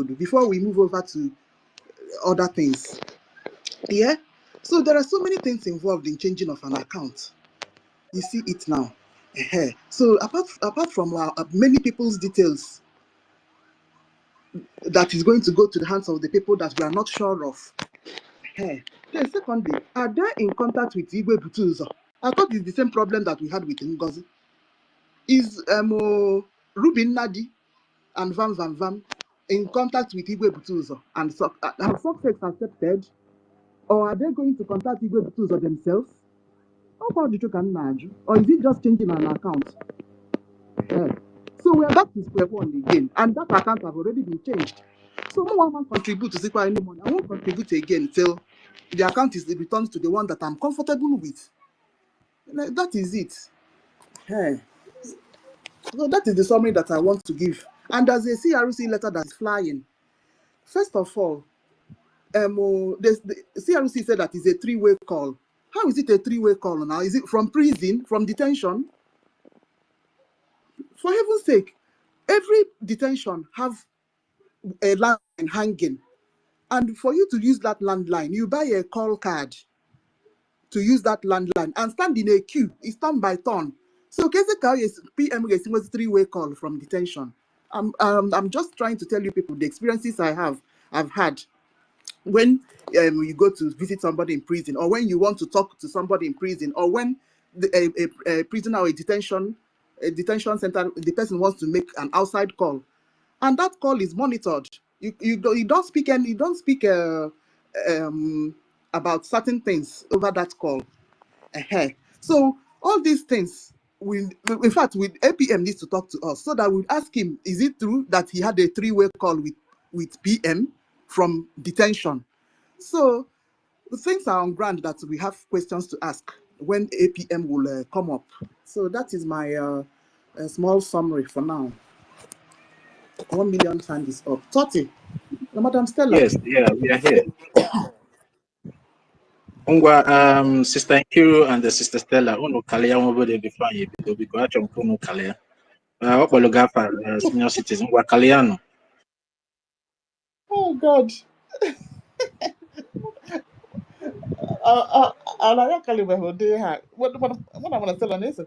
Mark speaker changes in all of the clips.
Speaker 1: good before we move over to other things. Yeah. So there are so many things involved in changing of an account. You see it now. So apart from many people's details that is going to go to the hands of the people that we are not sure of. Then secondly, are they in contact with Igwe Butuzo? I thought it's the same problem that we had with NGOZI. Is Rubin Nadi and Vam in contact with Igwe Butuzo and have success accepted? Or are they going to contact Igwe Butuzo themselves? How about the Chokan? Or is it just changing an account? So we are back to square one again, and that account have already been changed. So no one contribute to Zikwa anymore. I won't contribute again till the account is returned to the one that I'm comfortable with. That is it. So that is the summary that I want to give. And there's a CRC letter that's flying. First of all, the CRC said that it's a three-way call. How is it a three-way call now? Is it from prison, from detention? For heaven's sake, every detention have a landline hanging. And for you to use that landline, you buy a call card to use that landline and stand in a queue. It's turn by turn. So PM was a three-way call from detention. I'm just trying to tell you people the experiences I've had when you go to visit somebody in prison, or when you want to talk to somebody in prison, or when a prisoner or a detention center, the person wants to make an outside call, and that call is monitored. You don't speak about certain things over that call. So all these things in fact, APM needs to talk to us so that we'll ask him, is it true that he had a three-way call with PM from detention? So the things are on ground that we have questions to ask when APM will come up. So that is my small summary for now. 1 million hand is up. 30. Madam Stella.
Speaker 2: Yes, yeah, we are here. Sister Nkiru and the Sister Stella, Uno Kalia over there before you because I Uno Kalia. Opologafa, senior citizen, Wakaliano.
Speaker 1: Oh God. What I want to tell on this,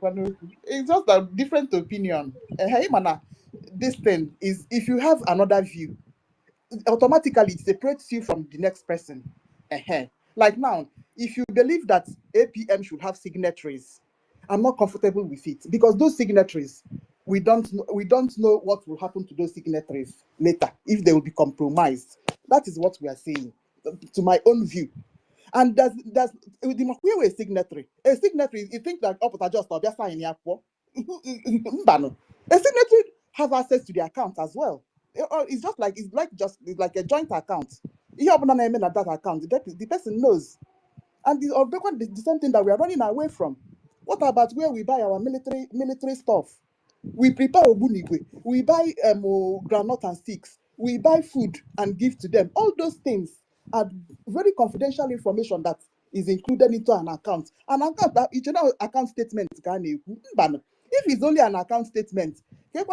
Speaker 1: it's just a different opinion. Hey, mana, this thing is, if you have another view, automatically it separates you from the next person. Like now, if you believe that APM should have signatories, I'm not comfortable with it, because those signatories, we don't know what will happen to those signatories later if they will be compromised. That is what we are saying, to my own view. And there's the signatory. A signatory, you think that just sign a signatory have access to the account as well. It's like a joint account. You open a name at that account, the person knows. And the same thing that we are running away from. What about where we buy our military stuff? We prepare obunigwe, we buy granite and sticks, we buy food and give to them. All those things are very confidential information that is included into an account. An account, that each account statement can if it's only an account statement, account,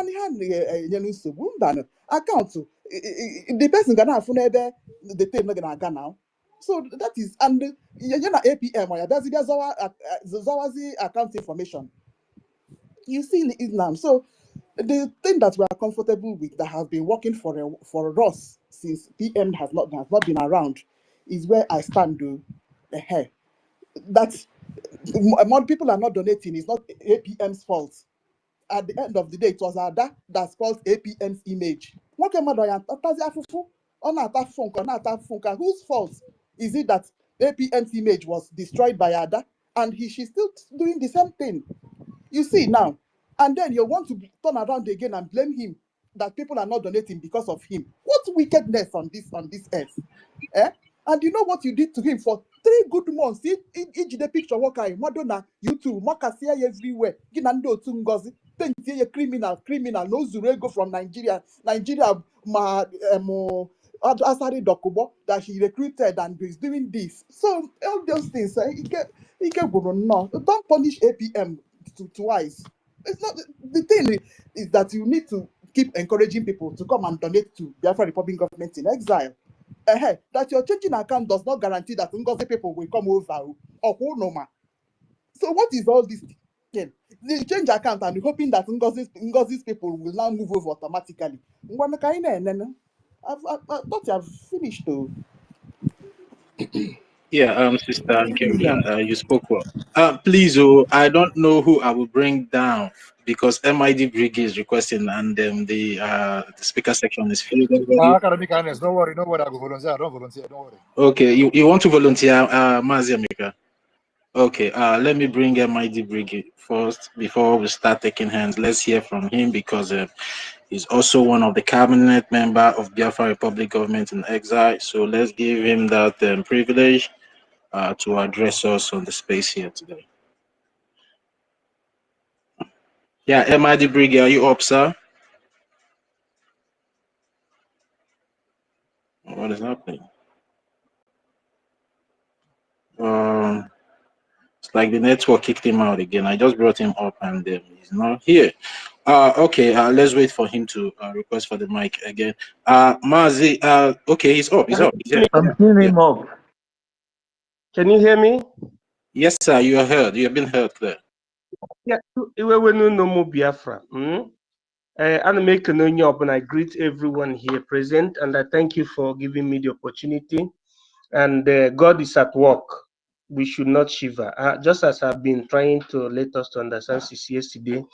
Speaker 1: the person gonna have the thing not gonna go now. So that is, and APM or that's Zawazi account information. You see in Islam. So the thing that we are comfortable with, that has been working for us since PM has not been around, is where I stand. That more people are not donating. It's not APM's fault. At the end of the day, it was Ada that spoiled APM's image. Whose fault is it that APM's image was destroyed by Ada, and she's still doing the same thing? You see now, and then you want to turn around again and blame him that people are not donating because of him. What wickedness on this earth? And you know what you did to him for 3 good months? Each the picture worker, Madonna, YouTube, Makasia everywhere. Ginando to NGOZI, then a criminal, no Zurego from Nigeria, Asari Dokubo, that he recruited and is doing this. So all those things, he can go no. Don't punish APM twice. It's not the thing is that you need to keep encouraging people to come and donate to Biafra Republic government in exile. That your changing account does not guarantee that Ngozi people will come over or who no ma. So what is all this thing? The change account and hoping that Ngozi's people will now move over automatically. I thought you have finished though.
Speaker 2: Yeah, Sister Nkiru, you spoke well. Please, I don't know who I will bring down because MID Brgie is requesting, and the speaker section is filled already.
Speaker 3: Academic kindness, don't worry, I go volunteer. I don't volunteer, don't worry.
Speaker 2: Okay, you want to volunteer, Mazi Amika? Okay, let me bring MID Brgie first before we start taking hands. Let's hear from him because he's also one of the cabinet member of Biafra Republic government in exile. So let's give him that privilege to address us on the space here today. Yeah, MID Brgie, are you up, sir? What is happening? It's like the network kicked him out again. I just brought him up and he's not here. Okay, let's wait for him to request for the mic again. Mazi, okay, he's up. He's up.
Speaker 4: I'm seeing him up. Can you hear me?
Speaker 2: Yes, sir. You are heard. You have been heard clear.
Speaker 4: Yeah, no more Biafra. I'm making a job, and I greet everyone here present, and I thank you for giving me the opportunity. And God is at work. We should not shiver. Just as I've been trying to let us to understand since yesterday,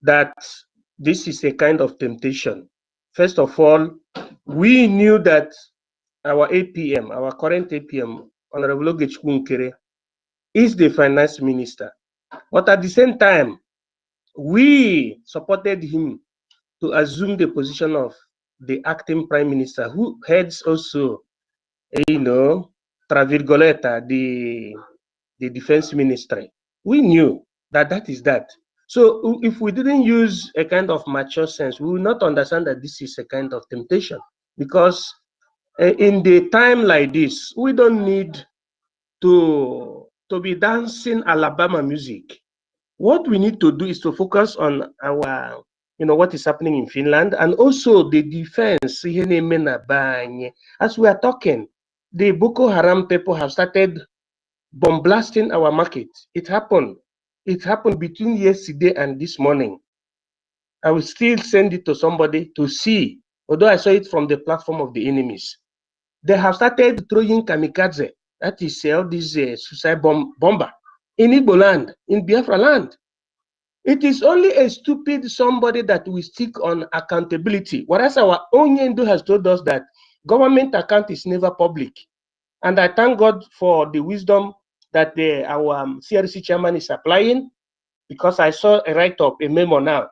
Speaker 4: that this is a kind of temptation. First of all, we knew that our APM, our current APM, Honorable Ogechukwu is the finance minister. But at the same time, we supported him to assume the position of the acting prime minister, who heads also, Travirgoleta, the defense ministry. We knew that that is that. So if we didn't use a kind of mature sense, we will not understand that this is a kind of temptation. Because in the time like this, we don't need to be dancing Alabama music. What we need to do is to focus on our, what is happening in Finland, and also the defense. As we are talking, the Boko Haram people have started bomb blasting our market. It happened between yesterday and this morning. I will still send it to somebody to see, although I saw it from the platform of the enemies. They have started throwing kamikaze, that is all this suicide bomber, in Igbo land, in Biafra land. It is only a stupid somebody that will stick on accountability, whereas our own Yendo has told us that government account is never public. And I thank God for the wisdom that our CRC chairman is applying, because I saw a write-up, a memo now,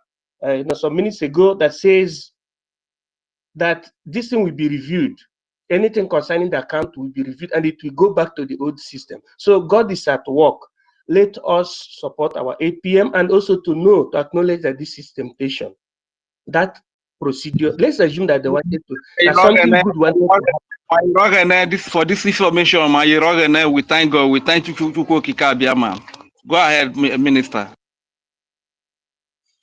Speaker 4: some minutes ago, that says that this thing will be reviewed. Anything concerning the account will be reviewed, and it will go back to the old system. So God is at work. Let us support our APM, and also to acknowledge that this is temptation. That procedure, let's assume that they wanted to, that something good wanted
Speaker 5: to. For this information, we thank God. We thank you, man. Go ahead, Minister.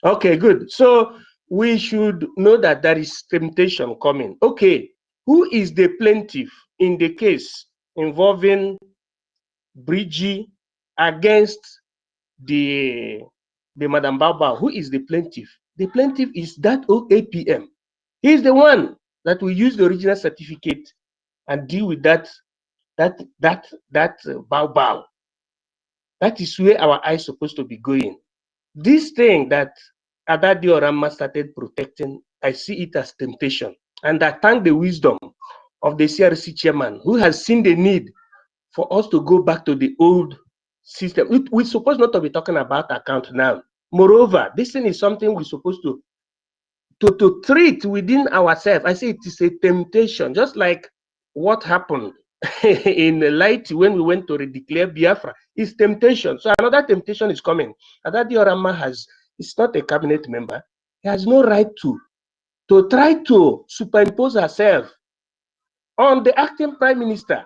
Speaker 4: Okay, good. So we should know that there is temptation coming. Okay, who is the plaintiff in the case involving Brgie against the Madam Baba? Who is the plaintiff? The plaintiff is that APM. He is the one that will use the original certificate and deal with that Bao. That is where our eyes supposed to be going. This thing that Adadi Orama started protecting, I see it as temptation. And I thank the wisdom of the CRC chairman, who has seen the need for us to go back to the old system. We're supposed not to be talking about account now. Moreover, this thing is something we're supposed to treat within ourselves. I say it is a temptation, just like what happened in the light when we went to redeclare Biafra. It's temptation. So another temptation is coming. Adadi Orama is not a cabinet member. He has no right to try to superimpose herself on the acting prime minister.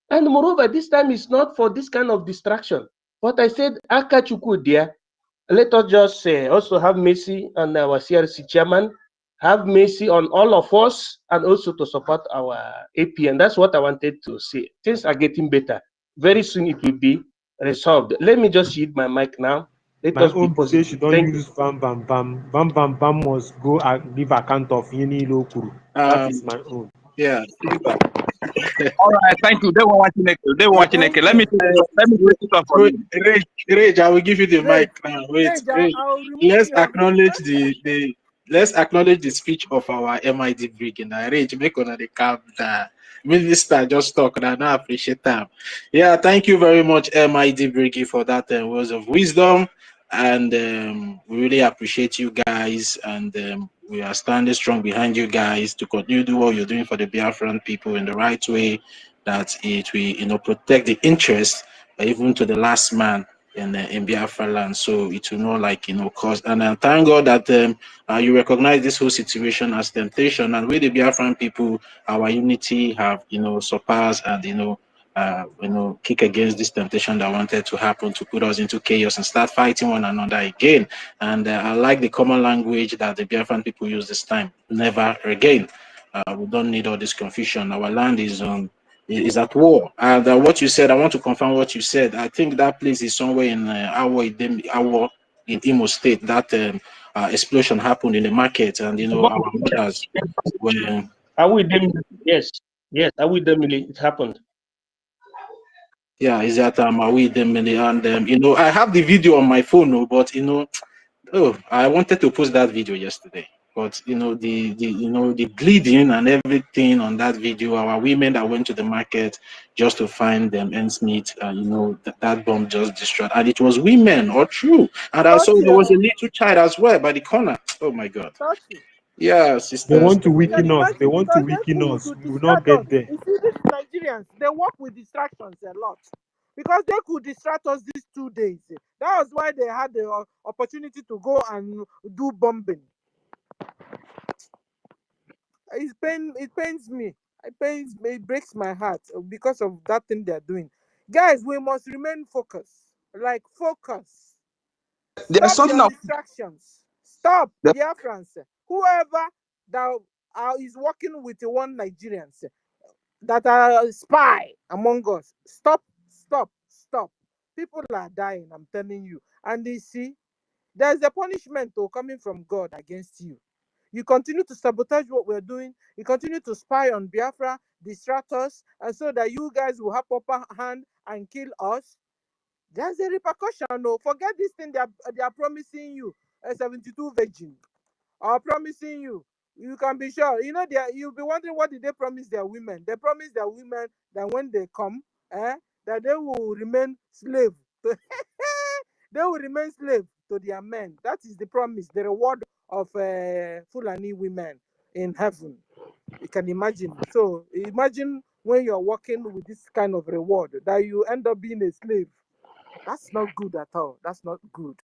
Speaker 4: And moreover, this time is not for this kind of distraction. But I said, Akachuku dear, let us just also have mercy on our CRC chairman have mercy on all of us and also to support our APN. That's what I wanted to say. Things are getting better. Very soon it will be resolved. Let me just yield my mic now. Let
Speaker 6: My
Speaker 4: us be
Speaker 6: own say
Speaker 4: positive.
Speaker 6: she don't
Speaker 4: Thank you.
Speaker 6: use bam bam bam. Bam bam bam must go and give account of any local. That is my own.
Speaker 2: Yeah, feedback.
Speaker 5: All right, thank you. They were watching it. They were watching it.
Speaker 1: Thank
Speaker 5: Let me
Speaker 1: you.
Speaker 5: take it up for you.
Speaker 2: Rage, I will give you the
Speaker 1: Rage,
Speaker 2: mic now. Wait,
Speaker 1: Rage,
Speaker 2: Rage.
Speaker 1: I'll remove
Speaker 2: Let's
Speaker 1: you.
Speaker 2: acknowledge let's acknowledge the speech of our MID Brigade. Now, Rage, make on the calm down. Minister just talk and I don't appreciate them. Yeah, thank you very much, MID Brigade, for that words of wisdom. And we really appreciate you guys. And we are standing strong behind you guys to continue to do what you're doing for the Biafran people in the right way, that it will, protect the interest, even to the last man in Biafra land. So it will not cause. And thank God that you recognize this whole situation as temptation, and with the Biafran people, our unity have surpassed and kick against this temptation that wanted to happen to put us into chaos and start fighting one another again. And I like the common language that the Biafran people use this time: never again. We don't need all this confusion. Our land is at war. And what you said, I want to confirm what you said. I think that place is somewhere in Awo in Imo State. That explosion happened in the market, and our mothers were.
Speaker 4: Are we them? Yes, yes. Are we them? It happened.
Speaker 2: Yeah, is that Awi Demele, and I have the video on my phone, but I wanted to post that video yesterday, but the bleeding and everything on that video, our women that went to the market just to find them ends meet, that bomb just destroyed, and it was women, all true, and I saw there was a little child as well by the corner. Oh my God. Yeah,
Speaker 6: They
Speaker 2: sisters.
Speaker 6: want to
Speaker 1: You can
Speaker 6: weaken us. They
Speaker 1: imagine
Speaker 6: want to
Speaker 1: because they
Speaker 6: weaken
Speaker 1: could
Speaker 6: us. We will not
Speaker 1: distract us.
Speaker 6: get there.
Speaker 1: You see, these Nigerians, they work with distractions a lot because they could distract us these 2 days. That was why they had the opportunity to go and do bombing. It pains me. It breaks my heart because of that thing they're doing. Guys, we must remain focused. Like focus.
Speaker 5: There's
Speaker 1: Stop
Speaker 5: something
Speaker 1: your
Speaker 5: else.
Speaker 1: distractions. Stop, Biafrans. Whoever that is working with the one Nigerians that are a spy among us. Stop. People are dying, I'm telling you. And you see, there's a punishment coming from God against you. You continue to sabotage what we're doing. You continue to spy on Biafra, distract us, and so that you guys will have upper hand and kill us. There's a repercussion. No, forget this thing they are promising you a 72 virgin, or promising you. You can be sure. You'll be wondering what did they promise their women. They promise their women that when they come, that they will remain slave. They will remain slave to their men. That is the promise, the reward of Fulani women in heaven. You can imagine. So imagine when you're working with this kind of reward that you end up being a slave. That's not good at all. That's not good.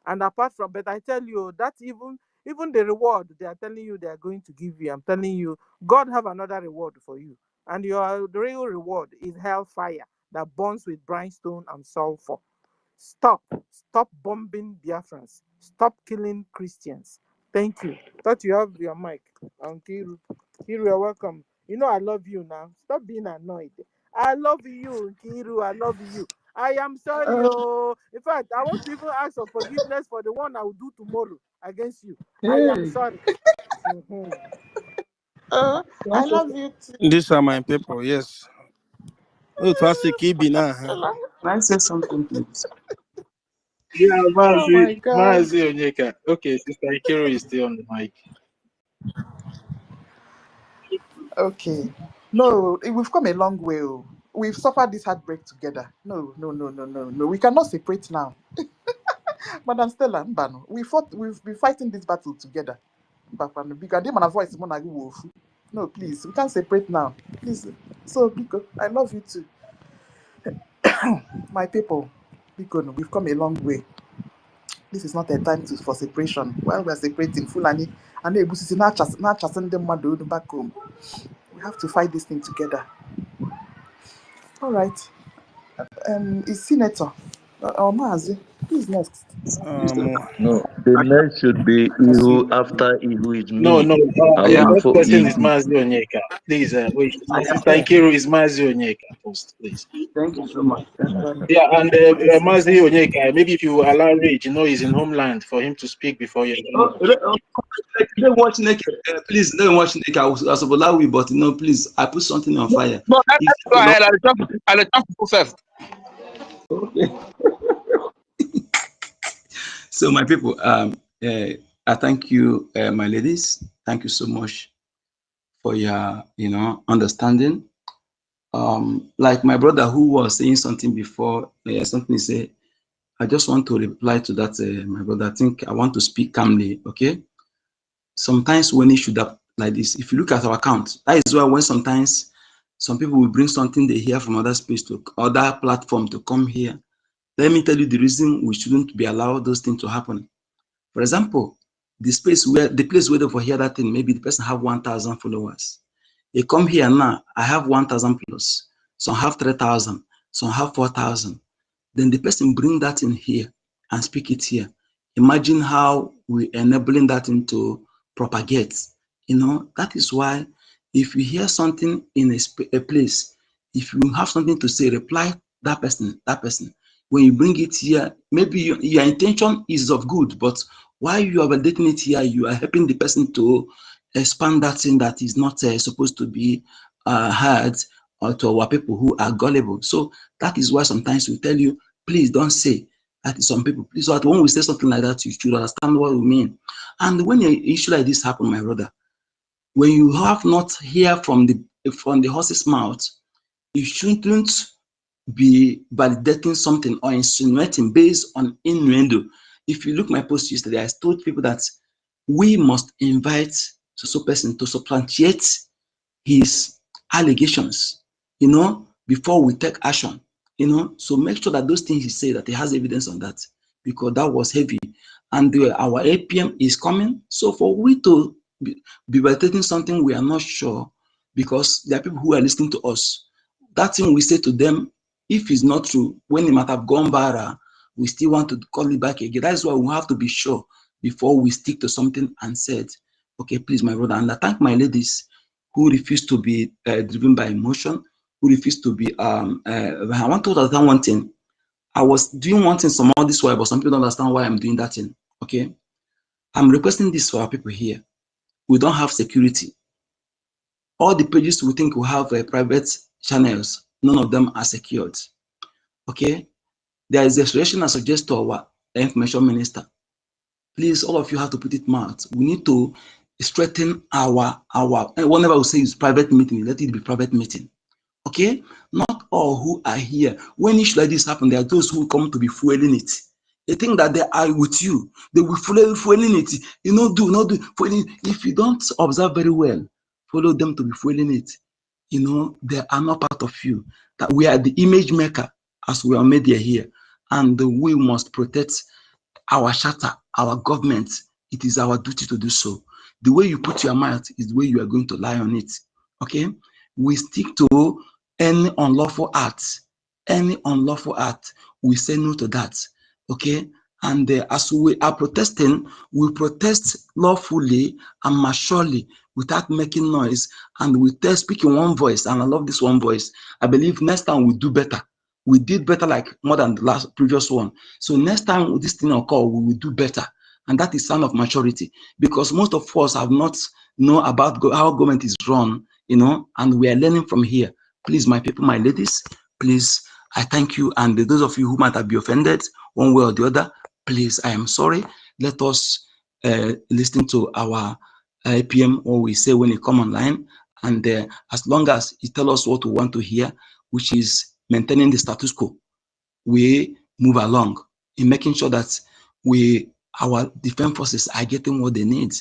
Speaker 1: And apart from, but I tell you that even the reward they are telling you they are going to give you, I'm telling you, God have another reward for you. And your real reward is hellfire that burns with brimstone and sulfur. Stop bombing Biafrans. Stop killing Christians. Thank you. Thought you have your mic. Kiru, you're welcome. I love you now. Stop being annoyed. I love you, Kiru. I love you. I am sorry. In fact, I want to even ask for forgiveness for the one I will do tomorrow against you. I am sorry.
Speaker 7: I love you too.
Speaker 8: These are my people, yes. Oh, to ask Kibi now.
Speaker 7: Can I say something, please?
Speaker 2: Yeah,
Speaker 7: Oh my God.
Speaker 2: Mazi Onyeka. Okay, Sister Ikero is still on the mic.
Speaker 1: Okay. No, we've come a long way. We've suffered this heartbreak together. No. We cannot separate now. Madam Stella, Mbano, we've been fighting this battle together. No, please, we can't separate now. Please. So, Biko, I love you too. My people, Biko, we've come a long way. This is not a time for separation. While we're separating Fulani and Ebusisi, not chasing them back home. We have to fight this thing together. All right. Is Senator or Mazi?
Speaker 7: Who's next?
Speaker 9: No, the next should be Ihu. After Ihu is
Speaker 2: No,
Speaker 9: me.
Speaker 2: no.
Speaker 9: I'll
Speaker 2: The
Speaker 9: be
Speaker 2: first
Speaker 9: for
Speaker 2: person is
Speaker 9: Ihu.
Speaker 2: Mazi Onyeka. Please, wait. Sister
Speaker 7: Okay.
Speaker 2: Nkiru is Mazi Onyeka first, please.
Speaker 7: Thank you so much.
Speaker 2: Yeah, and Mazi Onyeka, maybe if you allow Rage, he's in homeland, for him to speak before you.
Speaker 10: Don't watch naked. Please don't watch naked. I was allow you, but please, I put something on fire.
Speaker 5: No, let's go ahead. I'll jump to first.
Speaker 10: Okay. So my people, I thank you, my ladies. Thank you so much for your, understanding. Like my brother who was saying something before, something he said, I just want to reply to that, my brother. I think I want to speak calmly, okay? Sometimes when it should have like this, if you look at our account, that is why when sometimes some people will bring something they hear from other space to other platform to come here. Let me tell you the reason we shouldn't be allowed those things to happen. For example, the place where they for hear that thing, maybe the person have 1,000 followers. They come here now, I have 1,000 plus, some have 3,000, some have 4,000. Then the person bring that in here and speak it here. Imagine how we enabling that into propagate. That is why if you hear something in a place, if you have something to say, reply that person. When you bring it here, maybe your intention is of good, but while you are validating it here, you are helping the person to expand that thing that is not supposed to be heard, or to our people who are gullible. So that is why sometimes we tell you, please don't say that to some people. Please, so that when we say something like that, you should understand what we mean. And when an issue like this happen, my brother, when you have not hear from the horse's mouth, you shouldn't be validating something or insinuating based on innuendo. If you look my post yesterday, I told people that we must invite so person to substantiate his allegations, before we take action, so make sure that those things he say that he has evidence on that, because that was heavy. And our APM is coming. So for we to be validating something we are not sure, because there are people who are listening to us, that thing we say to them, if it's not true, when it might have gone viral, we still want to call it back again. That's why we have to be sure before we stick to something and said, okay, please, my brother. And I thank my ladies who refuse to be driven by emotion, who refuse to be, I want to understand one thing. I was doing one thing some more this way, but some people don't understand why I'm doing that thing, okay? I'm requesting this for our people here. We don't have security. All the pages we think we have private channels, none of them are secured, okay? There is a suggestion I suggest to our information minister. Please, all of you have to put it mouth. We need to strengthen our whenever we say it's private meeting, let it be private meeting. Okay? Not all who are here. When issues like this happen, there are those who come to be fueling it. They think that they are with you. They will fueling it. Not do fueling. If you don't observe very well, follow them to be fueling it. They are not part of you. That we are the image maker as we are media here. And we must protect our charter, our government. It is our duty to do so. The way you put your mouth is the way you are going to lie on it. Okay? We stick to any unlawful act. Any unlawful act, we say no to that. Okay? And as we are protesting, we protest lawfully and maturely without making noise, and we speak in one voice. And I love this one voice. I believe next time we do better. We did better, like more than the previous one. So next time this thing occur, we will do better. And that is sign of maturity, because most of us have not know about how government is run, and we are learning from here. Please, my people, my ladies, please, I thank you. And those of you who might have been offended one way or the other, please, I am sorry. Let us listen to our IPM, or we say when it come online, and as long as it tell us what we want to hear, which is maintaining the status quo, we move along in making sure that our defense forces are getting what they need.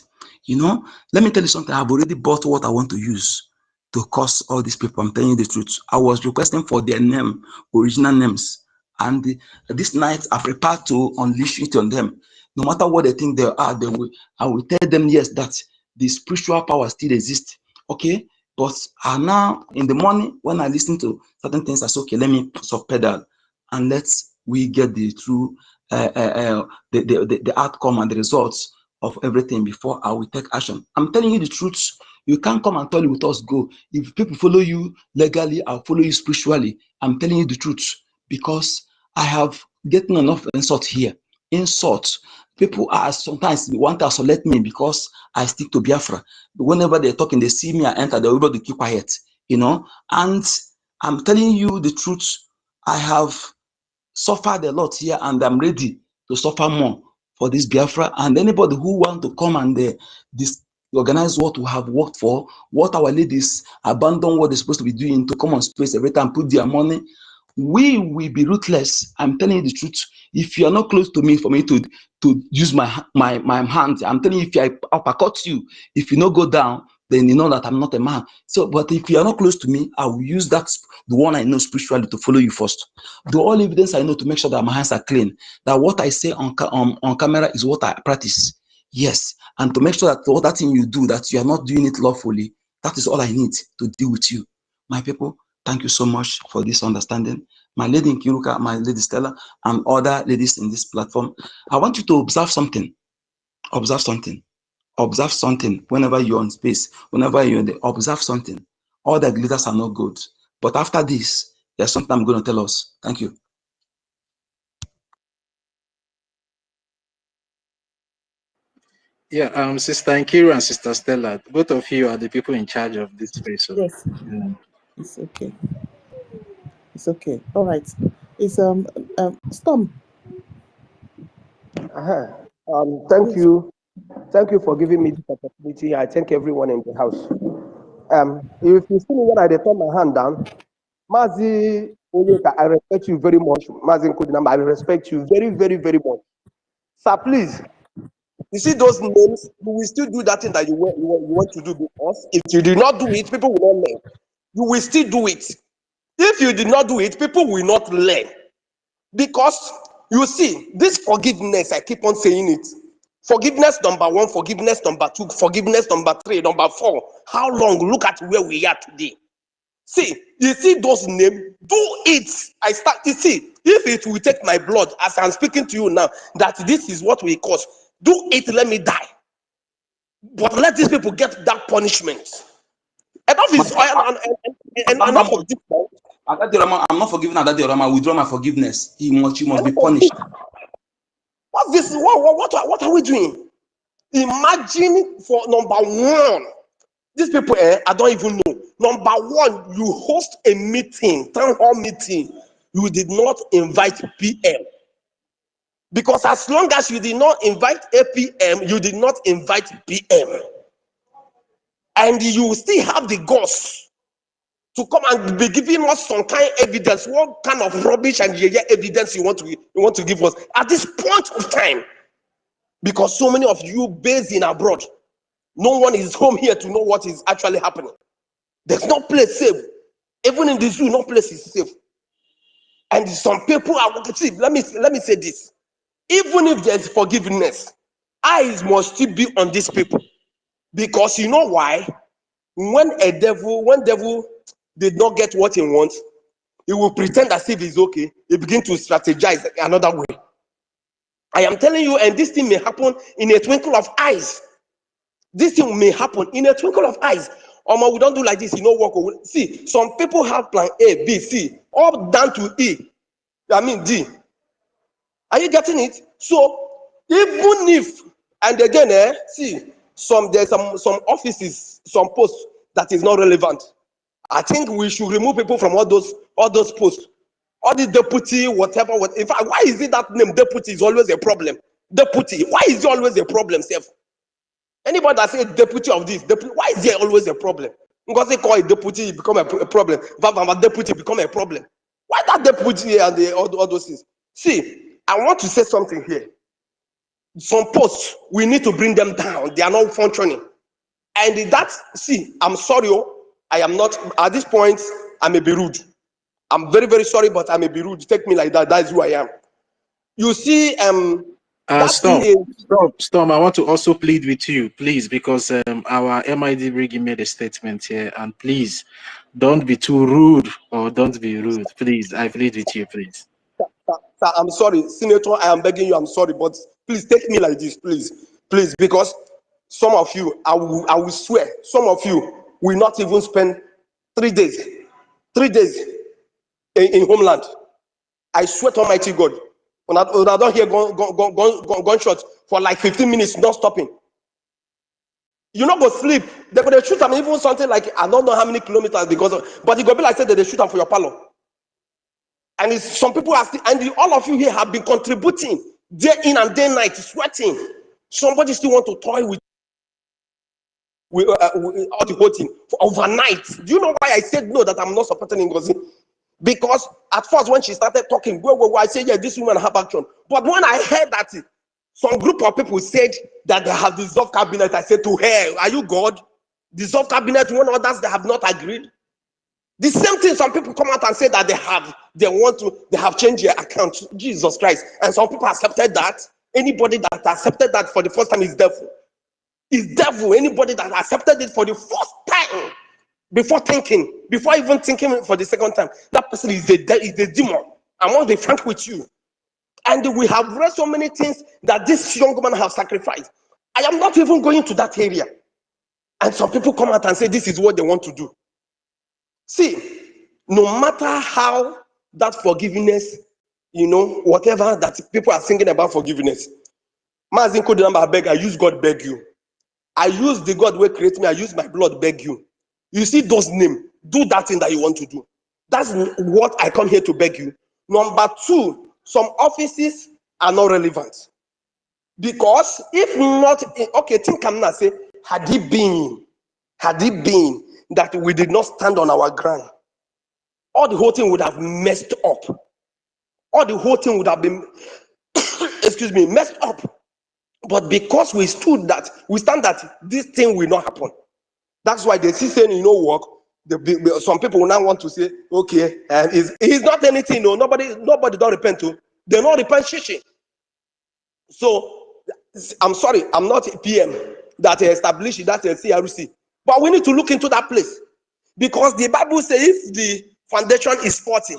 Speaker 10: Let me tell you something. I've already bought what I want to use to cause all these people. I'm telling you the truth. I was requesting for their name, original names, and this night I prepared to unleash it on them. No matter what they think they are, I will tell them, yes, that the spiritual power still exists. Okay, but now in the morning when I listen to certain things, I say, okay, let me soft pedal and we get the true the outcome and the results of everything before I will take action. I'm telling you the truth. You can't come and tell you with us go. If people follow you legally, I'll follow you spiritually. I'm telling you the truth because I have gotten enough insult here. Insult. People are sometimes want to isolate me because I stick to Biafra. Whenever they're talking, they see me, I enter, they're able to keep quiet, you know. And I'm telling you the truth. I have suffered a lot here, and I'm ready to suffer more for this Biafra. And anybody who want to come and organize what we have worked for, what our ladies abandon what they're supposed to be doing to come on space every time, put their money, we will be ruthless. I'm telling you the truth. If you are not close to me, for me to use my hand, I'm telling you, if I uppercut you, if you not go down, then you know that I'm not a man. So, but if you are not close to me, I will use that, the one I know spiritually, to follow you first. The only evidence I know to make sure that my hands are clean, that what I say on camera is what I practice. Yes, and to make sure that all that thing you do, that you are not doing it lawfully, that is all I need to deal with you. My people, thank you so much for this understanding. My lady in Kiruka, my lady Stella, and other ladies in this platform, I want you to observe something. Observe something. Observe something whenever you're on space, whenever you're there, observe something. All the glitters are not good. But after this, there's something I'm going to tell us. Thank you.
Speaker 2: Yeah, Sister Nkiru and Sister Stella, both of you are the people in charge of this space. So.
Speaker 7: Yes.
Speaker 2: Yeah.
Speaker 7: It's okay. It's okay. All right. It's Storm.
Speaker 4: Thank you. Thank you for giving me this opportunity. I thank everyone in the house. If you see me when I turn my hand down, Mazi Oyeka, I respect you very much. Mazi Nkodinamba, I respect you very, very, very much. Sir, please, you see those names, you will still do that thing that you want to do, because if you do not do it, people will not learn. You will still do it. If you did not do it, people will not learn. Because you see, this forgiveness, I keep on saying it. Forgiveness number 1, forgiveness number 2, forgiveness number 3, number 4. How long? Look at where we are today. See, you see those names, do it. You see, if it will take my blood, as I'm speaking to you now, that this is what we cause, do it, let me die. But let these people get that punishment. Enough is enough of this.
Speaker 10: I'm not forgiving Adadi Rama. I withdraw my forgiveness. You must be punished.
Speaker 4: What's this? What are we doing? Imagine for number 1, these people, I don't even know. Number 1, you host a meeting, town hall meeting. You did not invite PM. Because as long as you did not invite APM, you did not invite PM. And you still have the guts to come and be giving us some kind of evidence. What kind of rubbish and evidence you want to give us at this point of time? Because so many of you based in abroad, no one is home here to know what is actually happening. There's no place safe. Even in the zoo, no place is safe. And some people are, see, let me say this. Even if there's forgiveness, eyes must still be on these people. Because you know why? When devil did not get what he wants, he will pretend as if he's okay. He begin to strategize another way. I am telling you, and this thing may happen in a twinkle of eyes. This thing may happen in a twinkle of eyes. We don't do like this, you know, work. See, some people have plan A, B, C, all down to E. I mean D. Are you getting it? So even if, and again, see, there's some offices, some posts that is not relevant. I think we should remove people from all those posts. All the deputy, whatever. In fact, why is it that name deputy is always a problem? Deputy, why is it always a problem, Seth? Anybody that say deputy of this, deputy, why is there always a problem? Because they call it deputy, it become a problem. Deputy become a problem. Why that deputy and all those things? See, I want to say something here. Some posts, we need to bring them down. They are not functioning. And see, I'm sorry, I am not, at this point, I may be rude. I'm very, very sorry, but I may be rude. Take me like that. That's who I am. You see,
Speaker 2: Storm, I want to also plead with you, please, because our MID Brgie made a statement here, and please, don't be too rude or don't be rude. Please, I plead with you, please.
Speaker 11: Sir, I'm sorry, Senator, I am begging you, I'm sorry, but please take me like this, please, because some of you, I will swear, some of you will not even spend 3 days in homeland. I swear to Almighty God, when I don't hear gunshots for like 15 minutes, not stopping. You not go sleep. They're going to shoot them even something like, I don't know how many kilometers, but it go be like say that they shoot them for your palo. And it's, some people are still, and all of you here have been contributing day in and day night, sweating. Somebody still want to toy with all the whole thing for overnight. Do you know why I said no, that I'm not supporting NGOZI? Because at first when she started talking, I said, yeah, this woman have action. But when I heard that some group of people said that they have dissolved cabinet, I said to her, are you God? Dissolved cabinet when others they have not agreed? The same thing, some people come out and say that they have changed their account. Jesus Christ. And some people accepted that. Anybody that accepted that for the first time is devil. Is devil. Anybody that accepted it for the first time, before even thinking for the second time, that person is a demon. I want to be frank with you. And we have read so many things that this young woman have sacrificed. I am not even going to that area. And some people come out and say this is what they want to do. See, no matter how that forgiveness, whatever that people are thinking about forgiveness, Mazin Kodinamba beg, I use God beg you. I use the God who created me, I use my blood beg you. You see those names, do that thing that you want to do. That's what I come here to beg you. Number two, some offices are not relevant. Because if not, okay, think I'm not say, had it been that we did not stand on our ground, all the whole thing would have messed up. All the whole thing would have been, excuse me, messed up. But because we stand that this thing will not happen. That's why they see saying, work. Some people will now want to say, okay, it's not anything, no, nobody don't repent to. They don't repent shishi. So, I'm sorry, I'm not a PM that established that CRC. But we need to look into that place. Because the Bible says if the foundation is 40,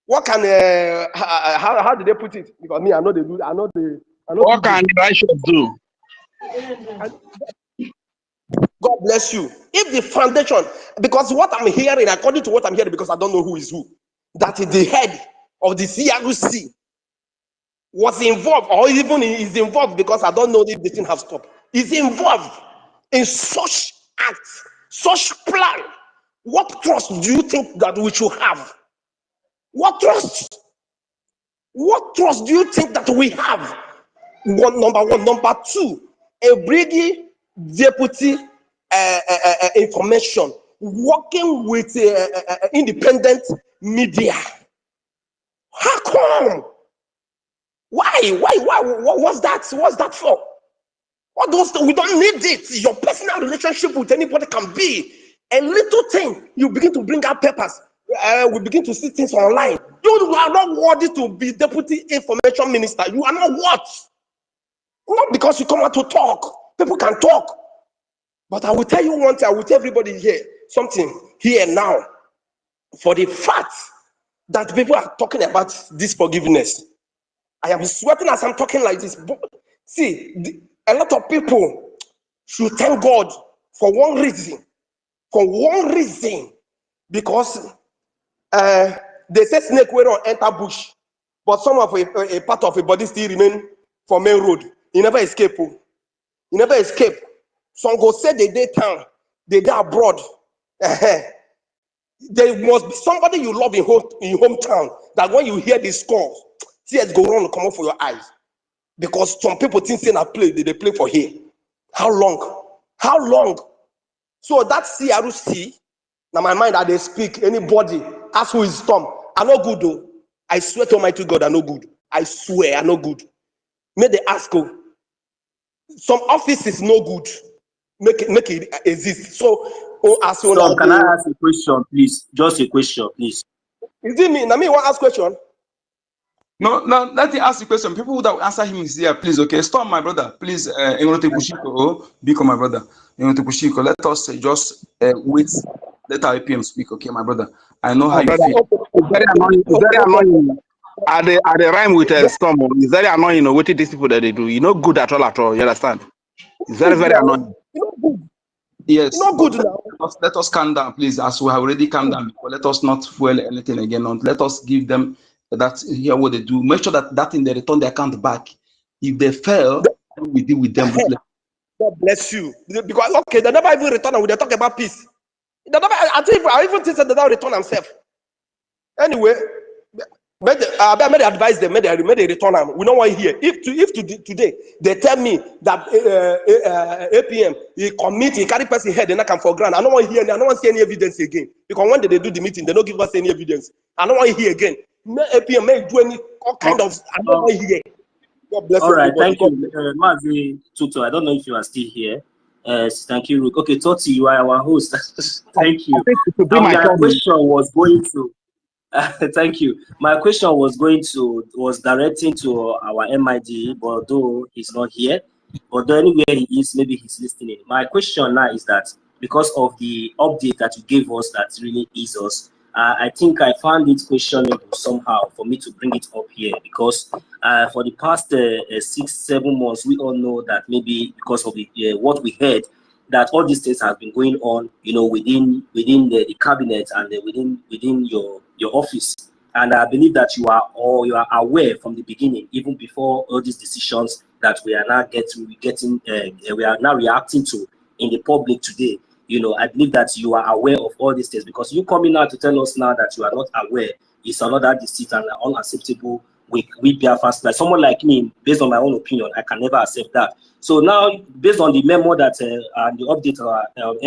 Speaker 11: what can, how did they put it? Because me, I know they do,
Speaker 5: What can the righteous do?
Speaker 11: God bless you. If the foundation, because what I'm hearing, according to what I'm hearing, because I don't know who is who, that the head of the CRC was involved, or even is involved, because I don't know if the thing has stopped, is involved in such acts, such plan. What trust do you think that we should have? What trust? What trust do you think that we have? Number one. Number two, a Brgie deputy information working with independent media. How come? Why? What's that for? What those? We don't need it. Your personal relationship with anybody can be a little thing. You begin to bring out papers. We begin to see things online. You are not worthy to be deputy information minister. You are not what? Not because you come out to talk. People can talk. But I will tell you one thing. I will tell everybody here something here now. For the fact that people are talking about this forgiveness, I am sweating as I'm talking like this. But see, a lot of people should thank God for one reason. For one reason. Because they say snake will not enter bush, but some of a part of a body still remain for main road. He never escape. He never escape. Some go say they day town, they day abroad. There must be somebody you love in hometown that when you hear the score, tears go run come out for your eyes. Because some people think saying I play, they play for here. How long? How long? So that CRC, now my mind that they speak, anybody ask who is Tom. I know good though. I swear to Almighty God, I know good. I swear I know good. May they ask who. Some office is no good. Make it exist. So as soon
Speaker 12: Stop, can I ask a question, please? Just a question, please.
Speaker 11: Is it me? Now me want ask question?
Speaker 10: No, let me ask the question. People that will answer him is here, please. Okay, stop, my brother. Please, become my brother. Let us just wait. Let our APM speak, okay, my brother. I know how you feel.
Speaker 5: It's very annoying. It's very annoying. Are they rhyme with a storm? It's very annoying, you know, what these people that they do. You know, good at all, you understand? It's very, very annoying.
Speaker 10: Yes,
Speaker 11: Not
Speaker 10: but
Speaker 11: good now.
Speaker 10: let us calm down, please. As we have already calmed down before, let us not fuel anything again. Let us give them that, hear what they do. Make sure that thing they return their account back. If they fail, we deal with them.
Speaker 11: God bless you. Because okay, they never even return when they talk about peace. They never, I even think that they don't return themselves. Anyway, I made advise them, made they return them. We don't want to hear. If today they tell me that APM he commit, he carry person head, they not come for grant. I don't want to hear. I don't want to see any evidence again. Because when they do the meeting, they don't give us any evidence. I don't want to hear again. APM may do any all kind of. I don't want to hear. God bless
Speaker 12: all right,
Speaker 11: everybody.
Speaker 12: thank you, Mazi Tutu. I don't know if you are still here. Thank you, Ruth. Okay, Toti, you are our host. Thank you. My question was going to. Thank you. My question was directing to our MID, but although he's not here, but anywhere he is, maybe he's listening. My question now is that because of the update that you gave us that really eased us, I think I found it questionable somehow for me to bring it up here because for the past 6-7 months, we all know that maybe because of what we heard, that all these things have been going on, you know, within the cabinet and within your office. And I believe that you are aware from the beginning, even before all these decisions that we are now we are now reacting to in the public today. You know, I believe that you are aware of all these things because you coming out to tell us now that you are not aware is another deceit and unacceptable with Biafrans. Like someone like me, based on my own opinion, I can never accept that. So now, based on the memo that the update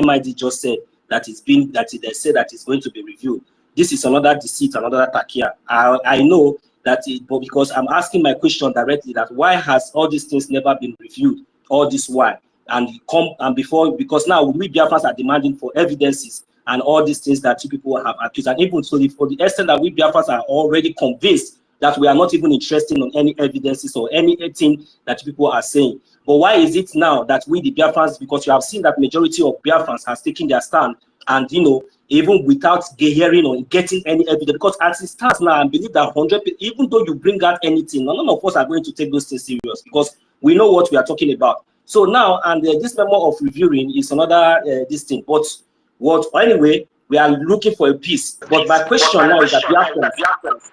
Speaker 12: MID just said that they said that it's going to be reviewed. This is another deceit, another attack here. I know that, but because I'm asking my question directly, that why has all these things never been reviewed all this while? Because now we Biafrans are demanding for evidences and all these things that you people have accused, and even so for the extent that we Biafrans are already convinced that we are not even interested in any evidences or anything that people are saying. But why is it now that we the Biafrans, because you have seen that majority of Biafrans has taken their stand, and you know, even without hearing or getting any evidence, because as it stands now, I believe that 100 people, even though you bring out anything, none of us are going to take those things serious because we know what we are talking about. So now, and this memo of reviewing is another this thing. But anyway, we are looking for a peace. But my question now is that Biafrans,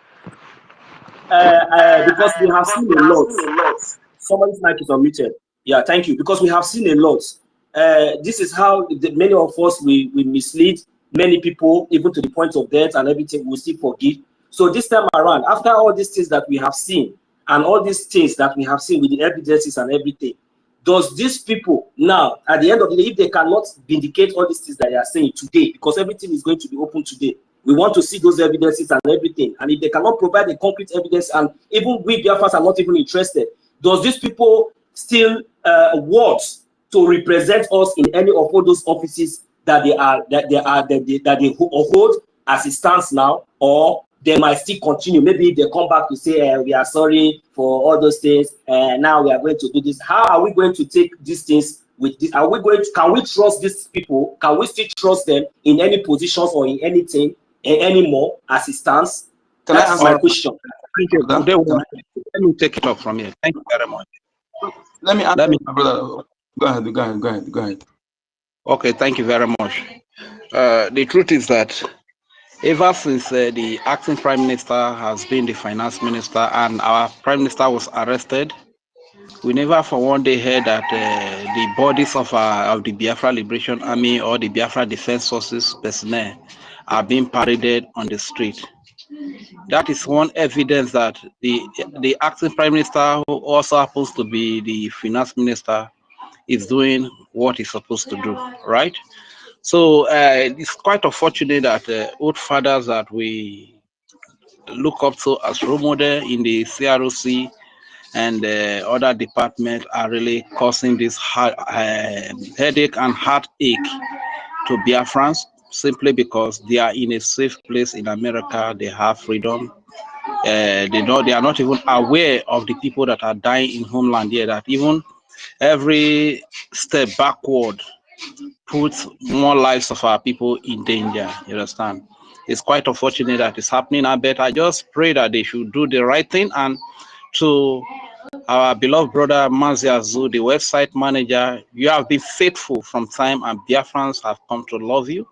Speaker 12: because we have seen a lot. Somebody's mic is unmuted. Yeah, thank you. Because we have seen a lot. This is how many of us we mislead many people, even to the point of death and everything. We still forgive. So this time around, after all these things that we have seen and all these things that we have seen with the evidences and everything, does these people now, at the end of the day, if they cannot vindicate all these things that they are saying today, because everything is going to be open today, we want to see those evidences and everything. And if they cannot provide the concrete evidence, and even we Biafrans are not even interested, does these people still want to represent us in any of all those offices that they hold as it stands now, or they might still continue? Maybe they come back to say we are sorry for all those things, and now we are going to do this. How are we going to take these things with this? Are we going to? Can we trust these people? Can we still trust them in any positions or in anything anymore as it stands?
Speaker 5: Can
Speaker 12: That's
Speaker 5: I
Speaker 12: my question.
Speaker 5: Thank you. Let me take it up from here. Thank you very much.
Speaker 10: Let me answer, my brother. Go ahead.
Speaker 5: Okay, thank you very much. The truth is that ever since the acting prime minister has been the finance minister and our prime minister was arrested, we never for one day heard that the bodies of the Biafra Liberation Army or the Biafra Defense Forces personnel are being paraded on the street. That is one evidence that the acting prime minister, who also happens to be the finance minister, is doing what he's supposed to do, right? So it's quite unfortunate that old fathers that we look up to as role model in the CROC and other departments are really causing this headache and heartache to Biafrans, simply because they are in a safe place in America. They have freedom. They are not even aware of the people that are dying in homeland here, that even every step backward puts more lives of our people in danger. You understand? It's quite unfortunate that it's happening. I bet I just pray that they should do the right thing. And to our beloved brother Maziazu, the website manager, you have been faithful from time, and Biafrans have come to love you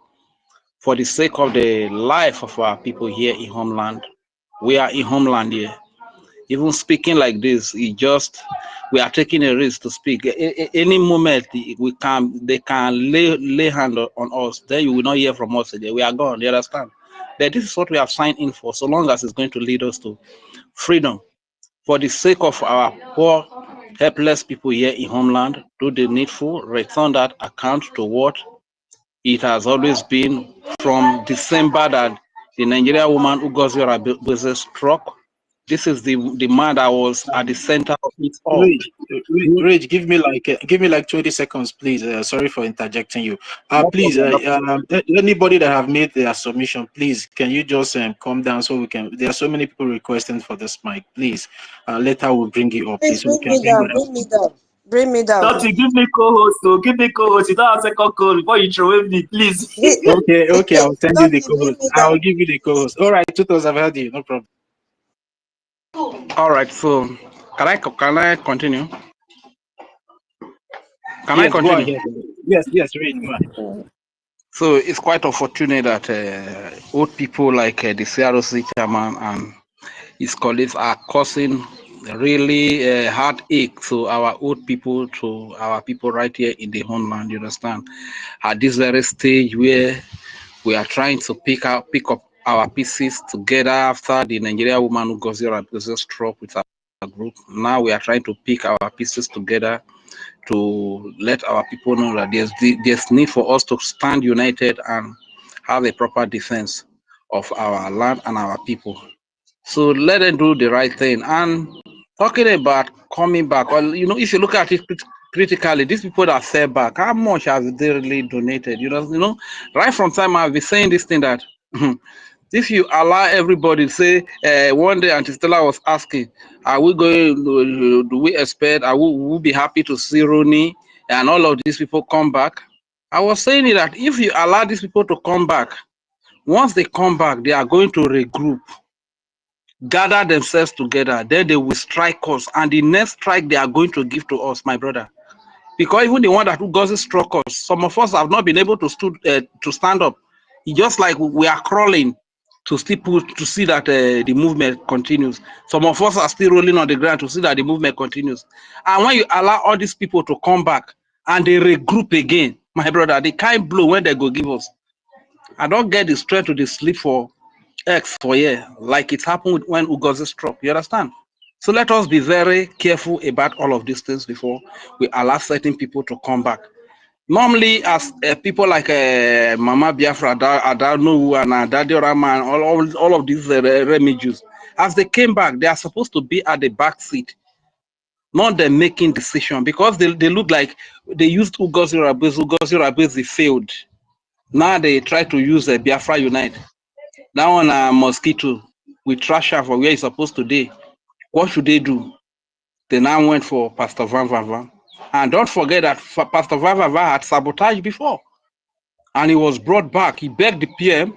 Speaker 5: for the sake of the life of our people here in homeland. We are in homeland here. Even speaking like this, we are taking a risk to speak. Any moment they can lay hand on us, then you will not hear from us again. We are gone. You understand? But this is what we have signed in for, so long as it's going to lead us to freedom. For the sake of our poor, helpless people here in homeland, do the needful, return that account to what it has always been from December that the Nigerian woman OGOJA struck. This is the man that was at the center of it all.
Speaker 2: Rage, give me like 20 seconds, please. Sorry for interjecting you. Please, anybody that have made their submission, please, can you just calm down so we can? There are so many people requesting for this mic. Please, later we'll bring you up.
Speaker 13: Please
Speaker 2: so
Speaker 13: bring me down. Bring me down.
Speaker 12: Don't you give me co-host, so give me co-host. You don't have second call before you throw away me, please.
Speaker 2: Okay, I'll send you the co-host. I'll give you the co-host. All right, Tutos, I've heard you. No problem.
Speaker 5: All right, so can I continue? Can I continue?
Speaker 2: Yes, Rage, go ahead.
Speaker 5: So it's quite unfortunate that old people like the CROC chairman and his colleagues are causing really heartache to our old people, to our people right here in the homeland. You understand? At this very stage where we are trying to pick up our pieces together after the Nigerian woman who got a stroke with our group. Now we are trying to pick our pieces together to let our people know that there's need for us to stand united and have a proper defense of our land and our people. So let them do the right thing. And talking about coming back, well, you know, if you look at it critically, these people that fell back, how much have they really donated? You know, right from time I've been saying this thing that if you allow everybody to say, one day Auntie Stella was asking, are we going, do we expect, will be happy to see Rooney and all of these people come back? I was saying that if you allow these people to come back, once they come back, they are going to regroup, gather themselves together, then they will strike us, and the next strike they are going to give to us, my brother. Because even the one that OGOJA struck us, some of us have not been able to stand up. It's just like we are crawling to see that the movement continues. Some of us are still rolling on the ground to see that the movement continues. And when you allow all these people to come back and they regroup again, my brother, they can't blow when they go give us. I don't get the strength to sleep for X for year, like it happened when OGOJA struck. You understand? So let us be very careful about all of these things before we allow certain people to come back. Normally, as people like Mama Biafra, Adano, and Daddy Rama, all of these remigios, as they came back, they are supposed to be at the back seat, not them making decision, because they look like they used OGOJA failed. Now they try to use Biafra Unite. Now on a mosquito, we trash her for where it's supposed to be. What should they do? They now went for Pastor Van Van Van. And don't forget that Pastor Van Van Van had sabotaged before. And he was brought back. He begged the PM.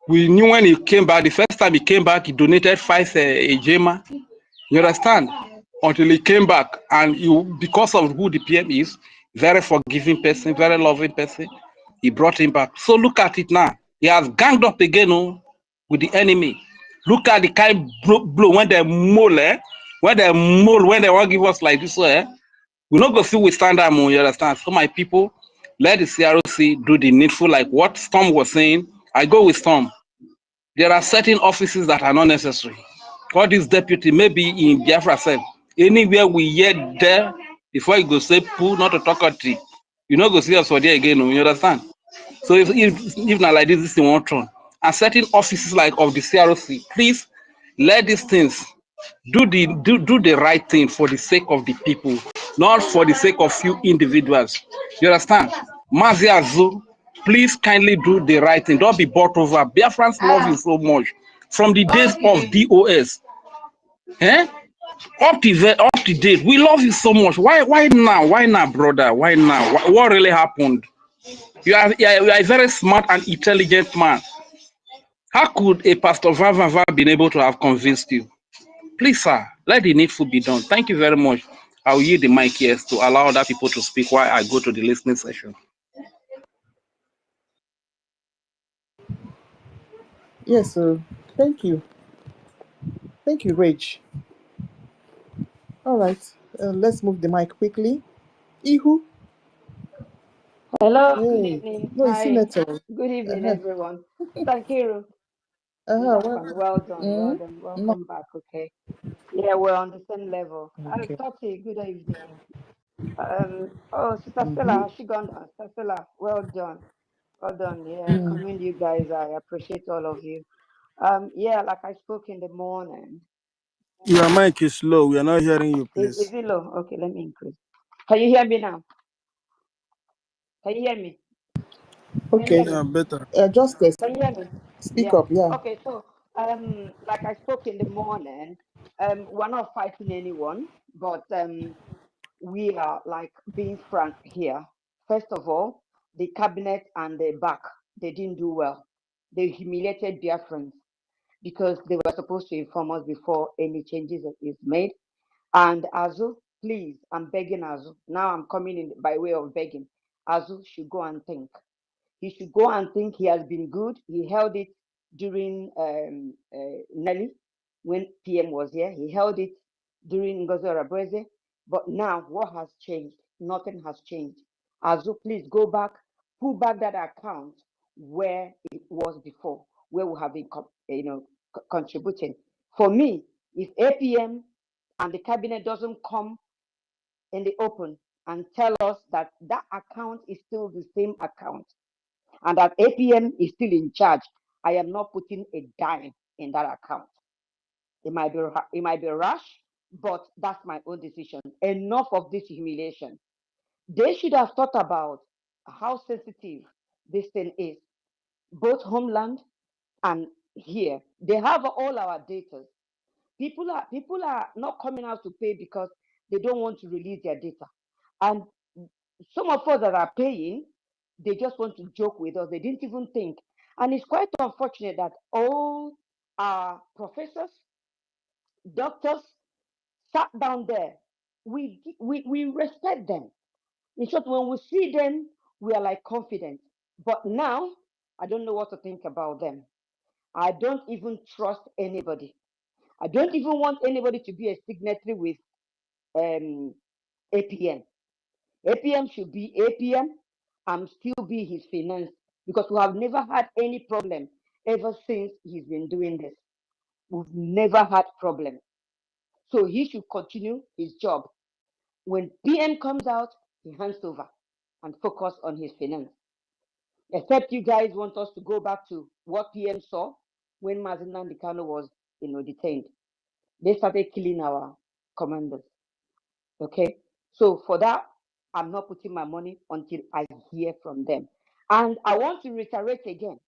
Speaker 5: We knew when he came back, the first time he came back, he donated 5 Ejema. You understand? Until he came back. And because of who the PM is, very forgiving person, very loving person, he brought him back. So look at it now. He has ganged up again with the enemy. Look at the kind of blow when they mole, when they want to give us like this, we're not going to see we stand up, you understand? So my people, let the CROC do the needful, like what Storm was saying. I go with Storm. There are certain offices that are not necessary. All this deputy, maybe in Biafra self, anywhere we hear there, before you go say poo, not to talk about tree, you not go see us for there again, you understand? So if not like this is one turn. And certain offices like of the CROC, please let these things do the right thing for the sake of the people, not for the sake of few individuals. You understand? Maziazu, please kindly do the right thing. Don't be bought over. Biafrans love you so much. From the days of DOS, up to date, we love you so much. Why now? Why now, brother? Why now? What really happened? You are a very smart and intelligent man. How could a Pastor Vava been able to have convinced you? Please, sir, let the needful be done. Thank you very much. I'll yield the mic here to allow other people to speak while I go to the listening session.
Speaker 7: Yes, thank you. Thank you, Rach. All right, let's move the mic quickly. Ihu.
Speaker 14: Hello, good
Speaker 7: Hey,
Speaker 14: evening.
Speaker 7: no, it's
Speaker 14: Hi,
Speaker 7: Senator.
Speaker 14: good evening,
Speaker 7: Uh-huh.
Speaker 14: everyone. Thank you.
Speaker 7: Uh-huh.
Speaker 14: Well done, well
Speaker 7: Mm,
Speaker 14: done.
Speaker 7: no.
Speaker 14: Welcome back. Okay. Yeah, we're on the same level.
Speaker 7: Okay.
Speaker 14: Tati, good evening. Oh, Sister Stella,
Speaker 7: Mm-hmm.
Speaker 14: has she gone down? Sister Stella, well done. Well done. Yeah, I
Speaker 7: Mm.
Speaker 14: commend you guys. I appreciate all of you. Yeah, like I spoke in the morning.
Speaker 8: Your mic is low. We are not hearing you,
Speaker 14: Is
Speaker 8: please.
Speaker 14: it low? Okay, let me increase. Can you hear me now? Can you hear me? Can you
Speaker 7: Okay.
Speaker 14: hear me?
Speaker 8: Yeah, better.
Speaker 7: Just
Speaker 14: Can you hear me?
Speaker 7: speak
Speaker 14: Yeah.
Speaker 7: up. Yeah.
Speaker 14: Okay. So, like I spoke in the morning, we're not fighting anyone, but we are like being frank here. First of all, the cabinet and the back, they didn't do well. They humiliated Biafrans because they were supposed to inform us before any changes is made. And Azu, please, I'm begging Azu. Now I'm coming in by way of begging. Azu should go and think. He should go and think he has been good. He held it during Nelly when PM was here. He held it during NGOZI Rabweze. But now, what has changed? Nothing has changed. Azu, please go back, pull back that account where it was before, where we have been, contributing. For me, if APM and the cabinet doesn't come in the open and tell us that that account is still the same account, and that APM is still in charge, I am not putting a dime in that account. It might be rash, but that's my own decision. Enough of this humiliation. They should have thought about how sensitive this thing is, both homeland and here. They have all our data. People are not coming out to pay because they don't want to release their data. And some of us that are paying, they just want to joke with us. They didn't even think. And it's quite unfortunate that all our professors, doctors sat down there. We respect them. In short, when we see them, we are like confident. But now, I don't know what to think about them. I don't even trust anybody. I don't even want anybody to be a signatory with APM. APM should be APM and still be his finance, because we have never had any problem ever since he's been doing this. We've never had problem. So he should continue his job. When PM comes out, he hands over and focus on his finance. Except you guys want us to go back to what PM saw when Mazen Nandikano was, detained. They started killing our commanders. Okay, so for that, I'm not putting my money until I hear from them. And I want to reiterate again,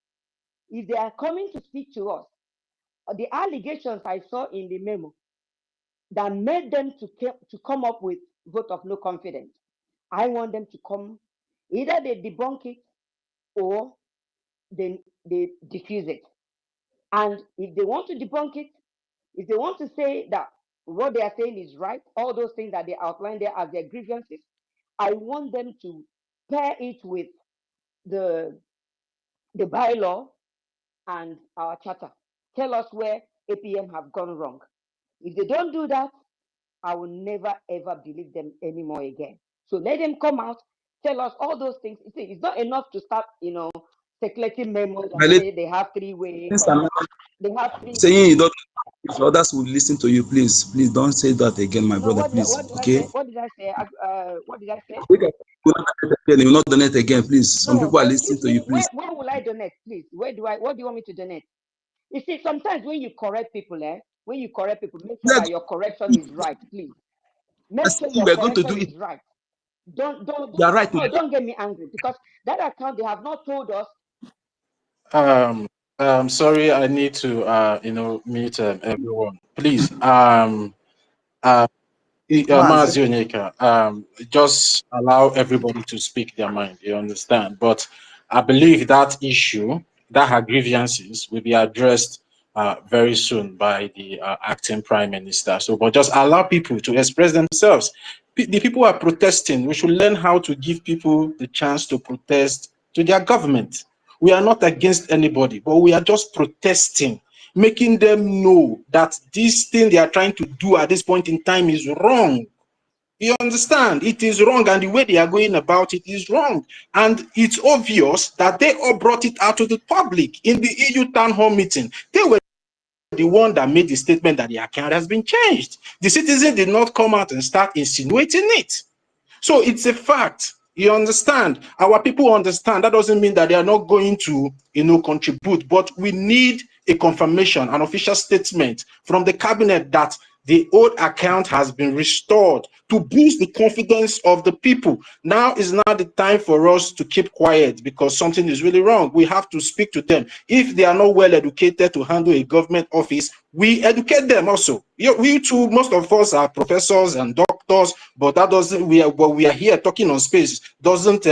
Speaker 14: if they are coming to speak to us, the allegations I saw in the memo that made them to come up with vote of no confidence, I want them to come, either they debunk it or they diffuse it. And if they want to debunk it, if they want to say that what they are saying is right, all those things that they outlined there as their grievances, I want them to pair it with the bylaw and our charter. Tell us where APM have gone wrong. If they don't do that, I will never ever believe them anymore again. So let them come out, tell us all those things. See, it's not enough to start, circulating memos and say they have three-way. They have three.
Speaker 10: Saying you don't, if others will listen to you, please don't say that again, my
Speaker 14: No,
Speaker 10: brother,
Speaker 14: what
Speaker 10: please.
Speaker 14: did I
Speaker 10: Okay?
Speaker 14: say? What did I say? What did I say?
Speaker 10: You will not donate again, please. Some
Speaker 14: No,
Speaker 10: people are listening
Speaker 14: excuse
Speaker 10: to you,
Speaker 14: me.
Speaker 10: please.
Speaker 14: Where will I donate, please? What do you want me to donate? You see, sometimes when you correct people, make sure that your correction is right, please. Make sure your
Speaker 10: We're going to do
Speaker 14: correction
Speaker 10: it.
Speaker 14: is right. Don't
Speaker 10: You are right,
Speaker 14: no, don't get me angry, because that account they have not told us.
Speaker 2: Sorry, I need to mute everyone. Please,
Speaker 1: Mazi.
Speaker 2: Mazi Onyeka, just allow everybody to speak their mind. You understand? But I believe that issue that her grievances will be addressed very soon by the acting prime minister. So, but just allow people to express themselves. The people are protesting. We should learn how to give people the chance to protest to their government. We are not against anybody, but we are just protesting, making them know that this thing they are trying to do at this point in time is wrong. You understand? It is wrong, and the way they are going about it is wrong. And it's obvious that they all brought it out to the public in the EU town hall meeting. They were the one that made the statement that the account has been changed. The citizen did not come out and start insinuating it. So it's a fact. You understand? Our people understand. That doesn't mean that they are not going to, contribute, but we need a confirmation, an official statement from the cabinet that the old account has been restored to boost the confidence of the people. Now is not the time for us to keep quiet because something is really wrong. We have to speak to them. If they are not well educated to handle a government office, we educate them also. We too, most of us are professors and doctors, but that doesn't, we are here talking on space, doesn't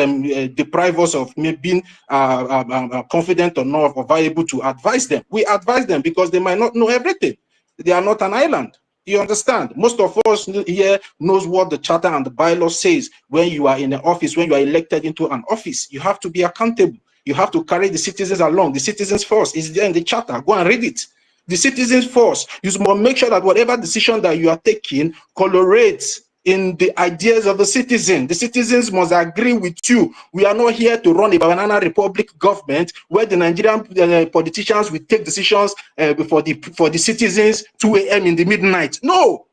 Speaker 2: deprive us of being confident enough or viable to advise them. We advise them because they might not know everything. They are not an island. You understand? Most of us here knows what the charter and the bylaw says. When you are in an office, when you are elected into an office, you have to be accountable. You have to carry the citizens along. The citizens first is there in the charter. Go and read it. The citizens first. You must make sure that whatever decision that you are taking correlates in the ideas of the citizen. The citizens must agree with you. We are not here to run a banana republic government where the Nigerian politicians will take decisions for the citizens 2 a.m. in the midnight. No,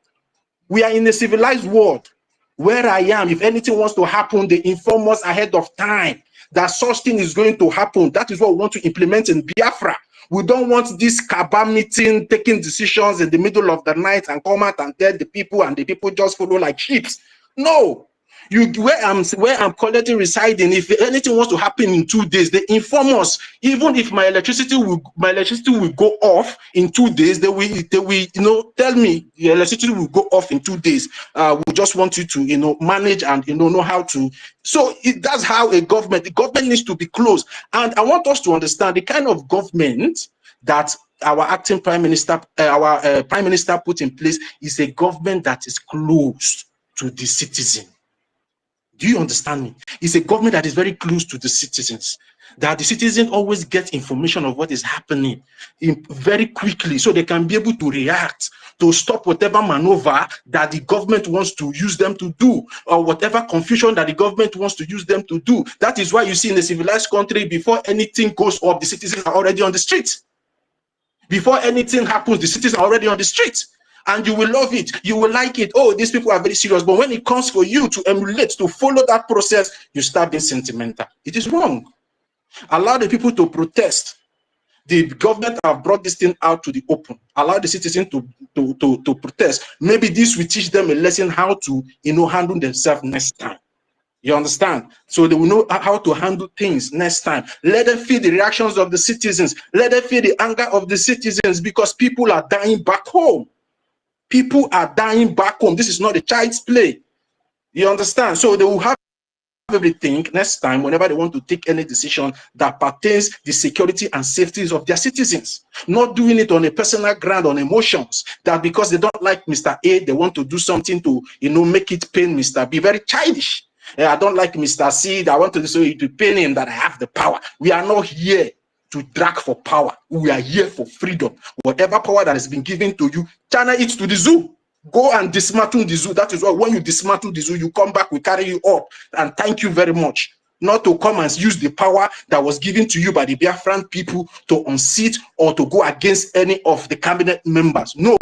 Speaker 2: we are in a civilized world where I am. If anything wants to happen, they inform us ahead of time that such thing is going to happen. That is what we want to implement in Biafra. We don't want this Kaba meeting taking decisions in the middle of the night and come out and tell the people and the people just follow like sheep. No. Where I'm currently residing, if anything wants to happen in 2 days, they inform us. Even if my electricity will go off in 2 days, they will tell me the electricity will go off in 2 days. We just want you to manage and know how to. So that's how the government needs to be close. And I want us to understand the kind of government that our acting prime minister, prime minister put in place is a government that is close to the citizen. Do you understand me? It's a government that is very close to the citizens, that the citizens always get information of what is happening very quickly so they can be able to react, to stop whatever maneuver that the government wants to use them to do, or whatever confusion that the government wants to use them to do. That is why you see in a civilized country, before anything goes up, the citizens are already on the street. Before anything happens, the citizens are already on the street. And you will love it, you will like it. Oh, these people are very serious. But when it comes for you to emulate, to follow that process, you start being sentimental. It is wrong. Allow the people to protest. The government have brought this thing out to the open. Allow the citizens to protest. Maybe this will teach them a lesson how to handle themselves next time. You understand? So they will know how to handle things next time. Let them feel the reactions of the citizens. Let them feel the anger of the citizens, because people are dying back home. People are dying back home. This is not a child's play. You understand? So they will have everything next time whenever they want to take any decision that pertains the security and safety of their citizens. Not doing it on a personal ground, on emotions, that because they don't like Mr. A, they want to do something to, make it pain Mr. B. Very childish. I don't like Mr. C, I want to do so to pain him that I have the power. We are not here to drag for power. We are here for freedom. Whatever power that has been given to you, channel it to the zoo. Go and dismantle the zoo. That is why when you dismantle the zoo, you come back, we carry you up. And thank you very much. Not to come and use the power that was given to you by the Biafran people to unseat or to go against any of the cabinet members. No,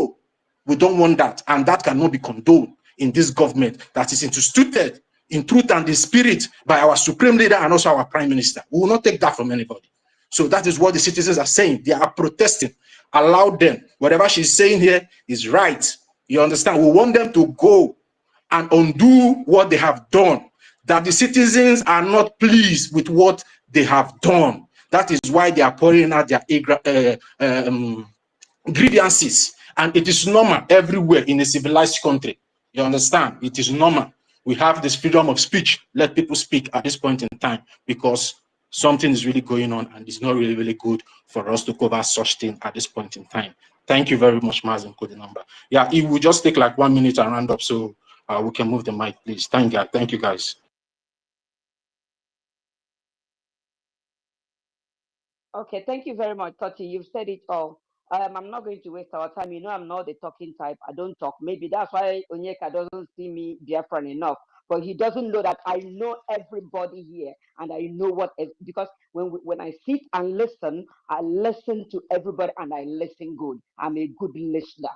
Speaker 2: we don't want that. And that cannot be condoned in this government that is instituted in truth and in spirit by our supreme leader and also our prime minister. We will not take that from anybody. So that is what the citizens are saying. They are protesting. Allow them. Whatever she's saying here is right. You understand? We want them to go and undo what they have done. That the citizens are not pleased with what they have done. That is why they are pouring out their grievances. And it is normal everywhere in a civilized country. You understand? It is normal. We have this freedom of speech. Let people speak at this point in time, because something is really going on, and it's not really, really good for us to cover such thing at this point in time. Thank you very much, Mazen Code number. Yeah, it will just take like 1 minute and round up, so we can move the mic, please. Thank you, guys.
Speaker 14: Okay, thank you very much, Toti. You've said it all. I'm not going to waste our time. You know, I'm not the talking type. I don't talk. Maybe that's why Onyeka doesn't see me Biafran enough. But he doesn't know that I know everybody here, and I know because when I sit and listen, I listen to everybody, and I listen good. I'm a good listener,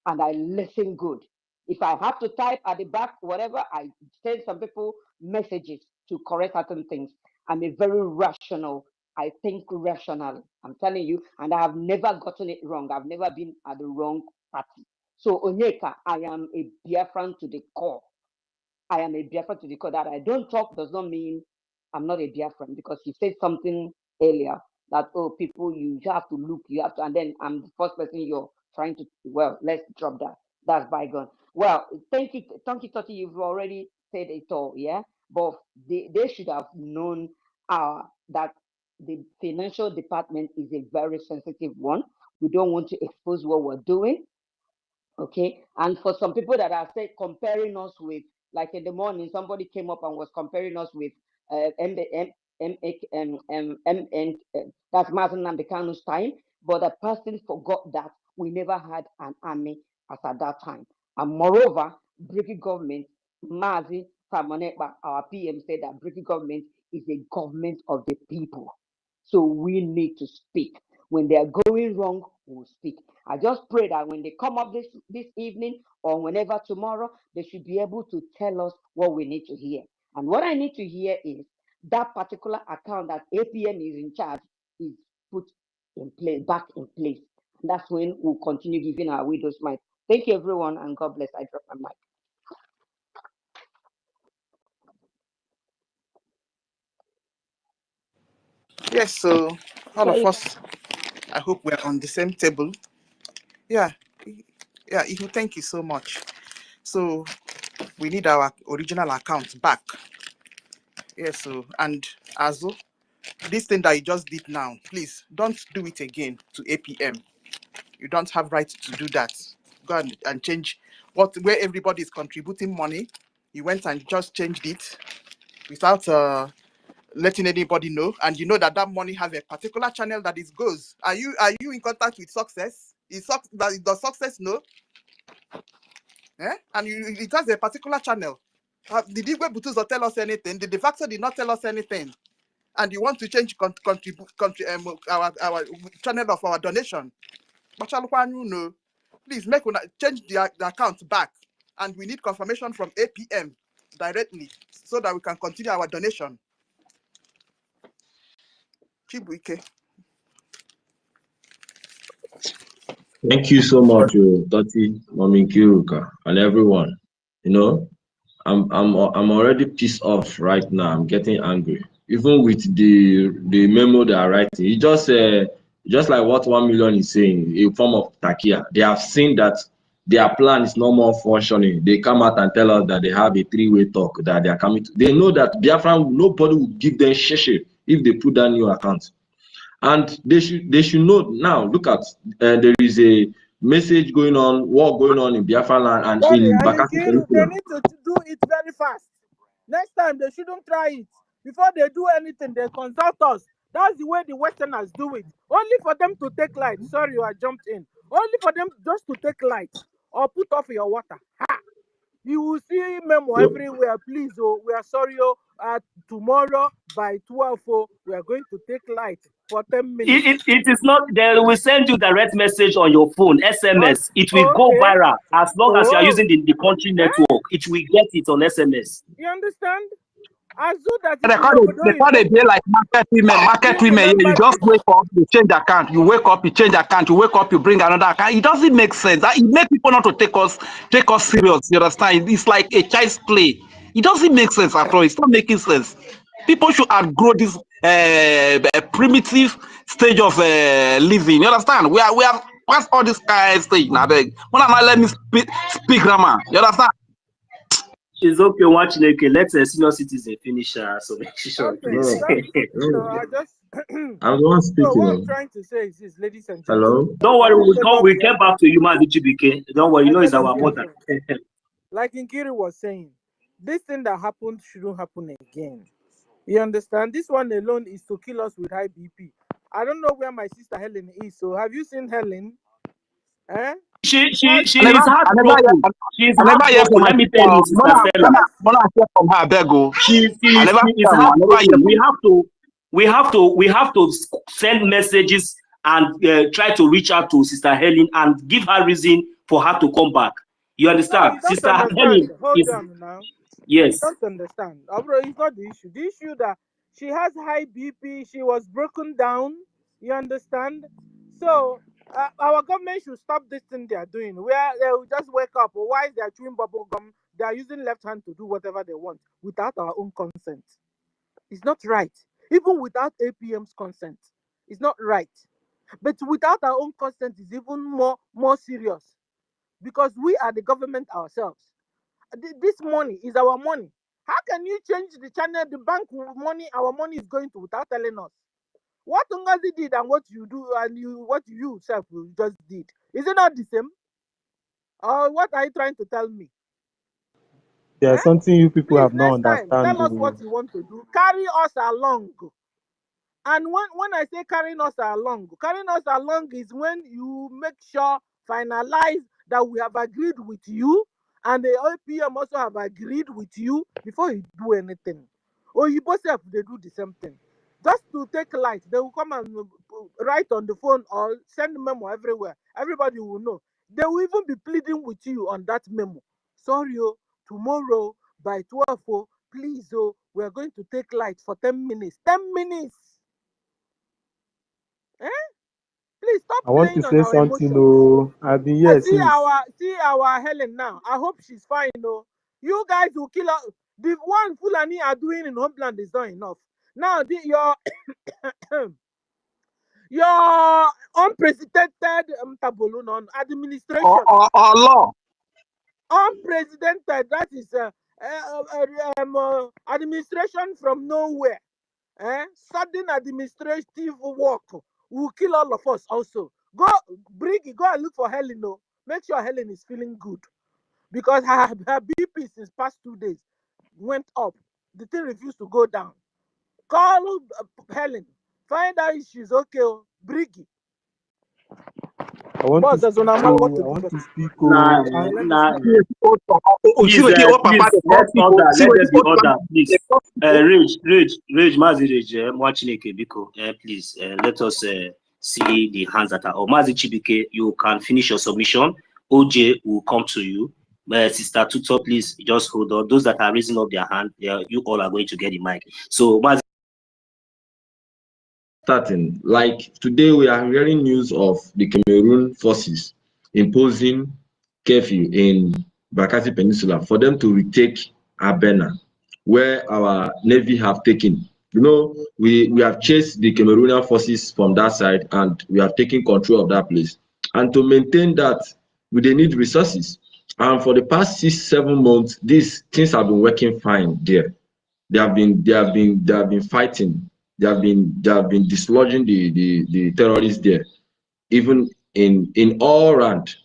Speaker 14: and I listen good. If I have to type at the back, whatever, I send some people messages to correct certain things. I'm a very rational. I think rationally. I'm telling you, and I have never gotten it wrong. I've never been at the wrong party. So Onyeka, I am a Biafran to the core. I am a Biafran to the core. That I don't talk does not mean I'm not a Biafran, because you said something earlier that, oh, people, you have to look, you have to, and then I'm the first person you're trying to, well, let's drop that. That's bygone. Well, thank you, Toti, you've already said it all, yeah? But they should have known that the financial department is a very sensitive one. We don't want to expose what we're doing. Okay, and for some people that are say comparing us with, like in the morning, somebody came up and was comparing us with that's Martin Nambekanu's time, but the person forgot that we never had an army as at that time. And moreover, British government, Mazi Famonekba, our PM, said that British government is a government of the people. So we need to speak. When they are going wrong, we'll speak. I just pray that when they come up this evening or whenever tomorrow, they should be able to tell us what we need to hear. And what I need to hear is that particular account that APM is in charge is put in place, back in place. And that's when we'll continue giving our widows mic. Thank you, everyone, and God bless. I drop my mic.
Speaker 1: Yes, so all of us, I hope we're on the same table. Yeah, Ihu, thank you so much. So we need our original account back. Yes, so, and Azu, this thing that you just did now, please don't do it again to APM. You don't have right to do that. Go and change where everybody is contributing money. You went and just changed it without letting anybody know, and you know that money has a particular channel that it goes. Are you in contact with Success? Does Success know? And it has a particular channel. Did Igwe Butuzo tell us anything? The de facto did not tell us anything. And you want to change our channel of our donation? Please change the account back, and we need confirmation from APM directly so that we can continue our donation. Chibuike.
Speaker 9: Thank you so much, Toti, Mami Kiruka, and everyone. You know, I'm already pissed off right now. I'm getting angry, even with the memo they are writing. It just like what 1 million is saying, a form of takia. They have seen that their plan is no more functioning. They come out and tell us that they have a three-way talk that they are coming to. They know that Biafran, nobody will give them sheshe if they put that new account. And they should know now. Look at there is a message going on, war going on in Biafra land and in Bakassi.
Speaker 15: They need to do it very fast. Next time they shouldn't try it. Before they do anything, they consult us. That's the way the Westerners do it. Only for them to take light. Sorry, I jumped in. Only for them just to take light or put off your water. Ha! You will see memo everywhere. Please, we are sorry. Tomorrow by 12, we are going to take light for 10 minutes.
Speaker 12: It is not. They will send you direct message on your phone, SMS. It will go viral as long as you are using the country network. It will get it on SMS.
Speaker 15: You understand? As that
Speaker 5: they call it be like market women. You just wake up, you change account. You wake up, you change account. You wake up, you bring another account. It doesn't make sense. It makes people not to take us serious. You understand? It's like a child's play. It doesn't make sense at all. It's not making sense. People should outgrow this primitive stage of living. You understand? We are past all this stage now. When am I let me speak grammar? You understand?
Speaker 12: It's okay watching. Okay, let a senior citizen finish submission,
Speaker 15: Okay,
Speaker 12: please.
Speaker 15: I just.
Speaker 9: I'm the one
Speaker 15: So what I'm
Speaker 9: speaking.
Speaker 15: trying to say is this, ladies and
Speaker 9: Hello?
Speaker 15: gentlemen.
Speaker 12: Don't worry, we get back to you, Mazi Chibike. Don't worry, you know it's our mother.
Speaker 15: Like Nkiri was saying, this thing that happened shouldn't happen again. You understand? This one alone is to kill us with high BP. I don't know where my sister Helen is. So have you seen Helen? Eh?
Speaker 12: She is heartbroken. She is heartbroken. Let me tell you, Sister Stella.
Speaker 11: From her, bego.
Speaker 12: She is heartbroken. We have to send messages and try to reach out to Sister Helen and give her reason for her to come back. You understand?
Speaker 15: No, you
Speaker 12: Sister
Speaker 15: understand.
Speaker 12: Helen
Speaker 15: Hold on now.
Speaker 12: Yes.
Speaker 15: You don't understand. It's not the issue. The issue that she has high BP, she was broken down. You understand? So our government should stop this thing they are doing, where they will just wake up. Or why they are chewing bubble gum? They are using left hand to do whatever they want without our own consent. It's not right. Even without APM's consent, it's not right. But without our own consent, is even more serious, because we are the government ourselves. This money is our money. How can you change the channel, the bank money, our money is going to, without telling us? What NGOZI did and what you do and what you yourself just did, is it not the same? Or what are you trying to tell me?
Speaker 6: There's something you people
Speaker 15: Please,
Speaker 6: have not
Speaker 15: next time,
Speaker 6: understand.
Speaker 15: tell us what you want to do. Carry us along. And when I say carrying us along is when you make sure, finalize that we have agreed with you, and the OPM also have agreed with you before you do anything. Or you both have they do the same thing. Just to take light, they will come and write on the phone or send memo everywhere. Everybody will know. They will even be pleading with you on that memo. Sorry, tomorrow by 12, please, we are going to take light for 10 minutes. 10 minutes. Eh? Please stop
Speaker 6: I want to
Speaker 15: playing on
Speaker 6: say
Speaker 15: our
Speaker 6: something.
Speaker 15: emotions.
Speaker 6: Oh, I've been here
Speaker 15: See
Speaker 6: since.
Speaker 15: our Helen now. I hope she's fine. You guys will kill her. The one Fulani are doing in Homeland is not enough. Now your unprecedented administration.
Speaker 11: Law.
Speaker 15: Unprecedented. That is administration from nowhere. Sudden administrative work will kill all of us also. Brgie, go and look for Helen. Make sure Helen is feeling good. Because her BP since past 2 days went up. The thing refused to go down. Call Helen. Find out if she's okay. Brgie.
Speaker 6: I want to speak.
Speaker 12: Please, let there be order, please. Rage, Mazi Rage, Mwachineke Biko, please, let us see the hands that are. Mazi Chibike, you can finish your submission. OJ will come to you. Sister Tuto, please just hold on. Those that are raising up their hand, you all are going to get the mic. So, Mazi.
Speaker 9: Starting, like today we are hearing news of the Cameroon forces imposing curfew in Bakassi Peninsula for them to retake Abena, where our navy have taken. You know, we have chased the Cameroonian forces from that side and we have taken control of that place. And to maintain that, we need resources. And for the past 6-7 months, these things have been working fine there. They have been fighting. They have been dislodging the terrorists there, even in all round.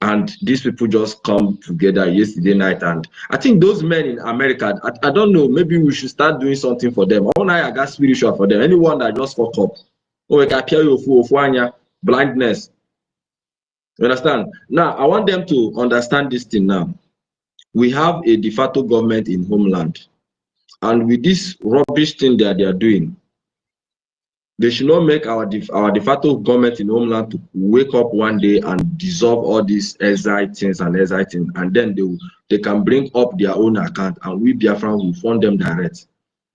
Speaker 9: And these people just come together yesterday night. And I think those men in America, I don't know, maybe we should start doing something for them. I got spiritual for them. Anyone that just fuck up, blindness. You understand? Now I want them to understand this thing now. We have a de facto government in homeland. And with this rubbish thing that they are doing, they should not make our de facto government in homeland to wake up one day and dissolve all these exile things, and then they can bring up their own account and we Biafran will fund them direct.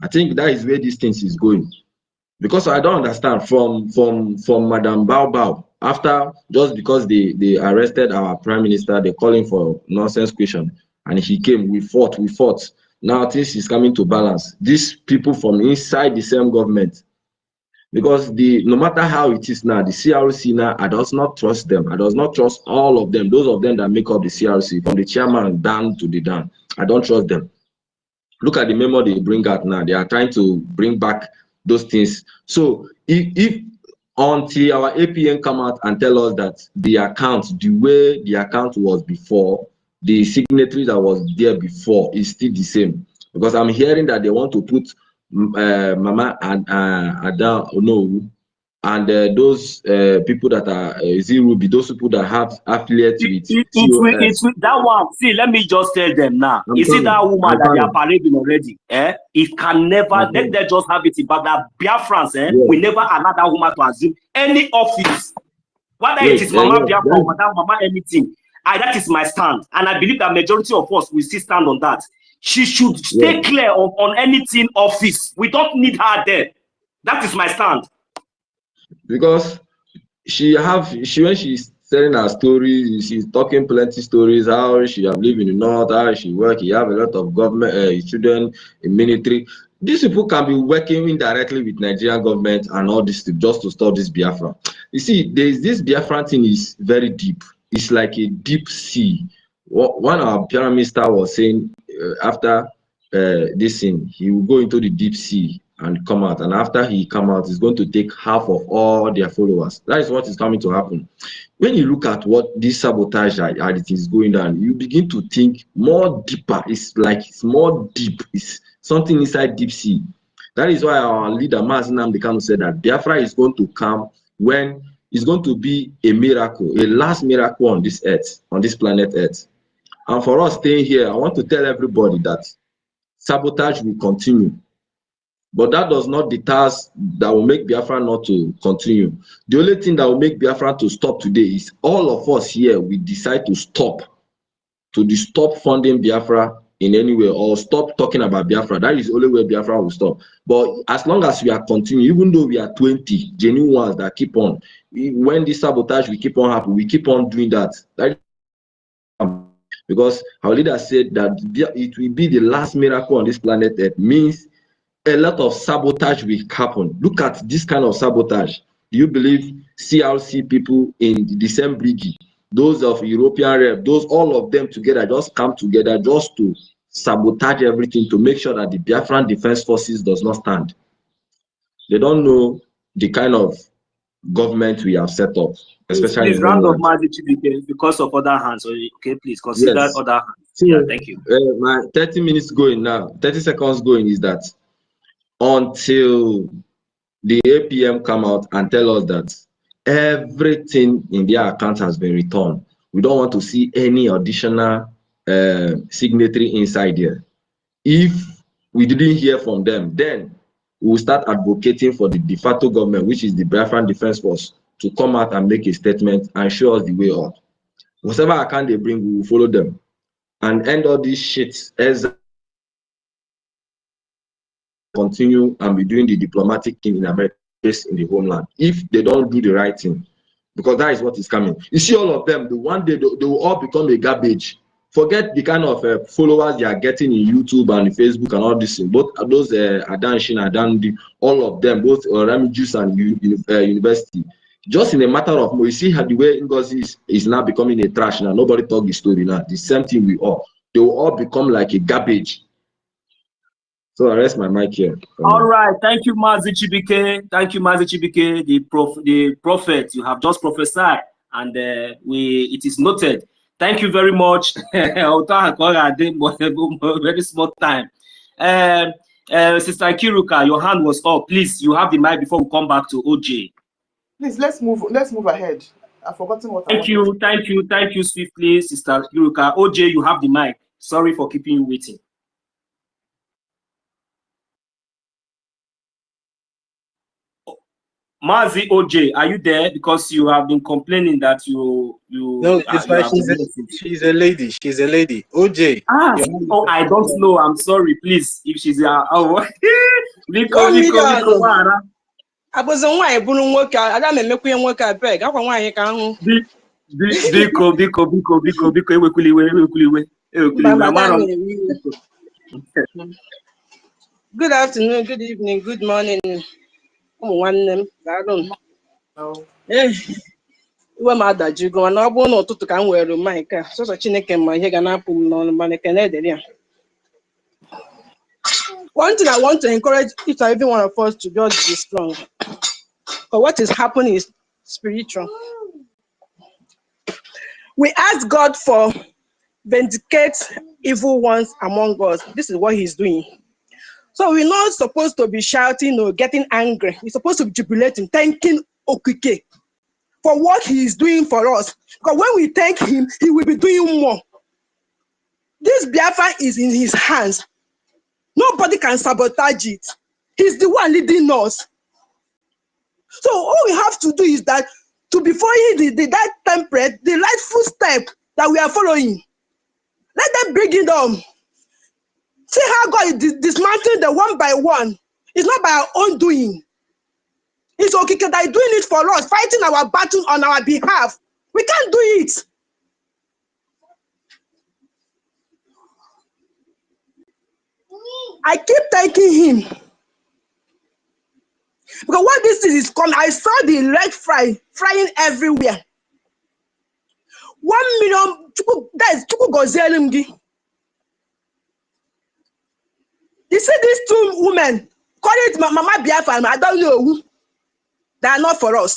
Speaker 9: I think that is where these things is going. Because I don't understand from Madam Bao, after just because they arrested our prime minister, they call him for nonsense question, and he came, we fought. Now things is coming to balance. These people from inside the same government, because no matter how it is now, the CRC now, I does not trust them. I does not trust all of them, those of them that make up the CRC, from the chairman down to the down. I don't trust them. Look at the memo they bring out now. They are trying to bring back those things. So if until our APN come out and tell us that the account, the way the account was before, the signatory that was there before is still the same. Because I'm hearing that they want to put Mama and Ada Onowu and those people that are Ruby, those people that have affiliates with COS.
Speaker 12: That one, see, let me just tell them now. You see that woman that they are parading already? It can never, let them just have it. But that BIAFRANS, we never allow that woman to assume any office. Whether it is Mama Biafra or Madam Mama anything. That is my stand. And I believe that majority of us will still stand on that. She should stay clear on anything office. We don't need her there. That is my stand.
Speaker 9: Because when she's telling her stories, she's talking plenty stories, how she have lived in the north, how she work, you have a lot of government children in military. These people can be working indirectly with Nigerian government and all this just to stop this Biafra. You see, this Biafra thing is very deep. It's like a deep sea. One of our Prime Minister was saying after this thing, he will go into the deep sea and come out, and after he come out, he's going to take half of all their followers. That is what is coming to happen. When you look at what this sabotage that it is going on, you begin to think more deeper. It's like it's more deep. It's something inside deep sea. That is why our leader Mazi Nnamdi Kanu said that Biafra is going to come when it's going to be a miracle, a last miracle on this earth, on this planet Earth. And for us staying here, I want to tell everybody that sabotage will continue. But that does not deter us, that will make Biafra not to continue. The only thing that will make Biafra to stop today is all of us here, we decide to stop funding Biafra in any way, or stop talking about Biafra. That is the only way Biafra will stop. But as long as we are continuing, even though we are 20 genuine ones that keep on, when this sabotage will keep on happening, we keep on doing that. Because our leader said that it will be the last miracle on this planet Earth, means a lot of sabotage will happen. Look at this kind of sabotage. Do you believe CRC people in the same Brgie, those of European rep, those all of them together just come together just to sabotage everything, to make sure that the Biafran Defense Forces does not stand? They don't know the kind of government we have set up, especially
Speaker 12: please round of magic because of other hands. Okay, please consider other hands. Yeah, thank you.
Speaker 9: My 30 minutes going now, 30 seconds going is that until the APM come out and tell us that everything in their account has been returned, we don't want to see any additional signatory inside here. If we didn't hear from them, then we will start advocating for the de facto government, which is the Biafran Defense Force, to come out and make a statement and show us the way out. Whatever account they bring, we will follow them and end all this shit as continue and be doing the diplomatic thing in America, in the homeland, if they don't do the right thing, because that is what is coming. You see all of them, one day they will all become a garbage. Forget the kind of followers they are getting in YouTube and Facebook and all this thing. Both those Adan Shin, Adan, all of them, both Ramijus and University. Just in a matter of more, you see how the way NGOZI is now becoming a trash now. Nobody talk the story now. The same thing we all. They will all become like a garbage. So I rest my mic here.
Speaker 12: All right, thank you, Mazi Chibike. Thank you, Mazi Chibike, the prophet. You have just prophesied, and it is noted. Thank you very much. Very small time. Sister Kiruka, your hand was up. Please, you have the mic before we come back to OJ.
Speaker 7: Please, let's move ahead. I've forgotten what
Speaker 12: thank you, swiftly, Sister Kiruka. OJ, you have the mic. Sorry for keeping you waiting. Mazi OJ, are you there? Because you have been complaining that you.
Speaker 2: No, it's like she's a lady. She's a lady. OJ.
Speaker 12: Oh, I don't know. I'm sorry. Please, if she's Biko.
Speaker 13: I was on why I wouldn't work out. I don't make me work out beg. I want why can't.
Speaker 12: Biko.
Speaker 13: Good afternoon, good evening, good morning. One name, I don't know. Iwe ma adajigo na ọ bụ n'ụtụtụ ka m were mic a sọsọ Chineke ma ihe ga na-apụ m n'ọnụ mana ekene dịrị ya. One thing I want to encourage each and every one of us to just be strong. But what is happening is spiritual. We ask God for vindicate evil ones among us. This is what he's doing. So we're not supposed to be shouting or getting angry. We're supposed to be jubilating, thanking Okike for what he is doing for us. Because when we thank him, he will be doing more. This Biafra is in his hands. Nobody can sabotage it. He's the one leading us. So all we have to do is that to be following that template, the rightful step that we are following. Let them bring it on. See how God is dismantling them one by one. It's not by our own doing. It's okay that is doing it for us, fighting our battle on our behalf. We can't do it. I keep thanking him. Because what this is coming, I saw the red flying everywhere. 1 million, that is Chukwugozie. You see these two women, call it Mama Biafra, I don't know who. They are not for us.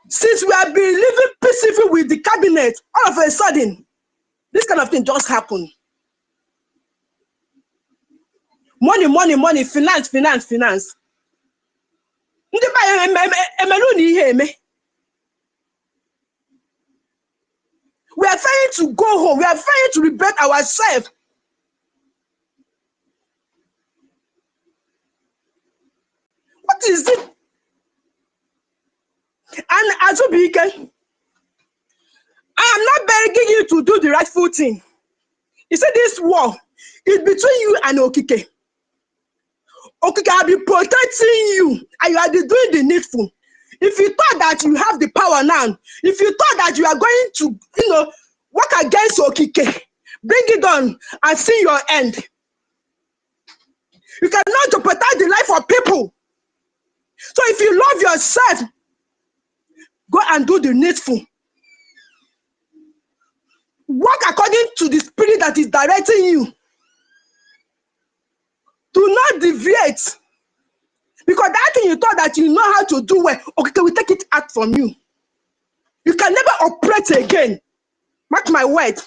Speaker 13: Since we have been living peacefully with the cabinet, all of a sudden, this kind of thing just happened. Money, money, money, finance, finance, finance. We are trying to go home. We are trying to rebel ourselves. What is it? And as a beacon, I am not begging you to do the rightful thing. You see, this war is between you and Okike. Okike will be protecting you, and you are doing the needful. If you thought that you have the power now, if you thought that you are going to, work against Okike, bring it on and see your end. You cannot jeopardize the life of people. So if you love yourself, go and do the needful. Work according to the spirit that is directing you. Do not deviate. Because that thing you thought that you know how to do well, okay, we take it out from you. You can never operate again. Mark my word.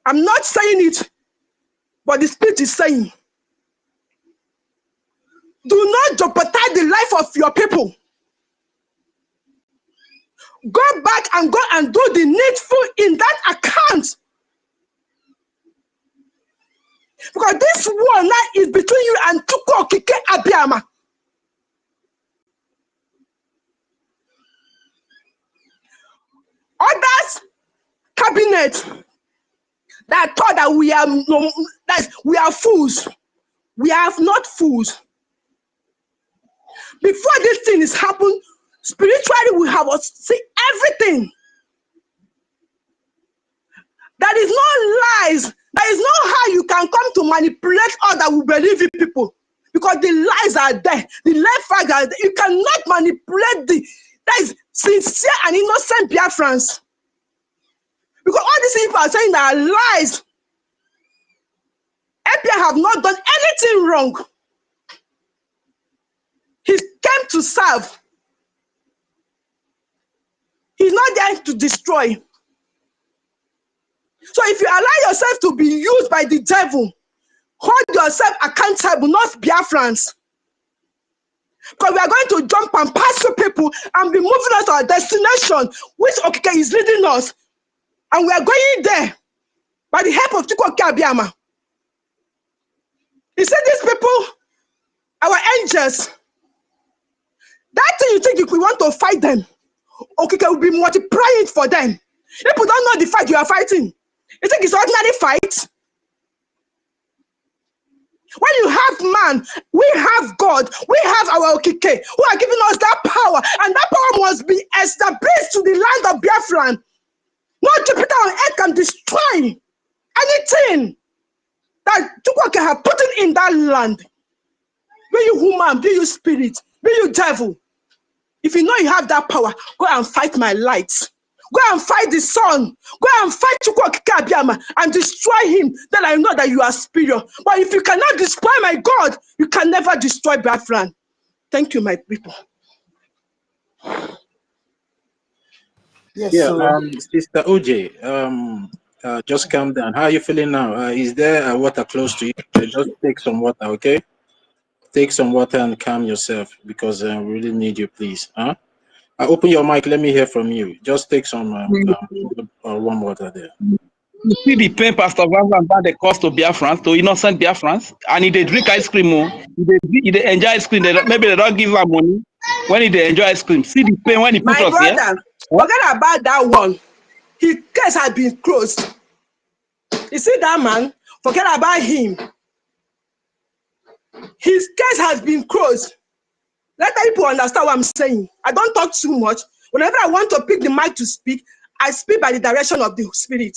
Speaker 13: I'm not saying it, but the spirit is saying. Do not jeopardize the life of your people. Go back and go and do the needful in that account. Because this war now is between you and EFIK-IBIBIO. Others cabinet that thought that we are fools. We are not fools. Before this thing is happened, spiritually we have seen everything. That is no lies. That is not how you can come to manipulate all that will believe in people. Because the lies are there. The left flag are there. You cannot manipulate that is sincere and innocent Biafrans. Because all these people are saying that are lies. EPIA have not done anything wrong. He came to serve. He's not there to destroy. So if you allow yourself to be used by the devil, hold yourself accountable, not Biafrans. Because we are going to jump and pass through people and be moving us to our destination, which Okike is leading us. And we are going there by the help of EFIK-IBIBIO. He said these people, our angels, that thing you think if we want to fight them, Okike will be multiplying for them. People don't know the fight you are fighting. You think it's ordinary fight? When you have man, we have God, we have our Okike who are giving us that power, and that power must be established to the land of Biafran. No Jupiter on earth can destroy anything that Chukwuka have put in that land. Be you human, be you spirit, be you devil. If you know you have that power, go and fight my lights. Go and fight the sun. Go and fight Chukwokika and destroy him. Then I know that you are superior. But if you cannot destroy my God, you can never destroy Biafran. Thank you, my people.
Speaker 7: Yes,
Speaker 2: Yeah,
Speaker 7: so
Speaker 2: Sister OJ, just calm down. How are you feeling now? Is there water close to you? Just take some water, okay? Take some water and calm yourself because we really need you, please. Huh? Open your mic. Let me hear from you. Just take some food or warm water there.
Speaker 5: You see the pain Pastor Van about the cost of Biafrans, to innocent Biafrans, and if they drink ice cream, if they enjoy ice cream, maybe they don't give them money when they enjoy ice cream. See the pain when he put
Speaker 13: My
Speaker 5: us here.
Speaker 13: brother, forget about that one. His case has been closed. You see that man? Forget about him. His case has been closed. Let people understand what I'm saying. I don't talk too much. Whenever I want to pick the mic to speak, I speak by the direction of the Spirit.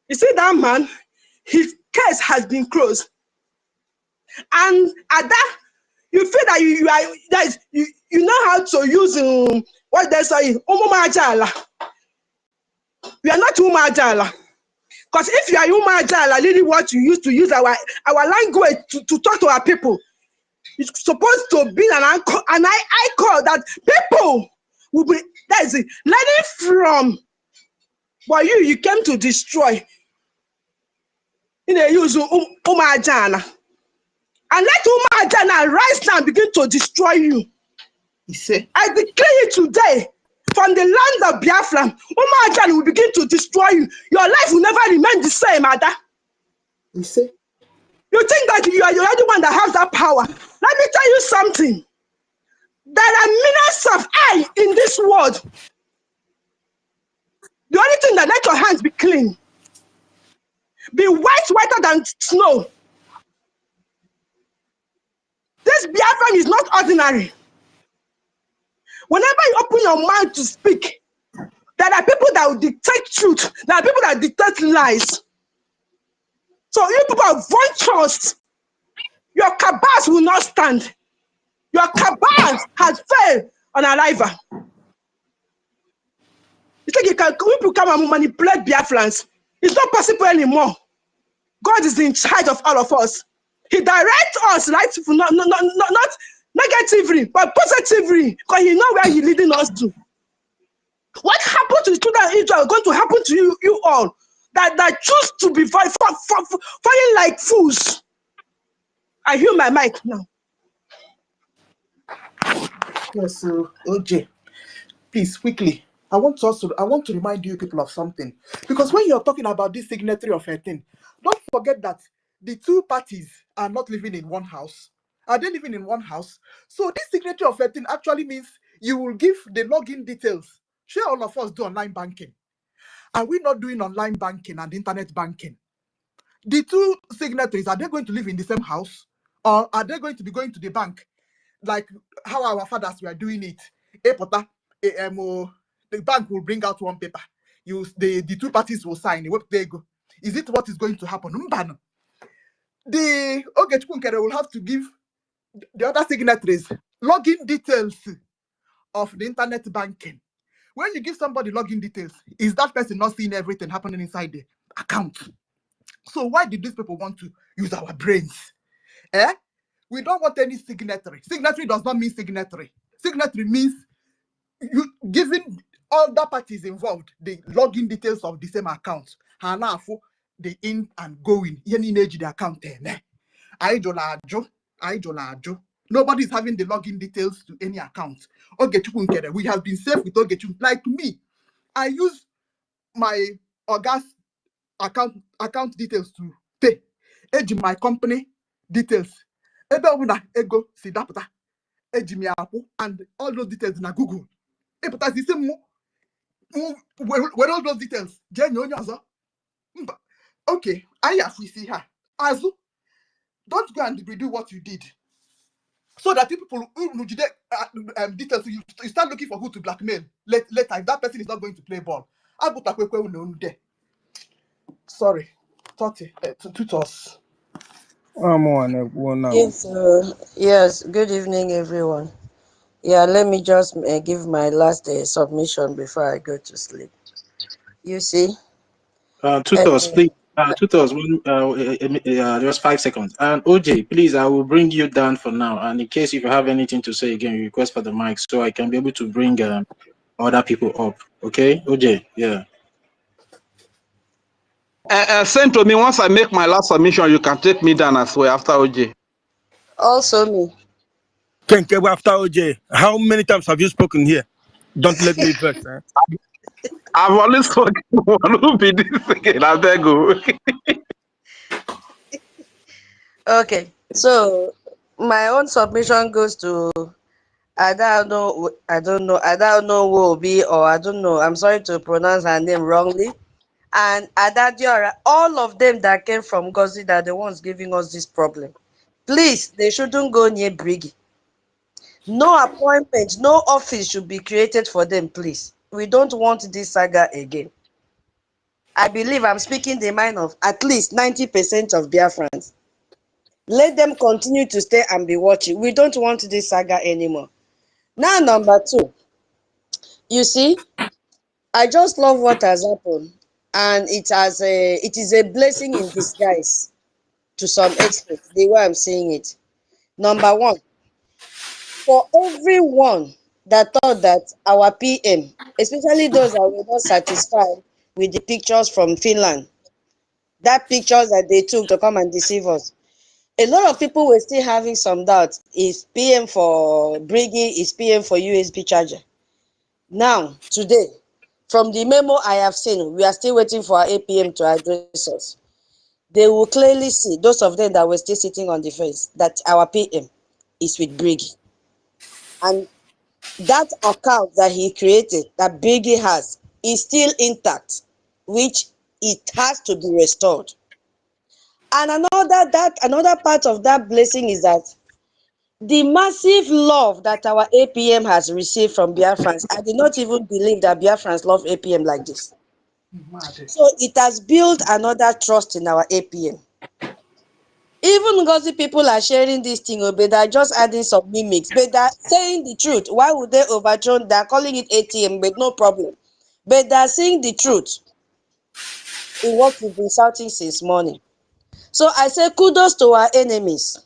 Speaker 13: You see that man? His case has been closed. And at that, you feel that you know how to use what they say, umumajala. You are not umumajala. Because if you are umumajala, really what you used to use our language to talk to our people, it's supposed to be an icon that people will be, that is it, learning from. But you came to destroy. You know, use umajana. And let umajana rise now and begin to destroy you. I declare it today, from the land of Biafra, umajana will begin to destroy you. Your life will never remain the same, Ada.
Speaker 7: you see,
Speaker 13: You think that you are the only one that has that power. Let me tell you something. There are millions of eye in this world. The only thing that let your hands be clean. Be whiter than snow. This Biafran is not ordinary. Whenever you open your mouth to speak, there are people that will dictate truth. There are people that dictate lies. So you people are vultures. Your cabals will not stand. Your cabal has failed on arrival. You think people come and manipulate Biafrans? It's not possible anymore. God is in charge of all of us. He directs us, right? Not negatively, but positively, because He knows where He's leading us to. What happened to the children of Israel is going to happen to you all that choose to be falling like fools. I hear my mic now.
Speaker 7: yes, so OJ, please quickly. I want to remind you people of something, because when you're talking about this signatory of 13, don't forget that the two parties are not living in one house. Are they living in one house? So this signatory of 13 actually means you will give the login details. Sure, all of us do online banking. Are we not doing online banking and internet banking? The two signatories, are they going to live in the same house, or are they going to be going to the bank like how our fathers were doing it? The bank will bring out one paper. The two parties will sign. There you go. Is it what is going to happen? The Ogechkunkere will have to give the other signatories login details of the internet banking. When you give somebody login details, is that person not seeing everything happening inside the account? So why did these people want to use our brains? We don't want any signatory. Signatory does not mean signatory. Signatory means you giving all the parties involved the login details of the same account. The in and going. The account. Nobody is having the login details to any account. We have been safe with Ogechukwu. Like me, I use my August account details to pay. My company details. Ego sidapta. And all those details na Google. But the same where all those details. Okay, I have we see her. Azu, don't go and redo what you did. So that people who details, you start looking for who to blackmail later if that person is not going to play ball. Sorry, tutos.
Speaker 8: I'm on it.
Speaker 16: Yes, yes. Good evening, everyone. Yeah, let me just give my last submission before I go to sleep. You see,
Speaker 2: Tutors, please. Tutors, just 5 seconds. And OJ, please, I will bring you down for now. And in case if you have anything to say again, you request for the mic so I can be able to bring other people up. Okay, OJ, yeah.
Speaker 5: Send to me once I make my last submission. You can take me down as well after OJ.
Speaker 16: also me.
Speaker 8: Kenke after OJ. How many times have you spoken here? Don't let me vex. Eh?
Speaker 5: I've always spoken. One will be this again. I'll there go.
Speaker 16: Okay, so my own submission goes to I don't know who will be, or I don't know. I'm sorry to pronounce her name wrongly. And Ada Diora, all of them that came from Ngozi that are the ones giving us this problem. Please, they shouldn't go near Brgie. No appointment, no office should be created for them, please. We don't want this saga again. I believe I'm speaking the mind of at least 90% of Biafrans. Let them continue to stay and be watching. We don't want this saga anymore. Now, number 2. You see, I just love what has happened. And it is a blessing in disguise to some extent, the way I'm saying it. Number 1, for everyone that thought that our PM, especially those that were not satisfied with the pictures from Finland, that pictures that they took to come and deceive us, a lot of people were still having some doubts. Is PM for Brgie, is PM for USB charger? Now, today, from the memo I have seen, we are still waiting for our APM to address us. They will clearly see, those of them that were still sitting on the fence, that our PM is with Brgie. And that account that he created, that Brgie has, is still intact, which it has to be restored. And another part of that blessing is that the massive love that our APM has received from Biafrans, I did not even believe that Biafrans love APM like this. So it has built another trust in our APM. Even NGOZI people are sharing this thing, but they're just adding some mimics. But they're saying the truth. Why would they overthrow? They're calling it ATM, but no problem. But they're saying the truth in what we've been shouting since morning. So I say kudos to our enemies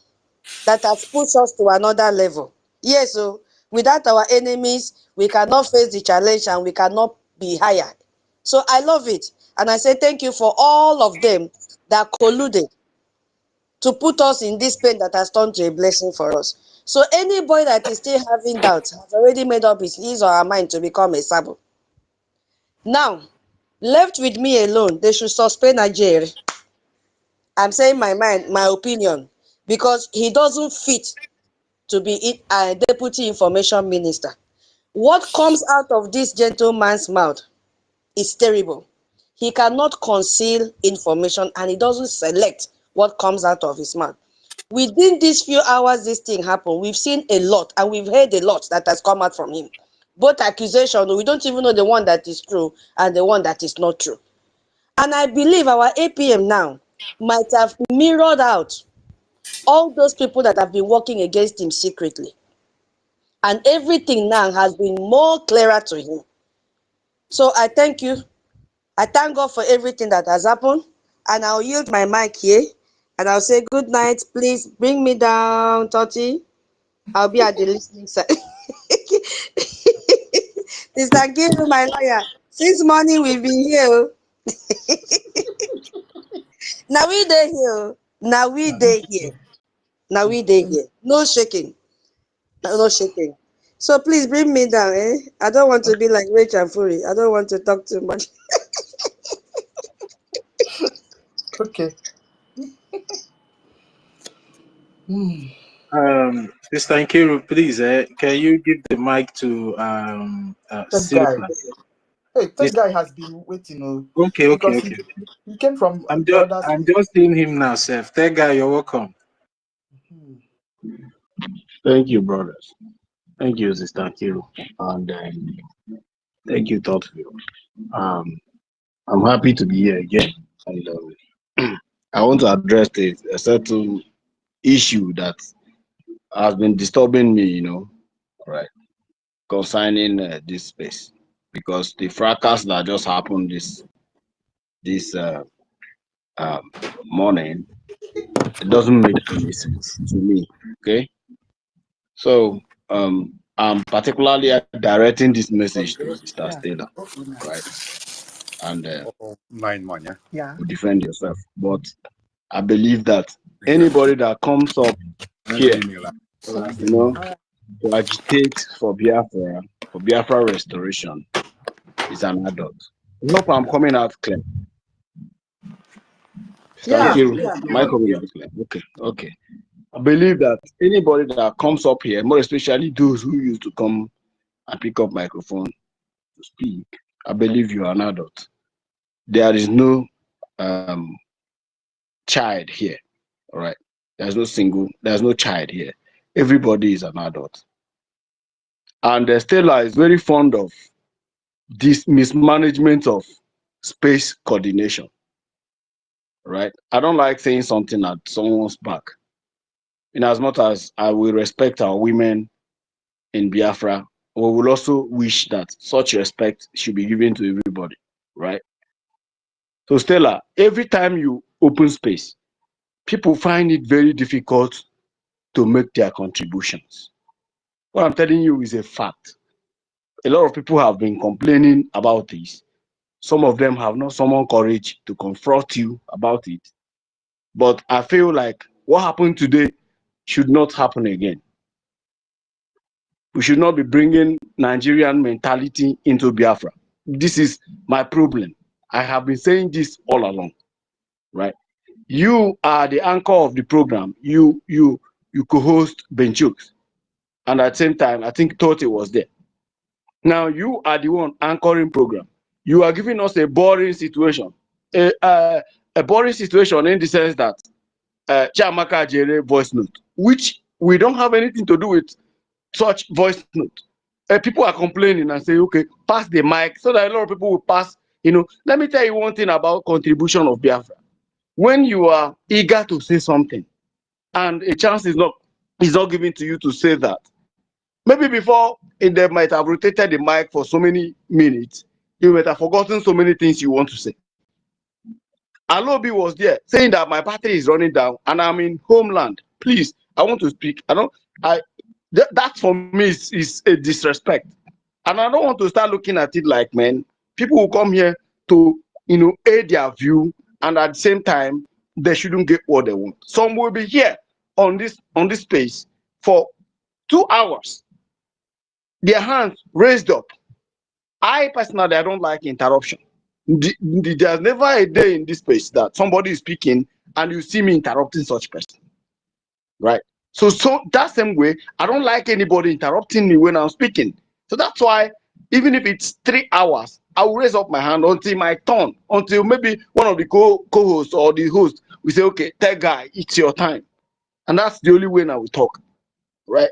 Speaker 16: that has pushed us to another level. Yes, so without our enemies, we cannot face the challenge and we cannot be higher. So I love it. And I say thank you for all of them that colluded to put us in this pain that has turned to a blessing for us. So any boy that is still having doubts has already made up his or her mind to become a sabo. Now, left with me alone, they should suspend Nigeria. I'm saying my mind, my opinion, because he doesn't fit to be a deputy information minister. What comes out of this gentleman's mouth is terrible. He cannot conceal information and he doesn't select what comes out of his mouth. Within these few hours this thing happened, we've seen a lot and we've heard a lot that has come out from him. Both accusations, we don't even know the one that is true and the one that is not true. And I believe our APM now might have mirrored out all those people that have been working against him secretly. And everything now has been more clearer to him. So I thank you. I thank God for everything that has happened. And I'll yield my mic here. And I'll say good night. Please bring me down, Toti. I'll be at the listening side. Mr. Gill, my lawyer. Since morning we've been here. Now we dey here. Now we dey here. Now we dey here. No shaking. No shaking. So please bring me down. I don't want to be like Rich and Fury. I don't want to talk too much.
Speaker 7: Okay.
Speaker 2: Mr. Nkiru, please, can you give the mic to
Speaker 7: That
Speaker 2: Silva?
Speaker 7: guy. Hey, that guy has been waiting.
Speaker 2: Okay.
Speaker 7: Because he came from
Speaker 2: I'm
Speaker 7: the
Speaker 2: just
Speaker 7: other
Speaker 2: I'm
Speaker 7: space.
Speaker 2: just seeing him now, Seth. That guy, you're welcome.
Speaker 17: Thank you, brothers. Thank you, Sister Kiro. And thank you, Thoughtful. I'm happy to be here again. And I want to address a certain issue that has been disturbing me, Right.
Speaker 9: concerning this space, because the fracas that just happened this morning, it doesn't make any sense to me. Okay, so I'm particularly directing this message to Sister Stella, right? And defend yourself. But I believe that anybody that comes up here, to agitate for Biafra restoration is an adult. I hope I'm coming out clear. Thank you. Am I coming out clear? Okay. I believe that anybody that comes up here, more especially those who used to come and pick up microphone to speak, I believe you are an adult. There is no child here. All right. There's no child here. Everybody is an adult. And Stella is very fond of this mismanagement of space coordination. Right? I don't like saying something at someone's back. In as much as I will respect our women in Biafra, we will also wish that such respect should be given to everybody. Right? So Stella, every time you open space, people find it very difficult to make their contributions. What I'm telling you is a fact. A lot of people have been complaining about this. Some of them have not summoned courage to confront you about it. But I feel like what happened today should not happen again. We should not be bringing Nigerian mentality into Biafra. This is my problem. I have been saying this all along, right? You are the anchor of the program. You co-host Benchooks. And at the same time, I think Tote was there. Now you are the one anchoring program. You are giving us a boring situation. A boring situation in the sense that Chiamaka Jere voice note, which we don't have anything to do with such voice note. People are complaining and say, okay, pass the mic so that a lot of people will pass. Let me tell you one thing about contribution of Biafra. When you are eager to say something and a chance is not given to you to say that, maybe before they might have rotated the mic for so many minutes, you might have forgotten so many things you want to say. Alobi was there saying that my battery is running down and I'm in homeland. Please, I want to speak. That for me is a disrespect. And I don't want to start looking at it like, man, people will come here to, aid their view, and at the same time, they shouldn't get what they want. Some will be here on this space for 2 hours, their hands raised up. I personally, I don't like interruption. There's never a day in this space that somebody is speaking and you see me interrupting such person, right? So that same way, I don't like anybody interrupting me when I'm speaking. So that's why, even if it's 3 hours, I will raise up my hand until my turn, until maybe one of the co-hosts or the host will say, okay, that guy, it's your time. And that's the only way I will talk, right?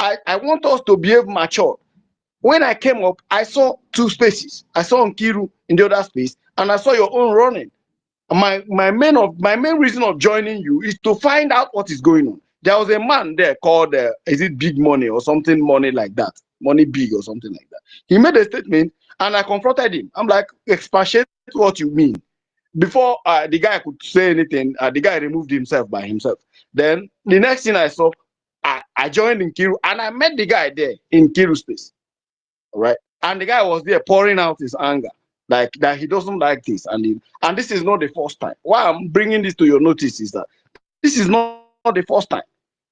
Speaker 9: I want us to behave mature. When I came up, I saw 2 spaces. I saw Nkiru in the other space, and I saw your own running. My main reason of joining you is to find out what is going on. There was a man there called, is it Big Money or something, money like that, Money Big or something like that. He made a statement, and I confronted him. I'm like, expatiate what you mean. Before the guy could say anything, the guy removed himself by himself. Then the next thing I saw, I joined Nkiru, and I met the guy there in Nkiru space. Right, and the guy was there pouring out his anger, like that he doesn't like this, and this is not the first time. Why I'm bringing this to your notice is that this is not the first time.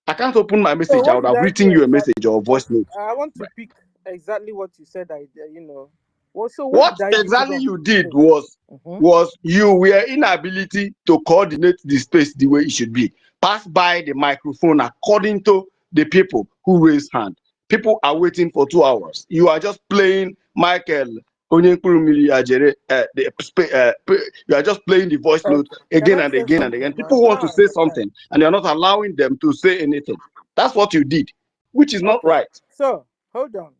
Speaker 9: I can't open my message. I
Speaker 15: So
Speaker 9: would have
Speaker 15: what did I
Speaker 9: written
Speaker 15: do
Speaker 9: you a
Speaker 15: exactly?
Speaker 9: message or a voice
Speaker 15: Because
Speaker 9: note.
Speaker 15: I want to
Speaker 9: Right.
Speaker 15: pick exactly what you said. So what
Speaker 9: What
Speaker 15: did I do
Speaker 9: exactly
Speaker 15: wrong?
Speaker 9: you did was you were inability to coordinate the space the way it should be. Pass by the microphone according to the people who raised hand. People are waiting for 2 hours. You are just playing Michael. You are just playing the voice note
Speaker 15: Okay. Can
Speaker 9: again
Speaker 15: I
Speaker 9: and
Speaker 15: say
Speaker 9: again and
Speaker 15: something
Speaker 9: again.
Speaker 15: now?
Speaker 9: People want
Speaker 15: Now
Speaker 9: to
Speaker 15: I
Speaker 9: say
Speaker 15: understand.
Speaker 9: something and you're not allowing them to say anything. That's what you did, which is not
Speaker 15: Okay.
Speaker 9: right.
Speaker 15: So hold on.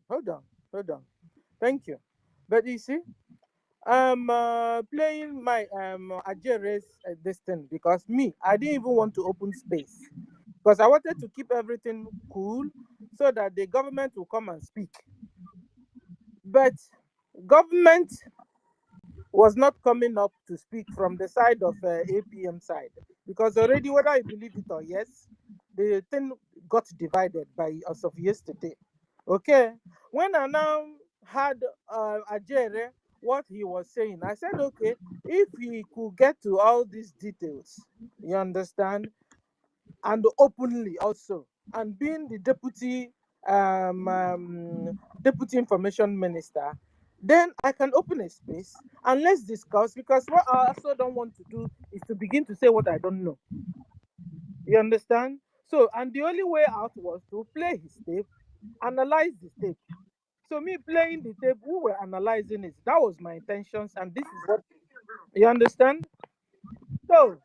Speaker 15: Thank you. But you see, I'm playing my Ajere's this thing because me, I didn't even want to open space because I wanted to keep everything cool so that the government will come and speak. but government was not coming up to speak from the side of APM side, because already, whether you believe it or yes, the thing got divided by as of yesterday. Okay, when I now had Ajere, what he was saying, I said, okay, if he could get to all these details, you understand, and openly also, and being the deputy information minister, then I can open a space and let's discuss, because what I also don't want to do is to begin to say what I don't know. You understand? So, and the only way out was to play his tape, analyze the tape. So me playing the tape, we were analyzing it. That was my intentions, and this is what, you understand. So,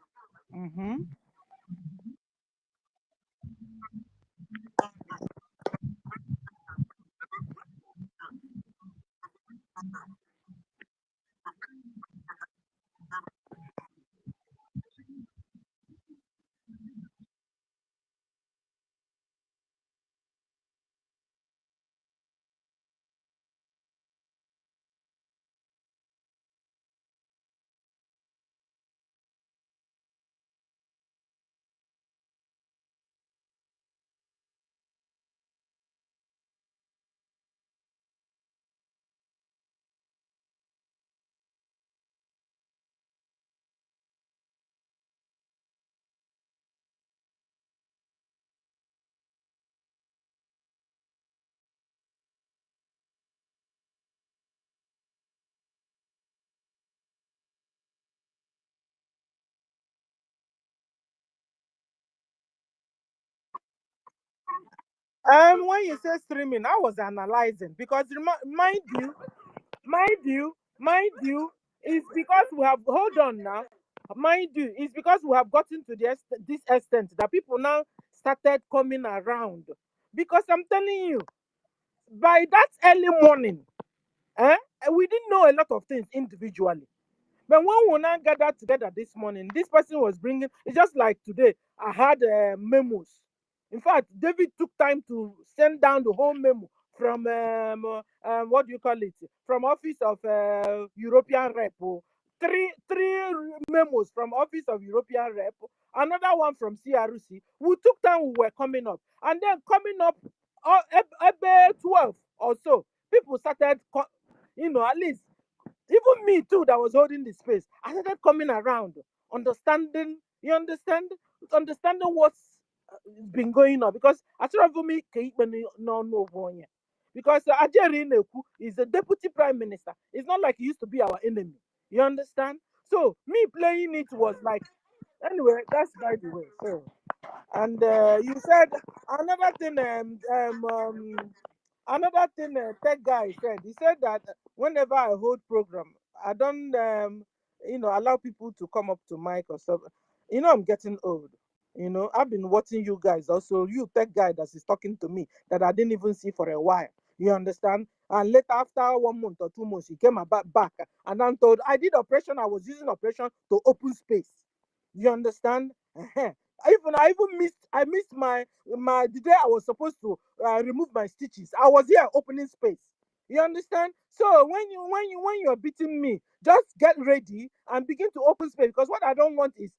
Speaker 15: when you say streaming, I was analyzing, because mind you, it's because we have, hold on now, mind you, it's because we have gotten to this extent that people now started coming around. Because I'm telling you, by that early morning, we didn't know a lot of things individually. But when we now gathered together this morning, this person was bringing, it's just like today, I had memos. In fact, David took time to send down the whole memo from, what do you call it? From office of European Rep. Three memos from office of European Rep. Another one from CRC. We took time, we were coming up. And then coming up, about 12 or so, people started, at least, even me too, that was holding the space, I started coming around, understanding, you understand? Understanding what's been going on. Because I sort of me no. Because Ajeri Neku is the deputy prime minister. It's not like he used to be our enemy. You understand? So me playing it was like, anyway, that's by the way. So, and you said another thing, another thing, tech guy said. He said that whenever I hold program, I don't, allow people to come up to mic or something. I'm getting old. I've been watching you guys also. You tech guy that is talking to me that I didn't even see for a while. You understand? And later, after 1 month or 2 months, he came back and then told, I did operation. I was using operation to open space. You understand? I missed my the day I was supposed to remove my stitches. I was here opening space. You understand? So when you're beating me, just get ready and begin to open space, because what I don't want is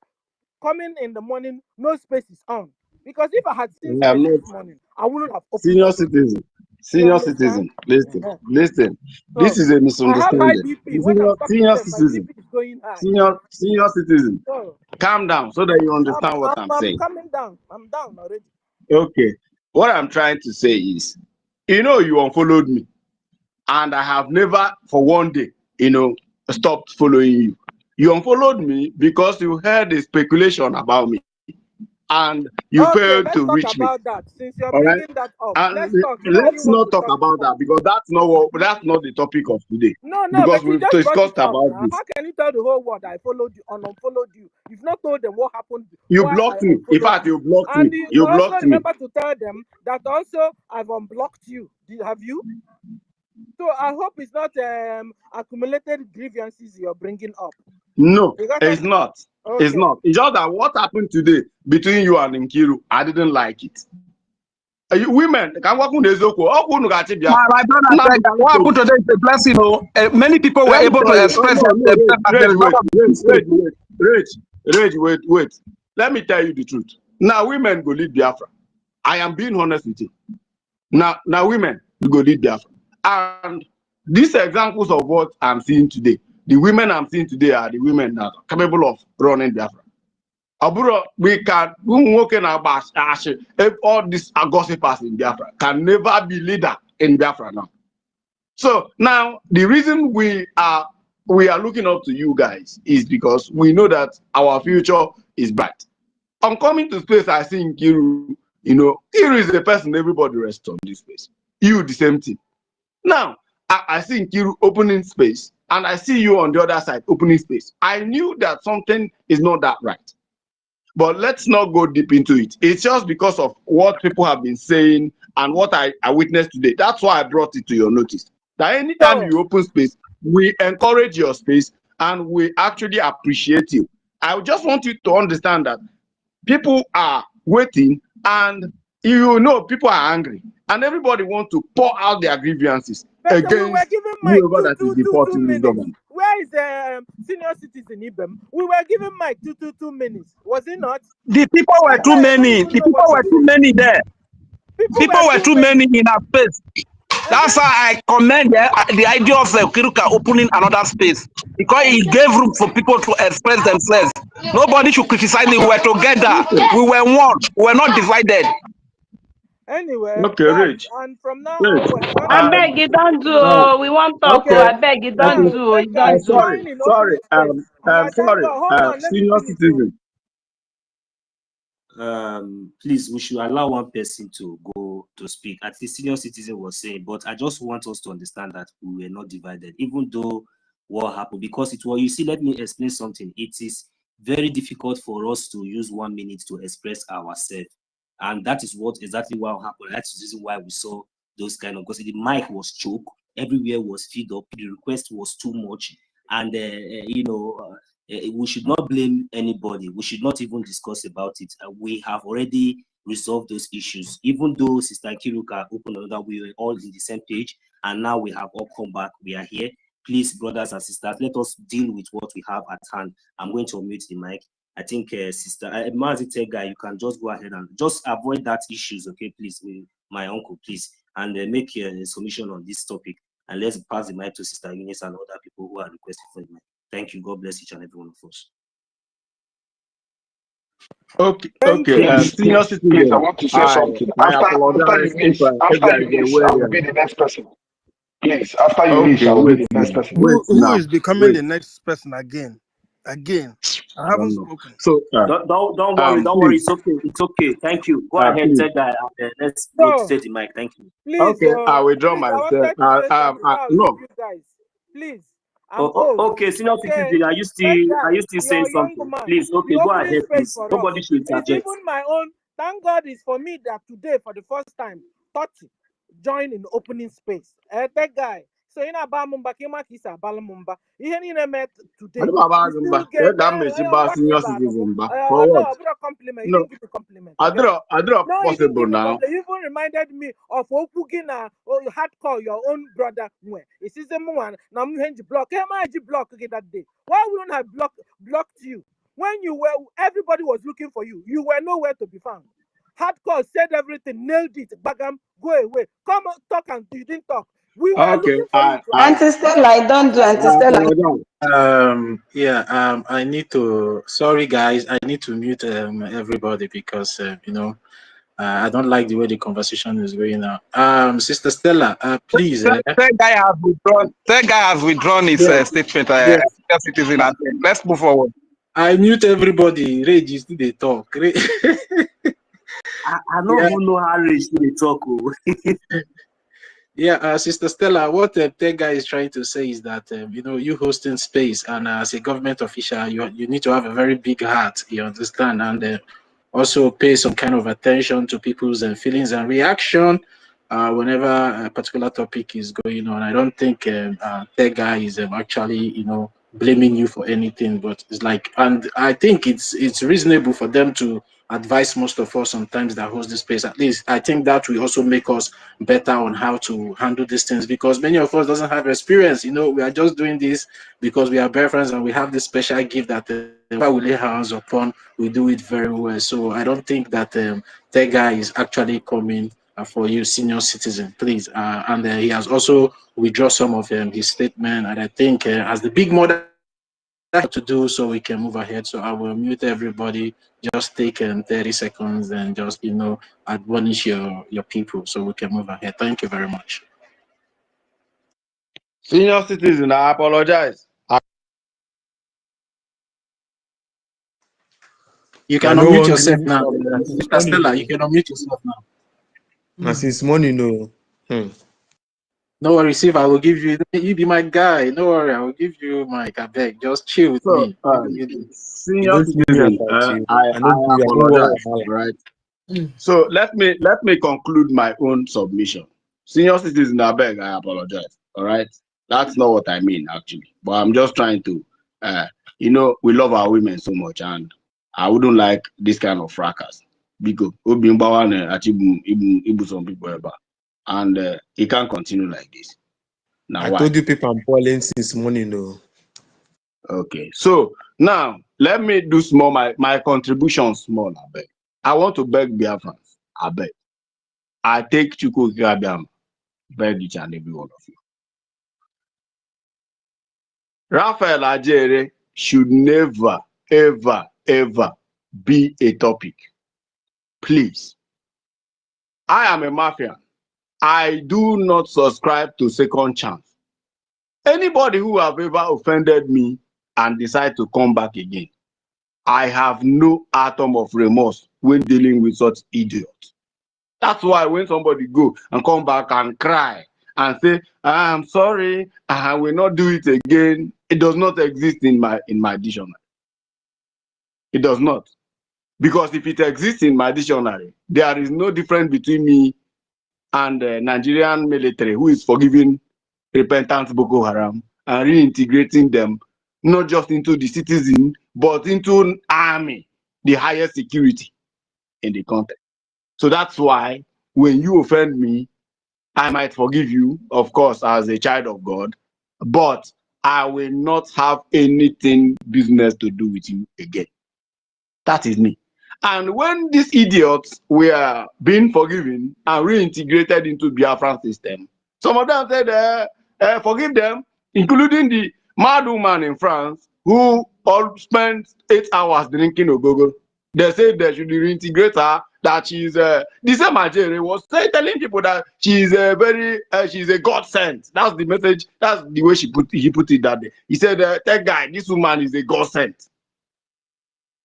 Speaker 15: coming in the morning, no space is on. Because if I had seen
Speaker 18: I'm
Speaker 15: space
Speaker 18: not
Speaker 15: this morning, I wouldn't have opened
Speaker 18: senior
Speaker 15: space.
Speaker 18: citizen.
Speaker 15: You
Speaker 18: Senior
Speaker 15: understand?
Speaker 18: citizen, listen, listen. This
Speaker 15: So
Speaker 18: is a
Speaker 15: I have high
Speaker 18: misunderstanding.
Speaker 15: BP. When I'm talking
Speaker 18: Senior
Speaker 15: to my
Speaker 18: citizen,
Speaker 15: BP is going high.
Speaker 18: senior citizen.
Speaker 15: So
Speaker 18: Calm down so that you understand what I'm
Speaker 15: I'm
Speaker 18: saying.
Speaker 15: coming down. I'm down already.
Speaker 18: Okay. What I'm trying to say is, you unfollowed me, and I have never for one day, stopped following you. You unfollowed me because you heard a speculation about me, and you
Speaker 15: Okay,
Speaker 18: failed
Speaker 15: let's
Speaker 18: to
Speaker 15: talk
Speaker 18: reach me.
Speaker 15: about that. Since you're
Speaker 18: All right.
Speaker 15: bringing that up,
Speaker 18: And
Speaker 15: let's talk. Me and you
Speaker 18: let's
Speaker 15: want
Speaker 18: not
Speaker 15: to
Speaker 18: talk
Speaker 15: talk
Speaker 18: about
Speaker 15: before.
Speaker 18: that, because that's not the topic of today.
Speaker 15: No,
Speaker 18: Because
Speaker 15: but you
Speaker 18: we've
Speaker 15: just brought it
Speaker 18: discussed
Speaker 15: up
Speaker 18: about
Speaker 15: now.
Speaker 18: this.
Speaker 15: How can you tell the whole world I followed you and unfollowed you? You've not told them what happened,
Speaker 18: You
Speaker 15: why I
Speaker 18: blocked me. In
Speaker 15: unfollowed
Speaker 18: fact,
Speaker 15: you.
Speaker 18: you blocked
Speaker 15: And
Speaker 18: me.
Speaker 15: you
Speaker 18: You
Speaker 15: also
Speaker 18: blocked me.
Speaker 15: remember to tell them that also I've unblocked you. Have you? So I hope it's not accumulated grievances you're bringing up.
Speaker 18: No,
Speaker 15: Because
Speaker 18: it's not. It's
Speaker 15: okay.
Speaker 18: not. It's just that what happened today between you and Nkiru, I didn't like it. Women can walk on the Zoko.
Speaker 5: My brother said that what happened today is a blessing. Many people were
Speaker 18: Let me
Speaker 5: able to
Speaker 18: tell you.
Speaker 5: express
Speaker 18: No,
Speaker 5: themselves, and there is a lot of
Speaker 18: wait. Let me tell you the truth. Now, women go lead Biafra. I am being honest with you. Now, women go lead Biafra. And these examples of what I'm seeing today, the women I'm seeing today are the women that are capable of running Biafra. Aburo, we can if all these gossipers in Biafra can never be leader in Biafra now. So now the reason we are looking up to you guys is because we know that our future is bright. I'm coming to space, I think Kiru, Kiru is the person everybody rests on this space. You the same thing. Now I see Kiru opening space, and I see you on the other side opening space. I knew that something is not that right. But let's not go deep into it. It's just because of what people have been saying and what I witnessed today. That's why I brought it to your notice. That anytime you open space, we encourage your space and we actually appreciate you. I just want you to understand that people are waiting, and people are angry, and everybody wants to pour out their grievances
Speaker 15: But we were
Speaker 18: against
Speaker 15: given Mike
Speaker 18: whoever that is
Speaker 15: two
Speaker 18: deporting this
Speaker 15: minutes.
Speaker 18: government.
Speaker 15: Where is the senior citizen Ibem? We were given Mike 2 minutes. Was it not?
Speaker 5: The people were too many. The people were too many there. People were too many in our space. That's why I commend the idea of Kiruka opening another space, because it gave room for people to express themselves. Nobody should criticize me. We were together. We were one. We were not divided.
Speaker 15: Anyway,
Speaker 18: Okay,
Speaker 15: guys,
Speaker 18: Rich.
Speaker 15: and from now
Speaker 18: Rich.
Speaker 15: onwards, when
Speaker 19: I beg you, don't do. We won't talk.
Speaker 18: Okay.
Speaker 19: I beg you, don't
Speaker 15: now,
Speaker 19: do. You
Speaker 15: guys,
Speaker 19: don't do.
Speaker 15: join in opening space. And I thank God. Hold on, let me
Speaker 18: Senior
Speaker 15: finish.
Speaker 18: citizen.
Speaker 12: Please, we should allow one person to go to speak. At least senior citizen was saying, but I just want us to understand that we were not divided, even though what happened, because it was, you see, let me explain something. It is very difficult for us to use 1 minute to express ourselves. And that is exactly what happened. That's the reason why we saw those kind of, because the mic was choked, everywhere was filled up, the request was too much. And, we should not blame anybody. We should not even discuss about it. We have already resolved those issues. Even though Sister Kiruka opened another, we were all in the same page, and now we have all come back. We are here. Please, brothers and sisters, let us deal with what we have at hand. I'm going to mute the mic. I think, Sister Mazi guy, you can just go ahead and just avoid that issues, okay? Please, my uncle, please, and make a submission on this topic. And let's pass the mic to Sister Eunice and other people who are requesting for the mic. Thank you. God bless each and every one of us.
Speaker 18: Okay.
Speaker 20: Senior citizen, please, I want to say something. After you leave, I will be the next person. Please, after you leave, I will be the next person.
Speaker 8: Who is becoming the next person again? I haven't spoken.
Speaker 18: So
Speaker 12: don't worry. It's okay. It's okay. Thank you. Go ahead,
Speaker 18: please.
Speaker 12: take that. Let's go to take the mic. Thank you.
Speaker 15: Please,
Speaker 18: okay, I withdraw myself. No.
Speaker 15: You guys, please.
Speaker 12: Okay, senior citizen, are you still saying something? Please, okay, go ahead, please. Nobody should interject.
Speaker 15: It's even my own. Thank God it's for me that today, for the first time, 30 join in opening space. That guy. So in a Bamumba, Kimakisa, Balamumba, he met today.
Speaker 18: Senior citizen, for what?
Speaker 15: Compliment.
Speaker 18: No,
Speaker 15: He didn't give a compliment.
Speaker 18: I draw
Speaker 15: No, he didn't
Speaker 18: possible
Speaker 15: give me
Speaker 18: now.
Speaker 15: compliment. He even reminded me of Okugina, or you had called your own brother. It's the one. Now you block. Block that day. Why wouldn't I blocked you? When everybody was looking for you. You were nowhere to be found. Hardcore said everything, nailed it. Bagam, go away. Come talk, and you didn't talk. We were looking for you.
Speaker 19: Anti-Stella, don't do anti-Stella.
Speaker 2: I need to. Sorry, guys. I need to mute everybody because I don't like the way the conversation is going now. Sister Stella, please.
Speaker 5: Third guy has withdrawn his statement. Citizen, let's move forward.
Speaker 2: I mute everybody. Rage is still they talk.
Speaker 12: I don't even know how Rage they talk.
Speaker 2: Yeah, Sister Stella, what the tech guy is trying to say is that you hosting space, and as a government official, you need to have a very big heart. You understand, and also pay some kind of attention to people's feelings and reaction whenever a particular topic is going on. I don't think tech guy is actually blaming you for anything, but it's like, and I think it's reasonable for them to advise most of us sometimes that host the space. At least I think that will also make us better on how to handle these things, because many of us doesn't have experience. You know, we are just doing this because we are BIAFRANS and we have this special gift that we lay our hands upon, we do it very well. So I don't think that that guy is actually coming for you, senior citizen, please. And he has also withdrawn some of his statement, and I think as the big mother to do, so we can move ahead. So I will mute everybody. Just take 30 seconds and just admonish your people so we can move ahead. Thank you very much.
Speaker 18: Senior citizen, I apologize.
Speaker 2: You can unmute yourself now. Mr. Stella, you can unmute yourself now.
Speaker 6: Since morning, no.
Speaker 2: No worries, if I will give you, you be my guy. No worry, I will give you Mike. I beg, just chill with me.
Speaker 18: Senior citizen, I apologize. Right. So let me conclude my own submission. Senior citizen, I beg, I apologize. All right, that's not what I mean actually, but I'm just trying to, we love our women so much, and I wouldn't like this kind of fracas because some people ever, and it can't continue like this. Now,
Speaker 6: I told you people I'm calling since morning, no.
Speaker 18: Okay, so now let me do small my contribution small. I beg. I want to beg BIAFRANS. I beg. I take Chukwu Gabiam, beg each and every one of you. Raphael Ajere should never, ever, ever be a topic. Please. I am a mafia. I do not subscribe to second chance. Anybody who have ever offended me and decide to come back again, I have no atom of remorse when dealing with such idiots. That's why when somebody go and come back and cry and say, I'm sorry, I will not do it again, it does not exist in my dictionary. It does not. Because if it exists in my dictionary, there is no difference between me and the Nigerian military who is forgiving repentant Boko Haram and reintegrating them not just into the citizen, but into an army, the highest security in the country. So that's why when you offend me, I might forgive you, of course, as a child of God, but I will not have anything business to do with you again. That is me. And when these idiots were being forgiven and reintegrated into Biafran system, some of them said, forgive them, including the mad woman in France who all spent 8 hours drinking ogogo. They said they should reintegrate her, that she's the same Ajere was telling people that she's she's a God sent. That's the message. That's the way he put it that day. He said, that guy, this woman is a God sent.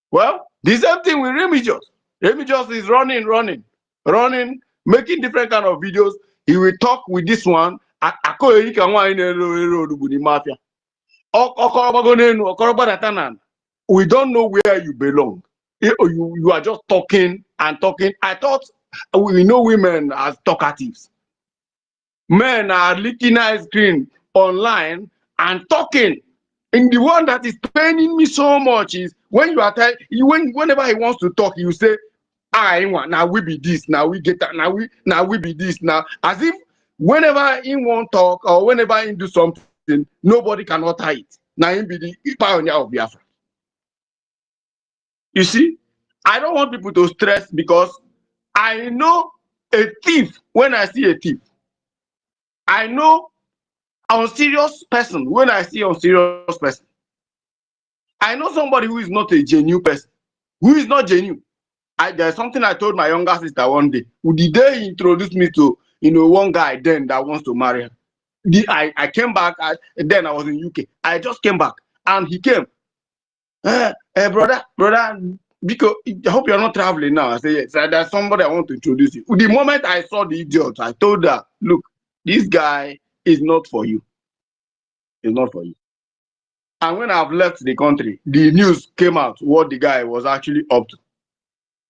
Speaker 18: Well, the same thing with Remigius. Remigius is running, making different kind of videos. He will talk with this one. We don't know where you belong. You are just talking and talking. I thought we know women as talkatives. Men are licking ice cream online and talking. And the one that is paining me so much is when you are whenever he wants to talk, you say, I want now we be this, now we get that, now we be this now. As if whenever he won't talk or whenever he do something, nobody can utter it. Now he be the pioneer of Biafra. You see, I don't want people to stress because I know a thief when I see a thief. I know a unserious person when I see a unserious person. I know somebody who is not a genuine person, who is not genuine. There's something I told my younger sister one day. The day he introduced me to one guy then that wants to marry her. I came back, then I was in UK. I just came back and he came. Brother, because I hope you're not traveling now. I say, yes, there's somebody I want to introduce you. The moment I saw the idiot, I told her, look, this guy is not for you. It's not for you. And when I've left the country, the news came out what the guy was actually up to.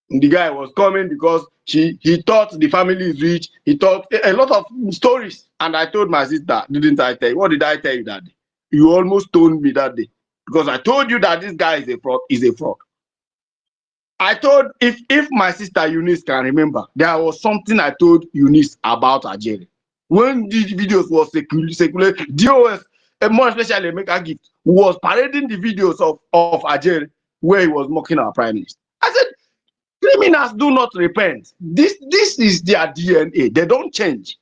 Speaker 18: The guy was coming because he thought the family is rich. He thought a lot of stories. And I told my sister, didn't I tell you? What did I tell you that day? You almost told me that day. Because I told you that this guy is a fraud. Is a fraud. I told, if my sister Eunice can remember, there was something I told Eunice about Ajere. When these videos was circulated, DOS, and more especially Emeka Gift, was parading the videos of Ajere where he was mocking our prime minister. I said, criminals do not repent. This is their DNA. They don't change.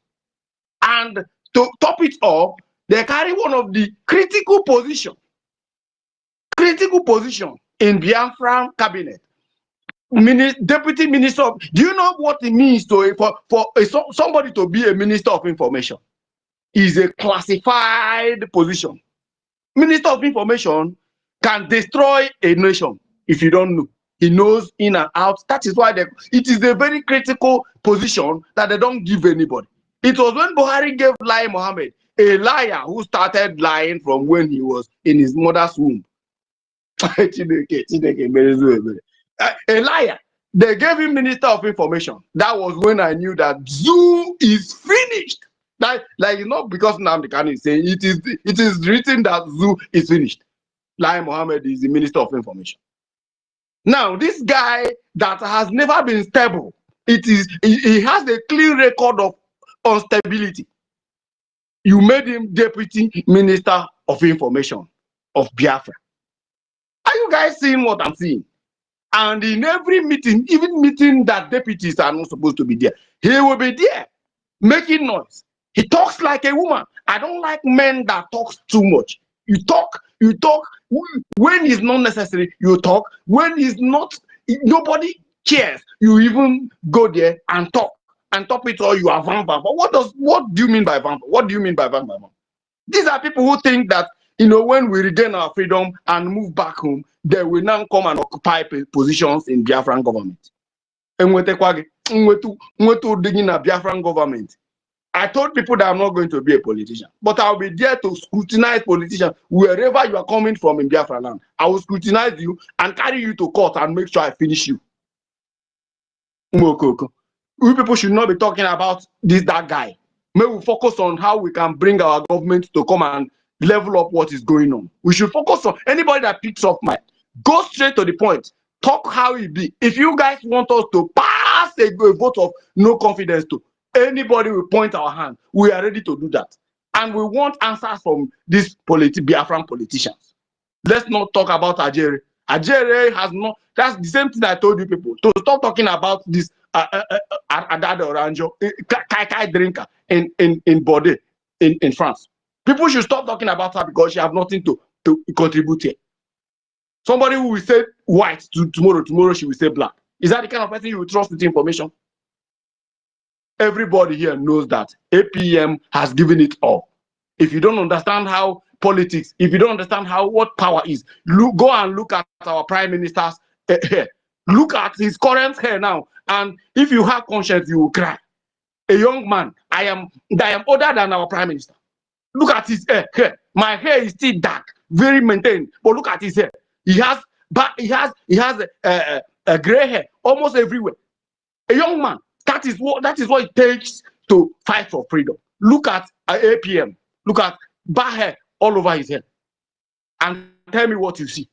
Speaker 18: And to top it up, they carry one of the critical position in Biafran cabinet. Deputy Minister of, do you know what it means to somebody to be a Minister of Information? Is a classified position. Minister of Information can destroy a nation if you don't know. He knows in and out. That is why it is a very critical position that they don't give anybody. It was when Buhari gave Lai Mohammed, a liar who started lying from when he was in his mother's womb. A liar. They gave him Minister of Information. That was when I knew that Zoo is finished. Like it's not because Nnamdi Kanu is saying it is written that Zoo is finished. Lai Mohammed is the Minister of Information. Now, this guy that has never been stable, he has a clear record of instability. You made him Deputy Minister of Information of Biafra. Are you guys seeing what I'm seeing? And in every meeting, even meeting that deputies are not supposed to be there, he will be there making noise. He talks like a woman. I don't like men that talk too much. You talk. When it's not necessary, you talk. When it's not, nobody cares. You even go there and talk. And top it all, you are vampire. But what do you mean by vampire? What do you mean by vampire? These are people who think that, when we regain our freedom and move back home, they will now come and occupy positions in Biafran government. And Biafran government. I told people that I'm not going to be a politician, but I'll be there to scrutinize politicians wherever you are coming from in Biafra land. I will scrutinize you and carry you to court and make sure I finish you. We people should not be talking about that guy. May we focus on how we can bring our government to come and level up what is going on. We should focus on anybody that picks up mind. Go straight to the point. Talk how it be. If you guys want us to pass a vote of no confidence to anybody, will point our hand. We are ready to do that. And we want answers from these Biafran politicians. Let's not talk about Ajere. Ajere has not, that's the same thing I told you people. To stop talking about this Adada Oranjo, Kai drinker in Bordeaux, in France. People should stop talking about her because she has nothing to contribute here. Somebody who will say white tomorrow she will say black. Is that the kind of person you will trust with information? Everybody here knows that APM has given it all. If you don't understand how politics, if you don't understand what power is, go and look at our prime minister's hair. Look at his current hair now, and if you have conscience, you will cry. A young man, I am older than our prime minister. Look at his hair. My hair is still dark, very maintained, but look at his hair. He has a gray hair almost everywhere. A young man. That is what it takes to fight for freedom. Look at APM. Look at bad hair all over his head, and tell me what you see.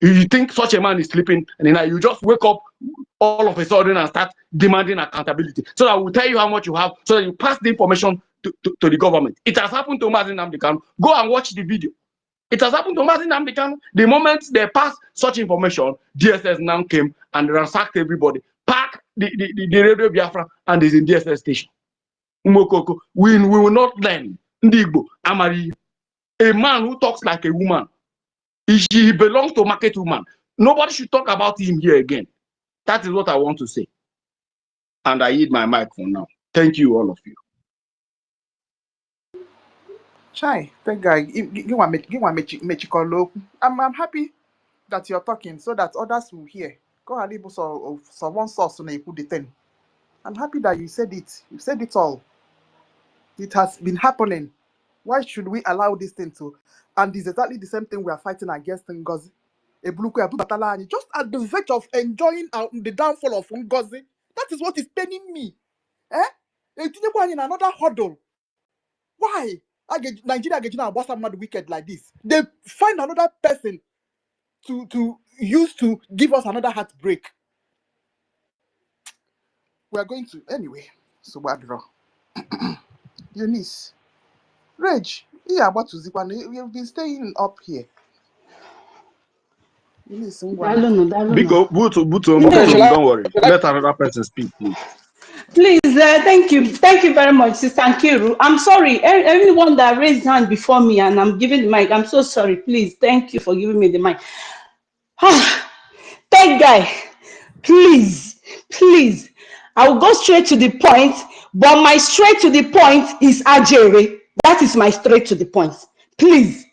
Speaker 18: You think such a man is sleeping, and then you just wake up all of a sudden and start demanding accountability, so that we'll tell you how much you have, so that you pass the information to the government. It has happened to Mazi Nnamdi Kanu. Go and watch the video. It has happened to Mazi Nnamdi Kanu. The moment they passed such information, DSS now came and ransacked everybody. Pack the radio Biafra and is in DSS station. We will not learn. Ndigbo Amari, a man who talks like a woman. He belongs to market woman. Nobody should talk about him here again. That is what I want to say. And I yield my mic for now. Thank you, all of you.
Speaker 7: Chai, thank God. I'm happy that you're talking so that others will hear. Go and leave one source on the thing. I'm happy that you said it. You said it all. It has been happening. Why should we allow this thing to? And it's exactly the same thing we are fighting against NGOZI. Just at the verge of enjoying the downfall of NGOZI. That is what is paining me. In another huddle. Why? Nigeria getting our boss mad wicked like this. They find another person to used to give us another heartbreak. We are going to anyway. So bad draw. Eunice, Reg, yeah, about to Zikwan. You've been staying up here. Eunice,
Speaker 18: Biko, don't worry. Let another person speak, please.
Speaker 19: Please, thank you very much, Sister Nkiru. I'm sorry, anyone that raised hand before me and I'm giving the mic, I'm so sorry. Please, thank you for giving me the mic. That guy, please, I will go straight to the point, but my straight to the point is Ajere. That is my straight to the point. Please.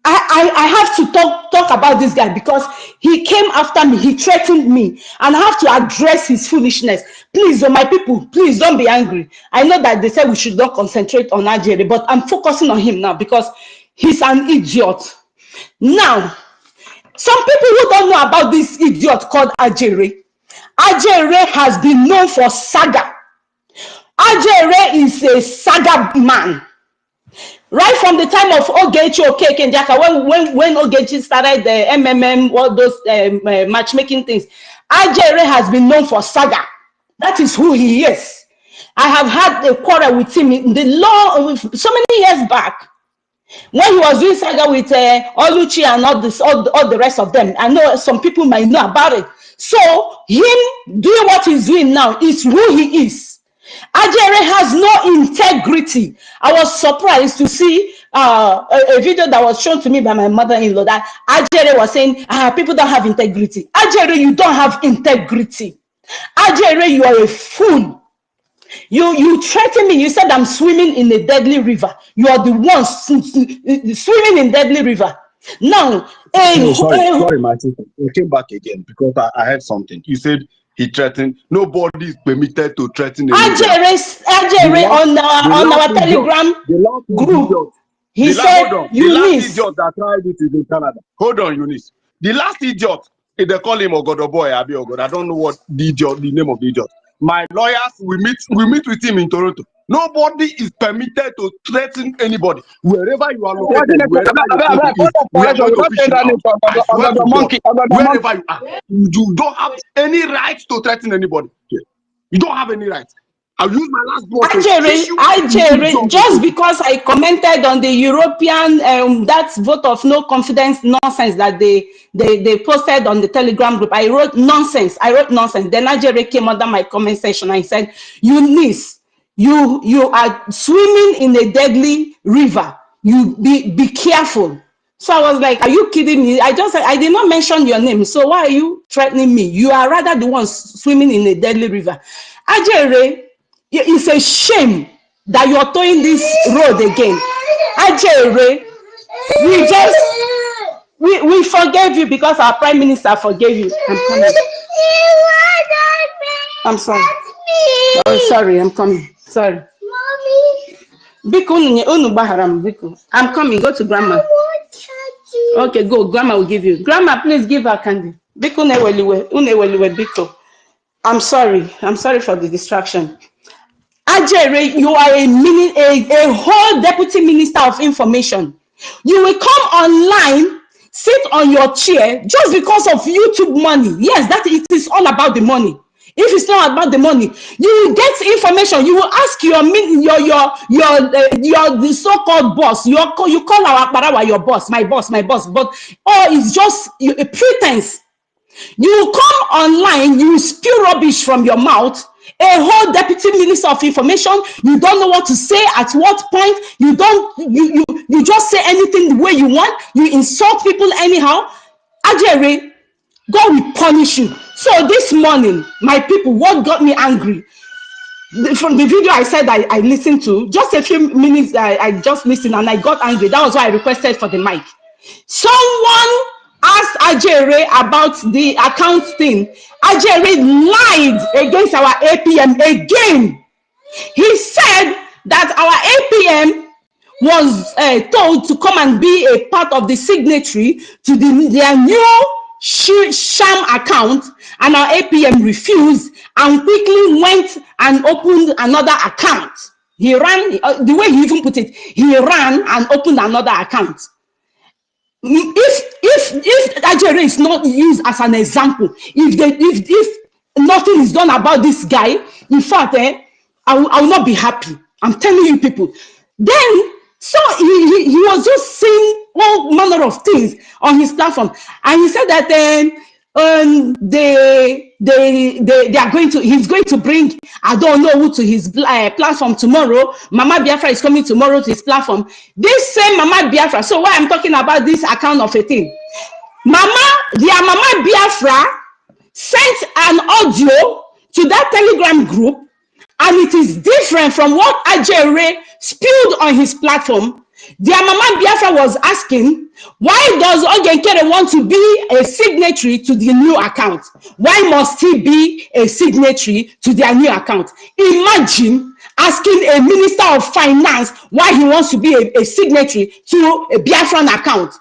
Speaker 19: I have to talk about this guy because he came after me, he threatened me, and I have to address his foolishness. Please, my people, please don't be angry. I know that they said we should not concentrate on Ajere, but I'm focusing on him now because he's an idiot. Now, some people who don't know about this idiot called Ajere has been known for saga. Ajere is a saga man. Right from the time of OGOJA and Jaka, when OGOJA started the MMM, all those matchmaking things, Ajere has been known for saga. That is who he is. I have had a quarrel with him in the law so many years back when he was doing saga with Oluchi and all the rest of them. I know some people might know about it. So him doing what he's doing now is who he is. Ajere has no integrity. I was surprised to see a video that was shown to me by my mother-in-law that Ajere was saying, people don't have integrity. Ajere, you don't have integrity. Ajere, you are a fool. You threatened me. You said I'm swimming in a deadly river. You are the one swimming in deadly river. Now,
Speaker 18: sorry, my sister. I came back again because I heard something. You said he threatened. Nobody is permitted to threaten anybody.
Speaker 19: Ajere on our Telegram group. He said,
Speaker 18: the last idiot that tried it is in Canada. Hold on, Eunice. The last idiot, if they call him Ogodo Boy, I don't know what the name of the idiot. My lawyers, we meet with him in Toronto. Nobody is permitted to threaten anybody. Wherever you are located, wherever you are, you don't have any right to threaten anybody. You don't have any right. I'll use my last word.
Speaker 19: Ajere, just because I commented on the European that vote of no confidence nonsense that they posted on the Telegram group, I wrote nonsense. Then Ajere came under my comment section and said, Eunice, you are swimming in a deadly river. You be careful. So I was like, are you kidding me? I did not mention your name. So why are you threatening me? You are rather the one swimming in a deadly river. Ajere, it's a shame that you're towing this road again. Ajere, we forgave you because our Prime Minister forgave you. I'm sorry. Oh, sorry, I'm coming. Sorry. I'm coming. Go to Grandma. Okay, go. Grandma will give you. Grandma, please give her candy. I'm sorry. I'm sorry for the distraction. Ajere, you are a whole deputy minister of information. You will come online, sit on your chair just because of YouTube money. Yes, that it is all about the money. If it's not about the money, you will get information. You will ask the so-called boss. You call our Barawa your boss, my boss. But it's just a pretense. You come online, you spew rubbish from your mouth. A whole deputy minister of information, you don't know what to say at what point. You just say anything the way you want. You insult people anyhow. Ajere, God will punish you. So this morning, my people, what got me angry from the video I said I listened to, just a few minutes I just listened and I got angry. That was why I requested for the mic. Someone asked Ajere about the account thing. Ajere lied against our APM again. He said that our APM was told to come and be a part of the signatory to their new sham account, and our APM refused and quickly went and opened another account. He ran, the way he even put it, he ran and opened another account. if Ajere is not used as an example, if nothing is done about this guy, in fact, I will not be happy. I'm telling you people. Then, so he was just saying all manner of things on his platform, and he said that they are going to, he's going to bring, I don't know who, to his platform tomorrow. Mama Biafra is coming tomorrow to his platform. This same Mama Biafra, so why I'm talking about this account of a thing, their Mama Biafra sent an audio to that Telegram group, and it is different from what Ajere spilled on his platform. Their Mama Biafra was asking, why does Ogenkere want to be a signatory to the new account? Why must he be a signatory to their new account? Imagine asking a minister of finance why he wants to be a signatory to a Biafran account.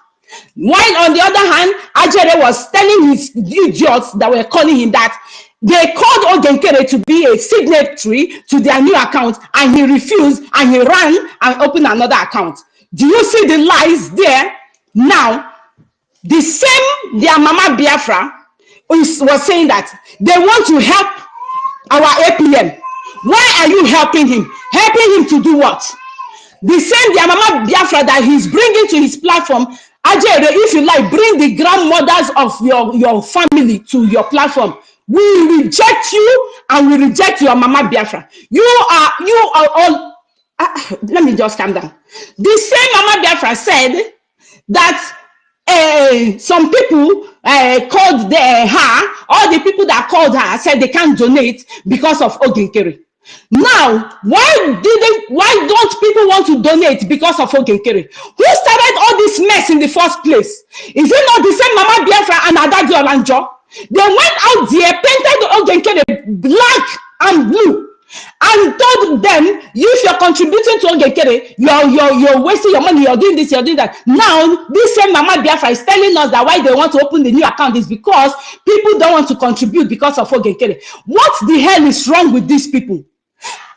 Speaker 19: While on the other hand, Ajere was telling his idiots that were calling him that they called Ogenkere to be a signatory to their new account, and he refused, and he ran and opened another account. Do you see the lies there? Now, the same their Mama Biafra was saying that they want to help our APM. Why are you helping him? Helping him to do what? The same their Mama Biafra that he's bringing to his platform. Ajere, if you like, bring the grandmothers of your family to your platform. We reject you, and we reject your Mama Biafra. You are all. Let me just calm down. The same Mama Biafra said that some people called her, all the people that called her said they can't donate because of Ogenkere. Now, why don't people want to donate because of Ogenkere? Who started all this mess in the first place? Is it not the same Mama Biafra and Adadi Olanjo? They went out there, painted Ogenkere black and blue, and told them, if you're contributing to Ogenkere, you're wasting your money, you're doing this, you're doing that. Now, this same Mama Biafra is telling us that why they want to open the new account is because people don't want to contribute because of Ogenkere. What the hell is wrong with these people?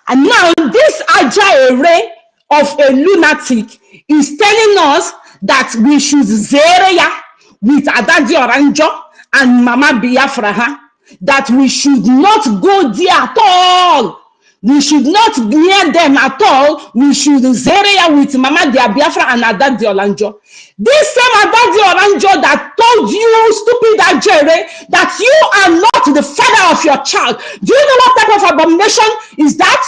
Speaker 19: And now, this Ajere of a lunatic is telling us that we should zereya with Adadi Oranjo and Mama Biafra, that we should not go there at all. We should not near them at all. We should zereya with Mama Biafra and Adadi Olanjo. This same Adadi Olanjo that told you, stupid Ajere, that you are not the father of your child. Do you know what type of abomination is that?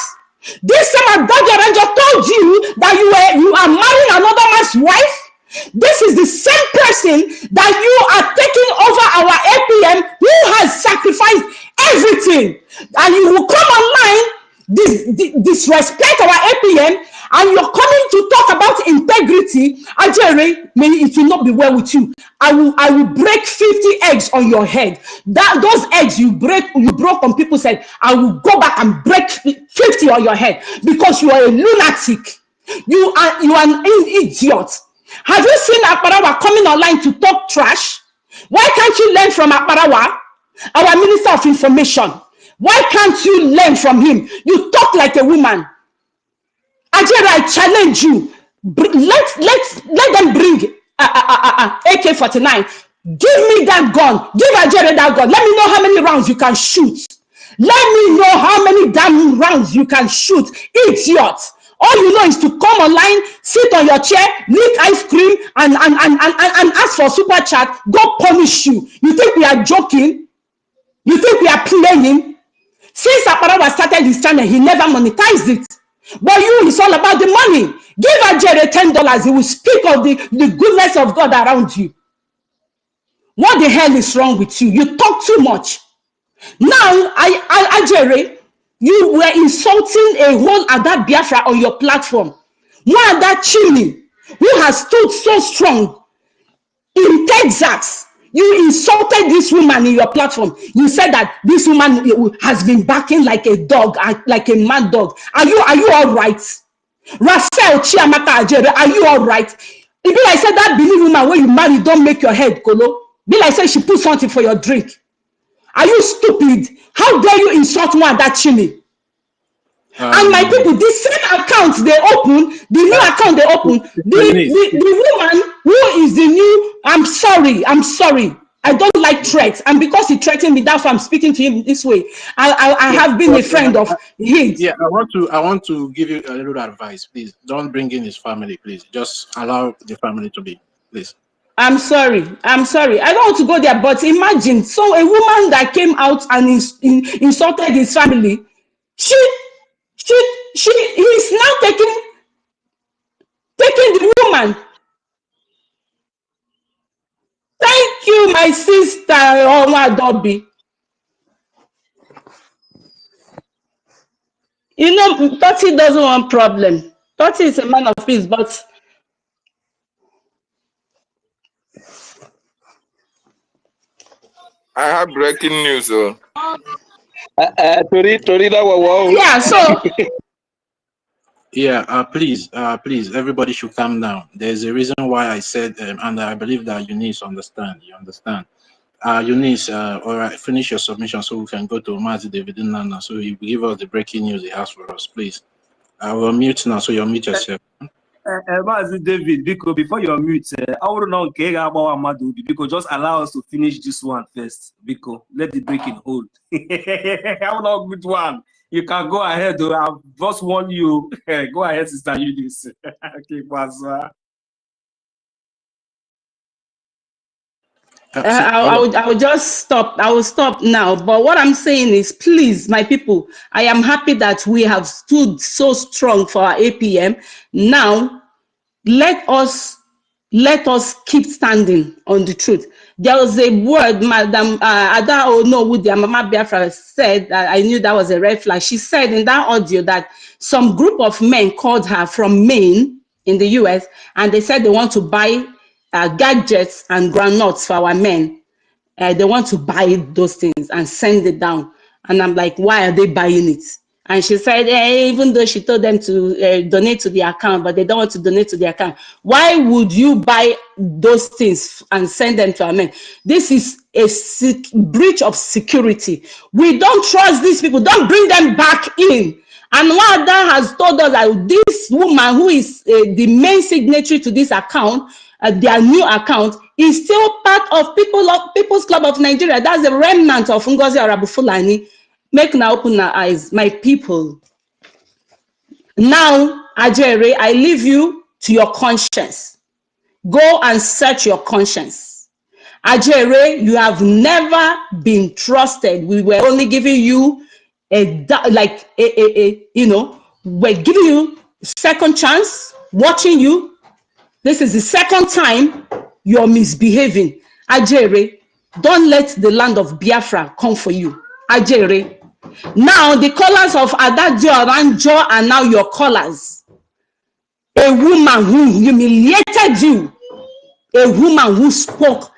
Speaker 19: This same Adadi Olanjo told you that you are marrying another man's wife. This is the same person that you are taking over our APM, who has sacrificed everything, and you will come online, disrespect our APM, and you're coming to talk about integrity. Ajere, may it will not be well with you. I will break 50 eggs on your head. Those eggs you broke on people's head, I will go back and break 50 on your head, because you are a lunatic. You are an idiot. Have you seen Akparawa coming online to talk trash? Why can't you learn from Akparawa, our Minister of Information? Why can't you learn from him? You talk like a woman. Ajere, I challenge you. Let them bring AK-49. Give me that gun. Give Ajere that gun. Let me know how many rounds you can shoot. Let me know how many damn rounds you can shoot. Idiot. All you know is to come online, sit on your chair, lick ice cream, and ask for super chat. God punish you. You think we are joking? You think we are playing? Since Akparawa started his channel, he never monetized it. But you, it's all about the money. Give Ajere $10, he will speak of the goodness of God around you. What the hell is wrong with you? You talk too much. Now, Ajere, you were insulting a whole Ada Biafra on your platform. One Ada Chini, who has stood so strong in Texas. You insulted this woman in your platform. You said that this woman has been barking like a dog, like a mad dog. Are you all right? Raphael Chiamaka Ajere, are you all right? It be like said that believe woman when you marry, don't make your head colo. Be like say she put something for your drink. Are you stupid? How dare you insult one that chimney? And my people, the same account they open, the new account they open, the woman who is the new, I'm sorry. I don't like threats, and because he threatened me, that's why I'm speaking to him this way. I have been a friend of his.
Speaker 2: Yeah, I want to give you a little advice, please. Don't bring in his family, please. Just allow the family to be, please.
Speaker 19: I'm sorry. I don't want to go there, but imagine, so a woman that came out and insulted his family, he's now taking the woman. Thank you, my sister, Onwa Dobby. You know, Toti doesn't want problem. Toti is a man of peace, but
Speaker 20: I have breaking news.
Speaker 19: yeah, so
Speaker 2: Yeah, please, everybody should calm down. There's a reason why I said, and I believe that Eunice understand. You understand? Eunice, all right, finish your submission so we can go to Mazi David Nana so he will give us the breaking news he has for us, please. I will mute now, so you mute yourself.
Speaker 12: Mazi David, because before you mute, I would not care about Amadu because just allow us to finish this one first. Because let the breaking hold. I will not good one. You can go ahead, though. I've just warned you. Go ahead, Sister Eunice. Okay, Pastor.
Speaker 19: I will just stop. I will stop now. But what I'm saying is, please, my people, I am happy that we have stood so strong for our APM. Now, let us keep standing on the truth. There was a word, Madam Ada Onowudi, Mama Biafra said, that I knew that was a red flag. She said in that audio that some group of men called her from Maine in the US, and they said they want to buy gadgets and groundnuts for our men. They want to buy those things and send it down. And I'm like, why are they buying it? And she said, even though she told them to donate to the account, but they don't want to donate to the account. Why would you buy those things and send them to our men? This is a breach of security. We don't trust these people. Don't bring them back in. And Wada has told us that this woman, who is the main signatory to this account, their new account, is still part of People's Club of Nigeria. That's the remnant of Ngozi Arabufulani. Make now open our eyes, my people. Now, Ajere, I leave you to your conscience. Go and search your conscience. Ajere, you have never been trusted. We were only giving you we're giving you second chance, watching you. This is the second time you're misbehaving. Ajere, don't let the land of Biafra come for you. Ajere. Now the callers of Adadio Ranjo are now your callers. A woman who humiliated you. A woman who spoke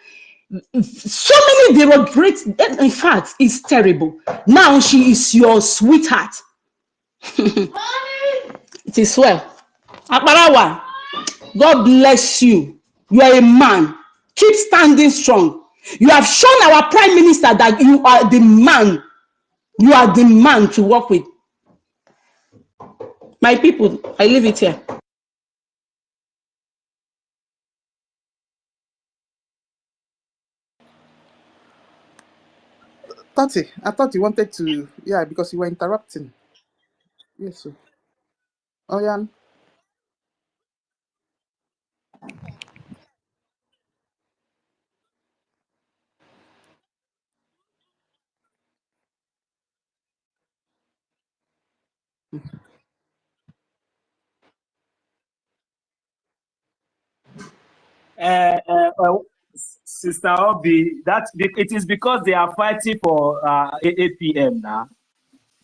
Speaker 19: so many derogatory, in fact, it's terrible. Now she is your sweetheart. It is well. Akbarawa, God bless you. You are a man. Keep standing strong. You have shown our Prime Minister that you are the man. You are the man to work with. My people, I leave it here.
Speaker 7: Tati, I thought you wanted to, yeah, because you were interrupting. Yes, sir. Oh, yeah.
Speaker 12: Sister Obi, it is because they are fighting for APM now.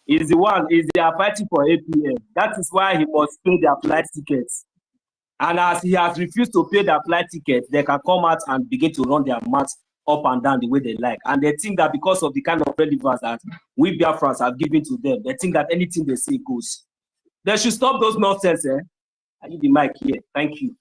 Speaker 12: They are fighting for APM. That is why he must pay their flight tickets. And as he has refused to pay their flight tickets, they can come out and begin to run their mouths up and down the way they like. And they think that because of the kind of relevance that we Biafrans have given to them, they think that anything they say goes. They should stop those nonsense. I need the mic here. Thank you.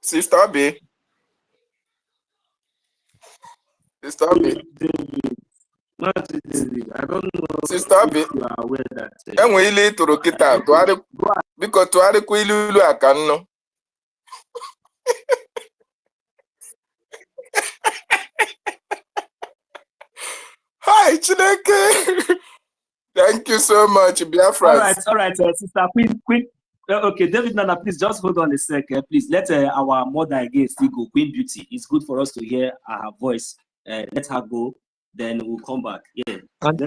Speaker 21: Sister B. Sister B.
Speaker 12: Not David. I don't know
Speaker 21: Sister B.
Speaker 12: if you are aware that.
Speaker 21: Enwe ile tụrụ kịta biko tụgharịkwa ilu a ka nnụ. Hi, Chineke. Thank you so much, Biafrans.
Speaker 12: All right, Sister Queen. Okay, David Nana, please just hold on a second. Please let our mother again still go. Queen Beauty. It's good for us to hear her voice. Let her go. Then we'll come back. Yeah.
Speaker 6: And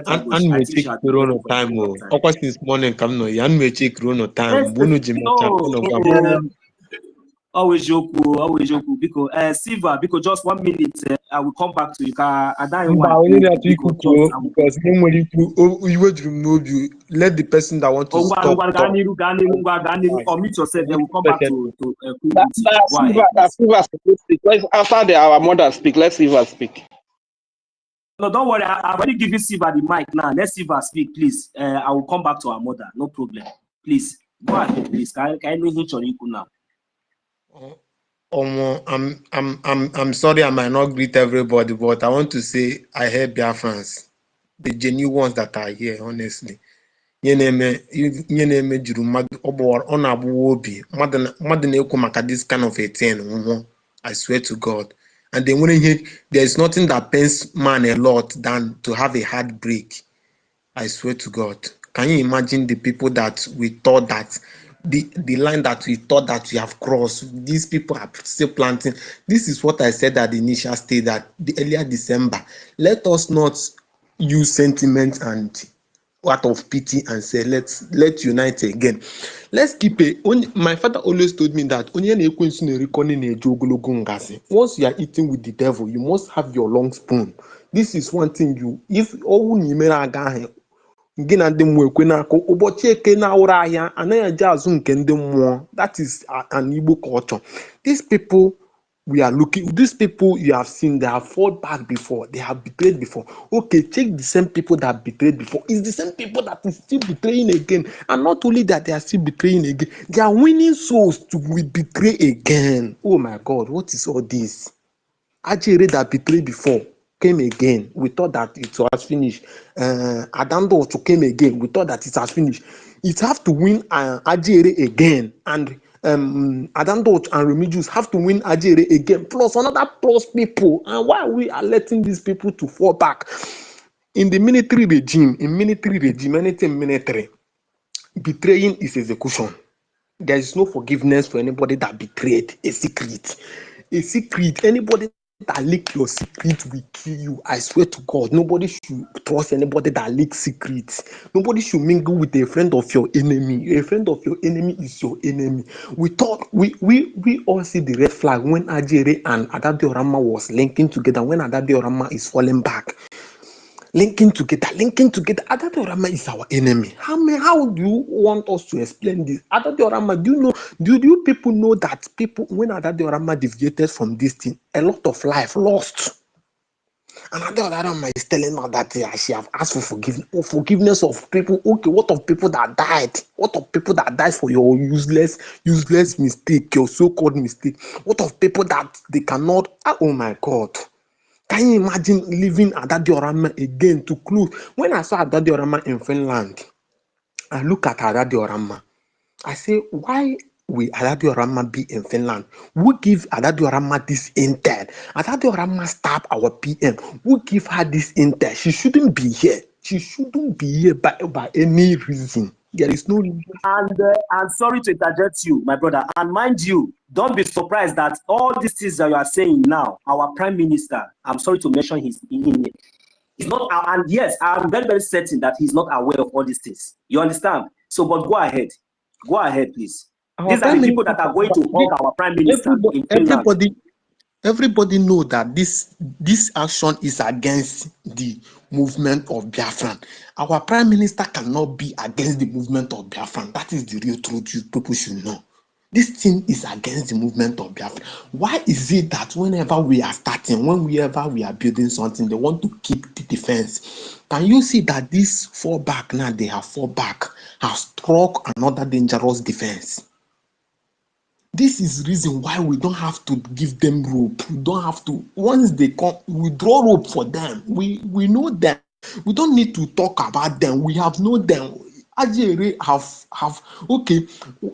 Speaker 6: we check Corona time. Of this morning, come no. And we check Corona time.
Speaker 12: Always joke. Because Silva, because just 1 minute, I will come back to you.
Speaker 6: Because let the person that want to stop.
Speaker 12: Omit yourself. Then we'll come back to
Speaker 5: Silva speak. After our mother speak, let Silva speak.
Speaker 12: No, don't worry. I've already given Silva the mic now. Let Silva speak, please. I will come back to our mother. No problem. Please go ahead, please. Can you hit on equal now?
Speaker 6: I'm sorry I might not greet everybody, but I want to say I heard Biafrans, the genuine ones that are here, honestly. This kind of a thing, I swear to God. And then when there is nothing that pains man a lot than to have a heartbreak. I swear to God. Can you imagine the people that we thought that the line that we thought that we have crossed? These people are still planting. This is what I said at the initial stage, that the earlier December. Let us not use sentiment and out of pity and say let's unite again. Let's keep it. My father always told me that once you are eating with the devil, you must have your long spoon. This is one thing you, if all that is an Igbo culture. These people we are looking, these people you have seen, they have fought back before, they have betrayed before. Okay, take the same people that betrayed before. It's the same people that is still betraying again. And not only that, they are still betraying again, they are winning souls to betray again. Oh my God, what is all this? Ajere that betrayed before came again. We thought that it was finished. Adando to came again. We thought that it has finished. It have to win Ajere again, and Adando and Remigius have to win Ajere again, plus another plus people. And why we are letting these people to fall back? In the military regime, anything military, betraying is execution. There is no forgiveness for anybody that betrayed a secret. A secret, anybody that leak your secret will kill you. I swear to God, nobody should trust anybody that leaks secrets. Nobody should mingle with a friend of your enemy. A friend of your enemy is your enemy. We thought we all see the red flag when Ajere and Adade Orama was linking together, when Adade Orama is falling back. Linking together. Adade Orama is our enemy. How do you want us to explain this? Adade Orama, do you people know that people, when Adade Orama deviated from this thing, a lot of life lost? And Adade Orama is telling us that she have asked for forgiveness of people. Okay, what of people that died? What of people that died for your useless mistake, your so-called mistake? What of people that they cannot? Oh my God. Can you imagine leaving Adade Orama again to close? When I saw Adade Orama in Finland, I look at Adade Orama. I say, why will Adade Orama be in Finland? Who give Adade Orama this intel? Adade Orama stab our PM. Who give her this intel? She shouldn't be here. She shouldn't be here by any reason. There is no reason.
Speaker 12: And sorry to interject you, my brother. And mind you, don't be surprised that all these things that you are saying now, our prime minister, I'm sorry to mention his name, he's not, and yes, I'm very, very certain that he's not aware of all these things. You understand? So, but go ahead, please. These are the people that are going to hug our prime minister in Finland.
Speaker 6: Everybody know that this action is against the movement of Biafran. Our prime minister cannot be against the movement of Biafran. That is the real truth. You people should know. This thing is against the movement of Biafra. Why is it that whenever we are starting, whenever we are building something, they want to keep the defense? Can you see that this fall back now, they have fall back, have struck another dangerous defense? This is the reason why we don't have to give them rope. We don't have to, once they come, we draw rope for them. We know them. We don't need to talk about them. We have known them. Ajere have okay.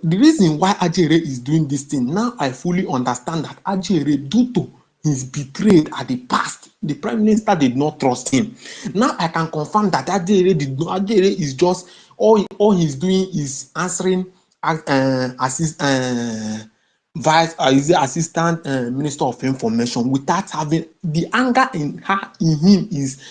Speaker 6: The reason why Ajere is doing this thing now, I fully understand that Ajere, due to his betrayed at the past, the prime minister did not trust him. Now I can confirm that Ajere did not. Ajere is just all he's doing is answering vice is the assistant minister of information without having the anger in him is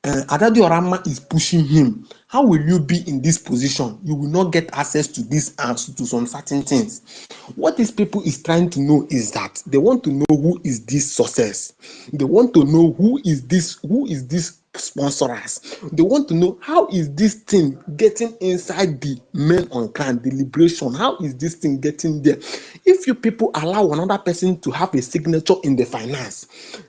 Speaker 6: Adadi Orama is pushing him. How will you be in this position? You will not get access to this to some certain things. What these people is trying to know is that they want to know who is this success. They want to know who is this sponsors. They want to know how is this thing getting inside the men on ground, the liberation. How is this thing getting there? If you people allow another person to have a signature in the finance,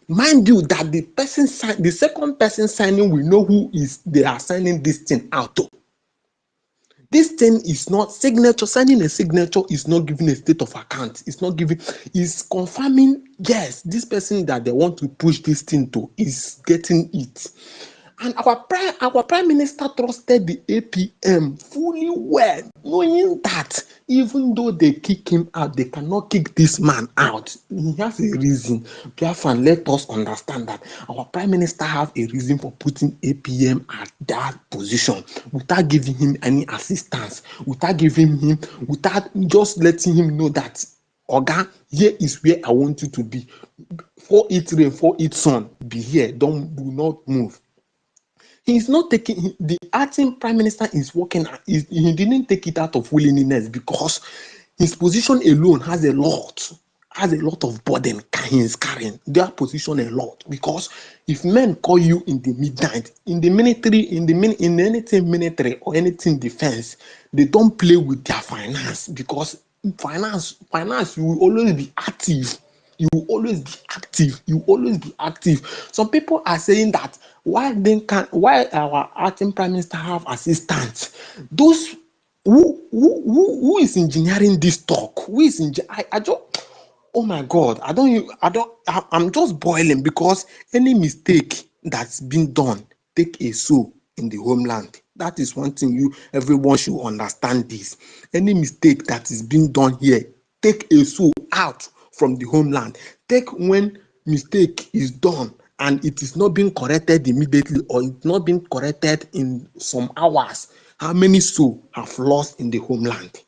Speaker 6: mind you that the second person signing will know who is they are signing this thing out to. This thing is not signature. Signing a signature is not giving a state of account. It's not giving. It's confirming. Yes, this person that they want to push this thing to is getting it. And our prime minister trusted the APM fully well, knowing that even though they kick him out, they cannot kick this man out. He has a reason. Biafran, let us understand that our prime minister have a reason for putting APM at that position without giving him any assistance, without just letting him know that, Oga, here is where I want you to be. For it rain, for it sun, be here. Do not move. He's not taking the acting prime minister is working. He didn't take it out of willingness because his position alone has a lot of burden he's carrying. Their position a lot because if men call you in the midnight, in the military, in anything military or anything defense, they don't play with their finance because finance you will always be active. You will always be active. Some people are saying that why our acting prime minister have assistants? Those who is engineering this talk? Who is I just, oh my God, I'm just boiling because any mistake that's been done, take a soul in the homeland. That is one thing everyone should understand this. Any mistake that is being done here, take a soul out from the homeland. Take when mistake is done and it is not being corrected immediately or it's not being corrected in some hours. How many souls have lost in the homeland?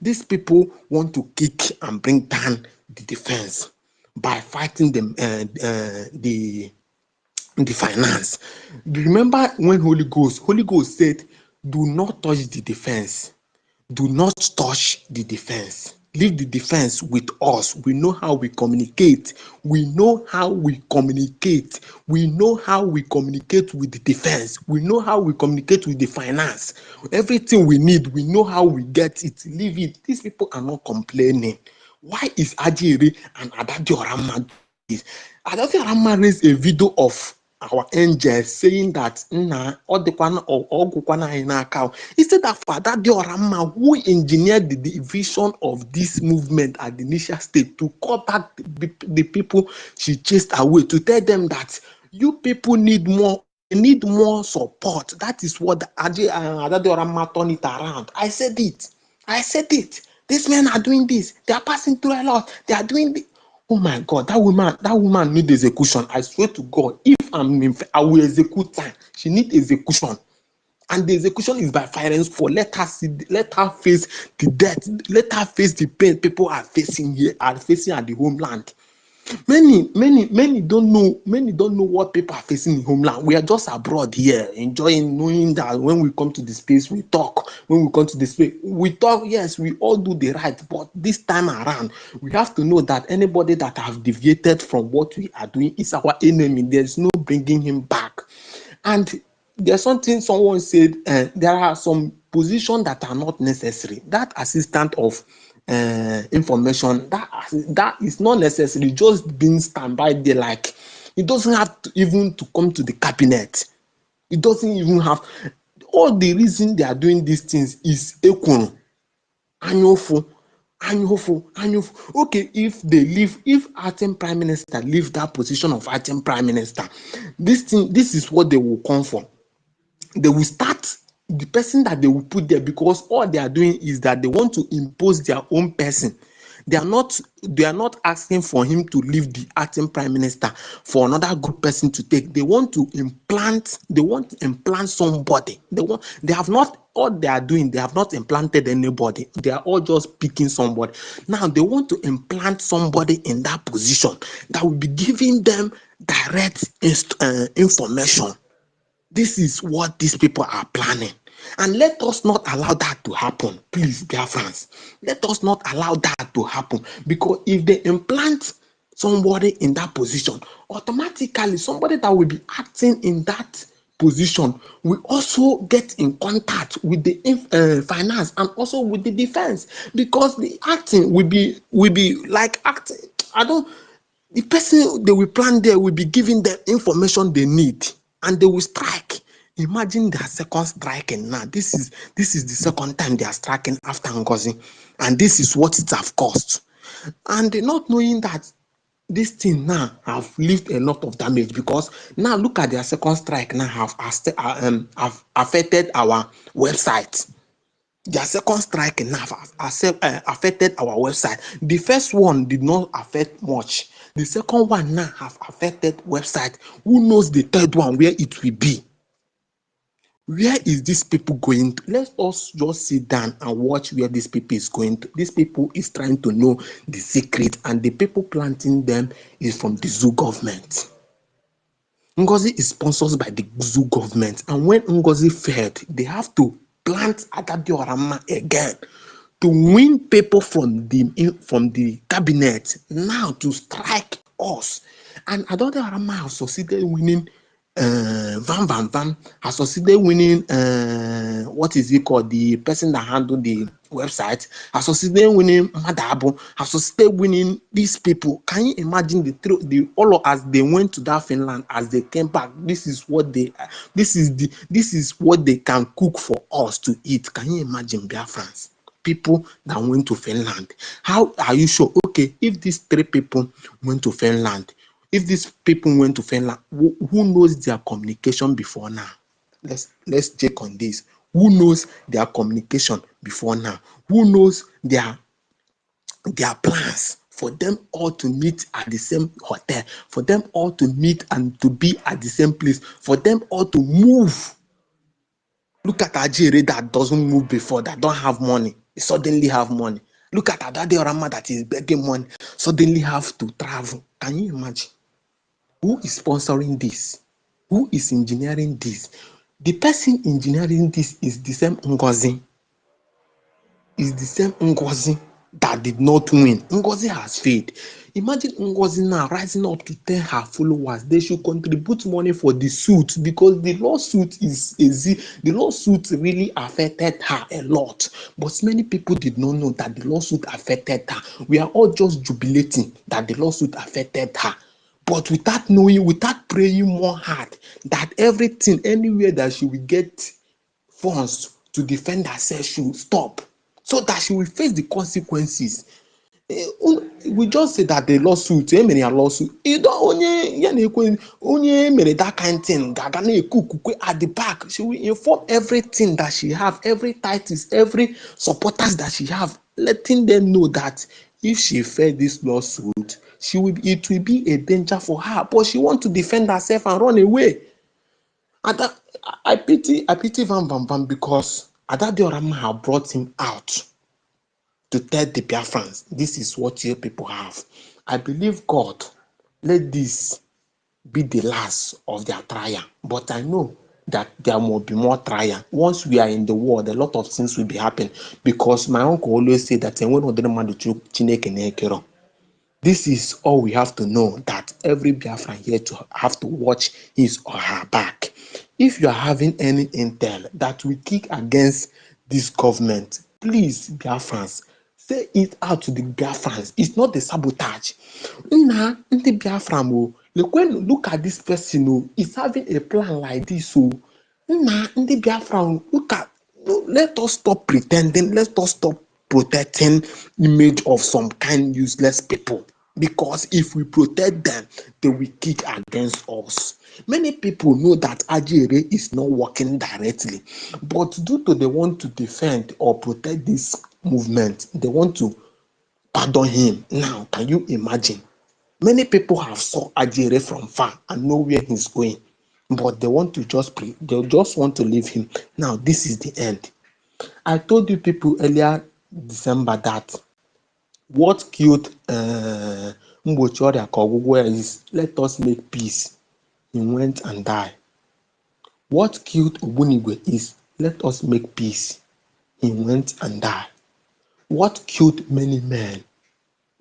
Speaker 6: These people want to kick and bring down the defense by fighting them the finance. Remember when Holy Ghost said, do not touch the defense. Do not touch the defense. Leave the defense with us. We know how we communicate. We know how we communicate. We know how we communicate with the defense. We know how we communicate with the finance. Everything we need, we know how we get it. Leave it. These people are not complaining. Why is Ajiri and Adadi Orama this? Adadi Orama raised a video of our angels saying that he said that Father Diorama, who engineered the division of this movement at the initial stage to call back the people she chased away, to tell them that you people need more support. That is what Adadi Diorama turned it around. I said it. These men are doing this. They are passing through a lot. They are doing this. Oh my God, that woman need execution. I swear to God, if I will execute her. She need execution. And the execution is by violence for let her face the death, let her face the pain people are facing at the homeland. Many don't know what people are facing in homeland. We are just abroad here, enjoying knowing that when we come to the space, we talk. When we come to the space, we talk. Yes, we all do the right, but this time around, we have to know that anybody that have deviated from what we are doing is our enemy. There's no bringing him back. And there's something someone said, there are some positions that are not necessary. That assistant of information, that is not necessary, just being standby there. Like, it doesn't have to even to come to the cabinet. It doesn't even have. All the reason they are doing these things is ekunu, anyofu, Okay, if they leave, if acting prime minister leave that position of acting prime minister, this is what they will come for. They will start the person that they will put there, because all they are doing is that they want to impose their own person. They are not asking for him to leave the acting prime minister for another good person to take. They want to implant somebody. They have not implanted anybody. They are all just picking somebody. Now they want to implant somebody in that position that will be giving them direct information. This is what these people are planning. And let us not allow that to happen, please, Biafrans. Let us not allow that to happen, because if they implant somebody in that position, automatically somebody that will be acting in that position will also get in contact with the finance and also with the defense, because the acting will be like acting. The person they will plan there will be giving them information they need, and they will strike. Imagine their second striking now. This is the second time they are striking after NGOZI, and this is what it have cost. And they not knowing that this thing now have left a lot of damage, because now look at their second strike now have affected our website. Their second strike now affected our website. The first one did not affect much. The second one now have affected website. Who knows the third one where it will be? Where is these people going to? Let us just sit down and watch where these people is going to. These people is trying to know the secret, and the people planting them is from the zoo government. NGOZI is sponsored by the zoo government, and when NGOZI failed, they have to plant Adadiorama again to win people from the cabinet now to strike us. And Adadiorama has succeeded winning Van has succeeded winning what is it called, the person that handled the website has succeeded winning Madabo, has succeeded winning these people. Can you imagine the all as they went to that Finland, as they came back, this is what they can cook for us to eat. Can you imagine, Biafrans? People that went to Finland. How are you sure? Okay, if these three people went to Finland, if these people went to Finland, who knows their communication before now? Let's check on this. Who knows their communication before now? Who knows their plans for them all to meet at the same hotel, for them all to meet and to be at the same place, for them all to move? Look at Ajere that doesn't move before, that don't have money, suddenly have money. Look at Adade Orama that is begging money, suddenly have to travel. Can you imagine? Who is sponsoring this? Who is engineering this? The person engineering this is the same NGOZI. Is the same NGOZI that did not win. NGOZI has failed. Imagine NGOZI now rising up to tell her followers they should contribute money for the suit, because the lawsuit the lawsuit really affected her a lot. But many people did not know that the lawsuit affected her. We are all just jubilating that the lawsuit affected her. But without knowing, without praying more hard, that everything, anywhere that she will get funds to defend herself, she will stop, so that she will face the consequences. We just say that the lawsuit, you don't only made that kind of thing at the back. She will inform everything that she have, every titles, every supporters that she have, letting them know that if she failed this lawsuit, it will be a danger for her. But she want to defend herself and run away. And I pity Van because Adadiorama have brought him out to tell the Biafrans, this is what you people have. I believe God, let this be the last of their trial. But I know that there will be more trial. Once we are in the world, a lot of things will be happening. Because my uncle always said that this is all we have to know, that every Biafran here to have to watch his or her back. If you are having any intel that will kick against this government, please, Biafrans, say it out to the Biafrans. It's not the sabotage. Look at this person. He's having a plan like this. Let us stop pretending. Let us stop protecting image of some kind useless people. Because if we protect them, they will kick against us. Many people know that Ajere is not working directly, but due to they want to defend or protect this movement, they want to pardon him. Now, can you imagine? Many people have saw Ajere from far and know where he's going, but they want to they just want to leave him. Now, this is the end. I told you people earlier December that what killed Mbochi Kogugwe is let us make peace. He went and died. What killed Ogbunigwe is let us make peace. He went and died. What killed many men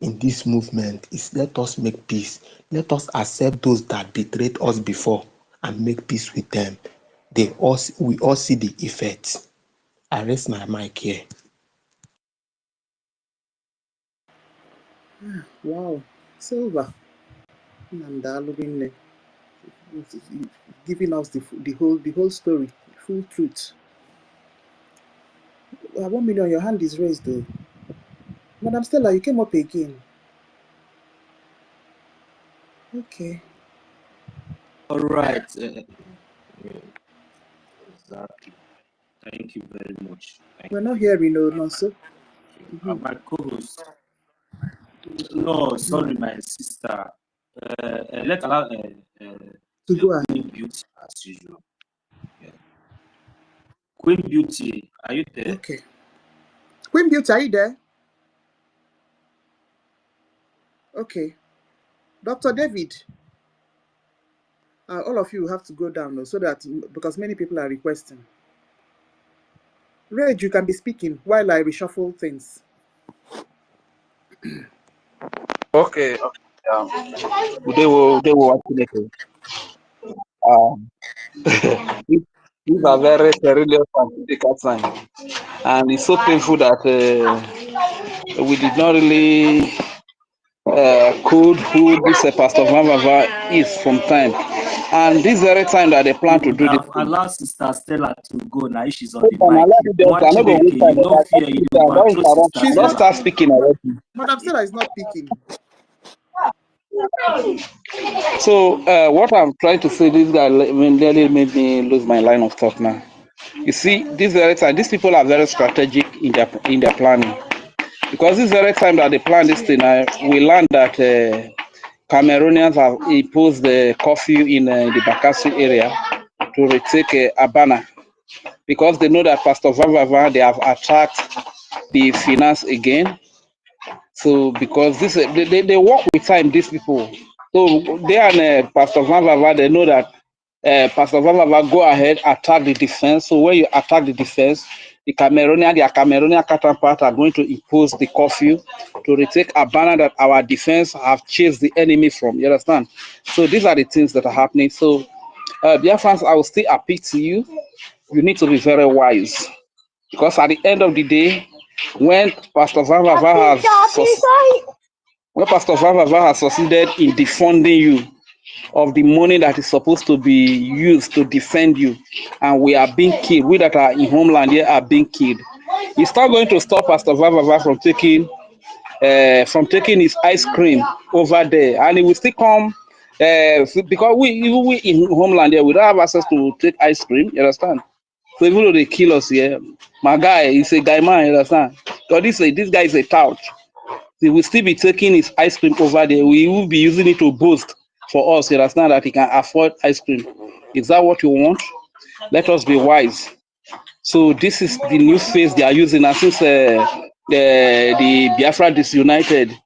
Speaker 6: in this movement is let us make peace. Let us accept those that betrayed us before and make peace with them. We all see the effects. I raise my mic here.
Speaker 1: Wow, Silva, giving us the whole story, full truth. 1 million, your hand is raised though. Madam Stella, you came up again. Okay.
Speaker 12: All right. Exactly. Thank you very much.
Speaker 1: We're not hearing no nonsense.
Speaker 12: My co-host. No, sorry, my sister. Let's allow
Speaker 1: to go ahead.
Speaker 12: Queen Beauty as usual. Yeah. Queen Beauty, are you there?
Speaker 1: Okay. Queen Beauty, are you there? Okay. Dr. David, all of you have to go down so that, because many people are requesting. Rage, you can be speaking while I reshuffle things.
Speaker 5: Okay. They will actually. These are very perilous and critical times, and it's so painful that we did not really code who this Pastor Vavava is from time. And this very time that they plan to do this.
Speaker 12: Allow Sister Stella to go now. She's on the mic.
Speaker 5: Don't start speaking already.
Speaker 1: Madam Stella is not speaking.
Speaker 5: So what I'm trying to say, this guy nearly made me lose my line of thought now. You see, this very time, these people are very strategic in their planning. Because this very time that they plan this thing, we learned that Cameroonians have imposed the curfew in the Bakassi area to retake Abana. Because they know that Pastor Vavava, they have attacked the finance again. So because this they work with time, these people. So they and Pastor Vavava, they know that Pastor Vavava go ahead, attack the defense. So when you attack the defense, their Cameroonian counterpart are going to impose the curfew to retake Abana that our defense have chased the enemy from. You understand? So these are the things that are happening. So Biafrans, I will still appeal to you. You need to be very wise. Because at the end of the day, when Pastor Vavava has succeeded in defunding you of the money that is supposed to be used to defend you, and we are being killed, we that are in homeland here are being killed, it's not going to stop Pastor Vavava from taking his ice cream over there, and he will still come because we in homeland here, we don't have access to take ice cream, you understand? So even though they kill us here, my guy is a guy man, you understand? Because this guy is a tout. He will still be taking his ice cream over there. We will be using it to boast for us, you understand, that he can afford ice cream. Is that what you want? Let us be wise. So this is the new face they are using. And since the Biafra Disunited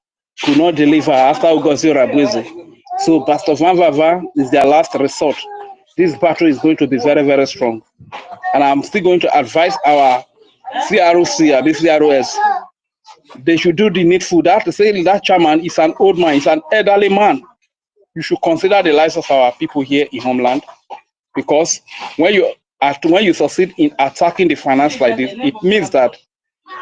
Speaker 5: could not deliver after OGOJA, so Pastor Van Vava is their last resort. This battle is going to be very, very strong. And I'm still going to advise our CROC, BCROS, they should do the needful. That chairman is an old man, he's an elderly man. You should consider the lives of our people here in homeland, because when you succeed in attacking the finance like this, it means that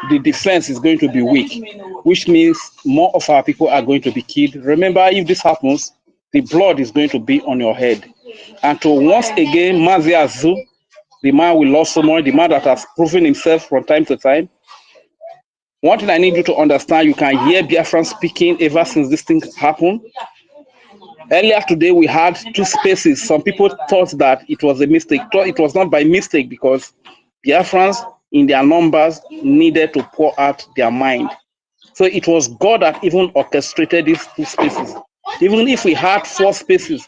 Speaker 5: the defense is going to be weak, which means more of our people are going to be killed. Remember, if this happens, the blood is going to be on your head. And to once again, Mazia Zu, the man we lost so much, the man that has proven himself from time to time, One thing I need you to understand, you can hear Biafran speaking ever since this thing happened. Earlier today, we had 2 spaces. Some people thought that it was a mistake. It was not by mistake because Biafrans in their numbers needed to pour out their mind. So it was God that even orchestrated these 2 spaces. Even if we had 4 spaces,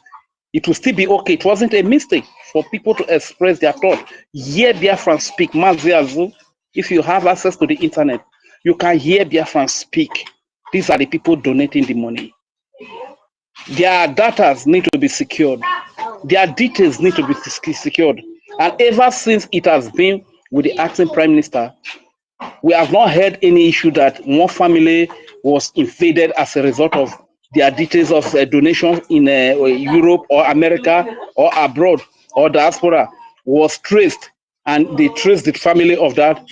Speaker 5: it would still be okay. It wasn't a mistake for people to express their thought. Hear Biafran speak. Maziazu, if you have access to the internet, you can hear Biafran speak. These are the people donating the money. Their data need to be secured. Their details need to be secured. And ever since it has been with the acting prime minister, we have not heard any issue that one family was invaded as a result of their details of donation in Europe or America or abroad or diaspora was traced, and they traced the family of that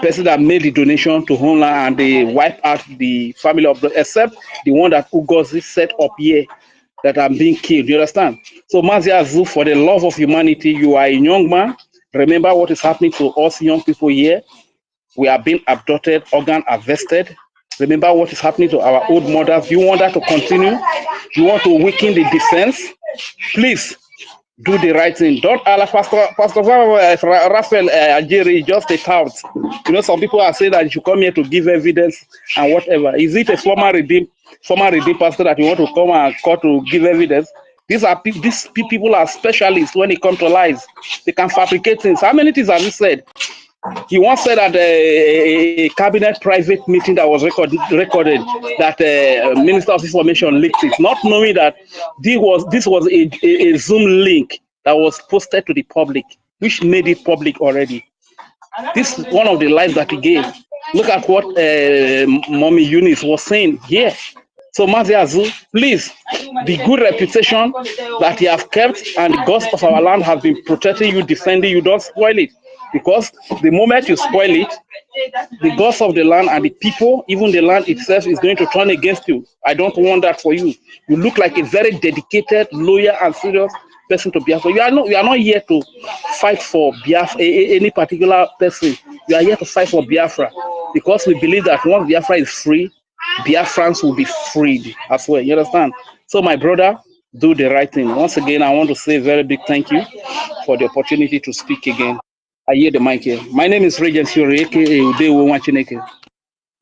Speaker 5: person that made the donation to Homeland, and they wiped out the family of the, except the one that OGOJA set up here that are being killed. You understand? So Maziazu, for the love of humanity, you are a young man. Remember what is happening to us young people here. We are being abducted, organ harvested. Remember what is happening to our old mothers. You want that to continue? You want to weaken the defense? Please do the right thing. Don't allow Pastor Raphael Algeri just a tout. You know, some people are saying that you should come here to give evidence and whatever. Is it a former redeemed pastor that you want to come and call to give evidence? These people are specialists when it comes to lies. They can fabricate things. How many things have you said? He once said at a cabinet private meeting that was recorded that Minister of Information leaked it, not knowing that this was a Zoom link that was posted to the public, which made it public already. This is one of the lies that he gave. Look at what Mommy Eunice was saying here. So Maziazu, please, the good reputation that you have kept and the gods of our land have been protecting you, defending you, don't spoil it. Because the moment you spoil it, the gods of the land and the people, even the land itself, is going to turn against you. I don't want that for you. You look like a very dedicated, loyal, and serious person to Biafra. You are not here to fight for Biafra, any particular person. You are here to fight for Biafra because we believe that once Biafra is free, Biafrans will be freed as well. You understand? So, my brother, do the right thing. Once again, I want to say a very big thank you for the opportunity to speak again. I hear the mic here. My name is Regent Fury, aka Udewo Wachineke.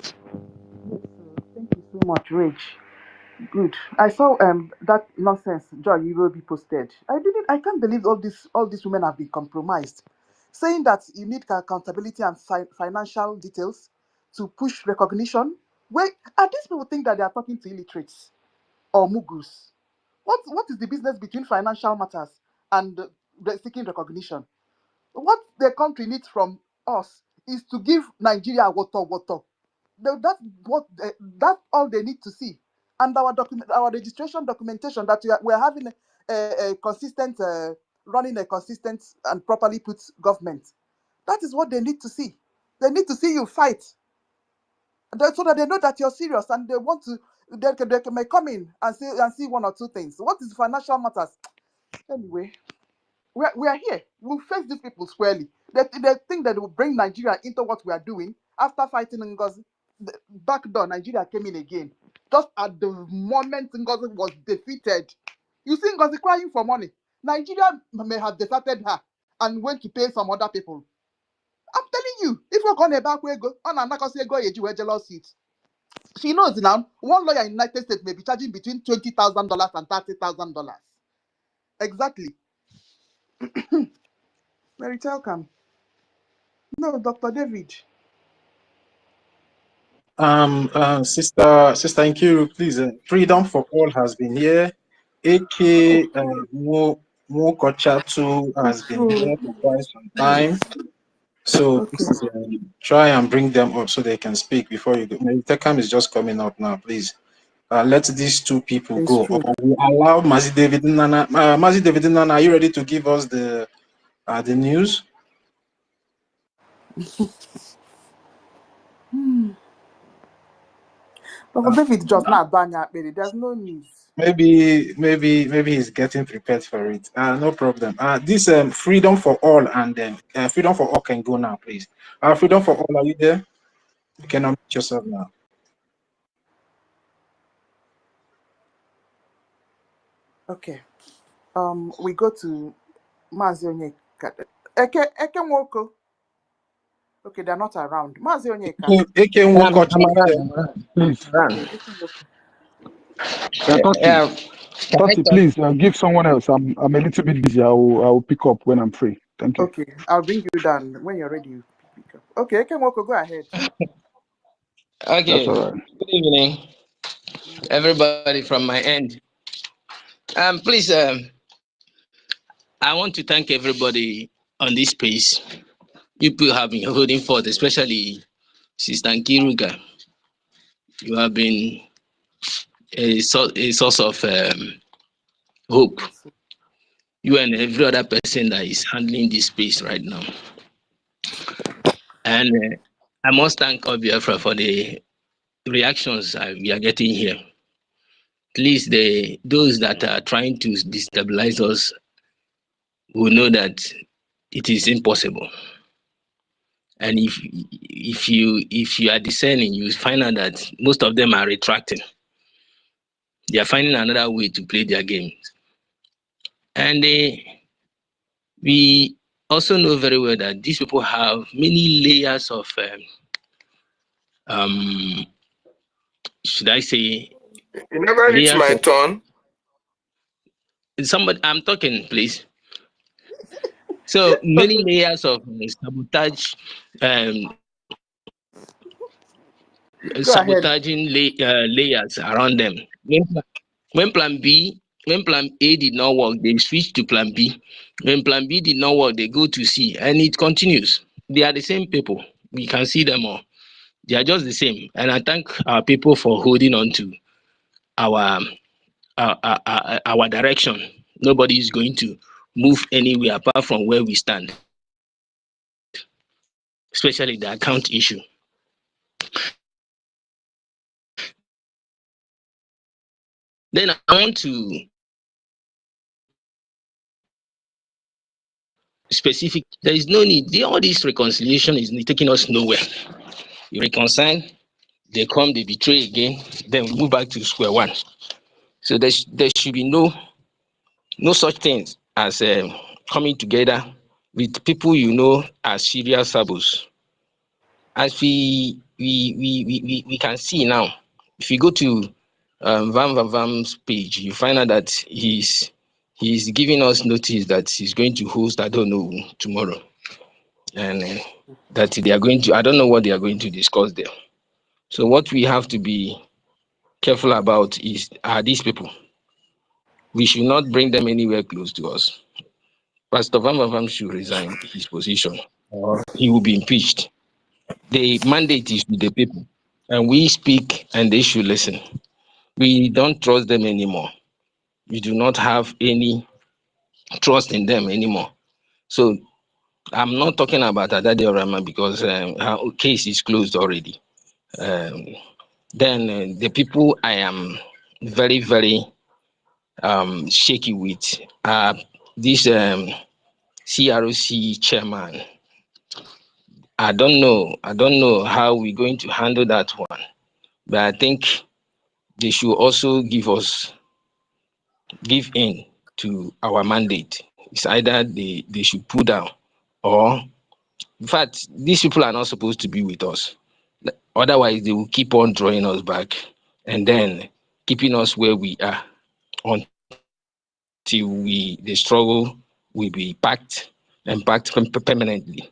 Speaker 1: Thank you so much, Rich. Good. I saw that nonsense Joy Eurobe posted. I can't believe all these women have been compromised. Saying that you need accountability and financial details to push recognition. Where and these people think that they are talking to illiterates or mugus. What is the business between financial matters and seeking recognition? What the country needs from us is to give Nigeria water. That's all they need to see. And our registration documentation that we're having a consistent, running a consistent and properly put government. That is what they need to see. They need to see you fight, so that they know that you're serious and they want to. They may come in and see one or two things. What is financial matters? Anyway, we are here. We'll face these people squarely. They think that they will bring Nigeria into what we are doing after fighting Ngozi. Back door, Nigeria came in again. Just at the moment Ngozi was defeated. You see Ngozi crying for money. Nigeria may have deserted her and went to pay some other people. I'm telling you, if we're going back, we go on and go jealous seat. She knows now. One lawyer in the United States may be charging between $20,000 and $30,000. Exactly. Mary Telcam. No, Dr. David.
Speaker 2: Sister Nkiru, please. Freedom for All has been here. AK Mokocha too has been here for quite some time. So please try and bring them up so they can speak before you go. Maybe Tekam is just coming up now, please. Let these two people go. Or we allow Mazi David Nana. Mazi David Nana, are you ready to give us the news?
Speaker 1: Dr. David just not done yet, baby. There's no news.
Speaker 2: Maybe he's getting prepared for it. No problem. This Freedom for All and Freedom for All can go now, please. Freedom for All, are you there? You can unmute yourself now.
Speaker 7: Okay. We go to Mazi Onyeka. Eke Nwoko. Okay, they're not around. Mazi Onyeka.
Speaker 2: I'm
Speaker 20: around. Please.
Speaker 7: Okay, Eke Nwoko.
Speaker 20: Toti, please give someone else. I'm a little bit busy. I will pick up when I'm free. Thank you.
Speaker 7: Okay, I'll bring you down when you're ready. You pick up. Okay, Eke Nwoko, go ahead.
Speaker 3: Okay.
Speaker 20: That's all right.
Speaker 3: Good evening, everybody from my end. Please, I want to thank everybody on this space. People have been holding forth, especially Sister Nkiruka. You have been a source of hope. You and every other person that is handling this space right now. And I must thank Biafra for the reactions we are getting here. Please, those that are trying to destabilize us will know that it is impossible. And if you are discerning, you find out that most of them are retracting. They are finding another way to play their games. And we also know very well that these people have many layers of should I say,
Speaker 21: You never reach
Speaker 3: layers
Speaker 21: my
Speaker 3: of
Speaker 21: turn.
Speaker 3: somebody. I'm talking, please. So many layers of sabotage,
Speaker 7: Go ahead.
Speaker 3: sabotaging layers around them. When plan A did not work, they switch to plan B. When plan B did not work, they go to C, and it continues. They are the same people. We can see them all. They are just the same. And I thank our people for holding on to our our direction. Nobody is going to move anywhere apart from where we stand, especially the account issue. Then I want to specific. There is no need. All this reconciliation is taking us nowhere. You reconcile, they come, they betray again, then we move back to square one. So there should be no such things as coming together with people you know as serious sabos. As we can see now, if you go to Van Vam's page, you find out that he's giving us notice that he's going to host, I don't know, tomorrow. And that they are going to, I don't know what they are going to discuss there. So what we have to be careful about are these people. We should not bring them anywhere close to us. Pastor Van Vam should resign his position or he will be impeached. The mandate is with the people, and we speak and they should listen. We don't trust them anymore. We do not have any trust in them anymore. So I'm not talking about Adade Orama because her case is closed already. Then the people I am very, very shaky with this CROC chairman. I don't know how we're going to handle that one, but I think they should also give in to our mandate. It's either they should pull down, or in fact these people are not supposed to be with us. Otherwise they will keep on drawing us back and then keeping us where we are until the struggle will be packed permanently.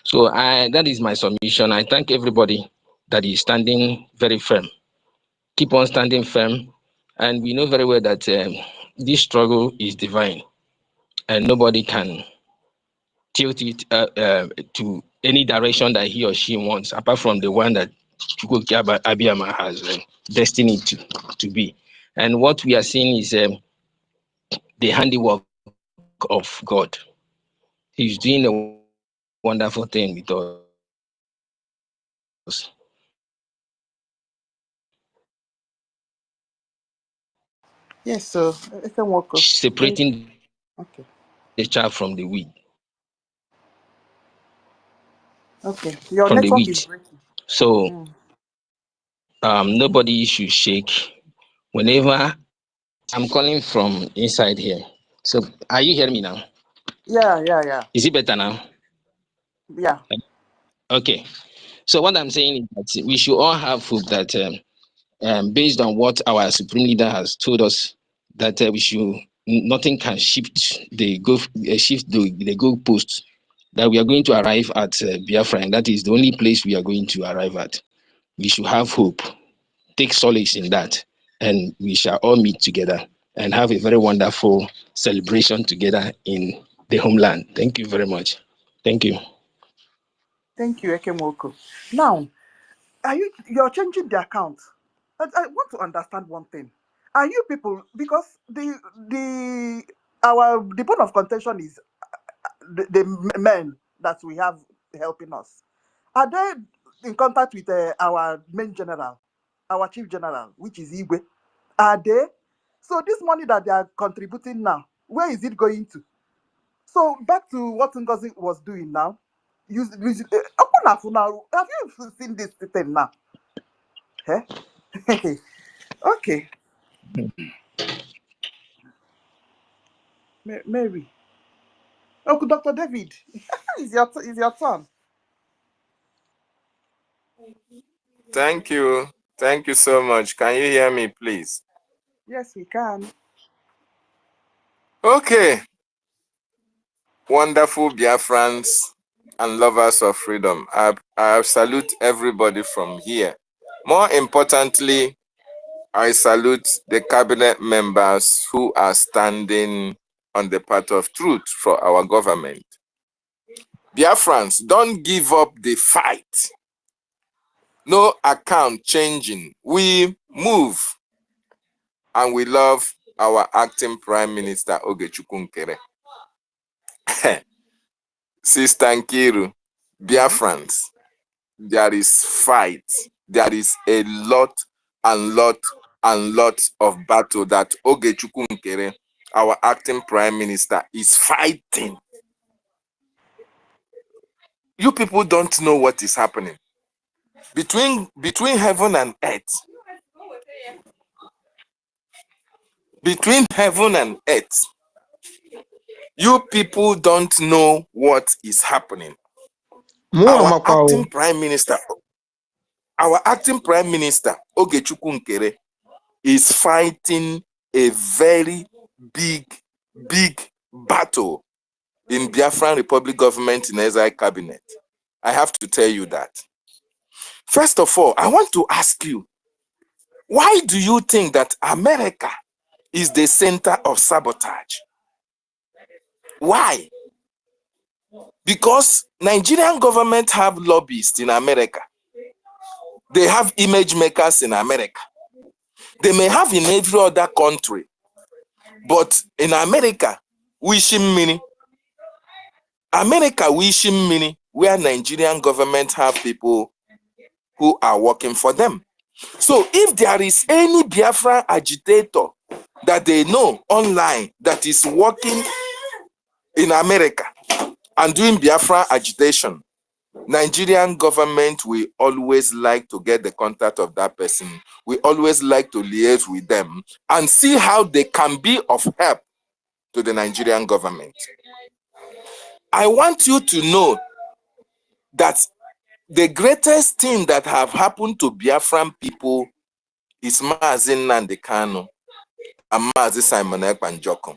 Speaker 3: So that is my submission. I thank everybody that is standing very firm. Keep on standing firm, and we know very well that this struggle is divine, and nobody can tilt it to any direction that he or she wants, apart from the one that Chukwuka Abiyama has destined to be. And what we are seeing is the handiwork of God. He's doing a wonderful thing with us.
Speaker 7: Yes, so Eke Nwoko.
Speaker 3: Separating
Speaker 7: Okay.
Speaker 3: the chaff from the wheat.
Speaker 7: Okay. Your
Speaker 3: From the
Speaker 7: network is
Speaker 3: wheat.
Speaker 7: breaking.
Speaker 3: So nobody should shake. Whenever I'm calling from inside here. So are you hearing me now?
Speaker 7: Yeah.
Speaker 3: Is it better now?
Speaker 7: Yeah.
Speaker 3: Okay. So what I'm saying is that we should all have hope that based on what our supreme leader has told us, that we should nothing can shift the goalpost, that we are going to arrive at Biafra, and that is the only place we are going to arrive at. We should have hope, take solace in that, and we shall all meet together and have a very wonderful celebration together in the homeland. Thank you very much. Thank you.
Speaker 7: Thank you, Ekemoko. Now, you're changing the account? I want to understand one thing. Are you people, because the point of contention is the men that we have helping us. Are they in contact with our main general, our chief general, which is Igwe? Are they? So this money that they are contributing now, where is it going to? So back to what Ngozi was doing now. Have you seen this thing now? Eh? Okay. Mary. Oh, Dr. David, it's your turn.
Speaker 21: Thank you. Thank you so much. Can you hear me, please?
Speaker 7: Yes, we can.
Speaker 21: Okay. Wonderful Biafrans and lovers of freedom. I salute everybody from here. More importantly, I salute the cabinet members who are standing on the path of truth for our government. Biafrans, don't give up the fight. No account changing. We move, and we love our acting Prime Minister Ogechukwu Nkere. Sister Nkiru, Biafrans, there is fight. There is a lot of battle that Ogechukwu Nkere, our acting Prime Minister, is fighting. You people don't know what is happening. Between heaven and earth. Between heaven and earth. You people don't know what is happening. Our acting Prime Minister, Ogechukwu Nkere, is fighting a very big battle in Biafran Republic government in Exile cabinet. I have to tell you that. First of all, I want to ask you, why do you think that America is the center of sabotage? Why? Because Nigerian government have lobbyists in America. They have image makers in America. They may have in every other country. But in America, wishing mini. America wishing mini, where Nigerian government have people who are working for them. So if there is any Biafra agitator that they know online that is working in America and doing Biafra agitation, Nigerian government will always like to get the contact of that person. We always like to liaise with them and see how they can be of help to the Nigerian government. I want you to know that the greatest thing that have happened to Biafran people is Mazi Nnamdi Kanu and Mazi Simon Ekpa Njoku.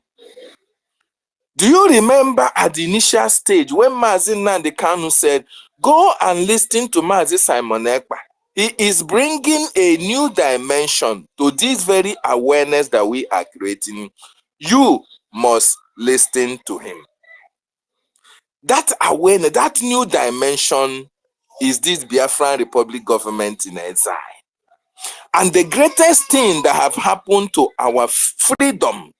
Speaker 21: Do you remember at the initial stage when Mazi Nnamdi Kanu said, go and listen to Mazi Simon Ekpa? He is bringing a new dimension to this very awareness that we are creating. You must listen to him. That awareness, that new dimension is this Biafran Republic government in exile. And the greatest thing that have happened to our freedom,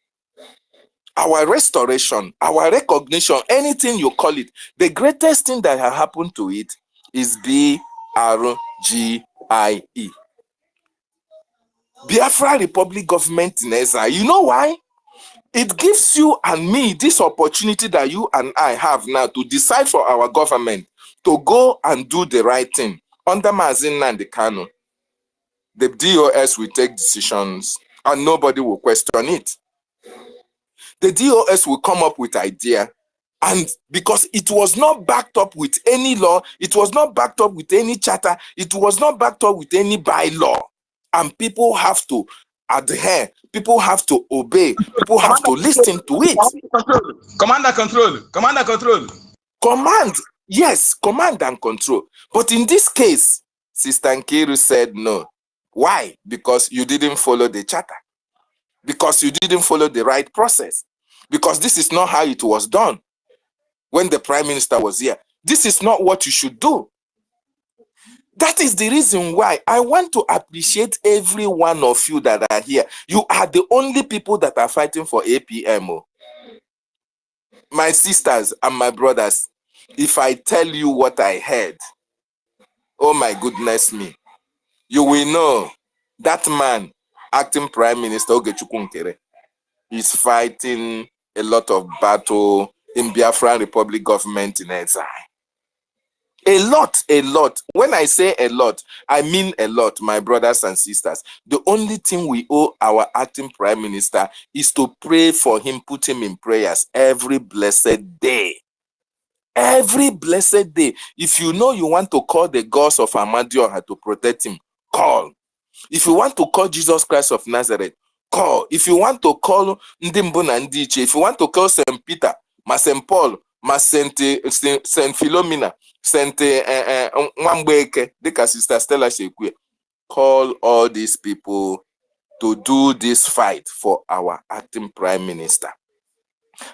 Speaker 21: our restoration, our recognition, anything you call it, the greatest thing that have happened to it is BRGIE. Biafra Republic government in exile. You know why? It gives you and me this opportunity that you and I have now to decide for our government to go and do the right thing. Under Mazin Nandekano, the DOS will take decisions and nobody will question it. The DOS will come up with idea, and because it was not backed up with any law, it was not backed up with any charter, it was not backed up with any bylaw, and people have to adhere, people have to obey, people have to listen to it.
Speaker 18: Commander control.
Speaker 21: Command, yes, command and control. But in this case, Sister Nkiru said no. Why? Because you didn't follow the charter. Because you didn't follow the right process. Because this is not how it was done when the Prime Minister was here. This is not what you should do. That is the reason why I want to appreciate every one of you that are here. You are the only people that are fighting for APMO. My sisters and my brothers, if I tell you what I heard, oh my goodness me, you will know that man, acting Prime Minister Ogechukwu Nkere, is fighting a lot of battle in Biafran Republic government in exile. A lot. When I say a lot, I mean a lot, my brothers and sisters. The only thing we owe our acting Prime Minister is to pray for him, put him in prayers every blessed day. Every blessed day. If you know you want to call the gods of Amadioha to protect him, call. If you want to call Jesus Christ of Nazareth, call. If you want to call Ndimbo na Ndiche, if you want to call St. Peter, ma St. Paul, ma St. Philomena, St. Mwambeke, deka Sister Stella Shekwe, call all these people to do this fight for our acting Prime Minister.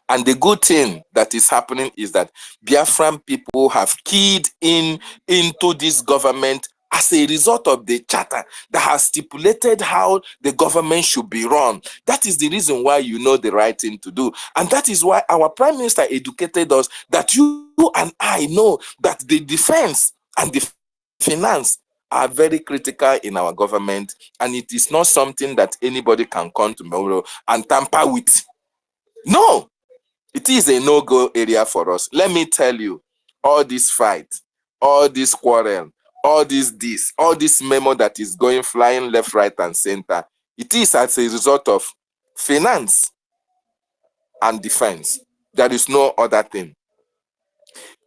Speaker 21: And the good thing that is happening is that Biafran people have keyed into this government as a result of the charter that has stipulated how the government should be run. That is the reason why you know the right thing to do. And that is why our Prime Minister educated us that you and I know that the defense and the finance are very critical in our government, and it is not something that anybody can come tomorrow and tamper with. No! It is a no-go area for us. Let me tell you, all this fight, all this quarrel, all this memo that is going flying left, right, and center, it is as a result of finance and defense. There is no other thing.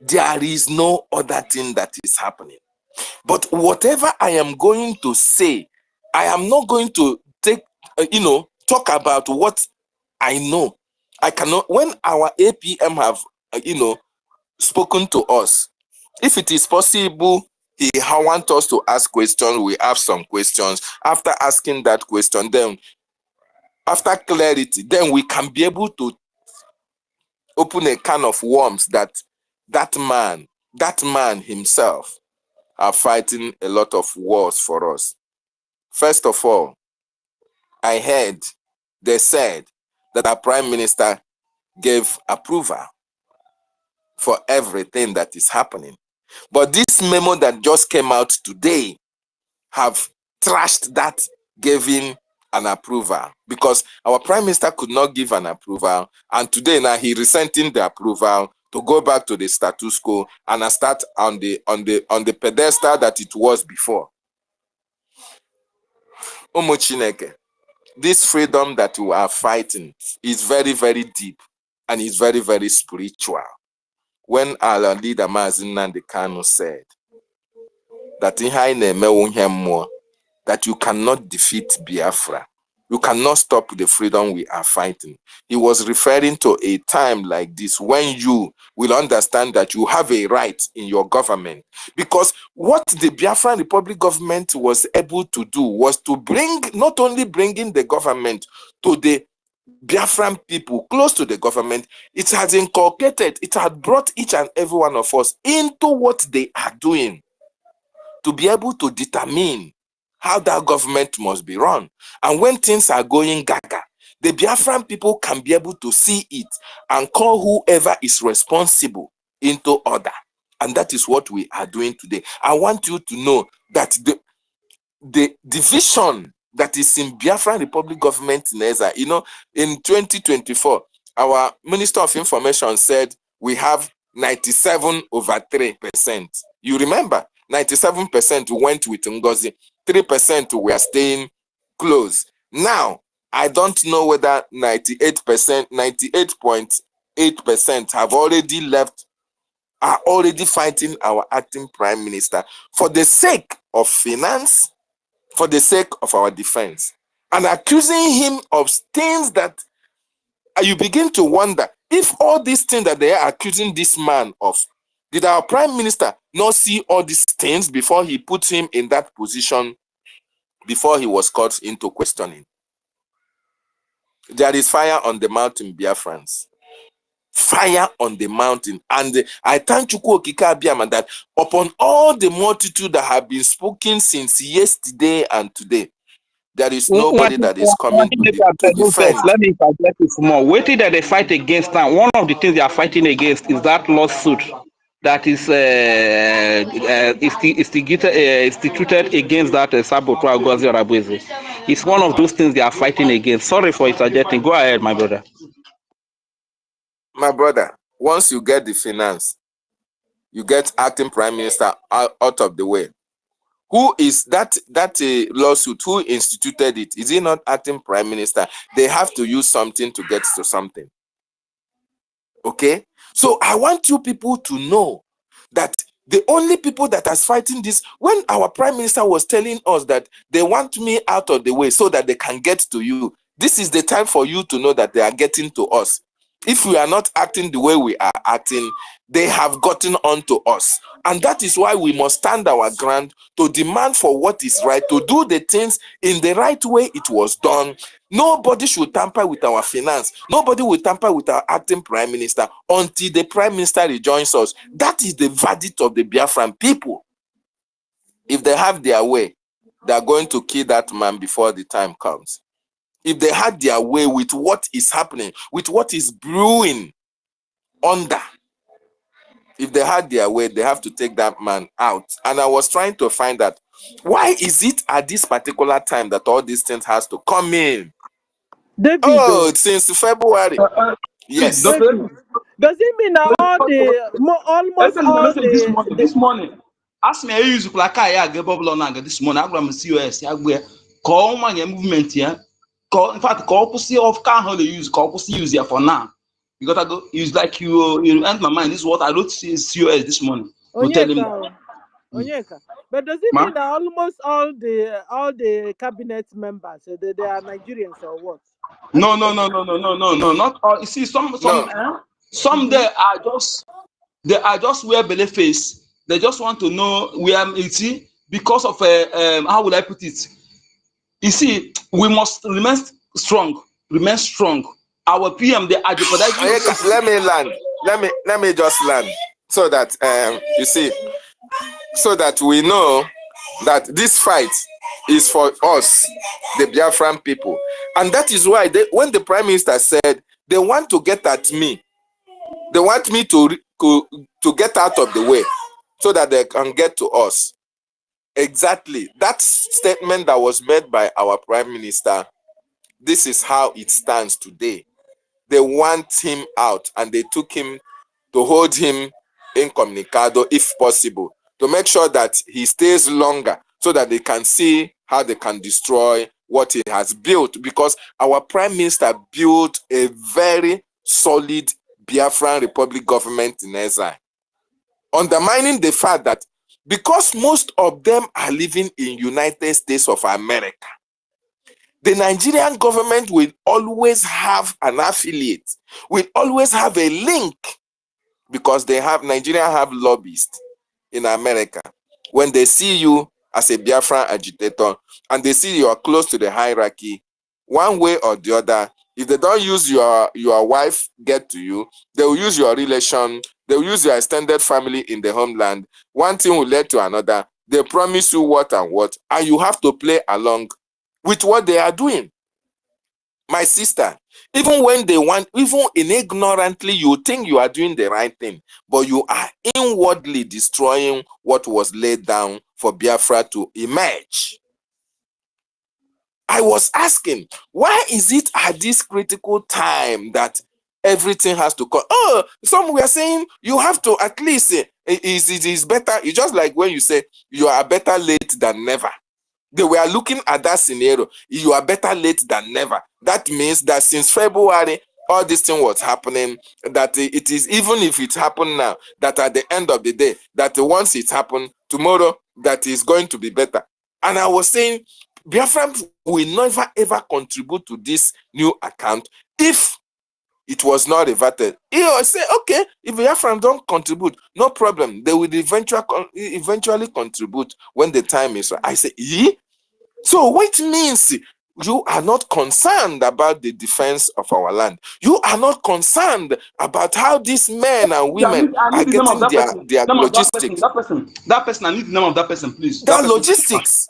Speaker 21: There is no other thing that is happening. But whatever I am going to say, I am not going to take, talk about what I know. I cannot, when our APM have, spoken to us, if it is possible, he want us to ask questions, we have some questions. After asking that question, then, after clarity, then we can be able to open a can of worms that man himself are fighting a lot of wars for us. First of all, I heard they said that our Prime Minister gave approval for everything that is happening. But this memo that just came out today have trashed that giving an approval, because our Prime Minister could not give an approval, and today now he resenting the approval to go back to the status quo and start on the pedestal that it was before. Omo Chineke, this freedom that we are fighting is very, very deep and is very, very spiritual. When our leader Mazin Nnamdi Kanu said that you cannot defeat Biafra, you cannot stop the freedom we are fighting, he was referring to a time like this when you will understand that you have a right in your government. Because what the Biafran Republic government was able to do was to bring, not only bringing the government to the Biafran people close to the government, it has inculcated, it had brought each and every one of us into what they are doing to be able to determine how that government must be run. And when things are going gaga, the Biafran people can be able to see it and call whoever is responsible into order. And that is what we are doing today. I want you to know that the division that is in Biafran Republic government in EZA, in 2024, our Minister of Information said we have 97/3%. You remember, 97% went with Ngozi. 3% were staying close. Now, I don't know whether 98%, 98.8% have already left, are already fighting our acting prime minister for the sake of finance, for the sake of our defense, and accusing him of things that you begin to wonder if all these things that they are accusing this man of, did our prime minister not see all these things before he put him in that position, before he was caught into questioning? There is fire on the mountain, Biafrans. Fire on the mountain. And I thank Chukwu Okike Abiama that upon all the multitude that have been spoken since yesterday and today, there is nobody that is coming to defend.
Speaker 5: Let me interject it more. Waiting that they fight against now, one of the things they are fighting against is that lawsuit that is instituted against that saboteur Ngozi Arabueze. It's one of those things they are fighting against. Sorry for interjecting. Go ahead, my brother.
Speaker 21: My brother, once you get the finance, you get acting prime minister out of the way. Who is that lawsuit? Who instituted it? Is he not acting prime minister? They have to use something to get to something. Okay? So I want you people to know that the only people that are fighting this, when our prime minister was telling us that they want me out of the way so that they can get to you, this is the time for you to know that they are getting to us. If we are not acting the way we are acting, they have gotten onto us. And that is why we must stand our ground to demand for what is right, to do the things in the right way it was done. Nobody should tamper with our finance. Nobody will tamper with our acting prime minister until the prime minister rejoins us. That is the verdict of the Biafran people. If they have their way, they are going to kill that man before the time comes. If they had their way with what is happening, with what is brewing under, if they had their way, they have to take that man out. And I was trying to find out, why is it at this particular time that all these things has to come in?
Speaker 15: David,
Speaker 21: oh, since February. Yes.
Speaker 15: David. Does it mean that all the almost all the
Speaker 10: this morning? Ask me, I use like I get bubble on this morning. I'm going to COS. I go call my movement here. Call, in fact, call pussy of car how they use call pussy use here for now. Because I go use like you enter my mind. This is what I wrote COS this morning.
Speaker 15: Onyeka. But does it mean that almost all the cabinet members they are Nigerians or what?
Speaker 10: No. Not all. You see, some they are just wear belly face. They just want to know where you see because of how would I put it? You see, we must remain strong. Our PM, they are jeopardizing.
Speaker 21: Let me land. Let me just land so that you see, so that we know that this fight is for us, the Biafran people, and that is why when the prime minister said they want to get at me, they want me to get out of the way so that they can get to us. Exactly that statement that was made by our prime minister. This is how it stands today. They want him out, and they took him to hold him incommunicado if possible, to make sure that he stays longer so that they can see how they can destroy what he has built, because our prime minister built a very solid Biafran Republic government in exile, undermining the fact that because most of them are living in United States of America, the Nigerian government will always have an affiliate, will always have a link, because Nigeria have lobbyists in America. When they see you as a Biafran agitator and they see you are close to the hierarchy, one way or the other, if they don't use your wife get to you, they will use your relation, they will use your extended family in the homeland. One thing will lead to another. They promise you what and what, and you have to play along with what they are doing. My sister, even when they want, even ignorantly, you think you are doing the right thing, but you are inwardly destroying what was laid down for Biafra to emerge. I was asking, why is it at this critical time that everything has to come. Oh, some we are saying you have to at least is better. It's just like when you say you are better late than never. They were looking at that scenario. You are better late than never. That means that since February, all this thing was happening, that it is, even if it happened now, that at the end of the day, that once it happened, tomorrow, that is going to be better. And I was saying, Biafrans will never ever contribute to this new account if it was not reverted. You say, okay, if Biafrans don't contribute, no problem. They will eventually contribute when the time is right. I say, so which means you are not concerned about the defense of our land. You are not concerned about how these men and women
Speaker 10: I
Speaker 21: are
Speaker 10: need the name of
Speaker 21: getting
Speaker 10: that person.
Speaker 21: their
Speaker 10: Name of
Speaker 21: logistics.
Speaker 10: that person. I need the name of that person, please.
Speaker 21: That logistics.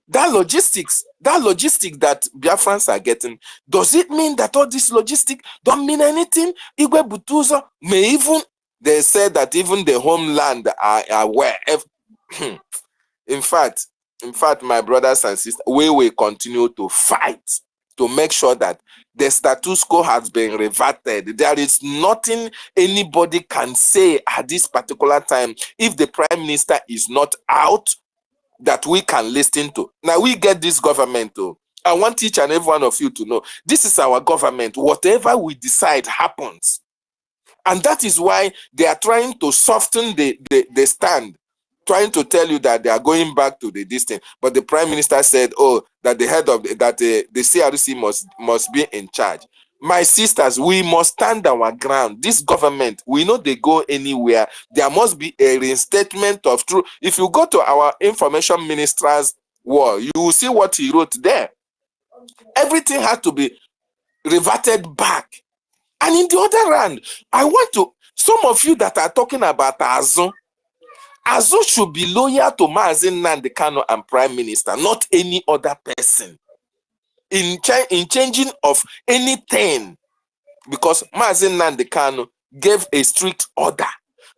Speaker 21: That logistics that Biafrans are getting, does it mean that all this logistics don't mean anything? Igwe Butuzo may even, they said that even the homeland are aware. In fact, my brothers and sisters, we will continue to fight to make sure that the status quo has been reverted. There is nothing anybody can say at this particular time if the Prime Minister is not out that we can listen to. Now we get this government. I want each and every one of you to know this is our government. Whatever we decide happens. And that is why they are trying to soften the stand, trying to tell you that they are going back to the distance. But the Prime Minister said, oh, that the head of the CRC must be in charge. My sisters, we must stand our ground. This government, we know they go anywhere. There must be a reinstatement of truth. If you go to our information minister's wall, you will see what he wrote there. Everything had to be reverted back. And in the other hand, I want to, some of you that are talking about Azu should be loyal to Mazi Nnamdi Kanu and Prime Minister, not any other person. In changing of anything, because Mazi Nnamdi Kanu gave a strict order.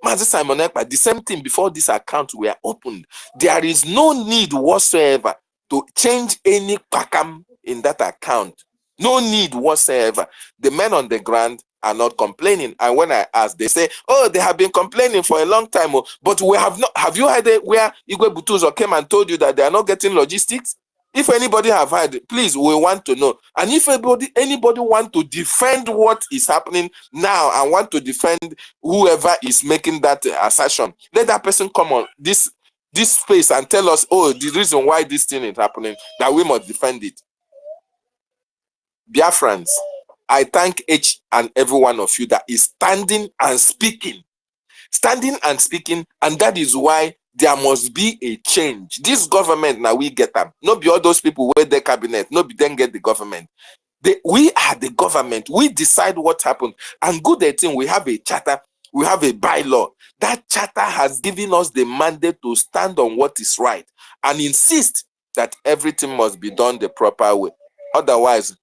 Speaker 21: Mazi Simon Ekpa, the same thing before this account were opened. There is no need whatsoever to change any pakam in that account. No need whatsoever. The men on the ground are not complaining. And when I ask, they say, oh, they have been complaining for a long time. But we have not. Have you heard where Igwe Butuzo came and told you that they are not getting logistics? If anybody have heard, please, we want to know. And if anybody want to defend what is happening now and want to defend whoever is making that assertion, let that person come on this space and tell us, oh, the reason why this thing is happening, that we must defend it. Biafrans, I thank each and every one of you that is standing and speaking. Standing and speaking, and that is why there must be a change. This government, now we get them. Not be all those people where the cabinet, not be then get the government. We are the government. We decide what happened. And good thing, we have a charter, we have a bylaw. That charter has given us the mandate to stand on what is right and insist that everything must be done the proper way. Otherwise,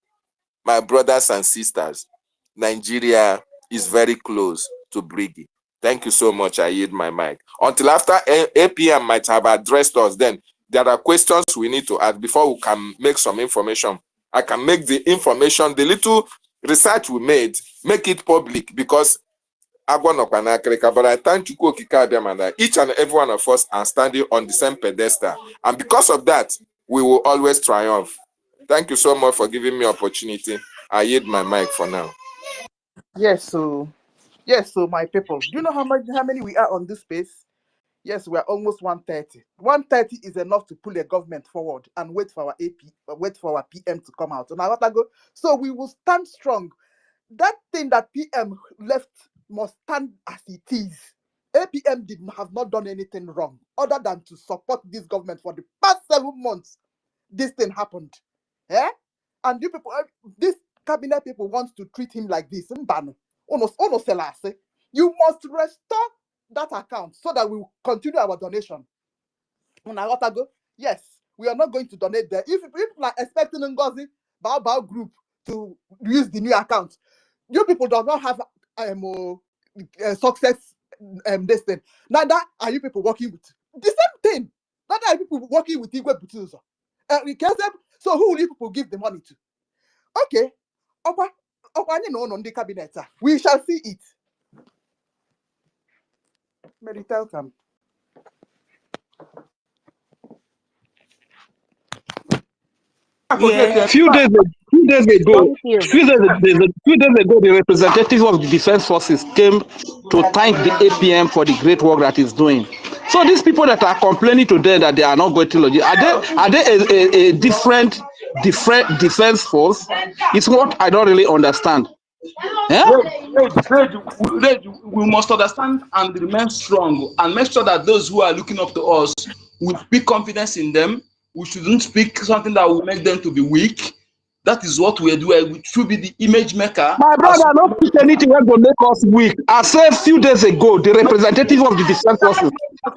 Speaker 21: my brothers and sisters, Nigeria is very close to Brgie. Thank you so much. I yield my mic. Until after APM might have addressed us, then there are questions we need to ask before we can make some information. I can make the information, the little research we made, make it public because but I thank you, and each and every one of us are standing on the same pedestal. And because of that, we will always triumph. Thank you so much for giving me opportunity. I yield my mic for now.
Speaker 7: Yes, so my people, do you know how many we are on this space? Yes, we are almost 130. 130 is enough to pull a government forward and wait for our PM to come out. So we will stand strong. That thing that PM left must stand as it is. APM have not done anything wrong other than to support this government for the past 7 months. This thing happened. Eh? And you people, this cabinet people want to treat him like this. You must restore that account so that we will continue our donation. Yes, we are not going to donate there. If people are expecting NGOZI Bao Group to use the new account, you people do not have success this thing. Neither are you people working with the same thing. Neither are you people working with Igwe Butuzo. So who will you people give the money to? Okay, cabinet. We shall see it. Mary, welcome.
Speaker 5: A few days ago, the representative of the defense forces came to thank the APM for the great work that it's doing. So these people that are complaining today that they are not going to lodge, are they a different defense force? It's what I don't really understand.
Speaker 10: We must understand and remain strong and make sure that those who are looking up to us, we speak confidence in them. We shouldn't speak something that will make them to be weak. That is what we do. We should be the image maker.
Speaker 5: My brother, don't speak anything that will make us weak. I said a few days ago, the representative of the defense forces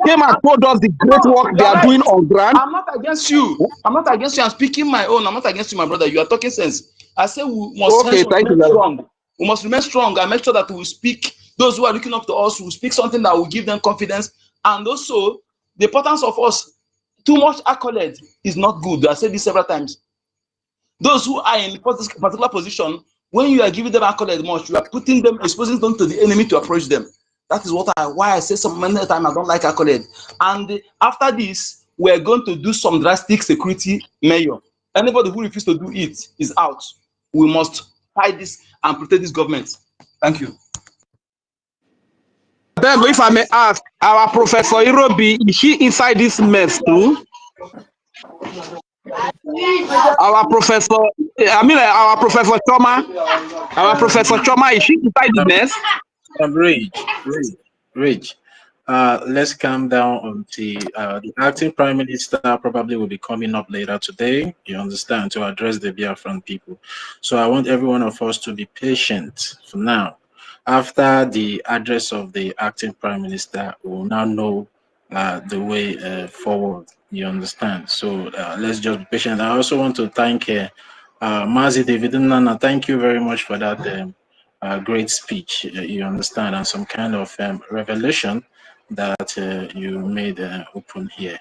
Speaker 5: came and told us the great work they are doing on ground.
Speaker 10: I'm not against you. I'm not against you. I'm speaking my own. I'm not against you, my brother. You are talking sense. I say we must remain strong. We must remain strong and make sure that we speak. Those who are looking up to us will speak something that will give them confidence. And also, the importance of us, too much accolade is not good. I said this several times. Those who are in a particular position, when you are giving them accolade much, you are putting them, exposing them to the enemy to approach them. That is why I say so many times I don't like accolade. And after this, we are going to do some drastic security measure. Anybody who refuses to do it is out. We must fight this and protect this government. Thank you.
Speaker 5: Then, if I may ask, our Professor Irobi, is she inside this mess too? Our Professor Choma, is she inside the mess?
Speaker 2: Rich. Let's calm down until the acting prime minister probably will be coming up later today, you understand, to address the Biafran people. So I want every one of us to be patient for now. After the address of the acting prime minister, we will now know the way forward, you understand. So let's just be patient. I also want to thank Mazi David Nana. Thank you very much for that great speech, you understand, and some kind of revelation that you made open here.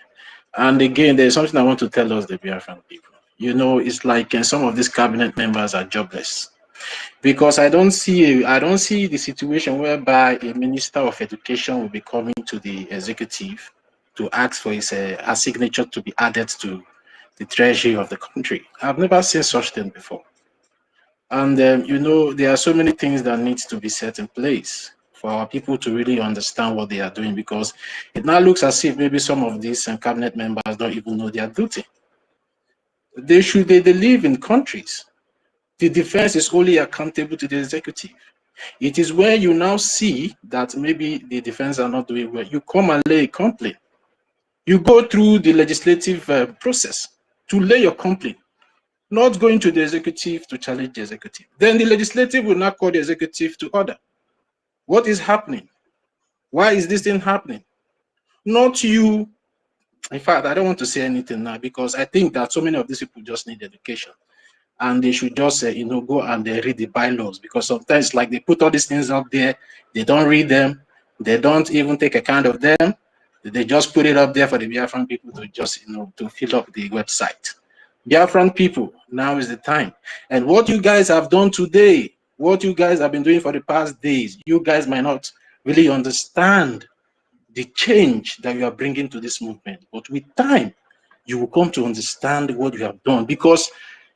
Speaker 2: And again, there's something I want to tell us, the Biafran people. You know, it's like some of these cabinet members are jobless, because I don't see the situation whereby a minister of education will be coming to the executive to ask for his a signature to be added to the treasury of the country. I've never seen such thing before. And you know, there are so many things that needs to be set in place for our people to really understand what they are doing, because it now looks as if maybe some of these cabinet members don't even know their duty. They live in countries. The defense is only accountable to the executive. It is where you now see that maybe the defense are not doing well, you come and lay a complaint. You go through the legislative process to lay your complaint, not going to the executive to challenge the executive. Then the legislative will not call the executive to order. What is happening? Why is this thing happening? Not you. In fact, I don't want to say anything now, because I think that so many of these people just need education. And they should just, you know, go and read the bylaws, because sometimes, like, they put all these things up there, they don't read them, they don't even take account of them, they just put it up there for the Biafran people to just, you know, to fill up the website. Biafran people, now is the time. And what you guys have done today, what you guys have been doing for the past days, you guys might not really understand the change that you are bringing to this movement. But with time, you will come to understand what you have done, because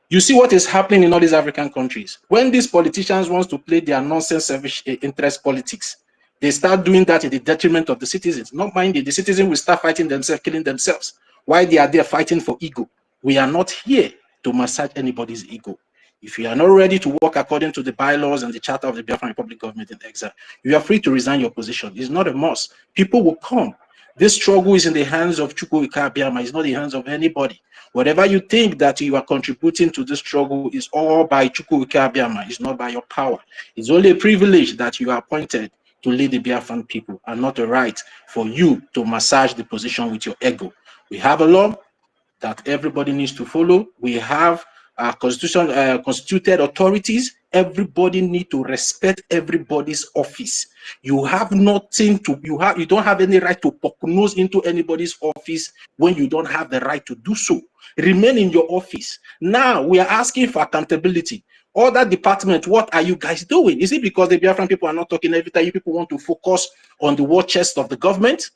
Speaker 2: you see what is happening in all these African countries. When these politicians want to play their nonsense selfish interest politics, they start doing that in the detriment of the citizens. Not mind it, the citizens will start fighting themselves, killing themselves. Why they are there fighting for ego? We are not here to massage anybody's ego. If you are not ready to work according to the bylaws and the charter of the Biafran Republic government in exile, you are free to resign your position. It's not a must. People will come. This struggle is in the hands of EKID. It's not in the hands of anybody. Whatever you think that you are contributing to this struggle is all by EKID. It's not by your power. It's only a privilege that you are appointed to lead the Biafran people, and not a right for you to massage the position with your ego. We have a law that everybody needs to follow. We have constituted authorities. Everybody need to respect everybody's office. You have nothing to, you don't have any right to poke nose into anybody's office when you don't have the right to do so. Remain in your office. Now we are asking for accountability. Other department, what are you guys doing? Is it because the Biafran people are not talking every time? You people want to focus on the war chest of the government?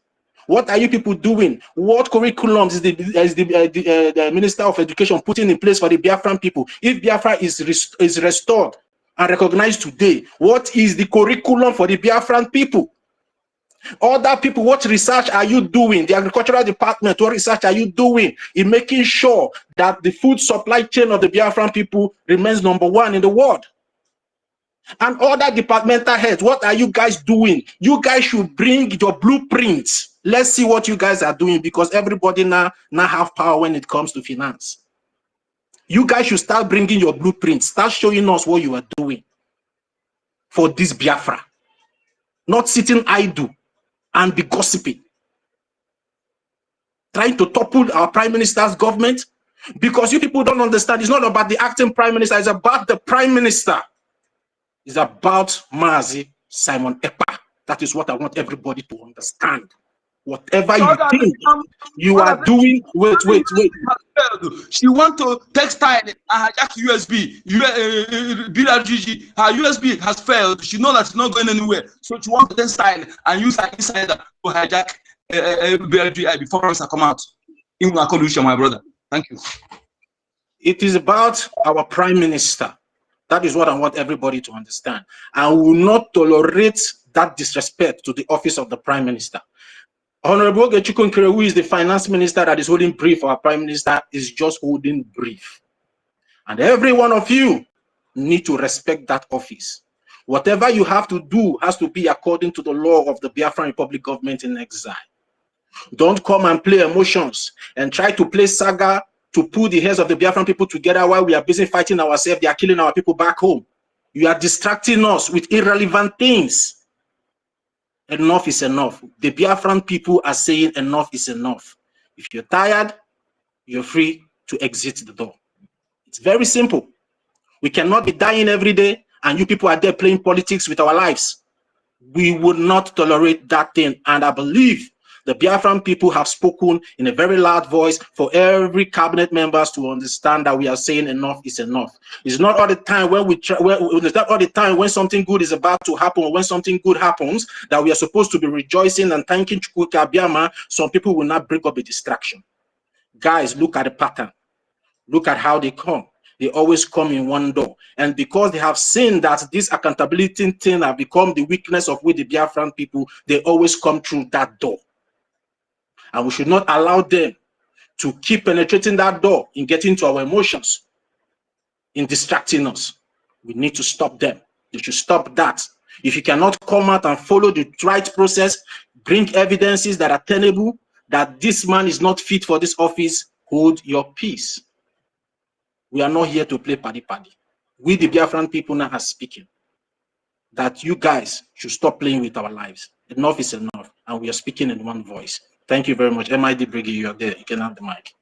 Speaker 2: What are you people doing? What curriculums is the Minister of Education putting in place for the Biafran people? If Biafra is restored and recognized today, what is the curriculum for the Biafran people? Other people, what research are you doing? The agricultural department, what research are you doing in making sure that the food supply chain of the Biafran people remains #1 in the world? And other departmental heads, what are you guys doing? You guys should bring your blueprints. Let's see what you guys are doing, because everybody now have power when it comes to finance. You guys should start bringing your blueprints. Start showing us what you are doing for this Biafra. Not sitting idle and be gossiping, trying to topple our prime minister's government, because you people don't understand. It's not about the acting prime minister. It's about the prime minister. It's about Mazi Simon Ekpa. That is what I want everybody to understand. Whatever you think you are doing, wait.
Speaker 10: She want to textile and hijack USB. Brgie, her USB has failed. She knows that it's not going anywhere. So she wants to textile and use her insider to hijack Brgie before I come out. In my conclusion, my brother. Thank you.
Speaker 2: It is about our prime minister. That is what I want everybody to understand. I will not tolerate that disrespect to the office of the prime minister. Honorable Ogechukwu, who is the finance minister that is holding brief for our prime minister, is just holding brief. And every one of you need to respect that office. Whatever you have to do has to be according to the law of the Biafran Republic government in exile. Don't come and play emotions and try to play saga to pull the heads of the Biafran people together while we are busy fighting ourselves. They are killing our people back home. You are distracting us with irrelevant things. Enough is enough. The Biafran people are saying enough is enough. If you're tired, you're free to exit the door. It's very simple. We cannot be dying every day and you people are there playing politics with our lives. We would not tolerate that thing. And I believe the Biafran people have spoken in a very loud voice for every cabinet members to understand that we are saying enough is enough. It's not all the time when it's not all the time when something good is about to happen, or when something good happens, that we are supposed to be rejoicing and thanking Chukwuka Abiyama. Some people will not bring up a distraction. Guys, look at the pattern. Look at how they come. They always come in one door. And because they have seen that this accountability thing have become the weakness of we the Biafran people, they always come through that door. And we should not allow them to keep penetrating that door in getting to our emotions, in distracting us. We need to stop them. They should stop that. If you cannot come out and follow the right process, bring evidences that are tenable, that this man is not fit for this office, hold your peace. We are not here to play paddy-paddy. We, the Biafran people, now are speaking that you guys should stop playing with our lives. Enough is enough, and we are speaking in one voice. Thank you very much. MID Brgie, you are there. You can have the mic.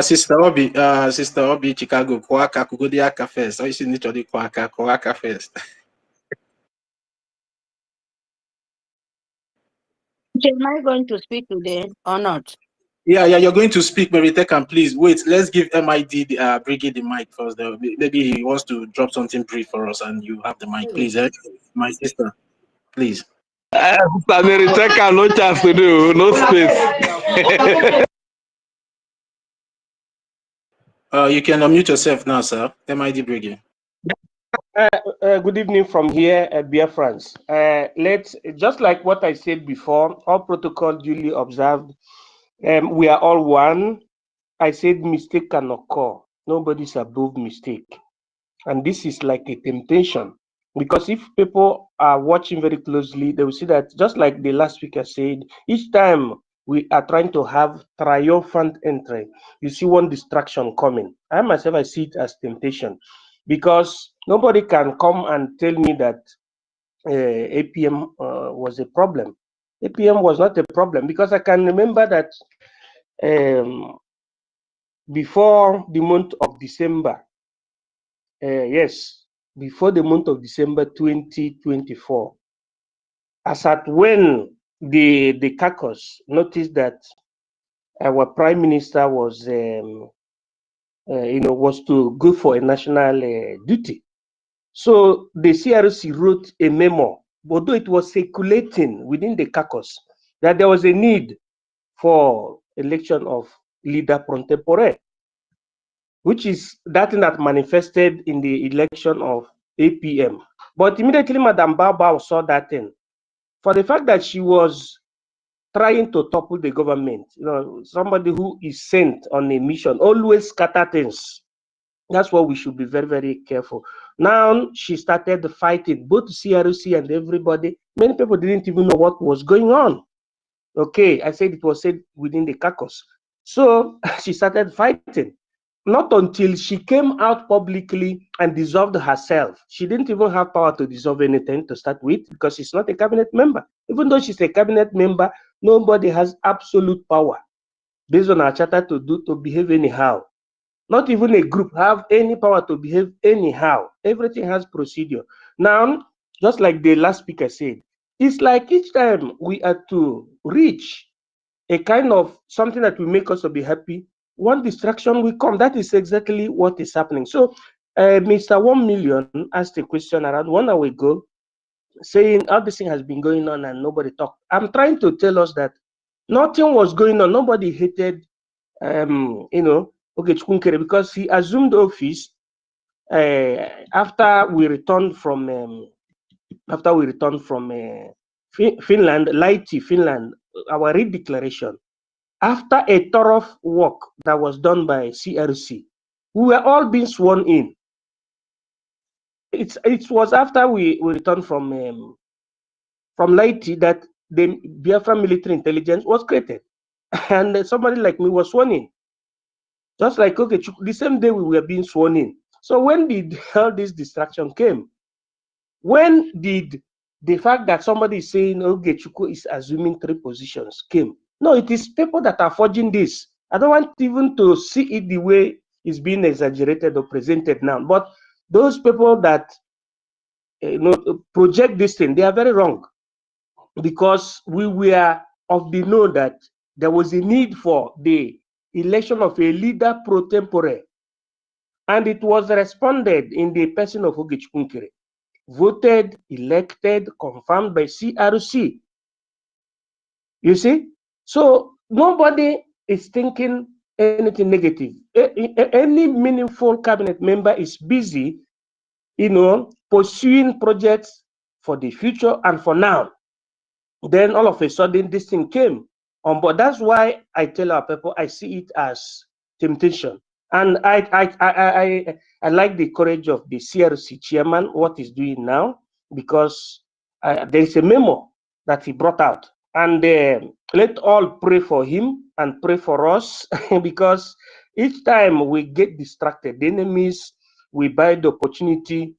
Speaker 2: Sister Obi, Chicago, Kwaka, Kugodiaka first. I see literally Kwaka first.
Speaker 4: Am I going to speak today or not?
Speaker 2: Yeah, you're going to speak, Mary Tekan, please. Wait, let's give MID Brigade the mic first. Maybe he wants to drop something brief for us, and you have the mic, please. My sister, please.
Speaker 18: Mary Tekan, no chance to do, no space.
Speaker 2: You can unmute yourself now, sir. MID Brigade.
Speaker 22: Good evening from here at BIAFRANS. Let's, just like what I said before, all protocol duly observed. We are all one. I said mistake can occur. Nobody's above mistake. And this is like a temptation. Because if people are watching very closely, they will see that just like the last speaker said, each time we are trying to have triumphant entry, you see one distraction coming. I myself, I see it as temptation, because nobody can come and tell me that APM was a problem. APM was not a problem, because I can remember that before the month of December, yes, before the month of December 2024, as at when the caucus noticed that our prime minister was, was to go for a national duty. So the CRC wrote a memo, although it was circulating within the caucus, that there was a need for election of leader pro tempore, which is that thing that manifested in the election of APM. But immediately Madam Bao saw that thing, for the fact that she was trying to topple the government. Somebody who is sent on a mission always scatter things. That's what we should be very, very careful. Now she started fighting both CRC and everybody. Many people didn't even know what was going on. Okay, I said it was said within the caucus. So she started fighting. Not until she came out publicly and dissolved herself. She didn't even have power to dissolve anything to start with, because she's not a cabinet member. Even though she's a cabinet member, nobody has absolute power based on our charter to behave anyhow. Not even a group have any power to behave anyhow. Everything has procedure. Now, just like the last speaker said, it's like each time we are to reach a kind of something that will make us to be happy, one distraction will come. That is exactly what is happening. So Mr. 1 Million asked a question around 1 hour ago, saying all this thing has been going on and nobody talked. I'm trying to tell us that nothing was going on. Nobody hated Ogechkunkere, because he assumed office after we returned from Finland, Laiti, Finland, our redeclaration. After a thorough work that was done by CRC, we were all being sworn in. It was after we returned from Laiti that the Biafra military intelligence was created, and somebody like me was sworn in. Just like, okay, the same day we were being sworn in. So when did all this distraction came? When did the fact that somebody is saying, okay, Chuku is assuming 3 positions came? No, it is people that are forging this. I don't want even to see it the way it's being exaggerated or presented now. But those people that project this thing, they are very wrong. Because we were of the know that there was a need for the election of a leader pro tempore, and it was responded in the person of Ogechkunkere, voted, elected, confirmed by CRC. You see, so nobody is thinking anything negative. Any meaningful cabinet member is busy, pursuing projects for the future and for now. Then all of a sudden this thing came on board. That's why I tell our people I see it as temptation. And I like the courage of the CRC chairman, what he's doing now, because there is a memo that he brought out. And let all pray for him and pray for us, because each time we get distracted, the enemies will buy the opportunity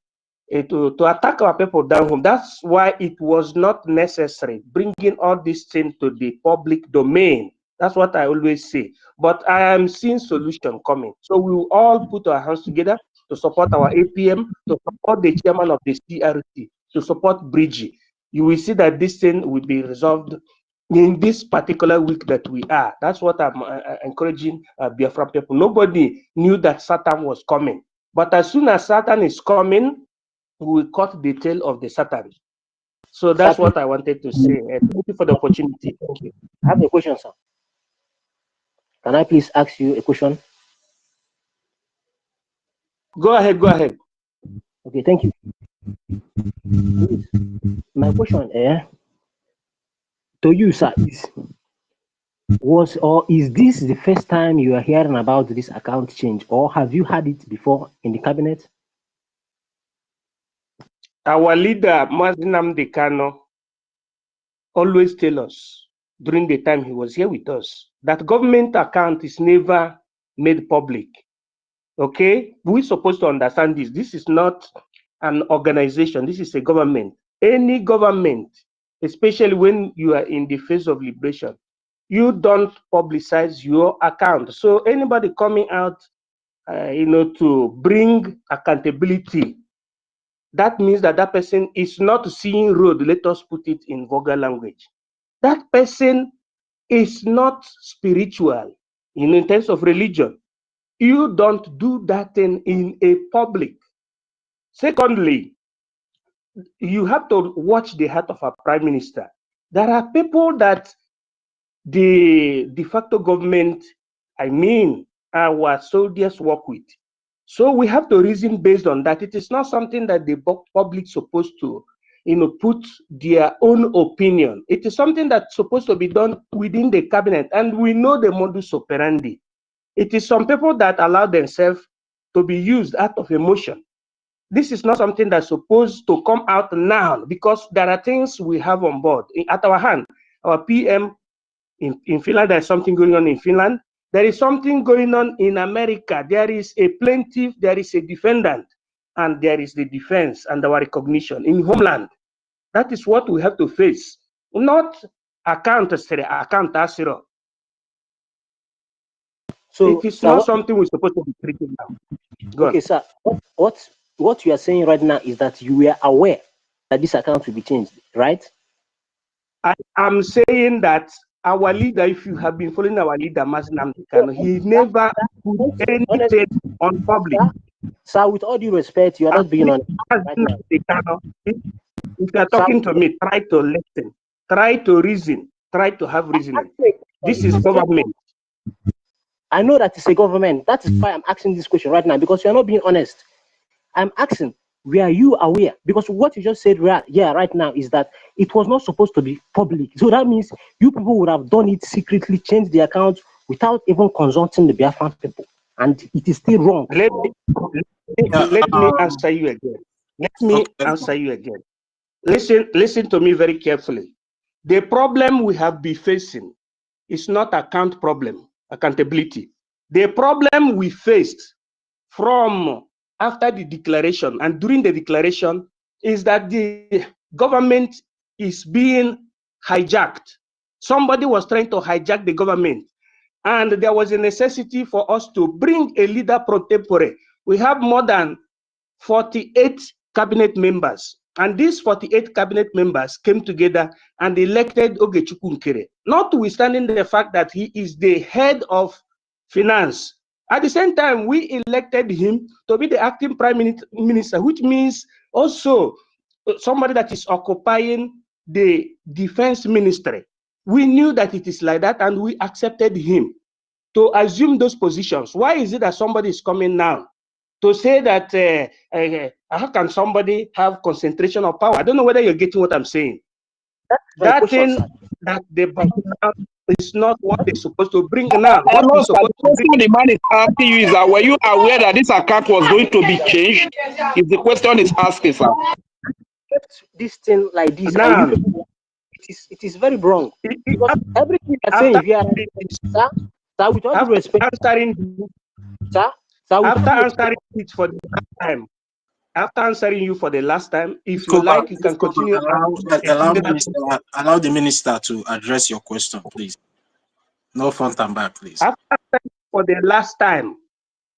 Speaker 22: to attack our people down home. That's why it was not necessary bringing all these things to the public domain. That's what I always say. But I am seeing solution coming. So we will all put our hands together to support our APM, to support the chairman of the CRT, to support Brgie. You will see that this thing will be resolved in this particular week that we are. That's what I'm encouraging Biafra people. Nobody knew that Satan was coming. But as soon as Satan is coming, we will cut the tail of the Satan. So that's what I wanted to say. Thank you for the opportunity. Thank you.
Speaker 11: I have a question, sir. Can I please ask you a question?
Speaker 22: Go ahead, go ahead.
Speaker 11: Okay, thank you. Please, my question to you, sir, is this the first time you are hearing about this account change, or have you had it before in the cabinet?
Speaker 22: Our leader, Mazinam Dekano, always tell us during the time he was here with us, that government account is never made public. Okay, we're supposed to understand this. This is not an organization, this is a government. Any government, especially when you are in the phase of liberation, you don't publicize your account. So anybody coming out, to bring accountability, that means that that person is not seeing road. Let us put it in vulgar language. That person is not spiritual, in terms of religion. You don't do that thing in a public. Secondly, you have to watch the heart of our prime minister. There are people that the de facto government, our soldiers work with. So we have to reason based on that. It is not something that the public supposed to, put their own opinion. It is something that's supposed to be done within the cabinet, and we know the modus operandi. It is some people that allow themselves to be used out of emotion. This is not something that's supposed to come out now, because there are things we have on board at our hand. Our PM in Finland, there's something going on in Finland. There is something going on in America. There is a plaintiff, there is a defendant, and there is the defense and our recognition in homeland. That is what we have to face, not account asiro.
Speaker 11: So
Speaker 22: it is not something we're supposed to be treating now.
Speaker 11: Okay, sir. What you are saying right now is that you were aware that this account will be changed, right?
Speaker 22: I am saying that our leader, if you have been following our leader, he never put anything on public.
Speaker 11: Sir, with all due respect, you are not being honest right now.
Speaker 22: If you are talking to me, try to listen, try to reason, try to have reasoning. This is government.
Speaker 11: I know that it's a government. That is why I'm asking this question right now, because you are not being honest. I'm asking, were you aware? Because what you just said right now is that it was not supposed to be public. So that means you people would have done it secretly, changed the account without even consulting the Biafran people. And it is still wrong.
Speaker 22: Let me answer you again. Let me answer you again. Listen to me very carefully. The problem we have been facing is not accountability. The problem we faced from after the declaration and during the declaration is that the government is being hijacked. Somebody was trying to hijack the government, and there was a necessity for us to bring a leader pro tempore. We have more than 48 cabinet members, and these 48 cabinet members came together and elected Ogechukwu Nkere, notwithstanding the fact that he is the head of finance. At the same time, we elected him to be the acting prime minister, which means also somebody that is occupying the defense ministry. We knew that it is like that, and we accepted him to assume those positions. Why is it that somebody is coming now to say that how can somebody have concentration of power? I don't know whether you're getting what I'm saying. That thing that they bring now is not what they're supposed to bring now. What we're supposed to bring.
Speaker 5: The man is asking you is that were you aware that this account was going to be changed? If the question is asking, sir.
Speaker 11: This thing like this,
Speaker 22: now,
Speaker 11: and you people, it is very wrong. Because everything you are saying here, sir, with all due respect,
Speaker 22: after answering it for the last time, after answering you for the last time, if you like, you can continue.
Speaker 2: Allow the minister to address your question, please. No front and back, please.
Speaker 22: After for the last time,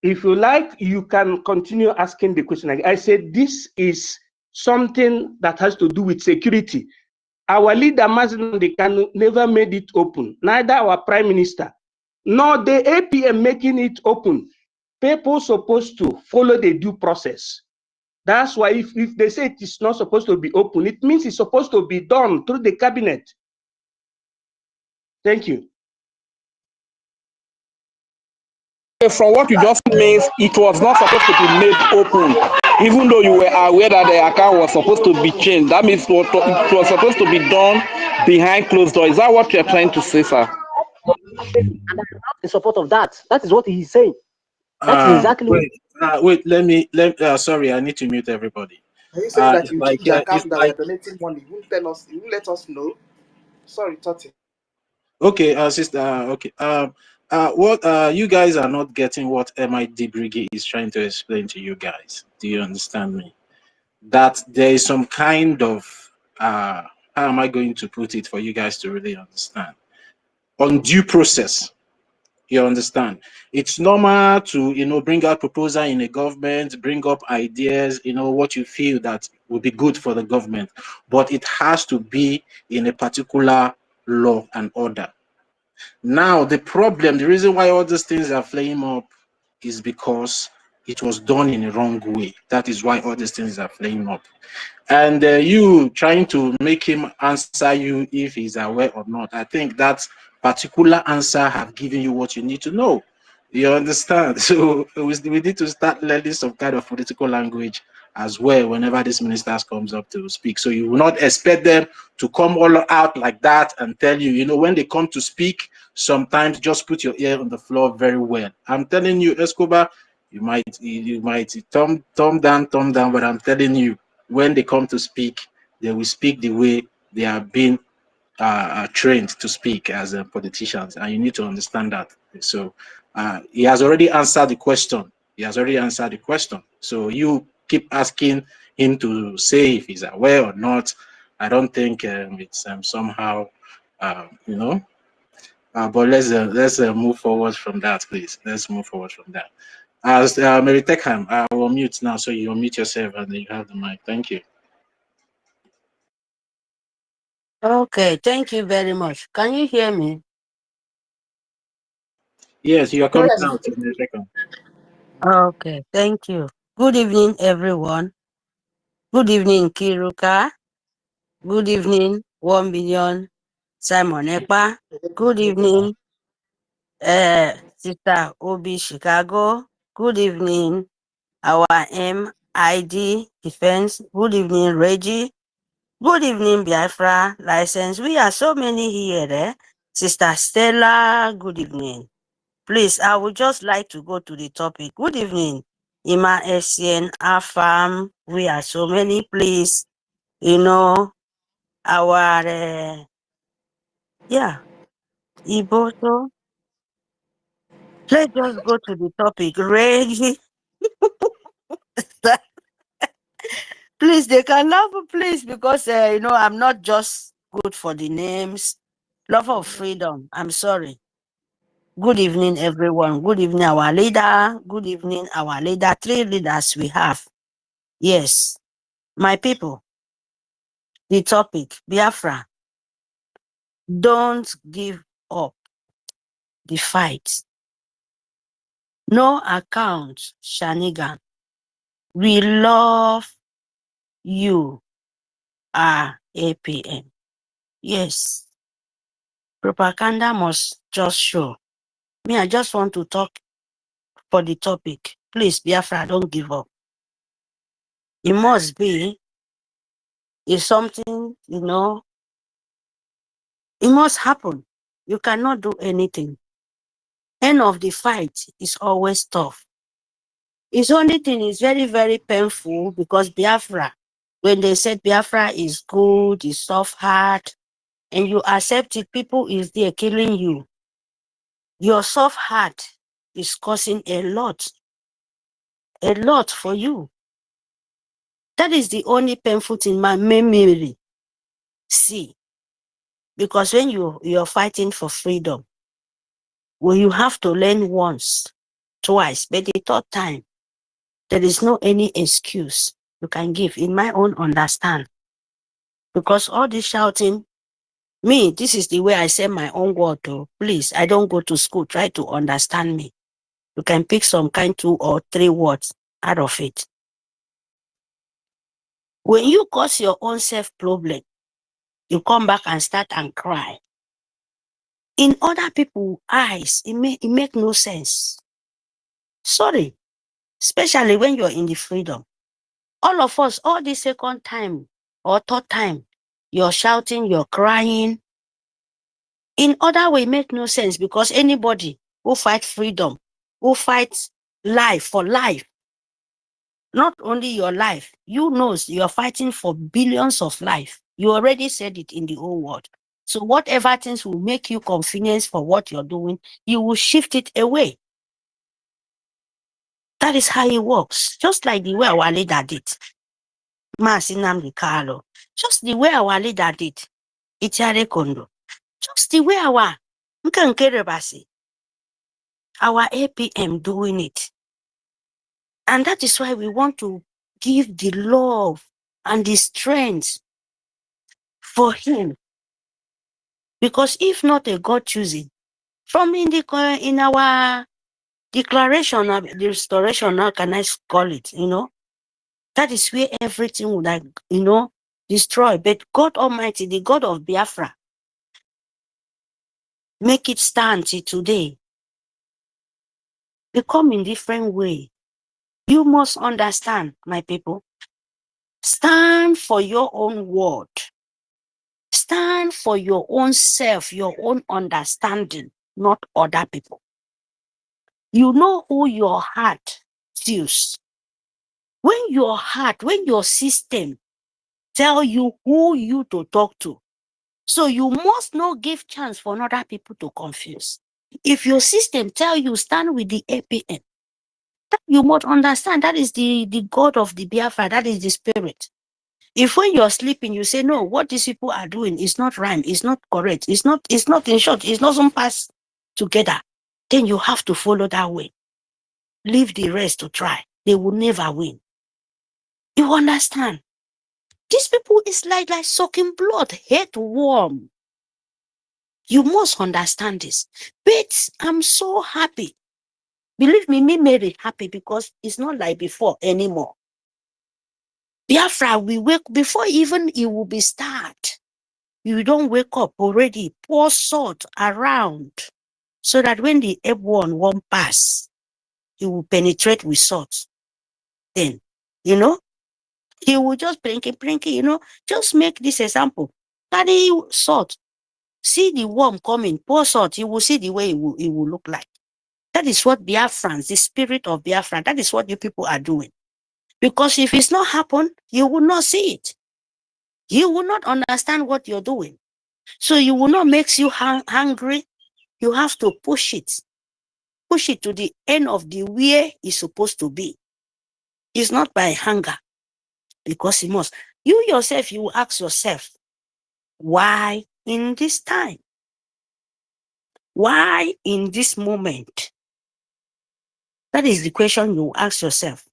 Speaker 22: if you like, you can continue asking the question. I said this is something that has to do with security. Our leader, Mazinandi Kanu, never made it open. Neither our prime minister, nor the APM making it open. People supposed to follow the due process. That's why if they say it is not supposed to be open, it means it's supposed to be done through the cabinet. Thank you.
Speaker 5: From what you just means, it was not supposed to be made open, even though you were aware that the account was supposed to be changed. That means it was supposed to be done behind closed doors. Is that what you're trying to say, sir?
Speaker 11: And I'm not in support of that. That is what he's saying. That's exactly
Speaker 2: wait, sorry, I need to mute everybody.
Speaker 7: Are you saying that you change the account that we're donating money? You won't tell us, you won't let us know? Sorry, Toti.
Speaker 2: Okay, sister. Okay. What you guys are not getting what MID Brgie is trying to explain to you guys. Do you understand me? That there is some kind of how am I going to put it for you guys to really understand? On due process. You understand? It's normal to, bring out proposal in a government, bring up ideas, what you feel that will be good for the government, but it has to be in a particular law and order. Now, the reason why all these things are flaming up is because it was done in a wrong way. That is why all these things are flaming up. And you trying to make him answer you if he's aware or not. I think that particular answer have given you what you need to know. You understand? So we need to start learning some kind of political language as well whenever this ministers comes up to speak. So you will not expect them to come all out like that and tell you, when they come to speak, sometimes just put your ear on the floor very well. I'm telling you, Escobar, you might thumb down, but I'm telling you, when they come to speak, they will speak the way they have been trained to speak as politicians, and you need to understand that. So he has already answered the question. So you keep asking him to say if he's aware or not. I don't think it's somehow, but let's move forward from that, please. Let's move forward from that. As Mary Techham, I will mute now, so you unmute yourself and then you have the mic. Thank you.
Speaker 4: Okay, thank you very much. Can you hear me?
Speaker 2: Yes, you are coming out in a second.
Speaker 4: Okay, thank you. Good evening, everyone. Good evening, Kiruka. Good evening, 1 million Simon Ekpa. Good evening, Sister Obi Chicago. Good evening, our MID Defense. Good evening, Reggie. Good evening, Biafra License. We are so many here. Sister Stella, good evening. Please, I would just like to go to the topic. Good evening, Ima Essien, Afam. We are so many, please. Our, Iboto. Let's just go to the topic. Reggie. Please, they can love, please, because, I'm not just good for the names. Love of freedom. I'm sorry. Good evening, everyone. Good evening, our leader. Good evening, our leader. 3 leaders we have. Yes, my people. The topic, Biafra. Don't give up the fight. No account, Shanigan. We love you, APM. Yes, propaganda must just show. Me, I just want to talk for the topic. Please, Biafra, don't give up. It must be. It's something, it must happen. You cannot do anything. End of the fight is always tough. It's only thing is very, very painful because Biafra, when they said Biafra is good, is soft heart, and you accept it, people is there killing you. Your soft heart is causing a lot for you. That is the only painful thing my memory see. Because when you're fighting for freedom, well, you have to learn once, twice, but the third time, there is no any excuse you can give in my own understand. Because all this shouting, me, this is the way I say my own word though. Please, I don't go to school. Try to understand me. You can pick some kind 2 or 3 words out of it. When you cause your own self problem, you come back and start and cry. In other people's eyes, it make no sense. Sorry. Especially when you're in the freedom. All of us, all the second time or third time, you're shouting, you're crying. In other way, make no sense because anybody who fight freedom, who fights life for life, not only your life, you know you're fighting for billions of life. You already said it in the whole world. So whatever things will make you convenience for what you're doing, you will shift it away. That is how it works. Just like the way our leader did. Masinam Carlo. Just the way our leader did. Itiare Kondo. Just the way our Nkankerebasi. Our APM doing it. And that is why we want to give the love and the strength for him. Because if not a God choosing, from in our declaration of the restoration, how can I call it, that is where everything would like, destroy. But God Almighty, the God of Biafra, make it stand till today. They come in different way. You must understand, my people. Stand for your own word. Stand for your own self, your own understanding, not other people. You know who your heart feels. When your heart, when your system tell you who you to talk to, so you must not give chance for other people to confuse. If your system tell you stand with the APN, you must understand that is the God of the Biafra, that is the spirit. If when you're sleeping, you say, no, what these people are doing is not rhyme, it's not correct, it's not in short, it's not some pass together, then you have to follow that way. Leave the rest to try. They will never win. You understand? These people is like sucking blood, head warm. You must understand this. But I'm so happy. Believe me Mary happy because it's not like before anymore. Biafra, we wake before even it will be start. You don't wake up already. Pour salt around so that when the airborne won't pass, it will penetrate with salt. Then, he will just blinky, just make this example. Carry salt. See the worm coming, pour salt, you will see the way it will look like. That is what Biafrans, the spirit of Biafra, that is what you people are doing. Because if it's not happen, you will not see it. You will not understand what you're doing. So you will not make you hungry. You have to push it. Push it to the end of the way it's supposed to be. It's not by hunger. Because it must. You yourself, you will ask yourself, why in this time? Why in this moment? That is the question you ask yourself.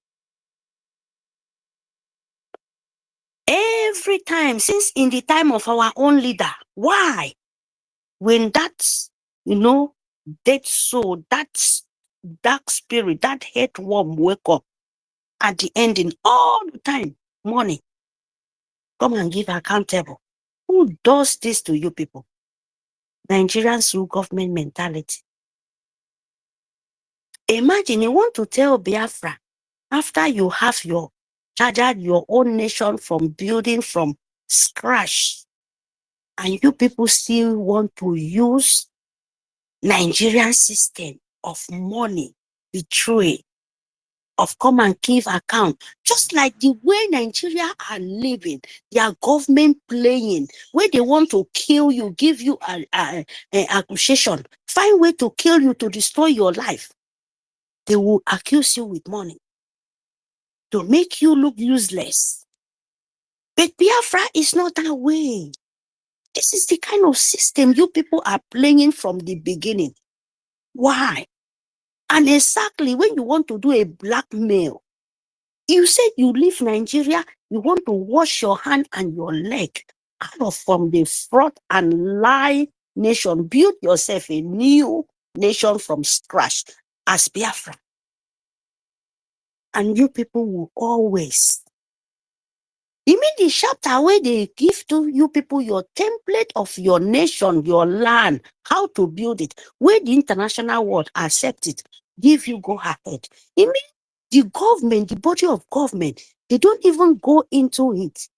Speaker 4: Every time, since in the time of our own leader, why? When that, dead soul, that dark spirit, that hate worm wake up at the ending all the time, morning, come and give accountable. Who does this to you people? Nigerians through government mentality. Imagine you want to tell Biafra, after you have chartered your own nation from building from scratch, and you people still want to use Nigerian system of money, betray, of come and give account, just like the way Nigeria are living, their government playing, where they want to kill you, give you an accusation, find way to kill you, to destroy your life. They will accuse you with money to make you look useless. But Biafra is not that way. This is the kind of system you people are playing from the beginning. Why? And exactly when you want to do a blackmail, you said you leave Nigeria, you want to wash your hand and your leg out of from the fraud and lie nation, build yourself a new nation from scratch as Biafra. And you people will always. You mean the chapter where they give to you people your template of your nation, your land, how to build it, where the international world accept it, give you go ahead. You mean the government, the body of government, they don't even go into it.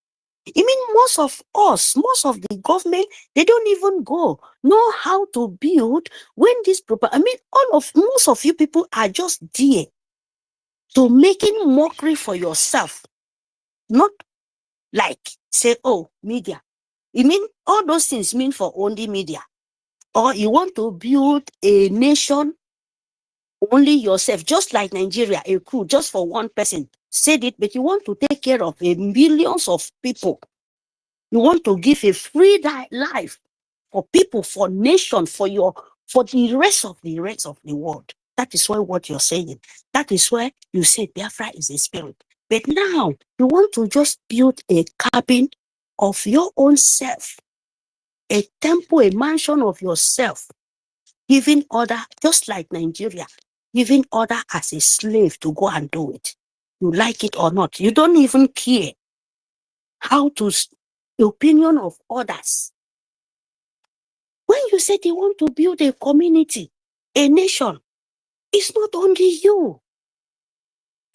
Speaker 4: I mean, most of us, most of the government, they don't even know how to build when this proper. I mean, most of you people are just there to making mockery for yourself, not like say, oh, media, You mean all those things mean for only media? Or you want to build a nation only yourself, just like Nigeria, a coup, just for one person said it, but you want to take care of millions of people. You want to give a free life for people, for nation, for the rest of the world. That is what you're saying. That is why you say Biafra is a spirit. But now you want to just build a cabin of your own self, a temple, a mansion of yourself, giving order, just like Nigeria, giving order as a slave to go and do it. You like it or not. You don't even care how to the opinion of others. When you say they want to build a community, a nation, it's not only you.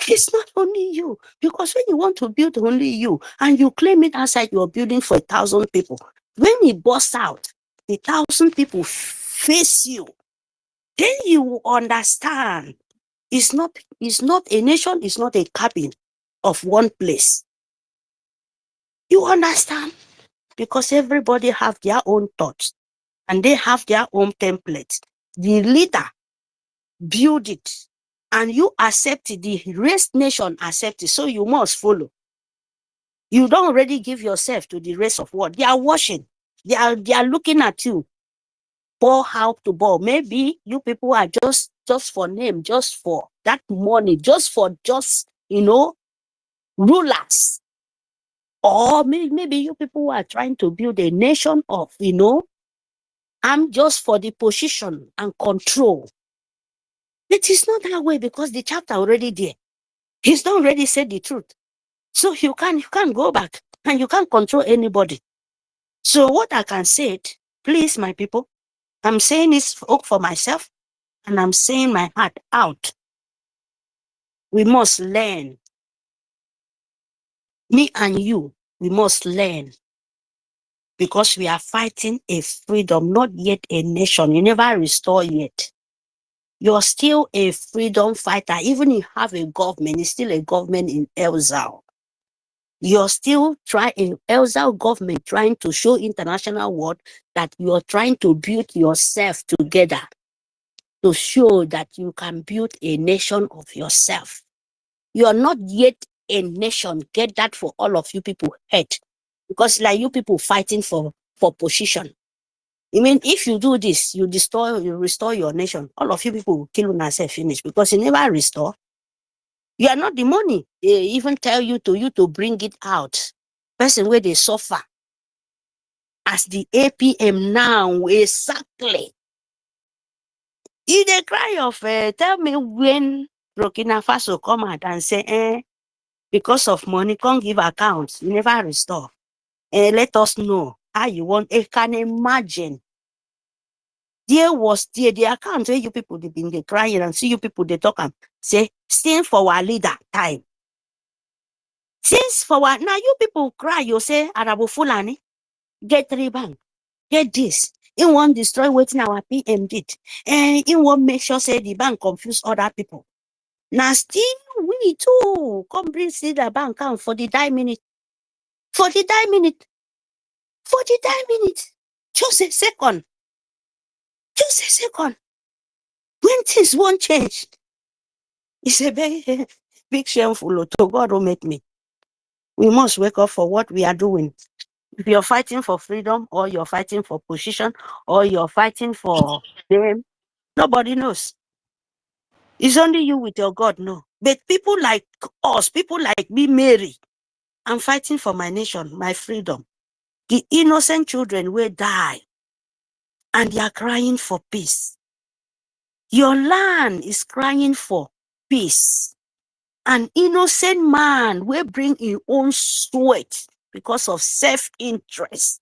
Speaker 4: It's not only you. Because when you want to build only you and you claim it outside your building for 1,000 people, when it bursts out, 1,000 people face you, then you will understand it's not a nation, it's not a cabin of one place. You understand? Because everybody have their own thoughts and they have their own templates. The leader build it and you accept it, the rest nation accept it, so you must follow. You don't already give yourself to the rest of what? They are watching. They are looking at you. Ball how to ball. Maybe you people are just for name, just for that money, just rulers. Or maybe you people are trying to build a nation of, I'm just for the position and control. It is not that way because the chapter already there. He's not already said the truth. So you can't go back and you can't control anybody. So what I can say, please, my people, I'm saying this for myself and I'm saying my heart out. We must learn. Me and you, we must learn. Because we are fighting a freedom, not yet a nation. You never restore yet. You're still a freedom fighter. Even if you have a government, it's still a government in exile. You're still exile government trying to show international world that you're trying to build yourself together to show that you can build a nation of yourself. You are not yet a nation. Get that for all of you people head. Because like you people fighting for position. I mean, if you do this, you restore your nation. All of you people will kill yourself finish because you never restore. You are not the money. They even tell you to bring it out. Person where they suffer. As the APM now, exactly. If they cry of, tell me when Burkina Faso come out and say, because of money, can't give accounts, you never restore. Let us know how you want. I can imagine. There was the account where you people they been crying and see you people they talk and say, stand for our leader time. Since for what now you people cry, you say Arabu Fulani, get 3 bank, get this. You want destroy waiting our PM did. And you want make sure say the bank confuse other people. Now still we too come bring see the bank account for the 10 minute. For the 10 minute. For the 10 minutes. Just a second. Just a second. When things won't change. It's a big shameful to God who made me. We must wake up for what we are doing. If you're fighting for freedom or you're fighting for position or you're fighting for them, nobody knows. It's only you with your God, no. But people like us, people like me, Mary, I'm fighting for my nation, my freedom. The innocent children will die and they are crying for peace. Your land is crying for peace. An innocent man will bring his own sweat because of self-interest.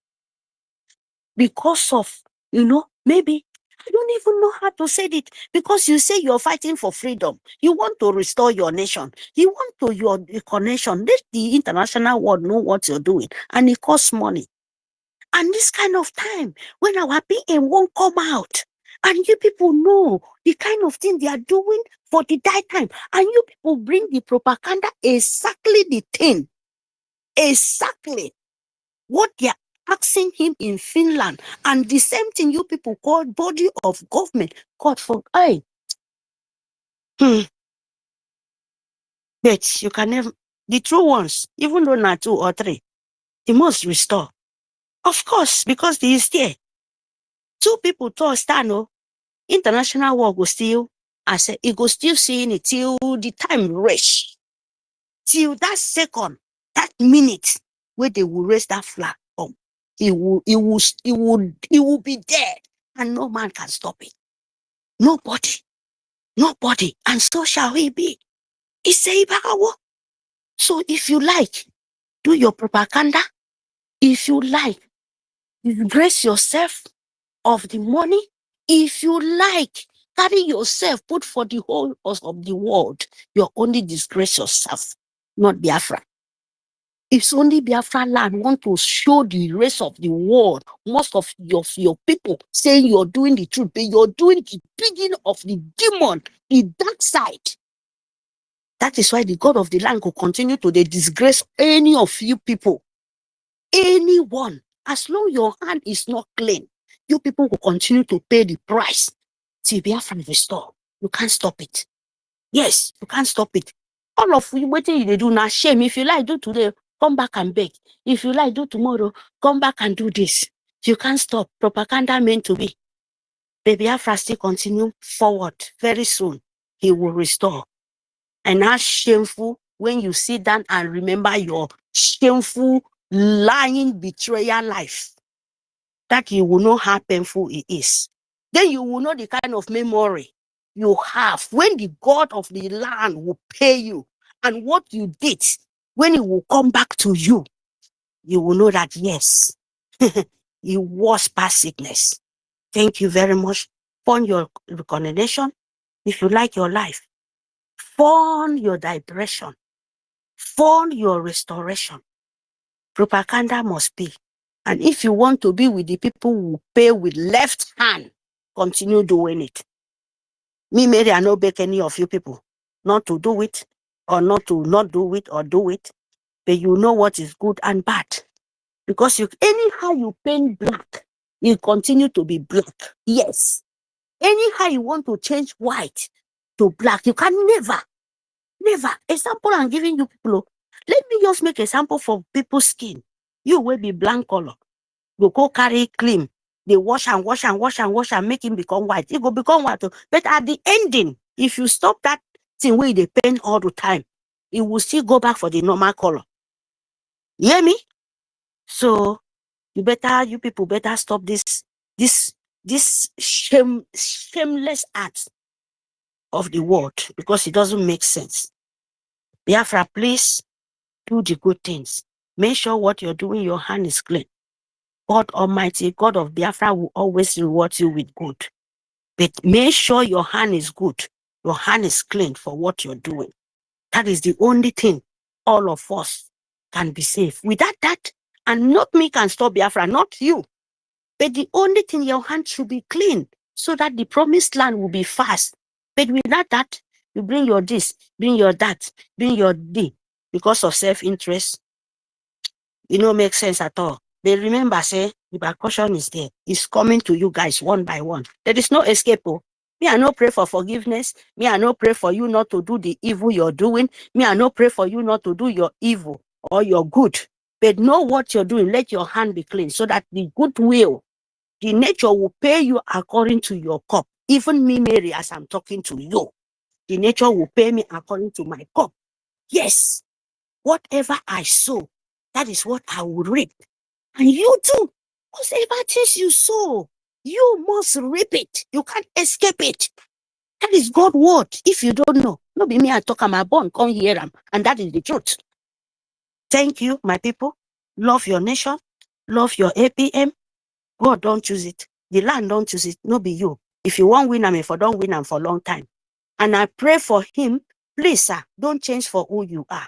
Speaker 4: Because of, maybe, I don't even know how to say it. Because you say you're fighting for freedom. You want to restore your nation. You want to your connection. Let the international world know what you're doing. And it costs money. And this kind of time, when our PM won't come out, and you people know the kind of thing they are doing for the die time, and you people bring the propaganda exactly the thing, exactly what they are asking him in Finland, and the same thing you people call body of government, God for, hey, but you can never, the true ones, even though not 2 or 3, he must restore. Of course, because he is there. 2 people to stand, no, international war go still, I say, it go still seeing it till the time reach, till that second, that minute, where they will raise that flag. He will be there, and no man can stop it. Nobody, and so shall he be. It's a power. So if you like, do your propaganda. If you like, disgrace yourself of the money. If you like, carry yourself, put for the whole of the world. You only disgrace yourself, not Biafra. It's only Biafra land want to show the rest of the world, most of your people saying you're doing the truth, but you're doing the beginning of the demon, the dark side. That is why the God of the land will continue to disgrace any of you people. Anyone, as long your hand is not clean, you people will continue to pay the price till Biafra restore. You can't stop it. Yes, you can't stop it. All of you, what you do now, shame. If you like, do today, come back and beg. If you like, do tomorrow, come back and do this. You can't stop. Propaganda meant to be. Baby Biafra still continue forward. Very soon, he will restore. And that's shameful when you sit down and remember your shameful, lying, betrayal life. That you will know how painful it is. Then you will know the kind of memory you have when the God of the land will pay you, and what you did when it will come back to you. You will know that yes, it was past sickness. Thank you very much for your recommendation. If you like your life, fund your depression, fund your restoration. Propaganda must be. And if you want to be with the people who pay with left hand, continue doing it. Me, Mary, I no beg any of you people not to do it, or not to not do it, or do it. But you know what is good and bad. Because you anyhow you paint black, you continue to be black. Yes. Anyhow you want to change white to black, you can never. Example I'm giving you people. Let me just make example for people's skin. You will be blank color. You go carry cream. They wash and make him become white. It will become white. But at the ending, if you stop that thing where they paint all the time, it will still go back for the normal color. You hear me? So you people better stop this shameless act of the world, because it doesn't make sense. Biafra, please do the good things. Make sure what you're doing, your hand is clean. God Almighty, God of Biafra will always reward you with good. But make sure your hand is good. Your hand is clean for what you're doing. That is the only thing all of us can be safe. Without that, and not me can stop Biafra, not you. But the only thing, your hand should be clean so that the promised land will be fast. But without that, you bring your this, bring your that, bring your D, because of self-interest. It don't make sense at all. But remember, say, the precaution is there. It's coming to you guys one by one. There is no escape. Oh. Me, I no pray for forgiveness. Me, I no pray for you not to do the evil you're doing. Me, I no pray for you not to do your evil or your good. But know what you're doing. Let your hand be clean so that the goodwill, the nature will pay you according to your cup. Even me, Mary, as I'm talking to you, the nature will pay me according to my cup. Yes. Whatever I sow, that is what I will reap. And you too, whatever things you sow, you must reap it. You can't escape it. That is God's word. If you don't know, no be me, I talk, I'm born, come hear them. And that is the truth. Thank you, my people. Love your nation. Love your APM. God don't choose it. The land don't choose it. No be you. If you want win, if you don't win them for a long time. And I pray for him, please, sir, don't change for who you are.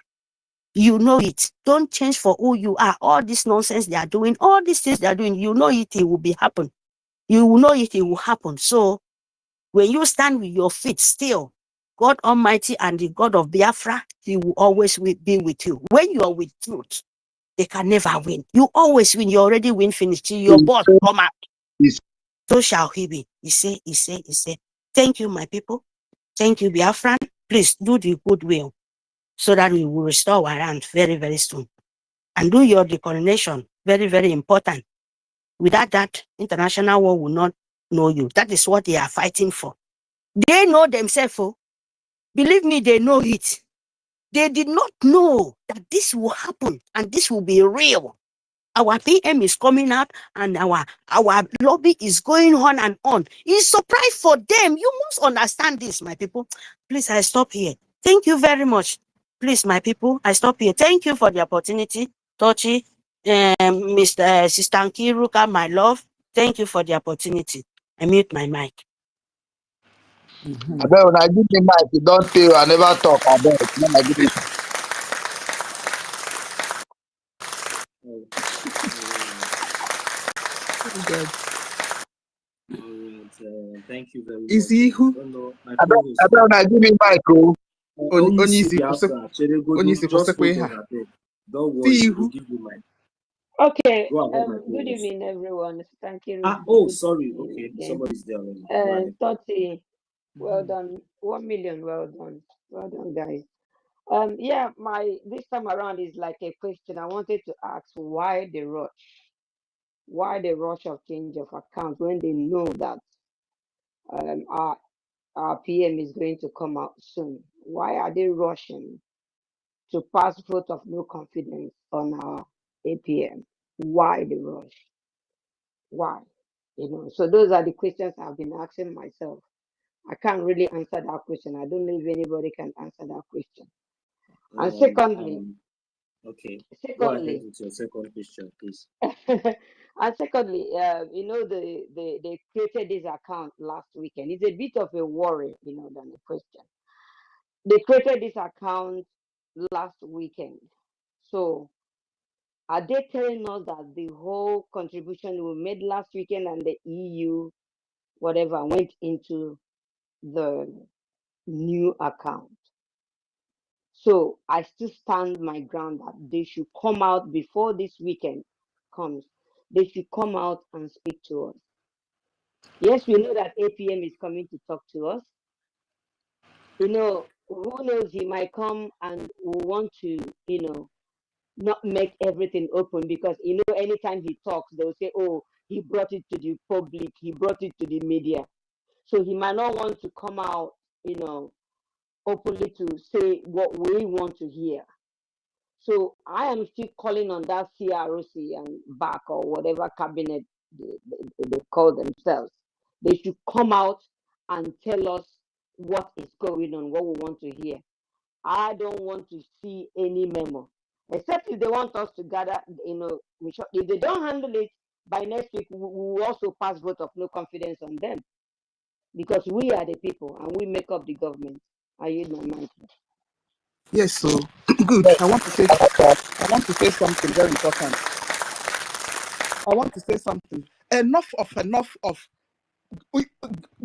Speaker 4: You know it. Don't change for who you are. All this nonsense they are doing, all these things they are doing, you know it will be happen. You will know it will happen. So when you stand with your feet still, God Almighty and the God of Biafra, he will always be with you. When you are with truth, They can never win. You always win. You already win, finish. Till your boss come out. So shall he be. He say. Thank you, my people. Thank you, Biafran. Please do the goodwill so that we will restore our land very, very soon. And do your decoronation. Very, very important. Without that, international war will not know you. That is what they are fighting for. They know themselves. Oh. Believe me, they know it. They did not know that this will happen and this will be real. Our PM is coming out and our lobby is going on and on. It's a surprise for them. You must understand this, my people. Please, I stop here. Thank you very much. Please, my people, I stop here. Thank you for the opportunity. Tochi, Mr. Sister Nkiruka, my love. Thank you for the opportunity. I mute my mic.
Speaker 20: I bet when I give the mic, you don't tell, I never talk. I bet when I give it.
Speaker 12: Thank you very much.
Speaker 1: Is he who?
Speaker 12: My
Speaker 20: I bet when I give the mic, oh.
Speaker 1: Only if
Speaker 12: just hold on a bit. Don't worry, we'll give you mic.
Speaker 13: Okay.
Speaker 12: Go ahead, my
Speaker 13: Good evening, everyone. Thank you.
Speaker 12: Oh, sorry. Okay, somebody's there already.
Speaker 13: 30. Well done. 1 million. Well done. Well done, guys. Yeah, this time around is like a question. I wanted to ask why the rush? Why the rush of change of account when they know that our PM is going to come out soon? Why are they rushing to pass vote of no confidence on our APM? Why the rush? Why? So those are the questions I've been asking myself. I can't really answer that question. I don't know if anybody can answer that question. And secondly,
Speaker 12: go ahead with your second question, please.
Speaker 13: and secondly, they created this account last weekend. It's a bit of a worry, than a question. They created this account last weekend. So are they telling us that the whole contribution we made last weekend and the EU, whatever, went into the new account? So I still stand my ground that they should come out before this weekend comes. They should come out and speak to us. Yes, we know that APM is coming to talk to us. Who knows, he might come and we want to, not make everything open because, anytime he talks, they'll say, oh, he brought it to the public, he brought it to the media. So he might not want to come out, openly to say what we want to hear. So I am still calling on that CROC and BAC or whatever cabinet they call themselves. They should come out and tell us what is going on, what we want to hear. I don't want to see any memo, except if they want us to gather, if they don't handle it by next week, we will also pass vote of no confidence on them because we are the people and we make up the government. I use my mind.
Speaker 1: Yes, so good. I want to say something very important. Enough of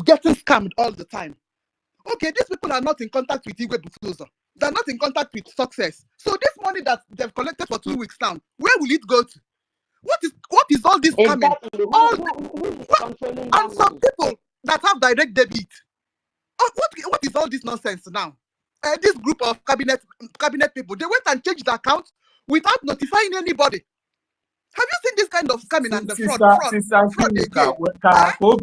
Speaker 1: getting scammed all the time. Okay, these people are not in contact with Igwe Butuzo. They're not in contact with success. So this money that they've collected for 2 weeks now, where will it go to? What is all this coming? And some people that have direct debit. What is all this nonsense now? This group of cabinet people, they went and changed the account without notifying anybody. Have you seen this kind of scamming and the fraud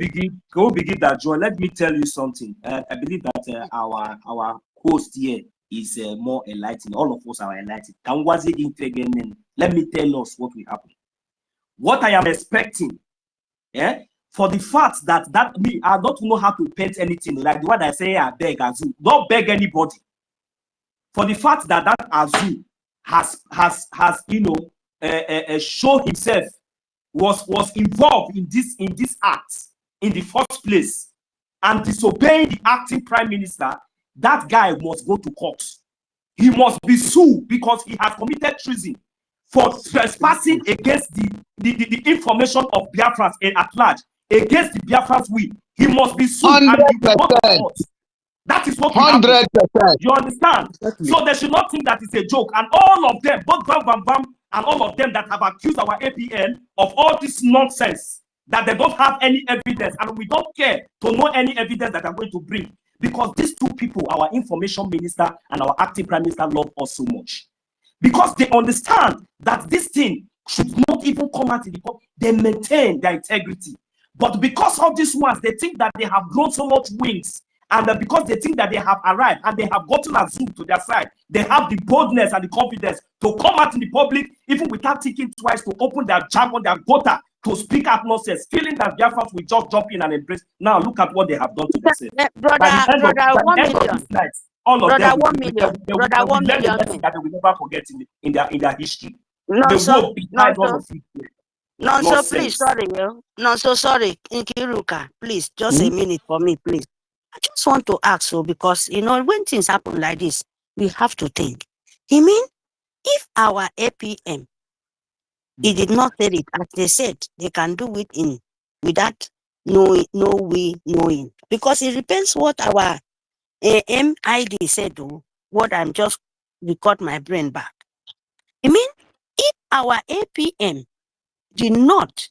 Speaker 1: again?
Speaker 12: Go begin that, Joy. Let me tell you something. I believe that our host here is more enlightened. All of us are enlightened. Let me tell us what will happen. What I am expecting, for the fact that me, I don't know how to paint anything like the one I say I beg Azu. Don't beg anybody. For the fact that Azu has show himself was involved in this act in the first place and disobeying the acting prime minister, that guy must go to court. He must be sued because he has committed treason for trespassing against the information of Biafrans at large, against the Biafrans will. He must be sued and he will go to court.
Speaker 14: That is what we have.
Speaker 20: 100%.
Speaker 14: You understand?
Speaker 1: Exactly.
Speaker 14: So they should not think that it's a joke. And all of them, both Bam Bam Bam and all of them that have accused our APN of all this nonsense, that they don't have any evidence, and we don't care to know any evidence that I'm going to bring, because these two people, our information minister and our acting prime minister, love us so much, because they understand that this thing should not even come out in the court. They maintain their integrity, but because of these ones, they think that they have grown so much wings, and because they think that they have arrived and they have gotten a zoom to their side, they have the boldness and the confidence to come out in the public, even without thinking twice, to open their jargon, their gutter, to speak out nonsense, feeling that Biafrans will just jump in and embrace. Now look at what they have done to themselves. By the end of this night, all of them will be learn a lesson that they will never forget in their history.
Speaker 4: No,
Speaker 14: The
Speaker 4: so,
Speaker 14: work behind all of it.
Speaker 4: no, so
Speaker 14: Nonsense.
Speaker 4: please, sorry, yo. No, so sorry, Nkiruka, please, just a minute for me, please. I just want to ask you, because, you know, when things happen like this, we have to think. You mean, if our APM, he did not say it, as they said, they can do it in without knowing, knowing. Because it depends what our MID said, though, what I'm just record my brain back. I mean, if our APM did not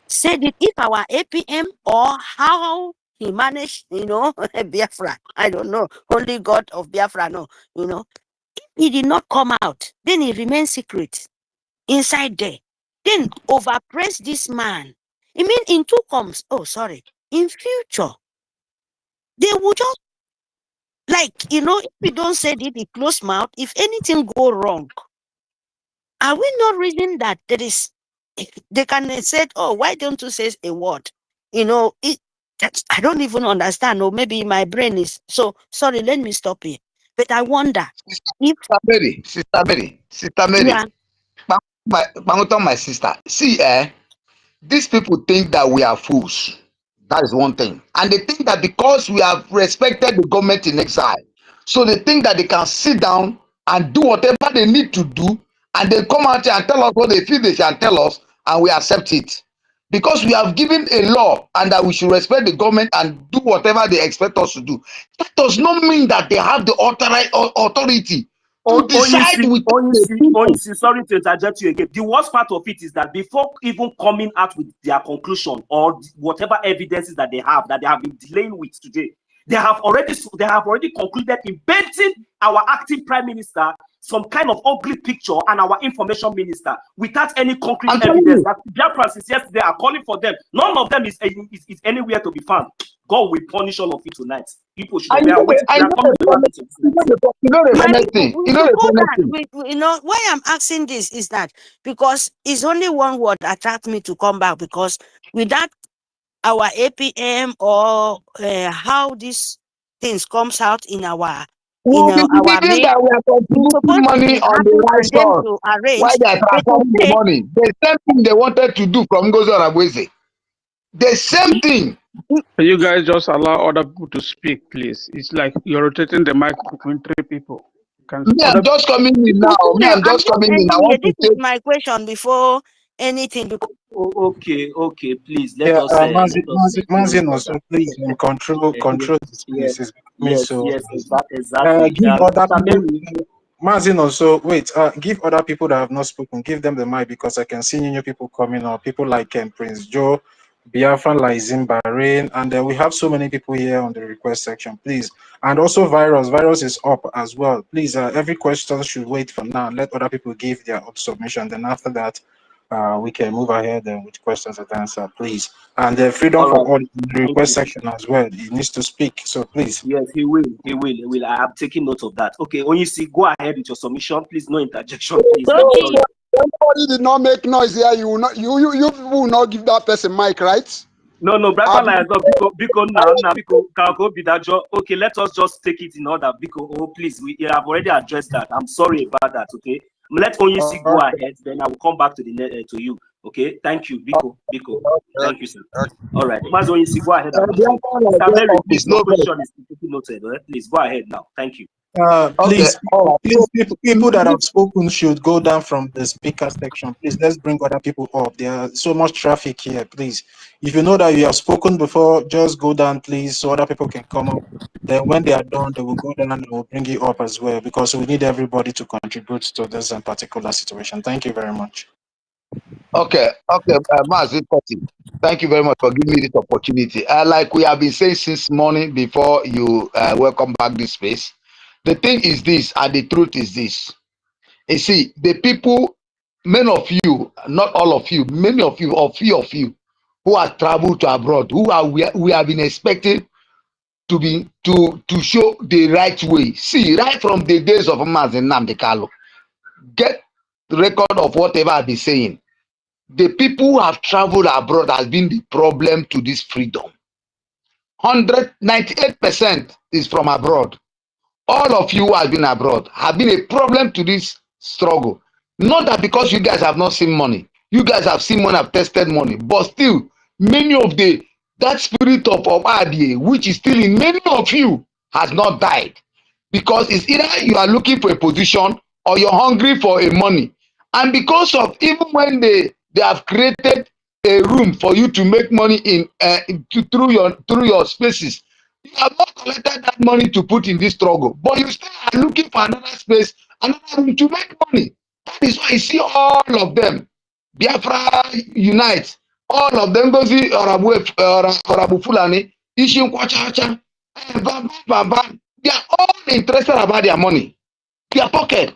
Speaker 4: say that, if our APM or how he managed, you know, Biafra, I don't know, only God of Biafra, no, you know, if he did not come out, then he remains secret inside there. Then overpraise this man. I mean, in two comes, oh, sorry, in future, they would just, like, you know, if we don't say it in close mouth, if anything go wrong, are we not reading that there is, they can say, oh, why don't you say a word? You know, I don't even understand, or maybe my brain is, so, sorry, let me stop here. But I wonder if...
Speaker 20: Sister Mary,
Speaker 4: Yeah.
Speaker 20: my sister, see, these people think that we are fools. That is one thing. And they think that because we have respected the government in exile, so they think that they can sit down and do whatever they need to do, and they come out here and tell us what they feel they can tell us, and we accept it. Because we have given a law and that we should respect the government and do whatever they expect us to do. That does not mean that they have the authority to decide with
Speaker 14: Onisi, sorry to interject you again. The worst part of it is that before even coming out with their conclusion or whatever evidences that they have been delaying with today, they have already concluded in painting our acting prime minister some kind of ugly picture and our information minister without any concrete evidence. That Biafrans since yesterday are calling for them. None of them is anywhere to be found. God will punish all of you tonight. People should be aware.
Speaker 4: You know why I'm asking this is that because it's only one word attract me to come back, because without our APM or how these things comes out in our
Speaker 20: that we are contributing money on the right source. Why they are transferring the money? The same thing they wanted to do from NGOZI and Abweze. The same thing.
Speaker 16: Can you guys just allow other people to speak, please? It's like you're rotating the mic between three people.
Speaker 20: I'm just coming in now. I'm just coming in. I want to
Speaker 4: this is my question before anything.
Speaker 14: Okay, please let us.
Speaker 2: Mazin also, please control the spaces.
Speaker 14: Yes, exactly.
Speaker 2: Give other people. Mazin also, wait. Give other people that have not spoken. Give them the mic, because I can see new people coming up. People like Prince Joe, Biafran, like Zimbarin, and we have so many people here on the request section. Please, and also Virus is up as well. Please, every question should wait for now. Let other people give their submission. Then after that, we can move ahead with questions and answer, please. And freedom for all in the request section as well. He needs to speak, so please.
Speaker 14: Yes, he will. I have taken note of that. Okay, Onisi, go ahead with your submission, please. No interjection, please.
Speaker 20: Somebody did not make noise here. You will not give that person mic, right?
Speaker 14: No, because okay, let us just take it in order. Because please, we have already addressed that. I'm sorry about that. Okay, let Onisi go ahead. Then I will come back to to you. Okay, thank you, Biko. Thank you, sir. All right, Mas Onisi, go ahead. Please, no question is taking noted. Please go ahead now. Thank you.
Speaker 2: Please, people that have spoken should go down from the speaker section. Please, let's bring other people up. There's so much traffic here. Please, if you know that you have spoken before, just go down, please, so other people can come up. Then when they are done, they will go down and we'll bring you up as well because we need everybody to contribute to this particular situation. Thank you very much.
Speaker 20: Okay, Mazi Koti, thank you very much for giving me this opportunity. Like we have been saying since morning before you welcome back this space, the thing is this, and the truth is this. You see, the people, many of you, not all of you, many of you, or few of you, who have traveled to abroad, we have been expecting to show the right way. See, right from the days of Mazi Nnamdi Kanu, get the record of whatever I've been saying. The people who have traveled abroad has been the problem to this freedom. 98% is from abroad. All of you who have been abroad have been a problem to this struggle. Not that because you guys have not seen money. You guys have seen money, have tested money. But still, many of that spirit of Abadie, which is still in many of you, has not died. Because it's either you are looking for a position or you're hungry for a money. And because of, even when they have created a room for you to make money through your spaces, you have not collected that money to put in this struggle, but you still are looking for another space, another room to make money. That is why I see all of them. Biafra Unite, all of them, NGOZI or Abu Fulani, Ishin Kwachacha, they are all interested about their money, their pocket.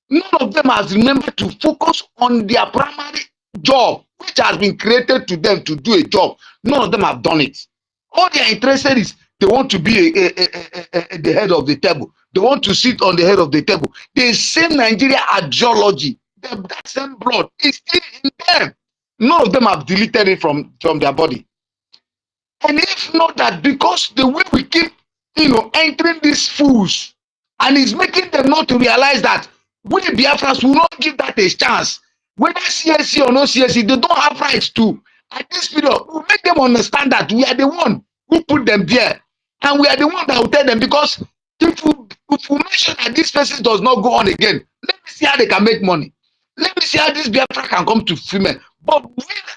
Speaker 20: None of them has remembered to focus on their primary job, which has been created to them to do a job. None of them have done it. All they are interested is they want to be the head of the table. They want to sit on the head of the table. The same Nigeria ideology, that same blood is still in them. None of them have deleted it from their body. And if not that, because the way we keep, entering these fools, and it's making them not to realize that we Biafrans will not give that a chance. Whether CSC or no CSC, they don't have rights to. At this period, we make them understand that we are the one who put them there. And we are the one that will tell them, because if we make sure that this person does not go on again, let me see how they can make money. Let me see how this Biafra can come to female. But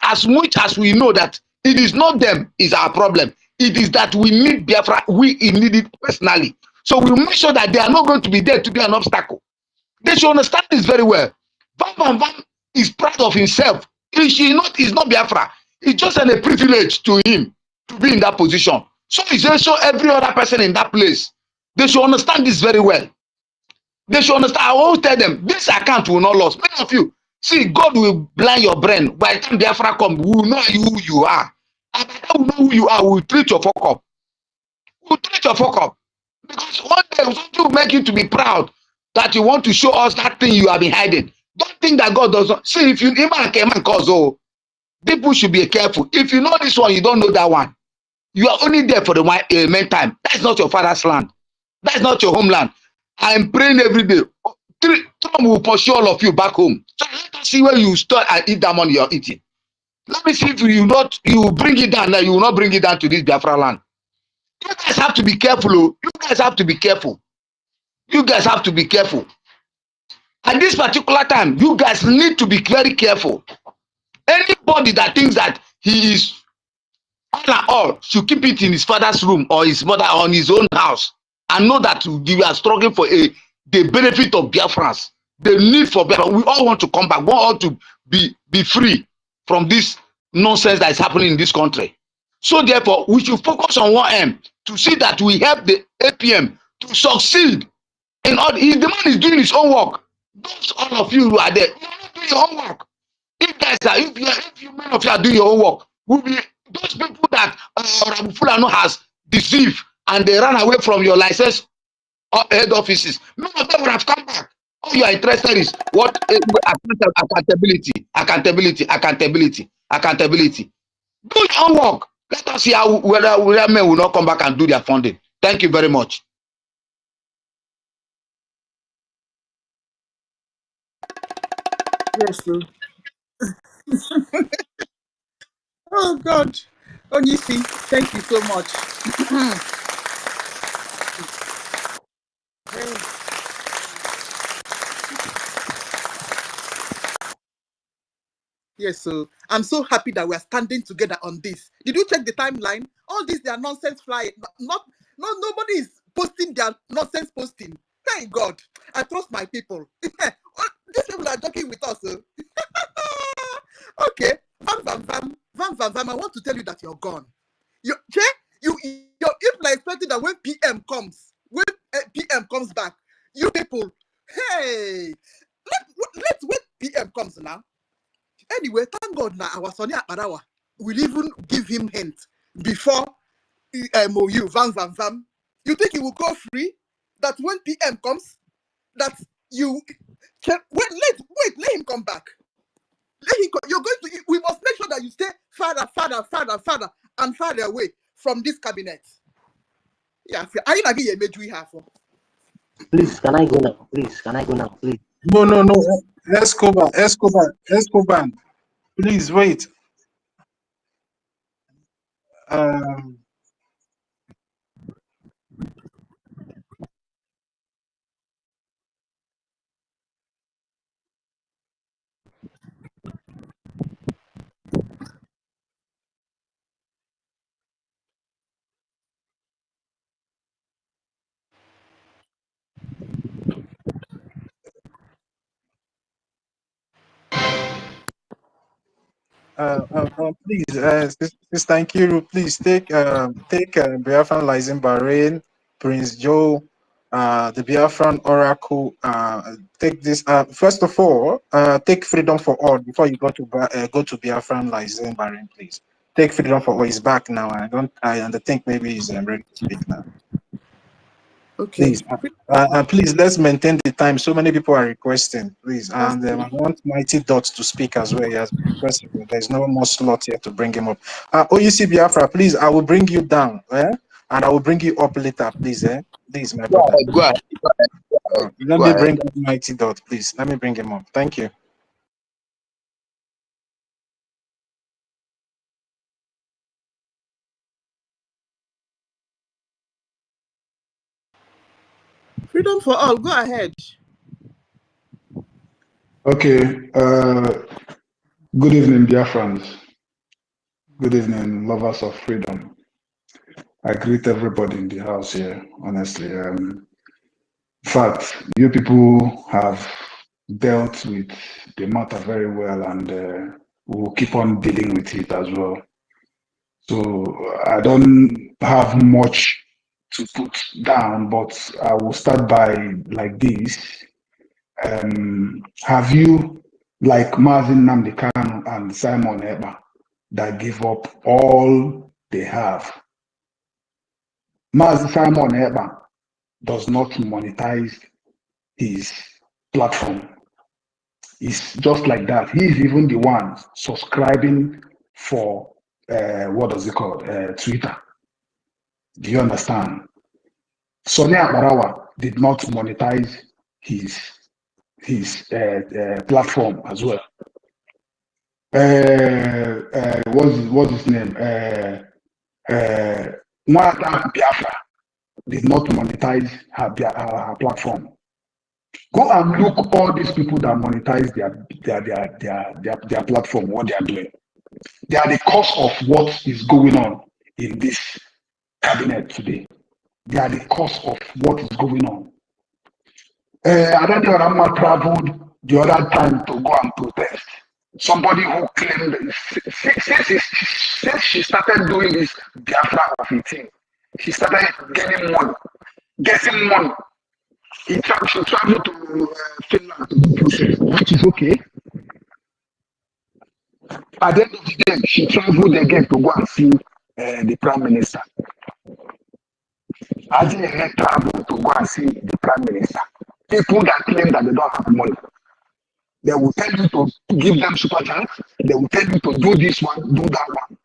Speaker 20: as much as we know that it is not them is our problem, it is that we need Biafra, we need it personally. So we make sure that they are not going to be there to be an obstacle. They should understand this very well. Van is proud of himself. He's not Biafra. It's just a privilege to him to be in that position. So it's also every other person in that place. They should understand this very well. They should understand. I always tell them, this account will not lose. Many of you, see, God will blind your brain. By the time Biafra comes, we will know who you are. And by the time we know who you are, we will treat your fuck up. We'll treat your fuck up. Because one day, something will make you to be proud that you want to show us that thing you have been hiding. Don't think that God does not. See, if you even cause, people should be careful. If you know this one, you don't know that one. You are only there for the meantime. That's not your father's land. That's not your homeland. I am praying every day. Trump will pursue all of you back home. So let us see where you start and eat that money you're eating. Let me see if you bring it down. You will not bring it down to this Biafra land. You guys have to be careful. You guys have to be careful. You guys have to be careful. At this particular time, you guys need to be very careful. Anybody that thinks that he is all and all should keep it in his father's room or his mother or in his own house, and know that you are struggling for the benefit of Biafrans, the need for Biafra. We all want to come back. We all want to be free from this nonsense that is happening in this country. So therefore, we should focus on one aim, to see that we help the APM to succeed. In all, the man is doing his own work. Those all of you who are there, you are not doing your own work. If you men of you are doing your own work, will be those people that Abu Fulani has deceived and they ran away from your license head offices. None of them would have come back. All you are interested is what accountability. Do your own work. Let us see how whether men will not come back and do their funding. Thank you very much.
Speaker 7: Yes, sir. Oh God. Onyisi, thank you so much. Yes, so I'm so happy that we are standing together on this. Did you check the timeline? All this, they are nonsense flying. No, nobody is posting their nonsense posting. Thank God. I trust my people. These people are joking with us. Okay. Vam. I want to tell you that you're gone. You're if like expecting that when PM comes, back, you people, hey, let's wait PM comes now. Anyway, thank God now our Sonny Akbarawa will even give him hint before MOU, Vam. You think he will go free? That when PM comes, that you can let him come back. You're going to. We must make sure that you stay farther, and farther away from this cabinet. Yeah, are you not getting a major half?
Speaker 11: Please, can I go now? Please, can I go now? Please.
Speaker 2: No. Escobar. Please wait. Please, Sister Nkiru, please take Biafran Lies in Bahrain, Prince Joe, the Biafran Oracle. Take this. First of all, take Freedom for All before you go to Biafran Lies in Bahrain, please. Take Freedom for All. He's back now. I think maybe he's ready to speak now.
Speaker 7: Okay.
Speaker 2: Please, please let's maintain the time. So many people are requesting, please, and I want Mighty Dots to speak as well. He has been requesting. There's no more slot here to bring him up. OUC Biafra, please, I will bring you down, and I will bring you up later, please, please, my brother.
Speaker 20: Go ahead.
Speaker 2: Let me bring up Mighty Dot, please. Let me bring him up. Thank you.
Speaker 7: Freedom for All, go ahead.
Speaker 9: Okay. Good evening, dear friends. Good evening, lovers of freedom. I greet everybody in the house here, honestly. In fact, you people have dealt with the matter very well, and we'll keep on dealing with it as well. So I don't have much to put down, but I will start by like this. Have you, like Marvin Nnamdi Kanu and Simon Ekpa, that give up all they have? Marvin Simon Ekpa does not monetize his platform. It's just like that. He's even the one subscribing for what does it called? Twitter. Do you understand? Sonny Akbarawa did not monetize his platform as well. What's his name? Mwata Biafra did not monetize her platform. Go and look all these people that monetize their platform, what they are doing. They are the cause of what is going on in this cabinet today. They are the cause of what is going on. Adedeorama traveled the other time to go and protest. Somebody who claimed since she started doing this Biafra of 18, she started getting money. She traveled to Finland to do protest, which is okay. At the end of the day, she traveled again to go and see the Prime Minister. I didn't travel to go and see the Prime Minister. People that claim that they don't have money, they will tell you to give them super chats. They will tell you to do this one, do that one.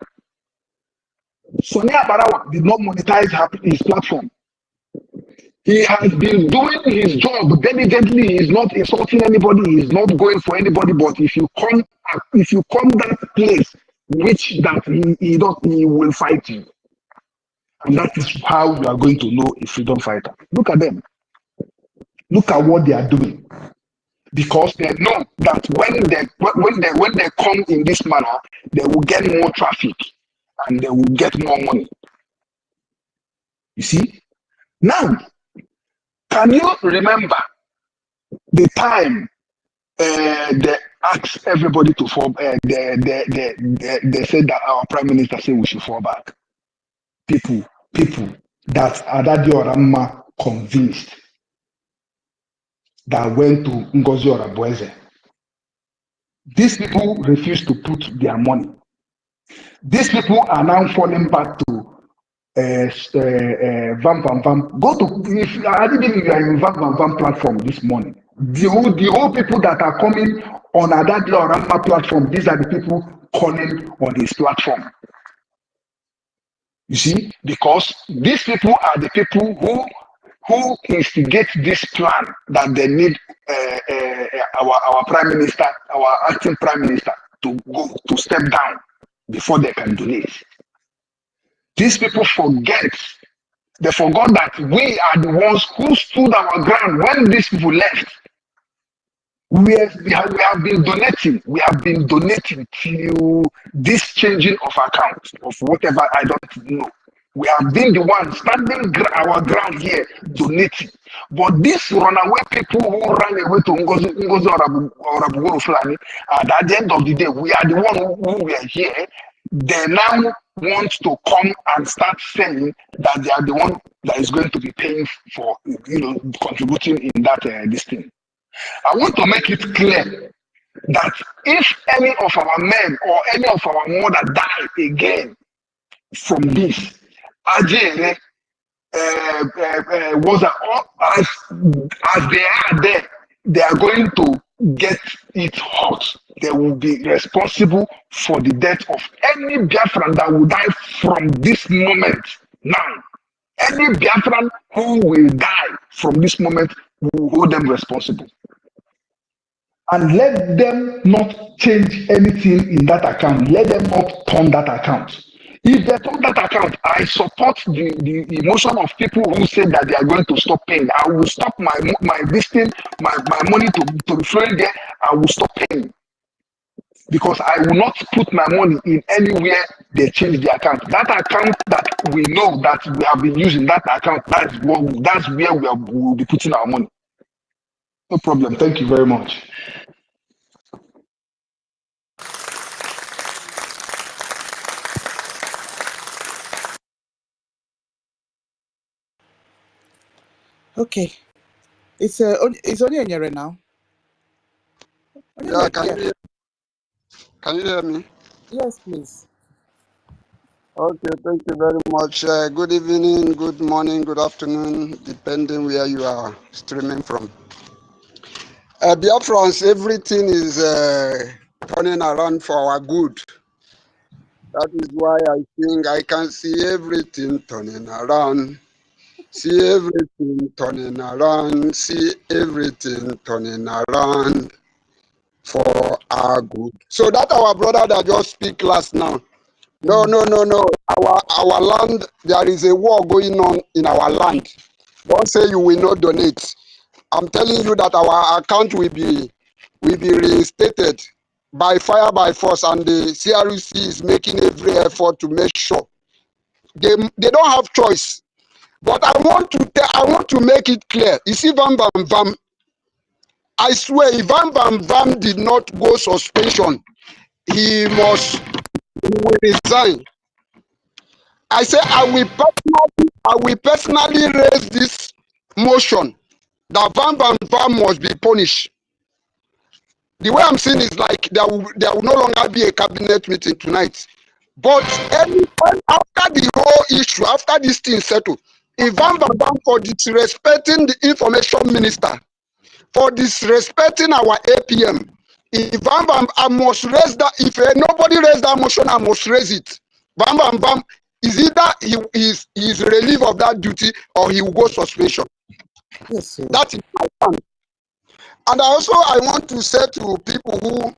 Speaker 9: Sonny Akbarawa did not monetize his platform. He has been doing his job diligently. He's not insulting anybody. He's not going for anybody. But if you come that place, which that he will fight you. And that is how you are going to know a freedom fighter. Look at them. Look at what they are doing. Because they know that when they come in this manner, they will get more traffic and they will get more money. You see? Now, can you remember the time they asked everybody to fall? They said that our prime minister said we should fall back. People that Adadi Oramma convinced that went to Ngozi Orabueze. These people refused to put their money. These people are now falling back to Vam Vam Vam. Go to, if I didn't even you are in Vam Vam Vam platform this morning. The whole people that are coming on Adadi Oramma platform, these are the people calling on his platform. You see, because these people are the people who instigate this plan that they need our prime minister, our acting prime minister, to go to step down before they can donate. These people forget. They forgot that we are the ones who stood our ground when these people left. We have been donating. We have been donating till this changing of account of whatever I don't know. We have been the ones standing our ground here donating. But these runaway people who ran away to Ngozi Orabugoro Fulani, at the end of the day, we are the one who were here. They now want to come and start saying that they are the one that is going to be paying for, contributing in that this thing. I want to make it clear that if any of our men or any of our mother die again from this, Ajere was as they are there, they are going to get it hot. They will be responsible for the death of any Biafran that will die from this moment now. Any Biafran who will die from this moment will hold them responsible. And let them not change anything in that account. Let them not turn that account. If they turn that account, I support the emotion of people who say that they are going to stop paying. I will stop my this thing, my money to be flowing there. I will stop paying. Because I will not put my money in anywhere they change the account. That account that we know that we have been using, that account, that's where we will be putting our money. No problem. Thank you very much.
Speaker 7: Okay. It's only Onyere now.
Speaker 8: Yeah, can you hear me?
Speaker 7: Yes, please.
Speaker 8: Okay, thank you very much. Good evening, good morning, good afternoon, depending where you are streaming from. Biafrans, everything is turning around for our good. That is why I think I can see everything turning around. See everything turning around. See everything turning around for our good. So that our brother that just speak last now. No. Our land, there is a war going on in our land. Don't say you will not donate. I'm telling you that our account will be reinstated by fire, by force, and the CRC is making every effort to make sure they don't have choice. But I want to make it clear. You see, Vam Vam Vam, I swear, if Vam Vam Vam did not go suspension, he will resign. I say I will personally raise this motion that Vam Vam Vam must be punished. The way I'm saying is like there will no longer be a cabinet meeting tonight. But after the whole issue, after this thing settled, if Vam Vam Vam for disrespecting the information minister, for disrespecting our APM, if Vam Vam, I must raise that. If nobody raise that motion, I must raise it. Vam Vam Vam is either he is relieved of that duty or he will go suspension.
Speaker 7: Yes, sir.
Speaker 8: That is my plan. And also I want to say to people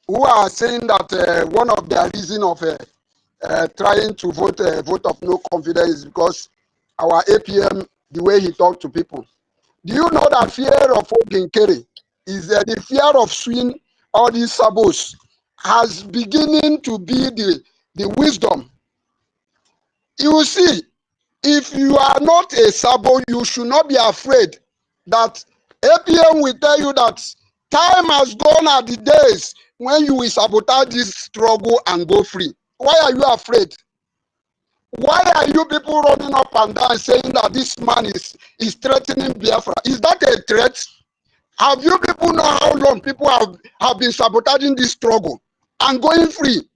Speaker 8: who are saying that one of their reason of trying to vote of no confidence is because our APM, the way he talked to people. Do you know that fear of Oginkere is the fear of swing all these sabos has beginning to be the wisdom. You will see, If you are not a Sabo, you should not be afraid that APM will tell you that time has gone at the days when you will sabotage this struggle and go free. Why are you afraid? Why are you people running up and down saying that this man is threatening Biafra? Is that a threat? Have you people know how long people have been sabotaging this struggle and going free?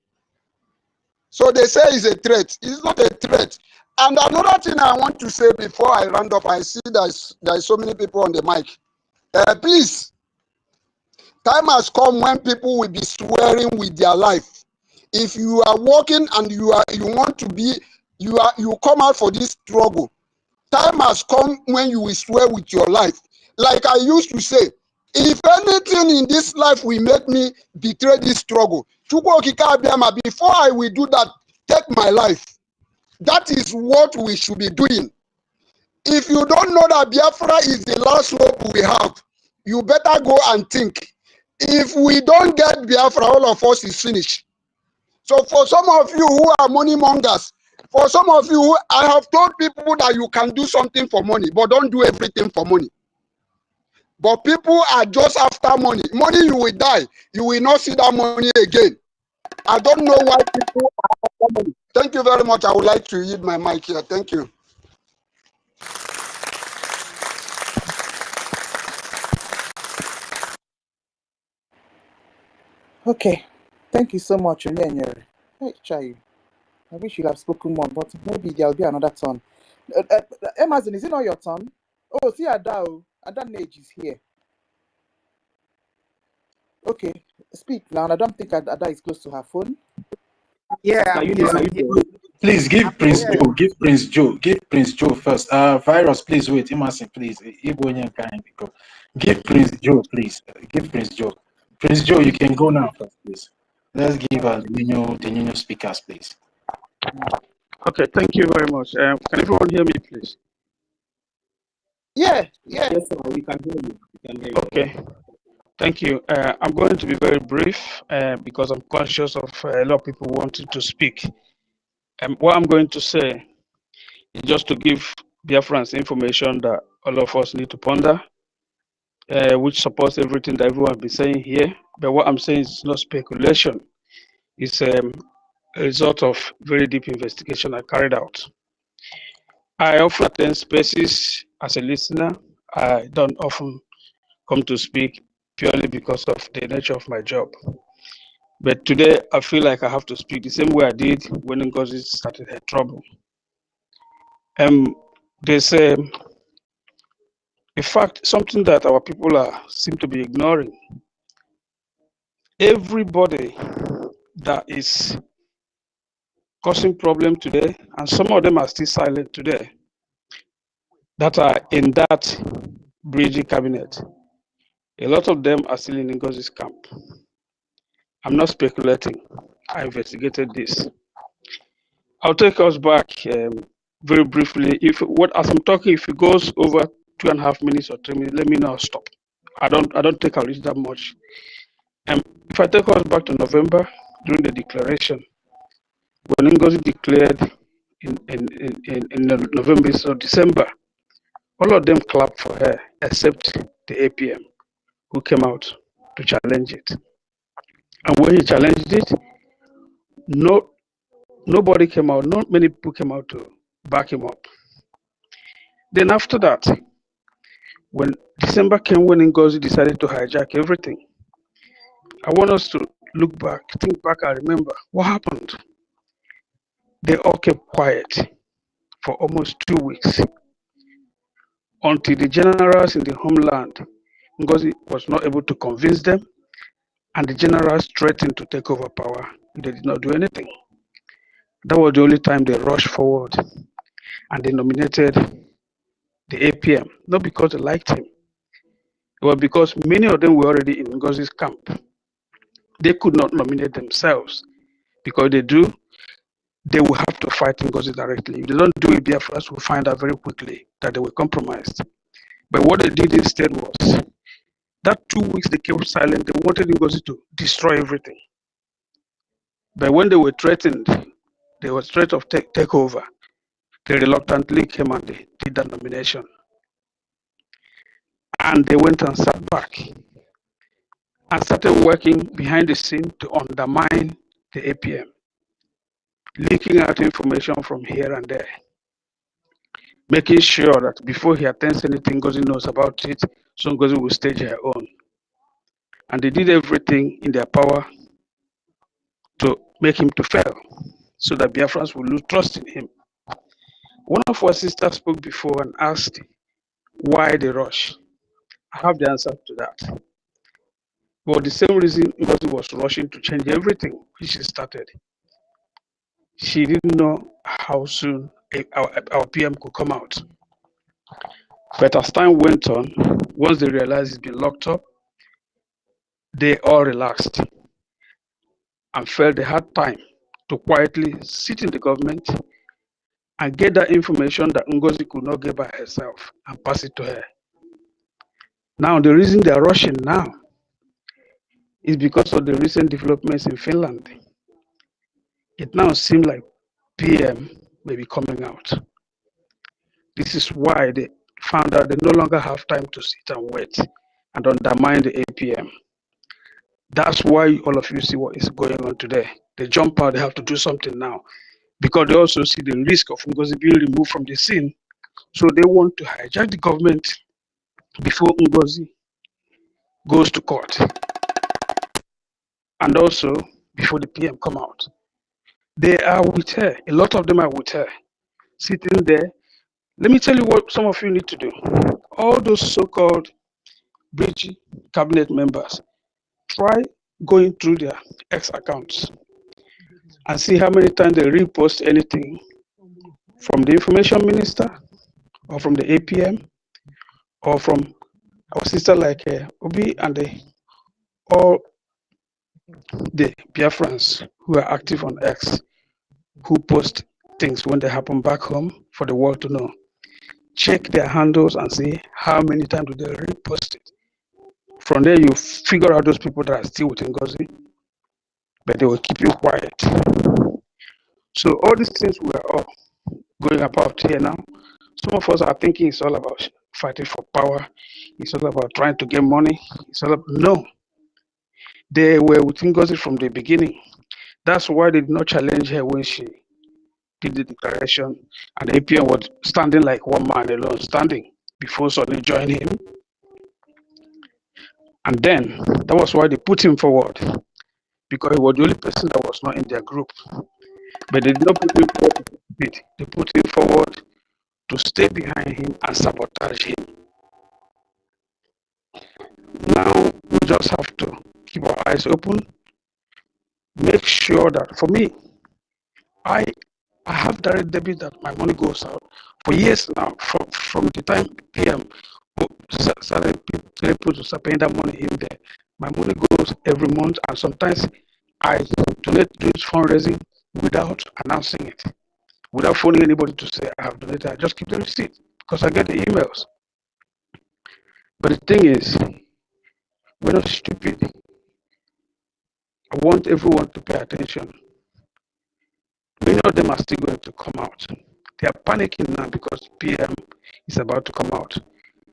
Speaker 8: So they say it's a threat. It's not a threat. And another thing I want to say before I round up, I see there's so many people on the mic. Please, time has come when people will be swearing with their life. If you are working and you want to be, you come out for this struggle. Time has come when you will swear with your life. Like I used to say, if anything in this life will make me betray this struggle, before I will do that, take my life. That is what we should be doing. If you don't know that Biafra is the last hope we have, you better go and think. If we don't get Biafra, all of us is finished. So for some of you who are money mongers, for some of you, I have told people that you can do something for money, but don't do everything for money. But people are just after money. Money, you will die. You will not see that money again. I don't know why people are after money. Thank you very much. I would like to yield my mic here. Thank you.
Speaker 7: Okay. Thank you so much, Onyenyere. Hey, Chai. I wish you'd have spoken more, but maybe there'll be another turn. Amazon, is it not your turn? Oh, see Ada. Ada Nage is here. Okay, speak now. I don't think Ada is close to her phone.
Speaker 2: Yeah,
Speaker 7: I'm
Speaker 2: you
Speaker 7: here.
Speaker 2: please give Prince
Speaker 7: Yeah.
Speaker 2: Joe. Give Prince Joe. Give Prince Joe first. Virus, please wait. Emerson, please. Give Prince Joe, please. Give Prince Joe. Prince Joe, you can go now first, please. Let's give the new speakers, please.
Speaker 16: Okay, thank you very much. Can everyone hear me, please?
Speaker 7: Yeah.
Speaker 12: Yes, sir, we can hear you. We can hear you.
Speaker 16: Okay, thank you. I'm going to be very brief because I'm conscious of a lot of people wanting to speak. What I'm going to say is just to give Biafrans information that all of us need to ponder, which supports everything that everyone has been saying here. But what I'm saying is not speculation. It's a result of very deep investigation I carried out. I often attend spaces as a listener. I don't often come to speak purely because of the nature of my job. But today I feel like I have to speak the same way I did when NGOZI started her trouble. There's in fact something that our people seem to be ignoring. Everybody that is causing problem today, and some of them are still silent today, that are in that Brgie cabinet, a lot of them are still in NGOZI's camp. I'm not speculating. I investigated this. I'll take us back very briefly. As I'm talking, if it goes over 2.5 minutes or 3 minutes, let me know. Stop. I don't take a risk that much. If I take us back to November during the declaration, when NGOZI declared in November or December, all of them clapped for her except the APM, who came out to challenge it. And when he challenged it, nobody came out, not many people came out to back him up. Then after that, when December came, when NGOZI decided to hijack everything, I want us to look back, think back and remember what happened. They all kept quiet for almost 2 weeks until the generals in the homeland, NGOZI was not able to convince them, and the generals threatened to take over power. They did not do anything. That was the only time they rushed forward and they nominated the APM, not because they liked him. It was because many of them were already in NGOZI's camp. They could not nominate themselves, because they do, they will have to fight NGOZI directly. If they don't do it, BIAFRANS will find out very quickly that they were compromised. But what they did instead was, that 2 weeks they kept silent. They wanted NGOZI to destroy everything. But when they were threatened, there was threat of takeover. They reluctantly came and they did the nomination. And they went and sat back and started working behind the scene to undermine the APM, leaking out information from here and there, making sure that before he attends anything, NGOZI knows about it, so NGOZI will stage her own. And they did everything in their power to make him to fail, so that Biafrans will lose trust in him. One of our sisters spoke before and asked why the rush. I have the answer to that. For the same reason NGOZI was rushing to change everything which she started. She didn't know how soon our PM could come out. But as time went on, once they realized he'd been locked up, they all relaxed and felt they had time to quietly sit in the government and get that information that NGOZI could not get by herself and pass it to her. Now, the reason they are rushing now is because of the recent developments in Finland. It now seems like PM may be coming out. This is why they found out they no longer have time to sit and wait and undermine the APM. That's why all of you see what is going on today. They jump out, they have to do something now, because they also see the risk of NGOZI being removed from the scene. So they want to hijack the government before NGOZI goes to court. And also before the PM come out. They are with her. A lot of them are with her, sitting there. Let me tell you what some of you need to do. All those so-called Brgie cabinet members, try going through their X accounts and see how many times they repost anything from the information minister or from the APM or from our sister like Obi and all the Biafrans who are active on X, who post things when they happen back home for the world to know. Check their handles and see how many times do they repost it. From there, you figure out those people that are still with NGOZI, but they will keep you quiet. So all these things we are all going about here now, some of us are thinking it's all about fighting for power. It's all about trying to get money. It's all about, no. They were with NGOZI from the beginning. That's why they did not challenge her when she did the declaration, and the APM was standing like one man alone, standing before suddenly joining him. And then that was why they put him forward, because he was the only person that was not in their group. But they did not put him forward to participate. They put him forward to stay behind him and sabotage him. Now we just have to keep our eyes open, make sure that, for me, I have direct debit that my money goes out for years now, from the time PM started people to start paying that money in there. My money goes every month, and sometimes I donate to this fundraising without announcing it, without phoning anybody to say I have donated. I just keep the receipt because I get the emails. But the thing is, we're not stupid. I want everyone to pay attention. Many of them are still going to come out. They are panicking now because PM is about to come out.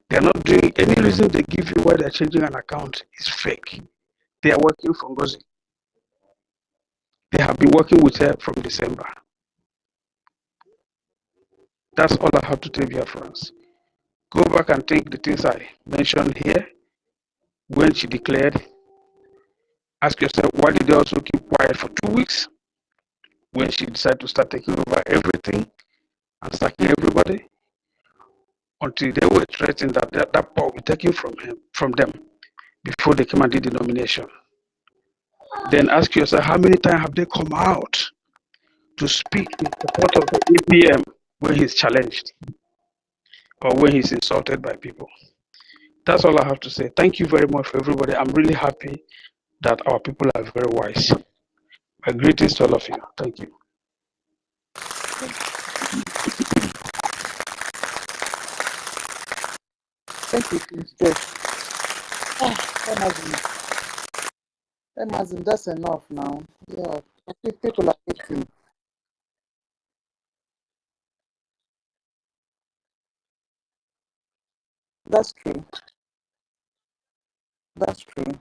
Speaker 16: They are not doing any reason they give you why they're changing an account is fake. They are working for NGOZI. They have been working with her from December. That's all I have to tell you, friends. Go back and think the things I mentioned here. When she declared, ask yourself, why did they also keep quiet for 2 weeks? When she decided to start taking over everything and sacking everybody, until they were threatened that that power will be taken from them before they came and did the nomination. Then ask yourself, how many times have they come out to speak in support of the APM when he's challenged or when he's insulted by people? That's all I have to say. Thank you very much for everybody. I'm really happy that our people are very wise. My greetings to all of you. Thank you.
Speaker 1: Thank you, Ms. Josh. Amazon, that's enough now. Yeah, people are waiting.
Speaker 7: That's true. That's true.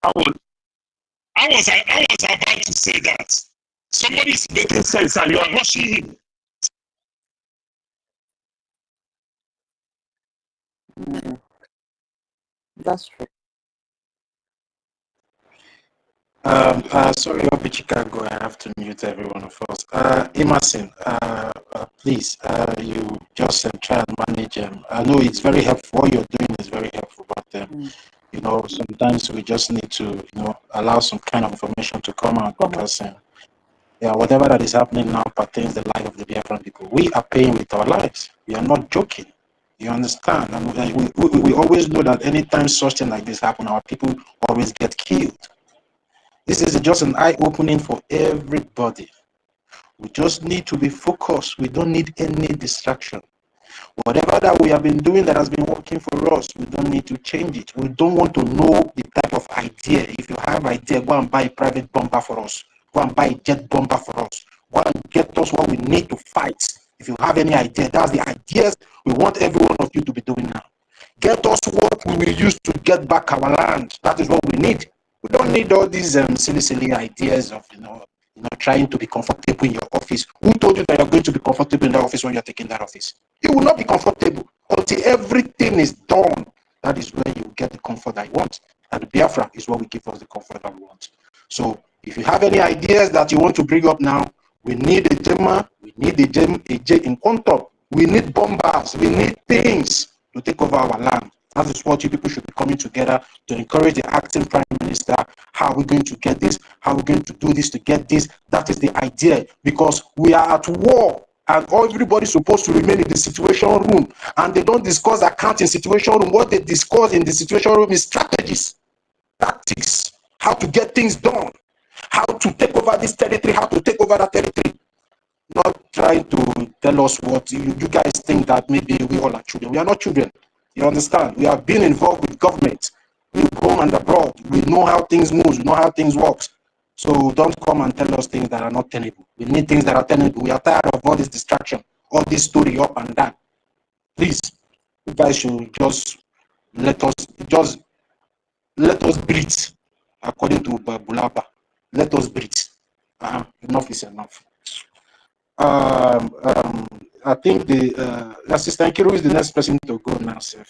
Speaker 17: I was about to say that. Somebody is making sense and you are rushing him.
Speaker 7: That's true.
Speaker 2: Sorry, Obi Chicago, I have to mute every one of us. Emerson, please, you just try and manage. I know it's very helpful. What you're doing is very helpful, but you know, sometimes we just need to, you know, allow some kind of information to come out because, yeah, whatever that is happening now pertains the life of the Biafran people. We are paying with our lives. We are not joking. You understand? And we always know that anytime something like this happens, our people always get killed. This is just an eye-opening for everybody. We just need to be focused. We don't need any distraction. Whatever that we have been doing that has been working for us, we don't need to change it. We don't want to know the type of idea. If you have idea, go and buy a private bomber for us. Go and buy a jet bomber for us. Go and get us what we need to fight. If you have any idea, that's the ideas we want every one of you to be doing now. Get us what we will use to get back our land. That is what we need. We don't need all these silly ideas of trying to be comfortable in your office. Who told you that you're going to be comfortable in that office when you're taking that office? You will not be comfortable until everything is done. That is when you get the comfort that you want. And the Biafra is what will give us the comfort that we want. So if you have any ideas that you want to bring up now, we need a Gemma, we need a J in quantum. We need bombers, we need things to take over our land. That is what you people should be coming together to encourage the acting prime minister. How are we going to get this? How are we going to do this to get this? That is the idea, because we are at war and everybody's supposed to remain in the situation room, and they don't discuss account in situation room. What they discuss in the situation room is strategies, tactics, how to get things done, how to take over this territory, how to take over that territory. Not trying to tell us what you guys think that maybe we all are children. We are not children. You understand? We have been involved with government. We home and abroad. We know how things move. We know how things work. So don't come and tell us things that are not tenable. We need things that are tenable. We are tired of all this distraction, all this story up and down. Please, you guys should just let us breathe. According to Bulapa, let us breathe. Enough is enough. I think the Assistant Kiro is the next person to go now, sir.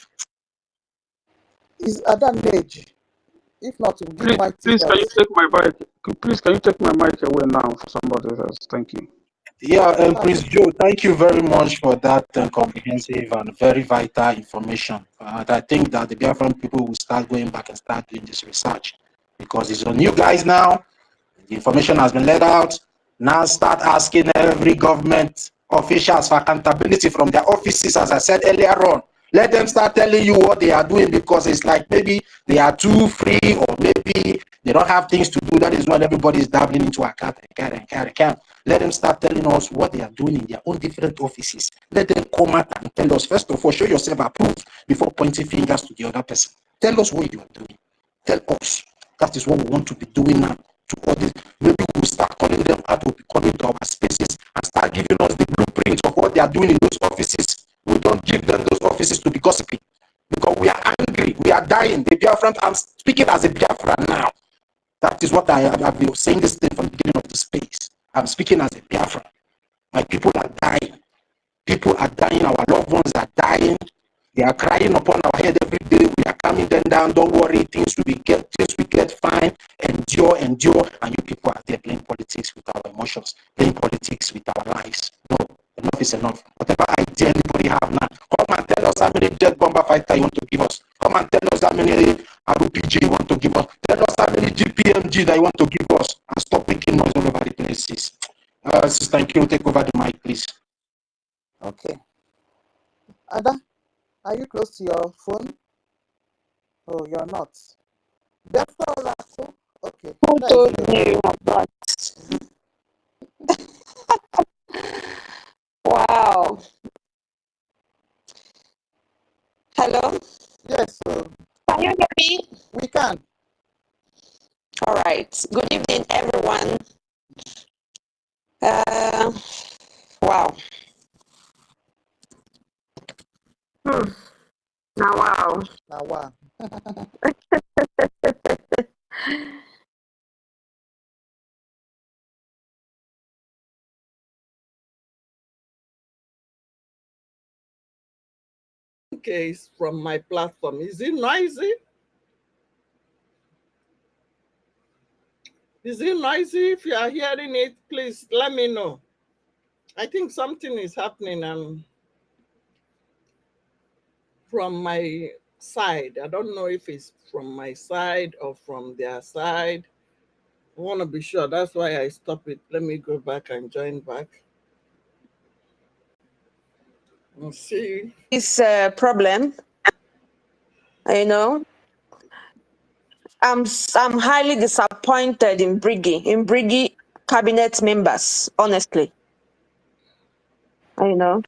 Speaker 7: Is advantage. If not, we'll give my
Speaker 16: please, can you take my mic? Please, can you take my mic away now for somebody else? Thank you.
Speaker 2: Yeah, Prince Joe, thank you very much for that comprehensive and very vital information. I think that the Biafran people will start going back and start doing this research, because it's on you guys now. The information has been let out. Now start asking every government officials for accountability from their offices, as I said earlier on. Let them start telling you what they are doing, because it's like maybe they are too free, or maybe they don't have things to do. That is why everybody is dabbling into account. Let them start telling us what they are doing in their own different offices. Let them come out and tell us, first of all, show yourself approved before pointing fingers to the other person. Tell us what you are doing. Tell us. That is what we want to be doing now. To all this, maybe we'll start calling them out, we'll be coming to our spaces and start giving us the blueprint of what they are doing in those offices. We don't give them those offices to be gossiping, because we are angry, we are dying. The Biafran, I'm speaking as a Biafran now. That is what I've been saying this thing from the beginning of the space. I'm speaking as a Biafran. My people are dying. People are dying, our loved ones are dying. They are crying upon our head every day. We are calming them down. Don't worry, things will get fine. Endure, and you people are there playing politics with our emotions, playing politics with our lives. No, enough is enough. Whatever idea anybody have now, come and tell us how many jet bomber fighter you want to give us. Come and tell us how many RPG you want to give us. Tell us how many GPMG that you want to give us, and stop making noise all over the places. Sister Nkiro, take over the mic, please.
Speaker 7: Okay. Ada, are you close to your phone? Oh, you're not. Okay.
Speaker 19: Who told you about? Wow. Hello?
Speaker 7: Yes.
Speaker 19: Can you hear me?
Speaker 7: We can.
Speaker 19: All right. Good evening, everyone. Wow. Now, wow. Wow.
Speaker 1: Wow.
Speaker 3: Case from my platform. Is it noisy? Is it noisy? If you are hearing it, please let me know. I think something is happening from my side. I don't know if it's from my side or from their side. I want to be sure. That's why I stop it. Let me go back and join back. We'll see.
Speaker 19: This problem, you know, I'm highly disappointed in Brgie cabinet members, honestly. You know,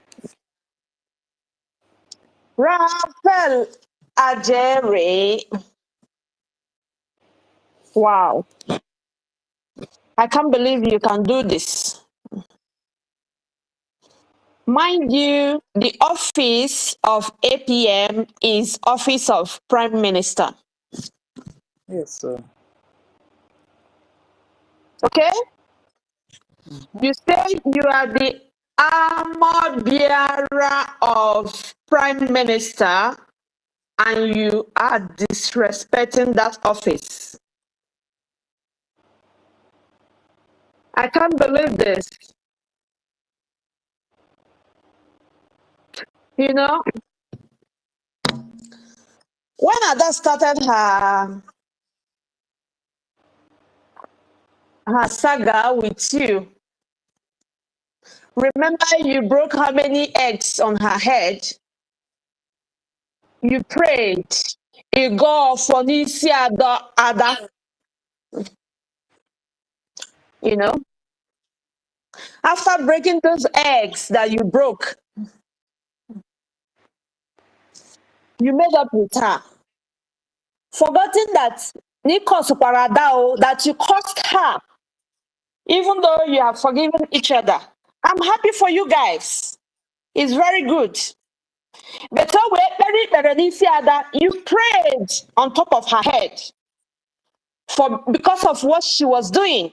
Speaker 19: Raphael Ajere. Wow, I can't believe you can do this. Mind you, the office of APM is Office of Prime Minister.
Speaker 1: Yes, sir.
Speaker 19: Okay? You say you are the armor bearer of Prime Minister and you are disrespecting that office. I can't believe this. You know, when Ada started her saga with you, remember you broke how many eggs on her head? You prayed. You go for Nisi Ada. You know, after breaking those eggs that you broke, you made up with her, forgetting that Nikos Paradao, that you cost her, even though you have forgiven each other. I'm happy for you guys. It's very good. But you prayed on top of her head because of what she was doing.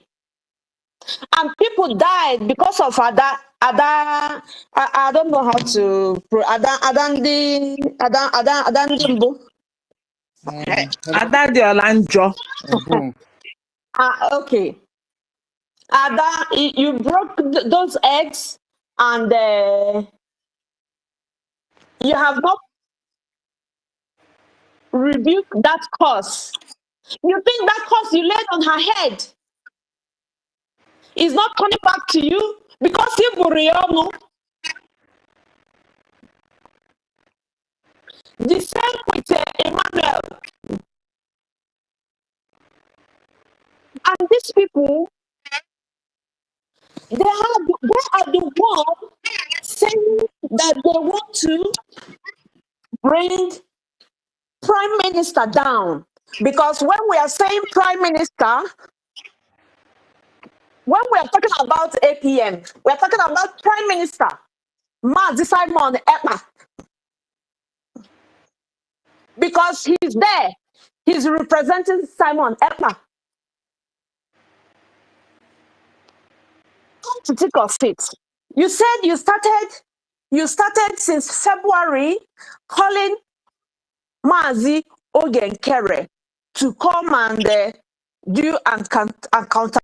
Speaker 19: And people died because of Ada. I don't know how to Adandi okay. Ada, you broke those eggs and you have not rebuked that curse. You think that curse you laid on her head is not coming back to you because you Burionu. The same with Emmanuel. And these people, they are the one saying that they want to bring Prime Minister down. Because when we are saying Prime Minister, when we are talking about APM, we are talking about Prime Minister Mazi Simon Ekpa. Because he's there. He's representing Simon Ekpa. Come to think of it. You said you started since February calling Mazi Ogenkere to come and do and counter.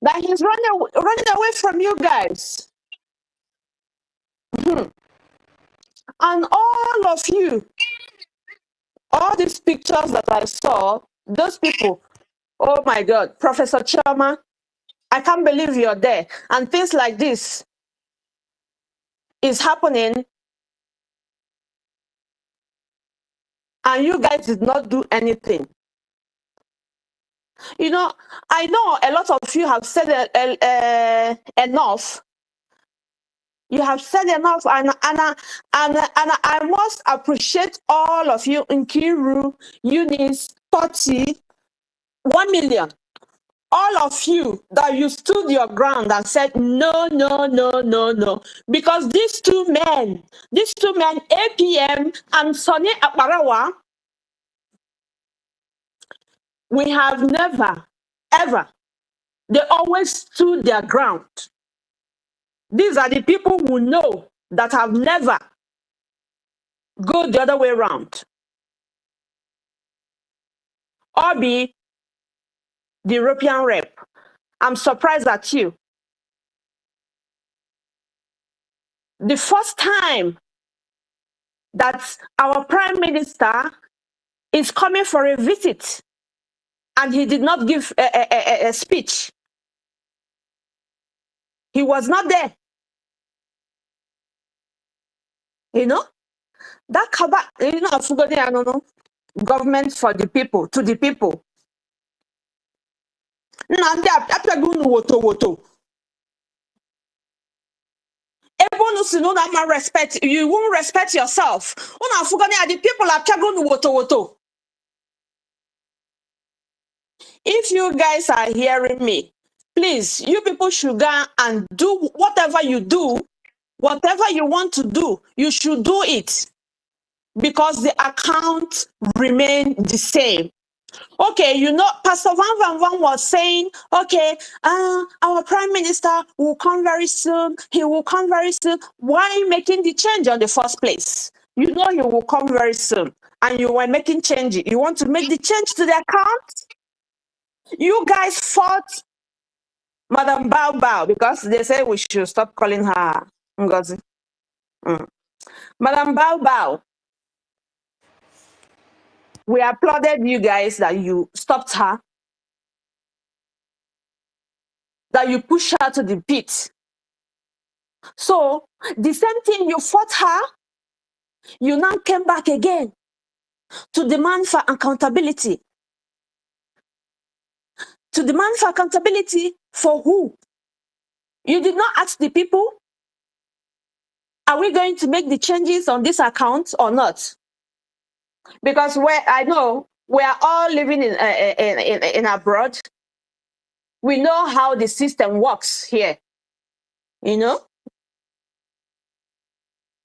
Speaker 19: That he's running away from you guys. And all of you, all these pictures that I saw, those people, oh my God, Professor Chama, I can't believe you're there. And things like this is happening. And you guys did not do anything. You know, I know a lot of you have said enough. You have said enough, and I must appreciate all of you, Nkiru, Eunice, 30, 1 million. all of you that you stood your ground and said, no, no, no, no, no. Because these two men, APM and Sonny Akbarawa, we have never, ever, they always stood their ground. These are the people who know that have never go the other way around. Obi, the European rep, I'm surprised at you. The first time that our prime minister is coming for a visit and he did not give a speech. He was not there. You know? That cover, you know, I don't know. Government for the people, to the people. Everyone who know that man respect, you won't respect yourself. The people are woto. If you guys are hearing me, please, you people should go and do whatever you do, whatever you want to do, you should do it because the account remain the same. Okay, you know, Pastor Van was saying, okay, our prime minister will come very soon. He will come very soon. Why making the change on the first place? You know he will come very soon. And you were making change. You want to make the change to the account? You guys fought Madam Bao because they say we should stop calling her NGOZI. Madam Bao, we applauded you guys that you stopped her, that you pushed her to the pit. So the same thing, you fought her, you now came back again to demand for accountability. To demand for accountability for who? You did not ask the people, are we going to make the changes on this account or not? Because I know we are all living in abroad. We know how the system works here, you know?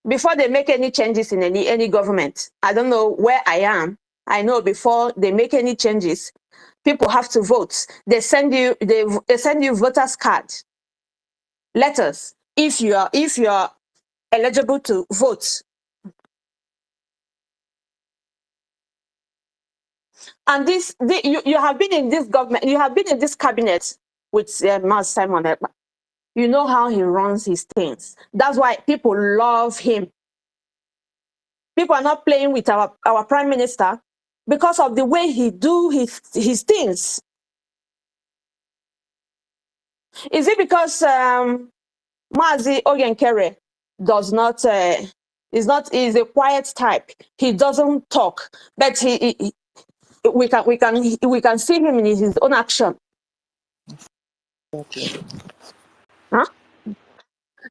Speaker 19: Before they make any changes in any government, I don't know where I am. I know before they make any changes, people have to vote. They send you voters card, letters, if you are eligible to vote. And you have been in this government, you have been in this cabinet with Simon Ekpa. You know how he runs his things. That's why people love him. People are not playing with our prime minister because of the way he do his things. Is it because Mazi Ogenkere does not is a quiet type? He doesn't talk, but we can see him in his own action. Huh?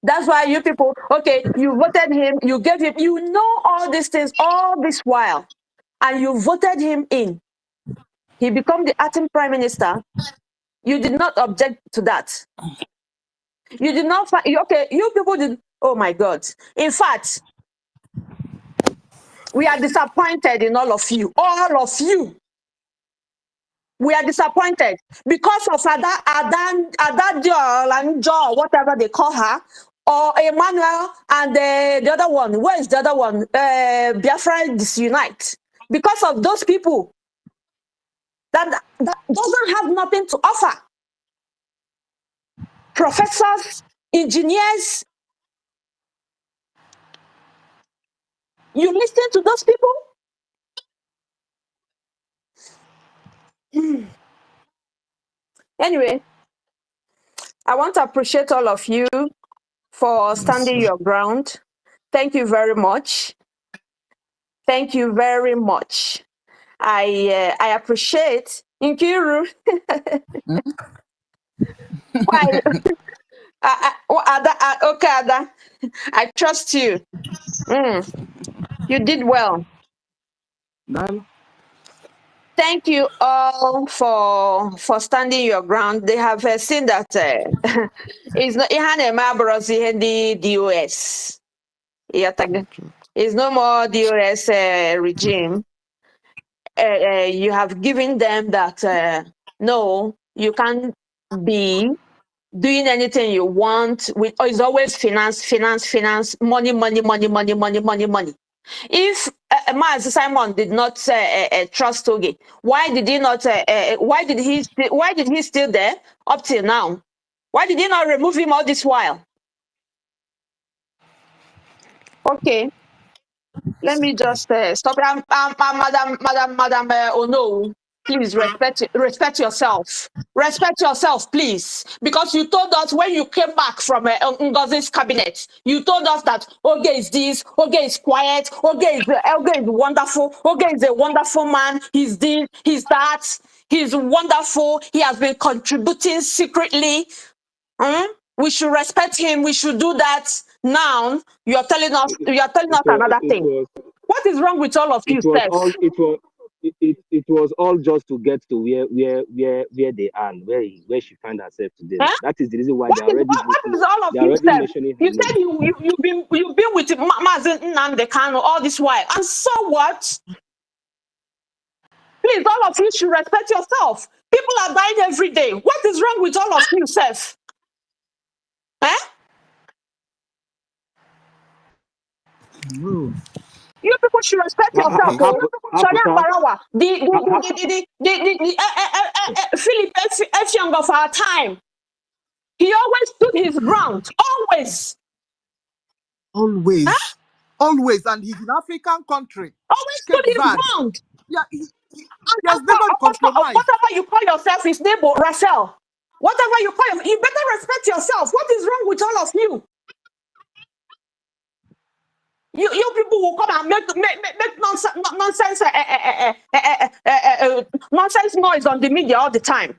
Speaker 19: That's why you people, okay, you voted him, you gave him, you know all these things all this while, and you voted him in. He became the acting prime minister. You did not object to that. You did not find, okay, you people did, oh my God. In fact, we are disappointed in all of you. All of you. We are disappointed because of Ada, whatever they call her, or Emmanuel and the other one. Where is the other one? Biafra Disunite. Because of those people that doesn't have nothing to offer. Professors, engineers, you listen to those people? Anyway, I want to appreciate all of you for standing your ground. Thank you very much. Thank you very much. I appreciate Nkiru. Why? Okay, Ada, I trust you. You did well. thank you all for standing your ground. They have seen that it's not the DOS. It's no more DOS regime. You have given them that no, you can't be doing anything you want with. Oh, it's always finance, money. If Master Simon did not trust Oge, why did he not? Why did he still there up till now? Why did he not remove him all this while? Okay, let me just stop. Madam. Oh no, please respect yourself. Respect yourself, please, because you told us when you came back from NGOZI's cabinet, you told us that Oge is this, Oge is quiet, Oge is wonderful, Oge is a wonderful man, he's this, he's that, he's wonderful, he has been contributing secretly. We should respect him, we should do that. Now you're telling us another thing. What is wrong with all of you, Steph?
Speaker 11: It was all just to get to where they are, where she find herself today. Huh? That is the reason why they are already.
Speaker 19: What is all of you, Steph? You said you've been with Mazen Nnamdi all this while, and so what? Please, all of you should respect yourself. People are dying every day. What is wrong with all of you, Steph? Huh? You people should respect yourself. Philip F. Young of our time. He always stood his ground. Always.
Speaker 7: Always. Huh? Always. And he's an African country.
Speaker 19: Always stood his ground.
Speaker 7: Yeah, he has never compromised.
Speaker 19: Whatever you call yourself, his neighbor, Russell. Whatever you call yourself, you better respect yourself. What is wrong with all of you? You people will come and make nonsense noise on the media all the time.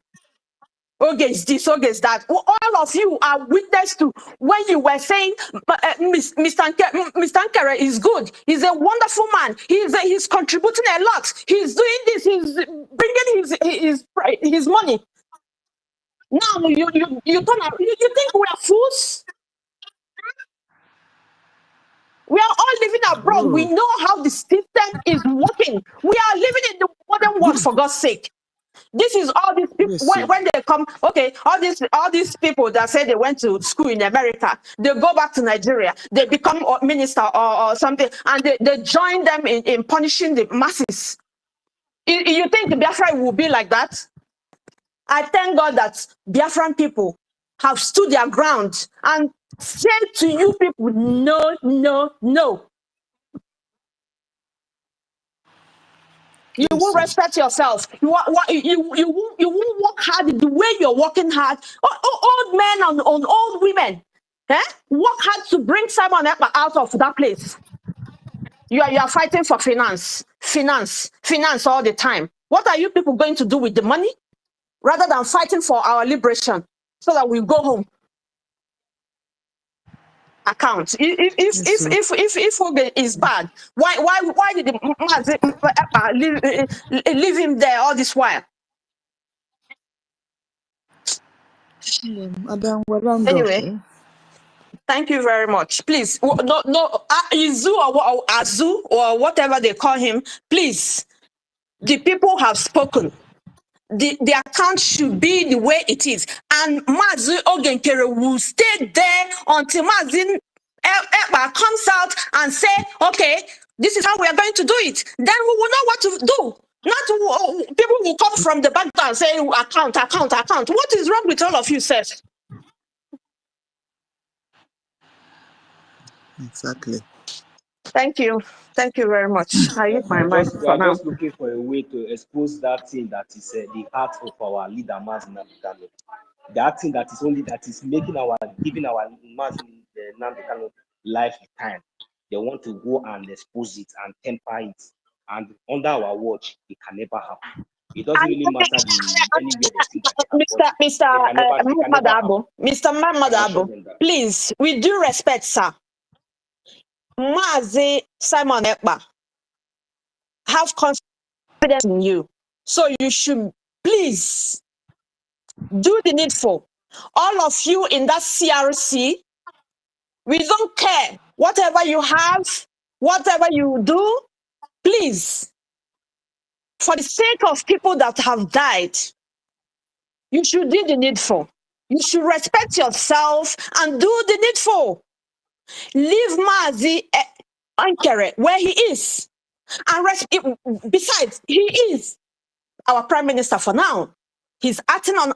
Speaker 19: Okay, it's this, okay, it's that. All of you are witness to when you were saying Mr. Nkere is good. He's a wonderful man. He's contributing a lot. He's doing this. He's bringing his money. Now you turn up. You think we are fools? We are all living abroad. We know how the system is working. We are living in the modern world, for God's sake. This is all these people when they come. Okay, all these people that say they went to school in America, they go back to Nigeria, they become a minister or something, and they join them in punishing the masses. You think the Biafra will be like that? I thank God that Biafran people have stood their ground and said to you people, no, no, no. You won't respect yourself. You won't work hard the way you're working hard. Old men and old women, work hard to bring Simon Ekpa out of that place. You are fighting for finance all the time. What are you people going to do with the money, rather than fighting for our liberation so that we go home? Account. If Oge is bad, why did the leave him there all this while? Anyway, thank you very much. Please, no, Izu or Azu or whatever they call him. Please, the people have spoken. The account should be the way it is, and Mazi Ogenkere will stay there until Mazi Ekpa comes out and say, okay, this is how we are going to do it. Then we will know what to do. Not people will come from the back door and say account. What is wrong with all of you, sir?
Speaker 7: Exactly.
Speaker 19: Thank you very much. I use my mind for now.
Speaker 11: Just looking for a way to expose that thing that is the heart of our leader, Mazi Nnamdi Kanu. That thing that is making giving our Mazi Nnamdi Kanu lifetime. They want to go and expose it and temper it, and under our watch, it can never happen. It doesn't really matter
Speaker 19: Mr. Madabo, please, with due respect, sir. Mazi Simon Ekpa, have confidence in you. So you should please do the needful. All of you in that CRC, we don't care. Whatever you have, whatever you do, please, for the sake of people that have died, you should do the needful. You should respect yourself and do the needful. Leave Mazi Ankere where he is. And besides, he is our prime minister for now. He's acting on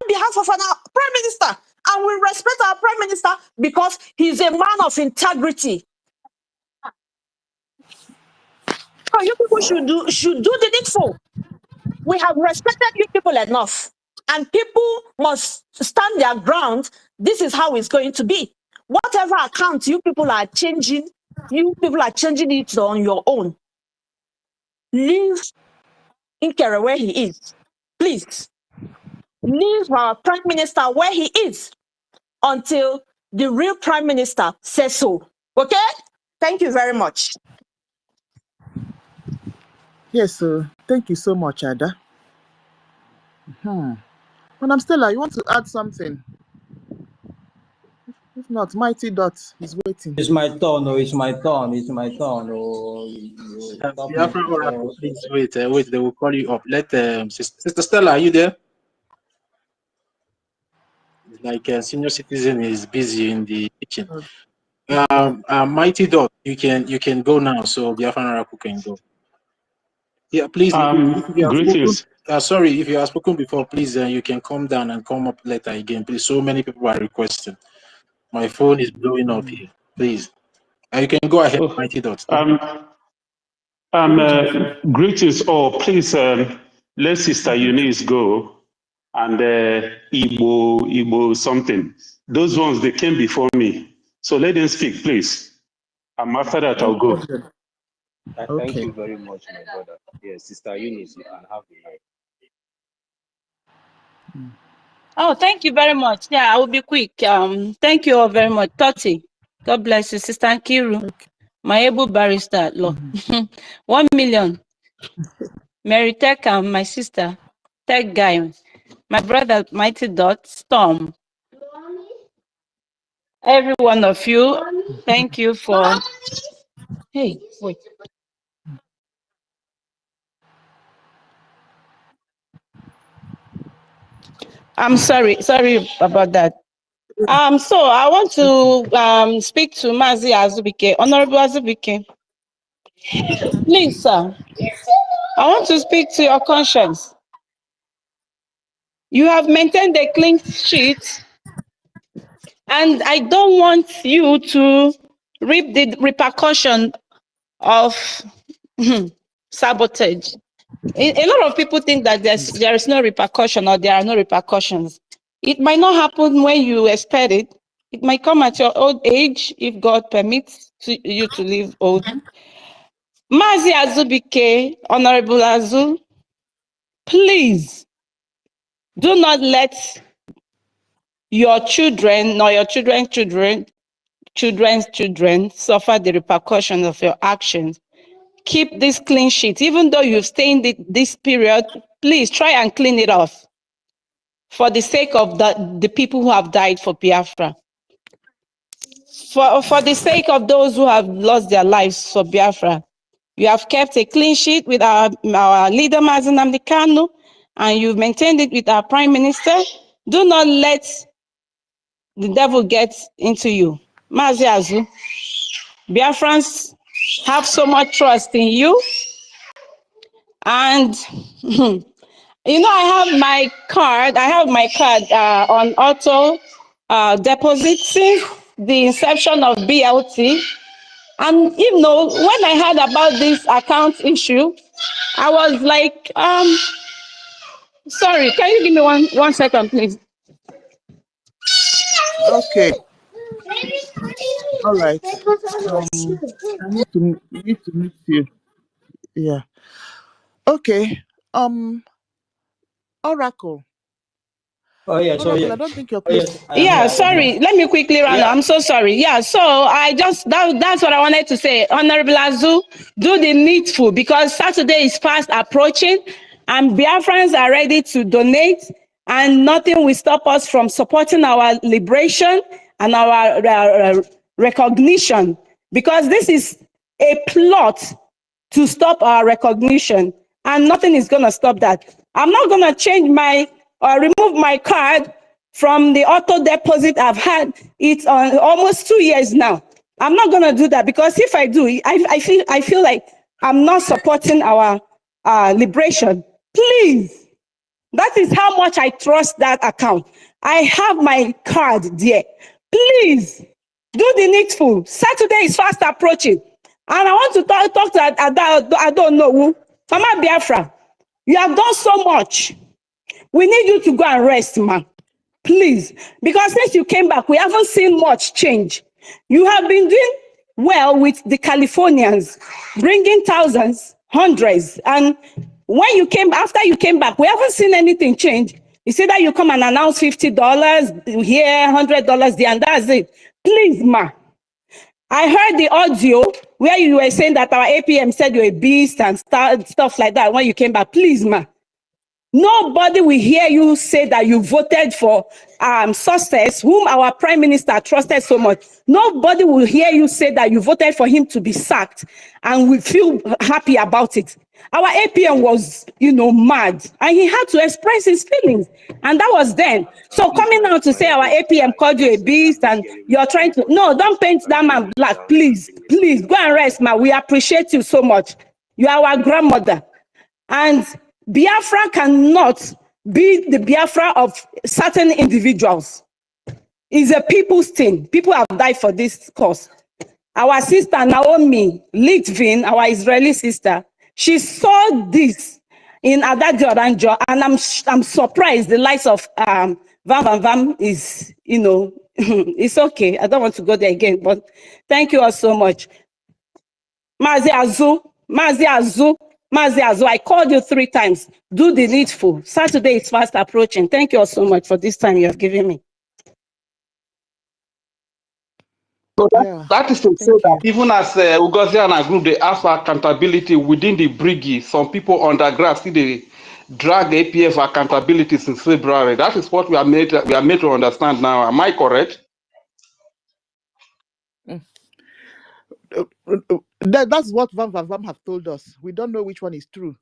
Speaker 19: behalf of our prime minister. And we respect our prime minister because he's a man of integrity. So you people should do the needful. We have respected you people enough. And people must stand their ground. This is how it's going to be. Whatever account you people are changing it on your own. Leave Nkere where he is. Please. Leave our prime minister where he is until the real prime minister says so. Okay? Thank you very much.
Speaker 7: Yes, thank you so much, Ada. Madam Stella, you want to add something? If not, Mighty Dot is waiting.
Speaker 6: It's my turn. Oh, it's my turn. It's my turn. Oh,
Speaker 2: Biafra Oracle, please wait. Wait, they will call you up. Let Sister Stella, are you there? Like a senior citizen is busy in the kitchen. Mighty Dot, you can go now. So Biafra Oracle can go. Yeah, please. If you have spoken, sorry, if you have spoken before, please, you can come down and come up later again. Please, so many people are requesting. My phone is blowing up here. Please, you can go ahead, Mighty Dot.
Speaker 15: Greetings all. Please let Sister Eunice go and Igbo something. Those ones, they came before me. So let them speak, please. After that, I'll go.
Speaker 11: Thank you very much, my brother. Yes, Sister Eunice, you can have the mic.
Speaker 4: Oh, thank you very much. Yeah, I will be quick. Thank you all very much. Toti, God bless you. Sister Nkiru, my able barrister at law. 1 million. Mary Tech, my sister, Tech Guy, my brother, Mighty Dot, Storm. Every one of you, thank you for... Hey, wait. I'm sorry about that. So I want to speak to Mazi Azubike, Honorable Azubike. Please, sir, I want to speak to your conscience. You have maintained a clean sheet, and I don't want you to reap the repercussion of sabotage. A lot of people think that there is no repercussion or there are no repercussions. It might not happen when you expect it. It might come at your old age if God permits you to live old. Mazi Azubike, Honorable Azu, please do not let your children nor your children's children suffer the repercussions of your actions. Keep this clean sheet. Even though you've stained it this period, please try and clean it off for the sake of the people who have died for Biafra. For the sake of those who have lost their lives for Biafra. You have kept a clean sheet with our leader, Mazi Nnamdi Kanu, and you've maintained it with our Prime Minister. Do not let the devil get into you. Mazi Azu, Biafrans have so much trust in you. And, you know, I have my card on auto deposit since the inception of BLT. And, you know, when I heard about this account issue, I was like, sorry, can you give me one second, please?
Speaker 7: Okay. All right. I need to meet you. Yeah. Okay. Oracle.
Speaker 6: Oh yes,
Speaker 7: Oracle, I don't think you're close.
Speaker 4: Yeah, sorry. Let me quickly run. I'm so sorry. Yeah, so I just that's what I wanted to say. Honorable Azu, do the needful because Saturday is fast approaching.
Speaker 19: And Biafrans are ready to donate, and nothing will stop us from supporting our liberation and our recognition, because this is a plot to stop our recognition, and nothing is going to stop that. I'm not going to change my or remove my card from the auto deposit. I've had it on almost 2 years now. I'm not going to do that, because if I do, I feel like I'm not supporting our liberation. Please, that is how much I trust that account. I have my card there. Please do the needful. Saturday is fast approaching, and I want to talk to I don't know who. Mama Biafra, you have done so much. We need you to go and rest, ma. Please, because since you came back, we haven't seen much change. You have been doing well with the Californians, bringing thousands, hundreds, and when you came, after you came back, we haven't seen anything change. You say that you come and announce $50 here, $100 there, and that's it. Please, ma. I heard the audio where you were saying that our APM said you're a beast and stuff like that when you came back. Please, ma. Nobody will hear you say that you voted for success, whom our prime minister trusted so much. Nobody will hear you say that you voted for him to be sacked, and we feel happy about it. Our APM was, mad, and he had to express his feelings, and that was then. So coming out to say our APM called you a beast and you're trying to, no, don't paint that man black, please. Please, go and rest, ma. We appreciate you so much. You are our grandmother. And Biafra cannot be the Biafra of certain individuals. It's a people's thing. People have died for this cause. Our sister Naomi Litvin, our Israeli sister, she saw this in Adadi Oranjo, and I'm surprised the likes of Vam Vam Vam is, it's okay. I don't want to go there again, but thank you all so much. Mazi Azu, I called you 3 times. Do the needful. Saturday is fast approaching. Thank you all so much for this time you have given me.
Speaker 5: So that is to say that even as Ugozi and a group, they ask for accountability within the Brgie. Some people underground still they drag APF accountability since February. That is what we are made to understand now. Am I correct?
Speaker 7: That's what Vam Vam Vam have told us. We don't know which one is true.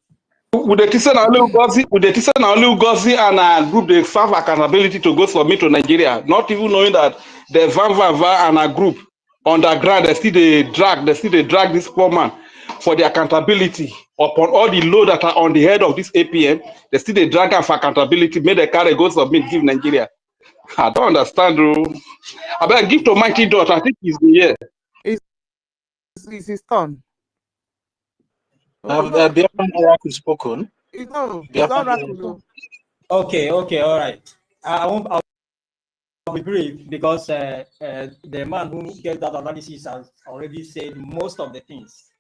Speaker 5: With the Tison and Ugozi and a group, they serve accountability to go submit to Nigeria, not even knowing that the Van Van Van and a group underground, they still they drag this poor man for the accountability upon all the load that are on the head of this APM. They still they drag him for accountability, make the carry go submit, give Nigeria. I don't understand, bro. I better give to Mighty Dot. I think he's here.
Speaker 7: It's his turn.
Speaker 2: Biafran Oracle spoken.
Speaker 7: No,
Speaker 6: Okay, all right. I'll be brief, because the man who gave that analysis has already said most of the things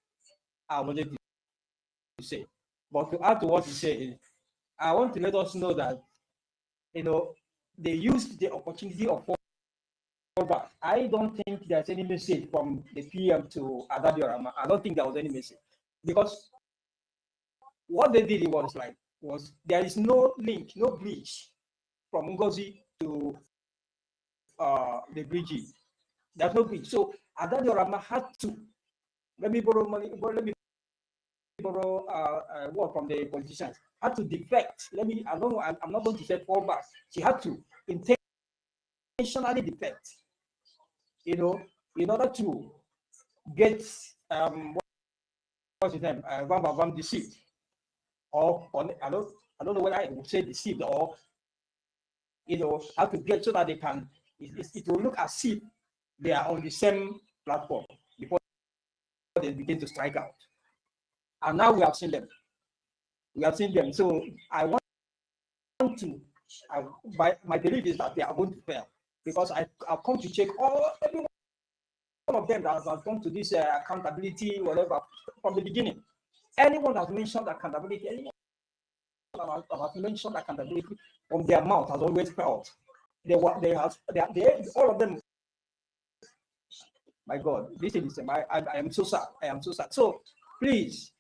Speaker 6: I wanted to say. But to add to what he said, I want to let us know that, they used the opportunity of fallback. I don't think there's any message from the PM to Adadi Orama. I don't think there was any message, because what they did was there is no link, no bridge from NGOZI to the Brgie. There's no bridge. So Adadi Orama had to, let me borrow money, let me borrow word from the politicians, had to defect. I don't know, I'm not going to say fall back. She had to intentionally defect, in order to get what's his name, Vam deceived. Or I don't know whether I would say deceived, or how to get so that they can, it will look as if they are on the same platform before they begin to strike out. And now we have seen them. So I want to, my belief is that they are going to fail, because I've come to check every one of them that has come to this accountability, whatever, from the beginning. Anyone has mentioned accountability, anyone has mentioned accountability from their mouth has always felt. All of them. My God, this is I am so sad. So please,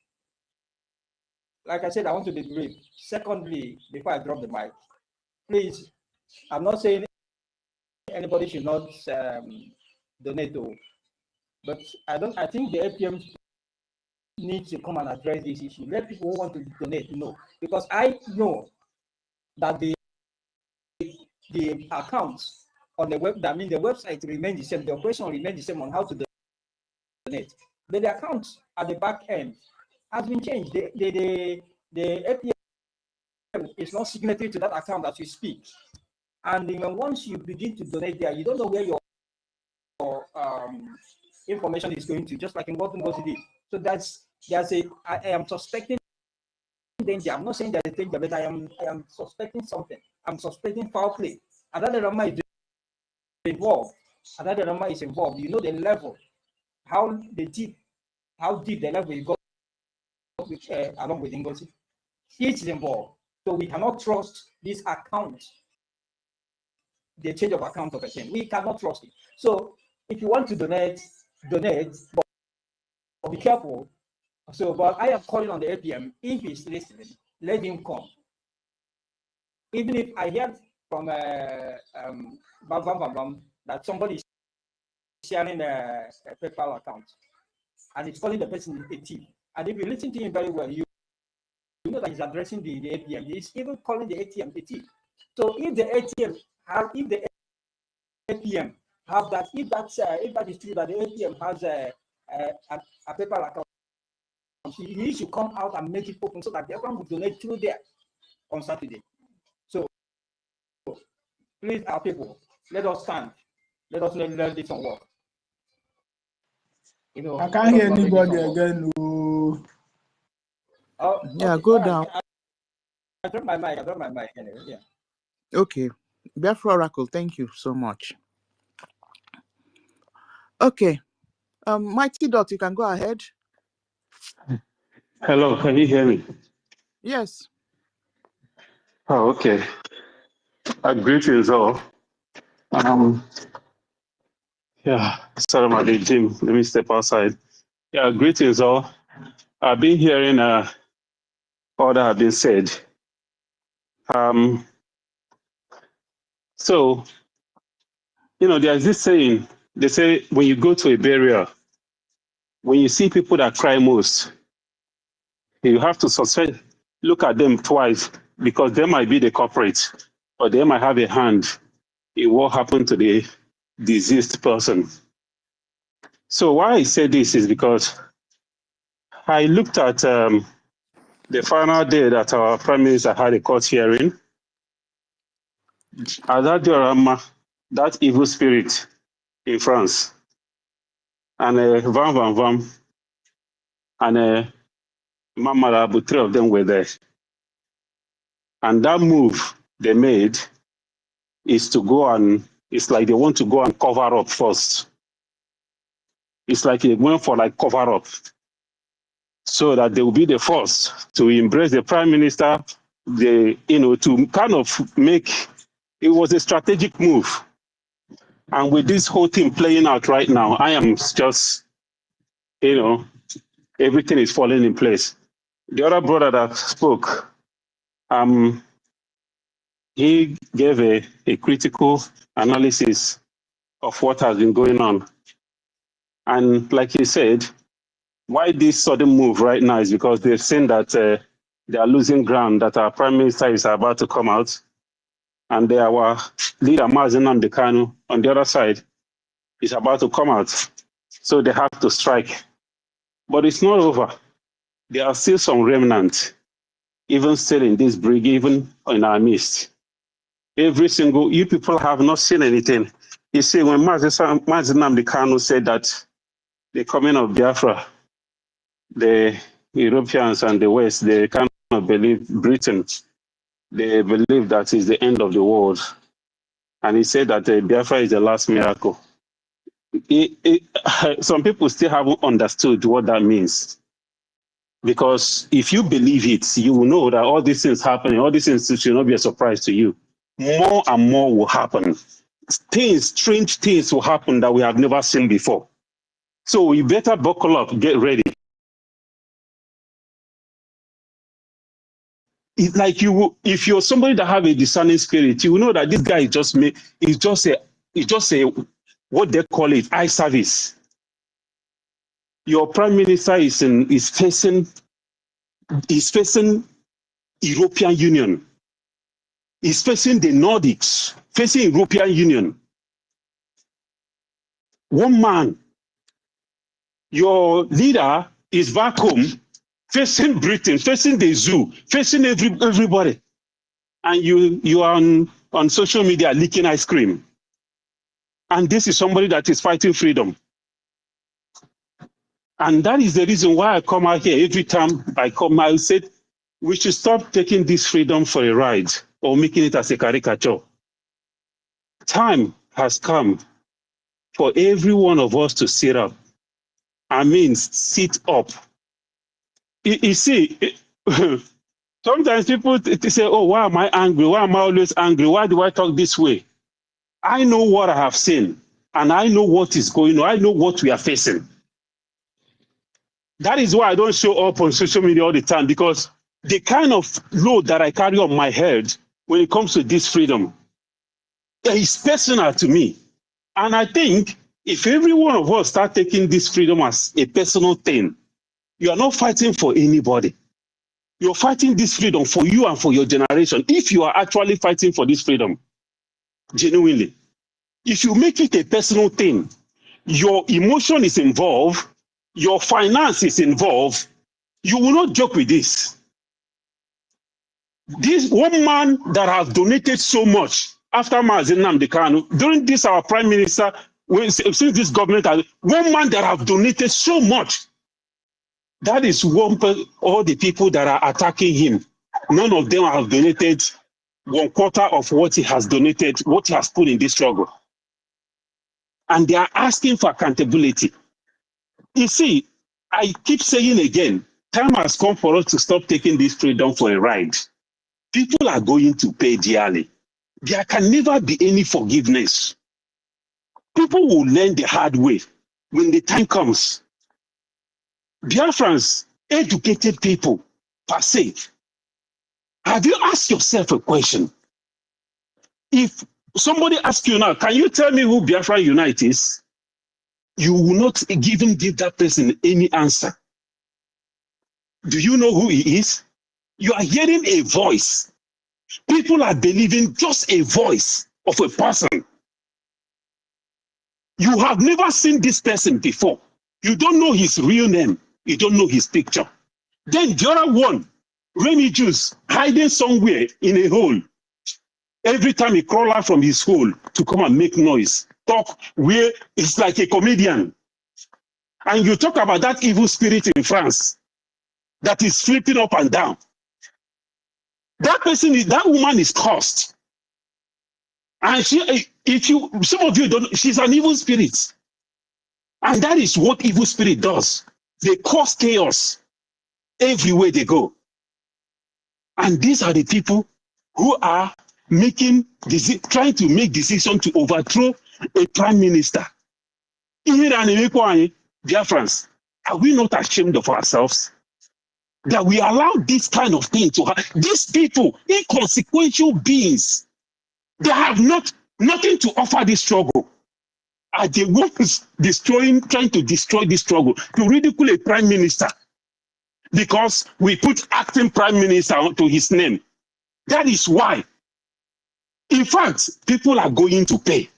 Speaker 6: like I said, I want to be brief. Secondly, before I drop the mic, please, I'm not saying anybody should not donate, but I think the APM needs to come and address this issue. Let people who want to donate know, because I know that the accounts on the web, I mean the website remains the same, the operation remains the same on how to donate. But the accounts at the back end has been changed. The APM is not signatory to that account as you speak. And even once you begin to donate there, you don't know where your information is going to, just like in what NGOZI did. So I am suspecting danger. I'm not saying there's a danger, but I am suspecting something. I'm suspecting foul play. Another Rama is involved. Another Rama is involved. You know the level, how deep the level you go along with NGOZI. It's involved. So we cannot trust this account, the change of account of a thing. We cannot trust it. So if you want to donate, but be careful. So, but I am calling on the APM, if he's listening, let him come. Even if I hear from that somebody is sharing a PayPal account and it's calling the person a thief. And if you listen to him very well, you know that he's addressing the APM. He's even calling the ATM a thief. So if the APM have that, if that is true, that the APM has a PayPal account, he should come out and make it open so that everyone will donate through there on Saturday. So please, our people, let us stand. Let us let this one work. You know,
Speaker 10: I can't hear anybody again.
Speaker 6: Oh,
Speaker 1: Yeah,
Speaker 6: okay.
Speaker 1: go down.
Speaker 6: I dropped my mic anyway. Yeah.
Speaker 1: Okay. Biafra Oracle, thank you so much. Okay. Mighty Dot, you can go ahead.
Speaker 15: Hello, can you hear me?
Speaker 1: Yes.
Speaker 15: Oh, okay. Greetings all. Yeah, sorry about the gym. Let me step outside. Yeah, greetings all. I've been hearing all that have been said. So, you know, there's this saying, they say when you go to a burial, when you see people that cry most, you have to look at them twice, because they might be the culprit, or they might have a hand in what happened to the deceased person. So why I say this is because I looked at the final day that our Prime Minister had a court hearing. At that diorama, that evil spirit in France, and Van Van Van, and Mamara, 3 of them were there. And that move they made is to go and, it's like they want to go and cover up first. It's like they went for like cover up, so that they will be the first to embrace the Prime Minister, to kind of make, it was a strategic move. And with this whole thing playing out right now, I am just, everything is falling in place. The other brother that spoke, he gave a critical analysis of what has been going on. And like he said, why this sudden move right now is because they've seen that they are losing ground, that our Prime Minister is about to come out, and our leader, Mazi Nnamdi Kanu, on the other side, is about to come out. So they have to strike. But it's not over. There are still some remnants, even still in this Brgie, even in our midst. You people have not seen anything. You see, when Mazi Nnamdi Kanu said that the coming of Biafra, the Europeans and the West, they kind of believe Britain, they believe that is the end of the world. And he said that Biafra is the last miracle. Some people still haven't understood what that means. Because if you believe it, you will know that all these things happening, all these things should not be a surprise to you. More and more will happen. Strange things will happen that we have never seen before. So you better buckle up, get ready. It's like if you're somebody that have a discerning spirit, you will know that this guy is just a what they call it, eye service. Your prime minister is facing European Union. He's facing the Nordics, facing European Union. One man, your leader is back home, facing Britain, facing the zoo, facing everybody. And you are on social media licking ice cream. And this is somebody that is fighting freedom. And that is the reason why I come out here. Every time I come, I said, we should stop taking this freedom for a ride or making it as a caricature. Time has come for every one of us to sit up. I mean, sit up. You see, sometimes people say, oh, why am I angry? Why am I always angry? Why do I talk this way? I know what I have seen, and I know what is going on. I know what we are facing. That is why I don't show up on social media all the time, because the kind of load that I carry on my head when it comes to this freedom is personal to me. And I think if every one of us start taking this freedom as a personal thing, you are not fighting for anybody. You're fighting this freedom for you and for your generation. If you are actually fighting for this freedom, genuinely, if you make it a personal thing, your emotion is involved, your finance is involved, you will not joke with this. This one man that has donated so much after Mazi Nnamdi Kanu, during this our prime minister, since this government, one man that have donated so much, that is all the people that are attacking him. None of them have donated 1/4 of what he has donated, what he has put in this struggle. And they are asking for accountability. You see, I keep saying again, time has come for us to stop taking this freedom for a ride. People are going to pay dearly. There can never be any forgiveness. People will learn the hard way when the time comes. Biafrans, educated people, per se, have you asked yourself a question? If somebody asks you now, can you tell me who Biafra Unite is? You will not even give that person any answer. Do you know who he is? You are hearing a voice. People are believing just a voice of a person. You have never seen this person before. You don't know his real name. You don't know his picture. Then the other one, Remy Juice, hiding somewhere in a hole. Every time he crawl out from his hole to come and make noise, talk where it's like a comedian. And you talk about that evil spirit in France that is flipping up and down. That woman is cursed. And some of you don't know, she's an evil spirit. And that is what evil spirit does. They cause chaos everywhere they go. And these are the people who are trying to make decisions to overthrow a prime minister. Biafrans, are we not ashamed of ourselves? That we allow this kind of thing to happen? These people, inconsequential beings, they have nothing to offer this struggle. Are the ones trying to destroy this struggle, to ridicule a prime minister because we put acting prime minister onto his name. That is why. In fact, people are going to pay.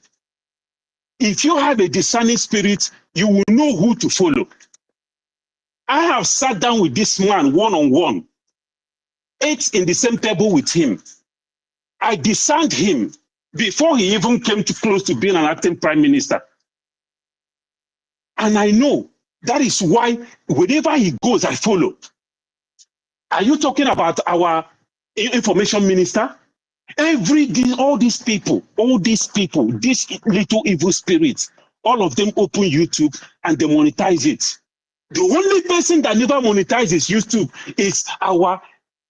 Speaker 15: If you have a discerning spirit, you will know who to follow. I have sat down with this man one-on-one, ate in the same table with him. I discerned him before he even came too close to being an acting prime minister. And I know that is why wherever he goes, I follow. Are you talking about our information minister? All these people, these little evil spirits, all of them open YouTube and they monetize it. The only person that never monetizes YouTube is our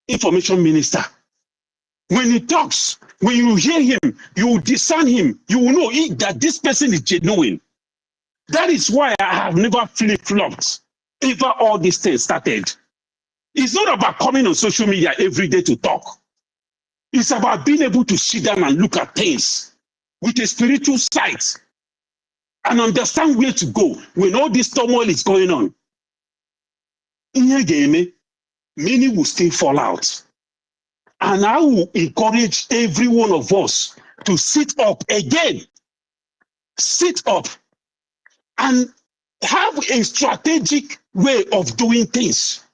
Speaker 15: information minister. When he talks, when you hear him, you will discern him. You will know that this person is genuine. That is why I have never flip-flopped ever all these things started. It's not about coming on social media every day to talk. It's about being able to sit down and look at things with a spiritual sight and understand where to go when all this turmoil is going on. Many will still fall out. And I will encourage every one of us to sit up again. Sit up and have a strategic way of doing things.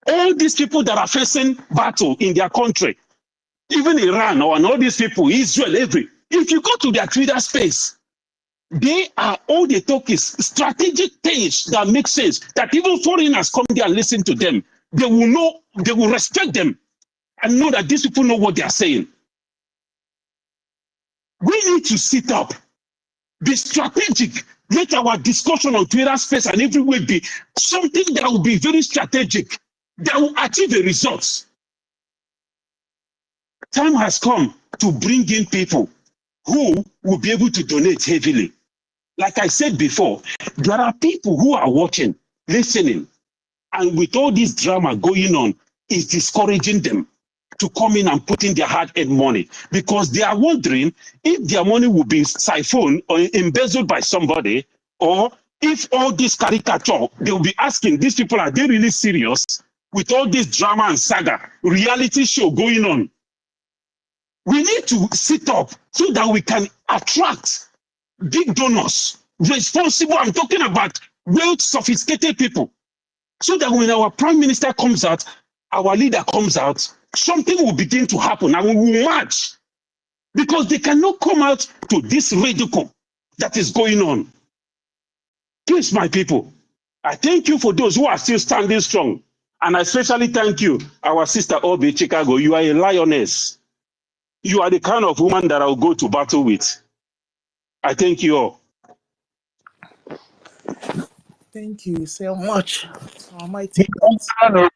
Speaker 15: All these people that are facing battle in their country, even Iran and all these people, Israel, if you go to their Twitter space, they are all they talk is strategic things that make sense, that even foreigners come there and listen to them. They will know, they will respect them and know that these people know what they are saying. We need to sit up, be strategic. Let our discussion on Twitter space and everywhere be something that will be very strategic, that will achieve the results. Time has come to bring in people who will be able to donate heavily. Like I said before, there are people who are watching, listening, and with all this drama going on, it's discouraging them to come in and put in their hard-earned money because they are wondering if their money will be siphoned or embezzled by somebody, or if all this caricature, they will be asking these people, are they really serious with all this drama and saga, reality show going on? We need to sit up so that we can attract big donors, responsible. I'm talking about well sophisticated people, so that when our prime minister comes out, our leader comes out, something will begin to happen and we will march, because they cannot come out to this ridicule that is going on. Please, my people, I thank you for those who are still standing strong, and I especially thank you, our sister Obi Chicago. You are a lioness. You are the kind of woman that I'll go to battle with. I thank you all.
Speaker 7: Thank you so much, Almighty
Speaker 18: God.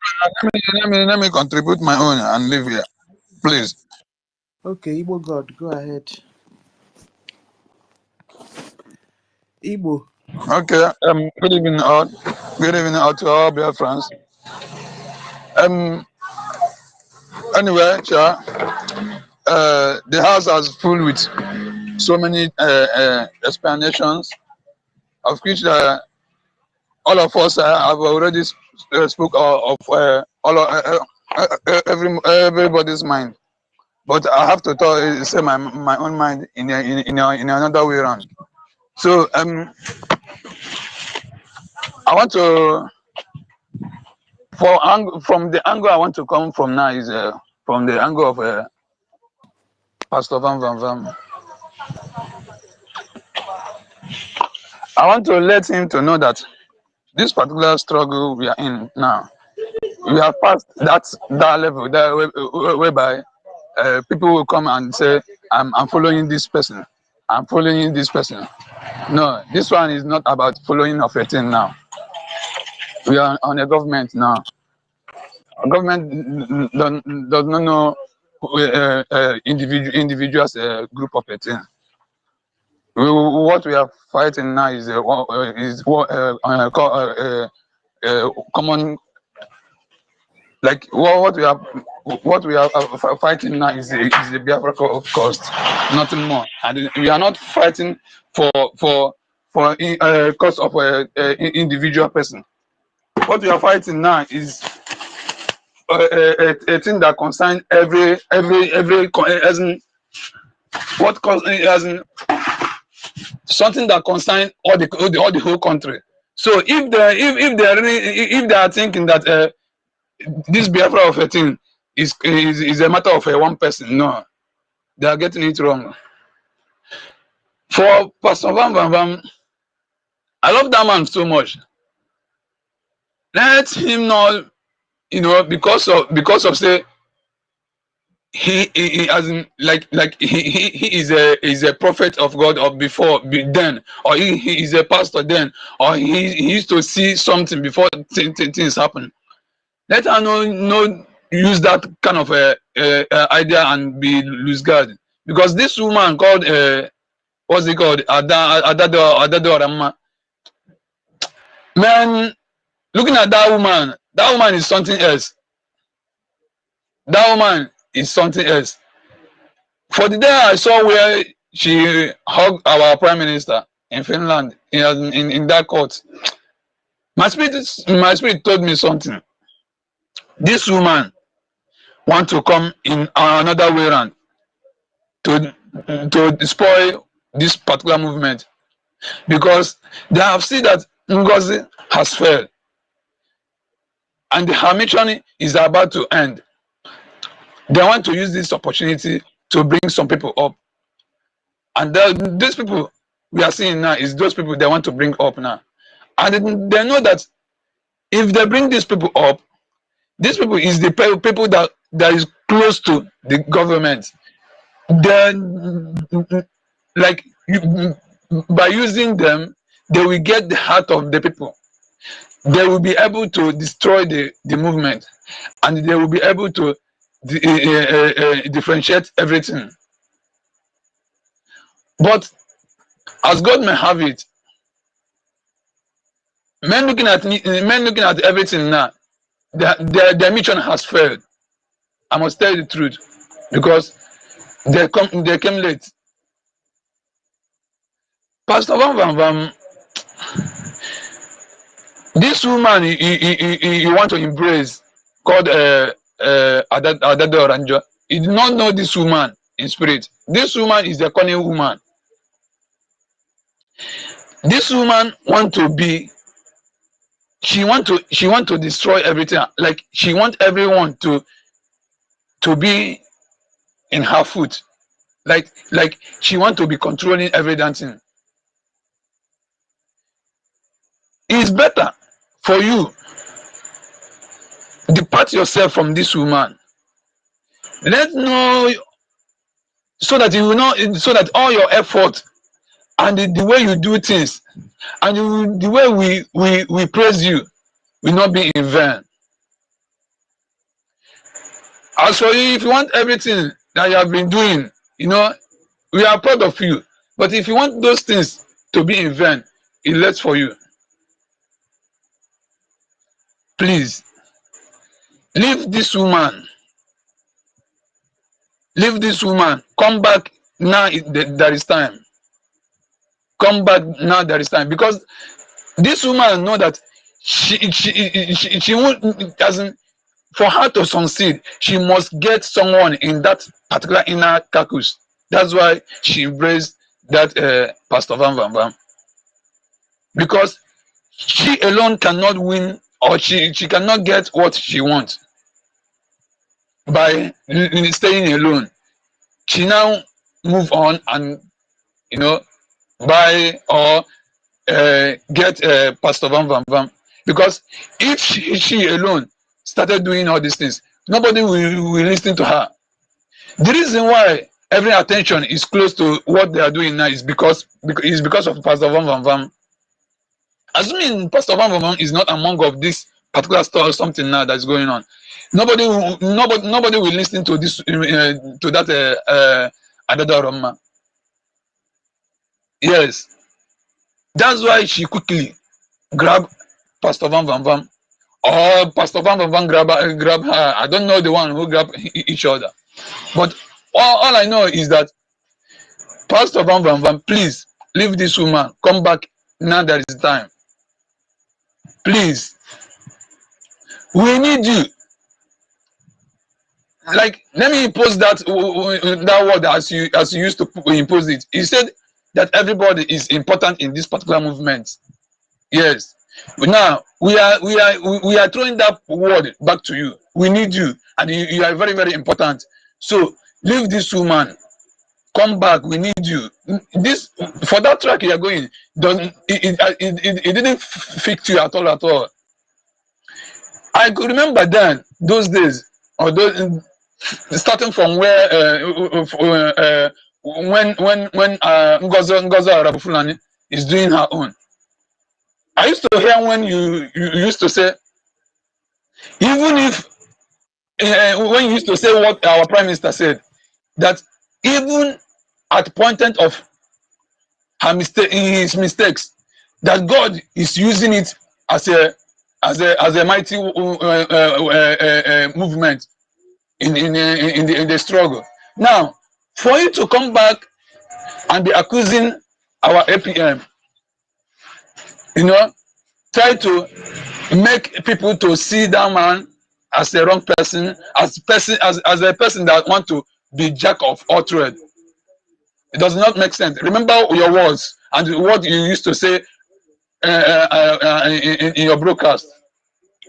Speaker 18: Let me contribute my own and live here, please.
Speaker 7: Okay, Igbo God, go ahead. Igbo.
Speaker 18: Okay. Good evening, all. Good evening, all to all BIAFRANS. Anyway, the house is full with so many explanations, of which all of us have already spoke of everybody's mind. But I have to say my own mind in another way around. So I want to, from the angle I want to come from now is from the angle of Pastor Van. I want to let him to know that this particular struggle we are in now, we have passed that level there whereby people will come and say, I'm following this person, I'm following this person. No, this one is not about following of a thing now. We are on a government now. A government does not know individuals group of a thing. What we are fighting now is common. Like what we are fighting now is the Biafra cause, nothing more. And we are not fighting for cause of individual person. What we are fighting now is a thing that concerns every as in, what cause as in, something that concerns all the whole country. So if they are thinking that this Biafra of a thing is a matter of one person, no, they are getting it wrong. For Pastor Van, I love that man so much. Let him know, because of say he as in, like he is a prophet of God, or before then, or he is a pastor then, or he used to see something before things happen. Let her no use that kind of idea and be loose guard, because this woman called what's it called, Adado, man, looking at that woman, That woman is something else. That woman is something else. For the day I saw where she hugged our prime minister in Finland in that court, my spirit told me something. This woman want to come in another way around to spoil this particular movement, because they have seen that NGOZI has failed and her mission is about to end. They want to use this opportunity to bring some people up, and these people we are seeing now is those people they want to bring up now, and they know that if they bring these people up, these people is the people that is close to the government. Then, like by using them, they will get the heart of the people. They will be able to destroy the movement, and they will be able to differentiate everything. But as God may have it, men looking at everything now, their mission has failed. I must tell you the truth, because they came late. Pastor Van, this woman you want to embrace, called Adado Oranjo, you do not know this woman in spirit. This woman is a cunning woman. This woman want to be, she want to destroy everything. Like she want everyone to be in her foot. Like she want to be controlling everything. It's better for you depart yourself from this woman. Let know, so that you will know, so that all your effort and the way you do things and the way we praise you will not be in vain. As for you, if you want everything that you have been doing, we are proud of you. But if you want those things to be in vain, it's less for you. Please leave this woman. Leave this woman. Come back now. There is time. Come back now. There is time, because this woman know that she won't, doesn't. For her to succeed, she must get someone in that particular inner caucus. That's why she embraced that Pastor Van, because she alone cannot win, or she cannot get what she wants by staying alone. She now move on and buy or get Pastor Van, because if she alone started doing all these things, nobody will listen to her. The reason why every attention is close to what they are doing now is because of Pastor Van. Assuming Pastor Van is not among of this particular story or something now that's going on, nobody will listen to this to that Adada. Yes, that's why she quickly grab Pastor Van, or Pastor Van grab her. I don't know the one who grab each other, but all I know is that Pastor Van, please leave this woman. Come back now. There is time. Please, we need you. Like, let me impose that word as you used to impose it. You said that everybody is important in this particular movement. Yes. But now we are throwing that word back to you. We need you, and you are very, very important. So leave this woman. Come back. We need you. This, for that track you are going, it didn't fit you at all. I could remember then those days, or those, starting from where when Ngozi Arabufulani is doing her own. I used to hear when you used to say, even if when you used to say what our prime minister said, that even at the point of his mistakes, that God is using it as a as a mighty movement in the struggle. Now, for you to come back and be accusing our APM, you know, try to make people to see that man as a wrong person, as a person that want to be jack of all trade. It does not make sense. Remember your words and what you used to say in your broadcast.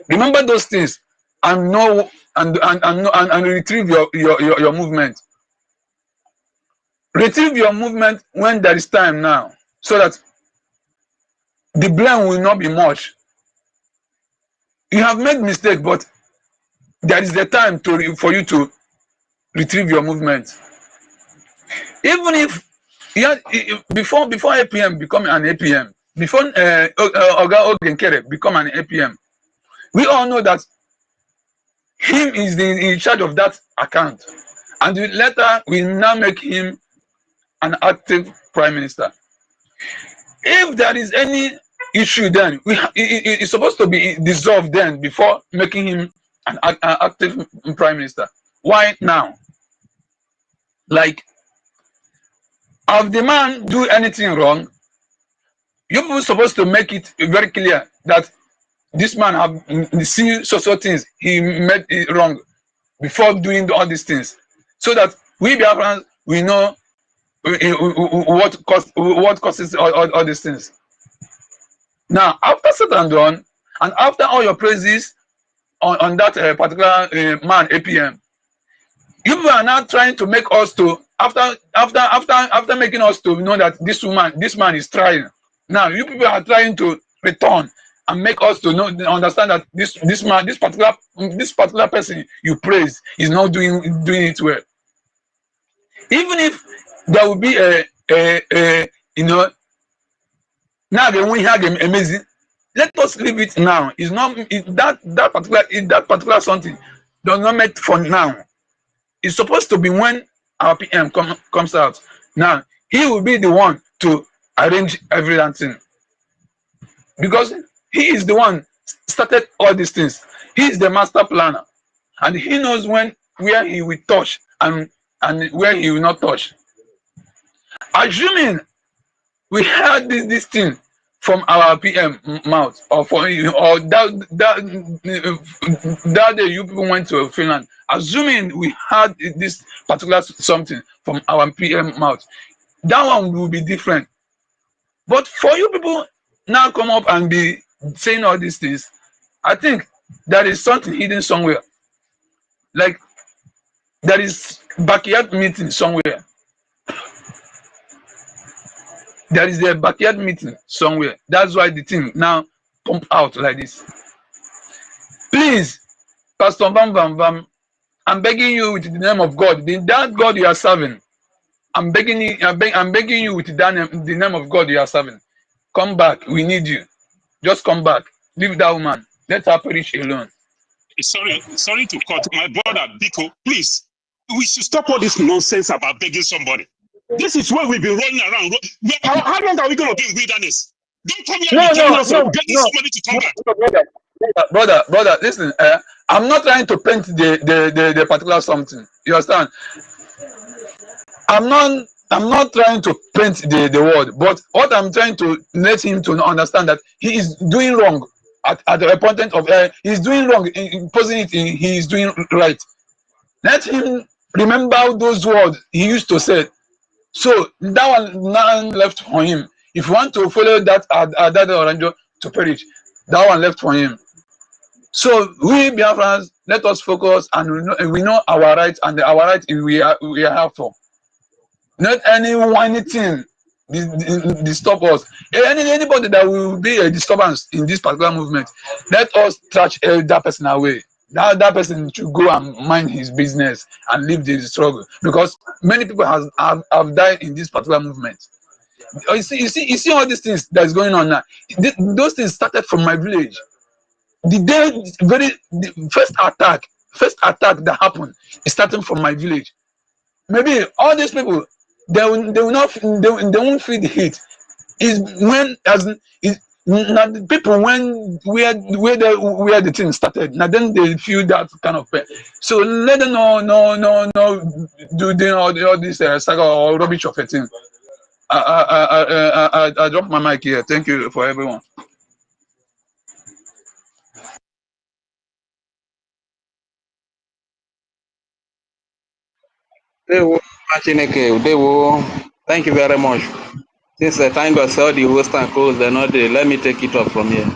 Speaker 18: Remember those things and know and retrieve your movement. Retrieve your movement when there is time now, so that the blame will not be much. You have made mistake, but there is the time for you to retrieve your movement. Even if before APM become an APM, before Oga Ogenkere become an APM, we all know that him is in charge of that account, and later we now make him an active prime minister. If there is any issue, then it's supposed to be dissolved then before making him an active prime minister. Why now? Like, if the man do anything wrong, you're supposed to make it very clear that this man have seen so things he made it wrong before doing all these things, so that we Biafrans we know what causes all these things. Now, after said and done, and after all your praises on that particular man APM, you are now trying to make us to after making us to know that this man is trying. Now you people are trying to return and make us to understand that this particular person you praise is not doing it well. Even if there will be a you know, now they won't have them amazing. Let us leave it now. It's not that particular something does not make for now. It's supposed to be when our PM comes out. Now he will be the one to arrange everything, because he is the one started all these things. He is the master planner, and he knows where he will touch and where he will not touch. Assuming we had this thing from our PM mouth, or that day you people went to Finland, assuming we had this particular something from our PM mouth, that one will be different. But for you people now come up and be saying all these things, I think there is something hidden somewhere. Like there is backyard meeting somewhere. There is a backyard meeting somewhere. That's why the thing now pump out like this. Please, Pastor Bam Bam Bam, I'm begging you with the name of God, that God you are serving. I'm begging you with the name of God you are serving. Come back. We need you. Just come back. Leave that woman. Let her perish alone.
Speaker 17: Sorry to cut. My brother, Biko, please. We should stop all this nonsense about begging somebody. This is where we've been running around. How long are we going to be in wilderness? Don't come here and tell us begging somebody to come back.
Speaker 18: Brother, listen. I'm not trying to paint the particular something. You understand? I'm not trying to paint the word, but what I'm trying to let him to understand that he is doing wrong at the point of he's doing wrong in posing it. He is doing right. Let him remember those words he used to say. So that one now left for him. If you want to follow that Oranjo to perish, that one left for him. So we Biafrans, let us focus, and we know our rights, and our rights we have for. Not anything disturb us. Anybody that will be a disturbance in this particular movement, let us touch that person away. That person should go and mind his business and leave the struggle, because many people have died in this particular movement. You see all these things that is going on now. Those things started from my village. The first attack that happened is starting from my village. Maybe all these people they won't feel the heat. Is when Now the people when where the thing started, now then they feel that kind of pain. So let them no do they all this saga or rubbish of a thing. I drop my mic here. Thank you for everyone.
Speaker 5: Dewo, Machineke, Dewo, thank you very much. Since the time God saw the host and close, they're not there. Let me take it up from here.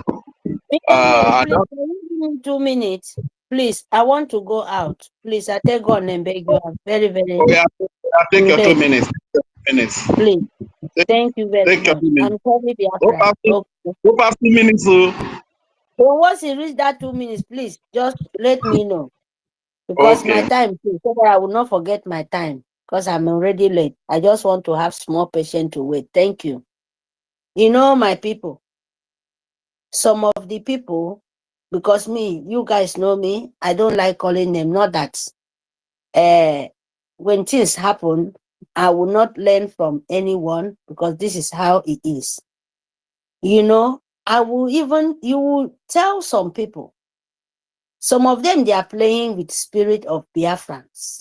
Speaker 4: Please,
Speaker 5: I
Speaker 4: can
Speaker 5: don't,
Speaker 4: you give me 2 minutes? Please, I want to go out. Please, I take God and beg you. I'm very, very
Speaker 5: oh, yeah, I'll take your 2
Speaker 4: late.
Speaker 5: minutes. 2 minutes.
Speaker 4: Please.
Speaker 5: Take,
Speaker 4: Thank you very
Speaker 5: take your
Speaker 4: much.
Speaker 5: 2 minutes.
Speaker 4: I'm sorry,
Speaker 5: Go
Speaker 4: Biafra.
Speaker 5: past 2,
Speaker 4: Okay.
Speaker 5: go past 2 minutes. So.
Speaker 4: So once you reach that 2 minutes, please just let me know. Because my
Speaker 5: Okay.
Speaker 4: time, too, so that I will not forget my time. Because I'm already late. I just want to have small patience to wait. Thank you. You know, my people, some of the people, because me, you guys know me, I don't like calling them. Not that when things happen, I will not learn from anyone because this is how it is. You know, you will tell some people, some of them, they are playing with spirit of Biafrans.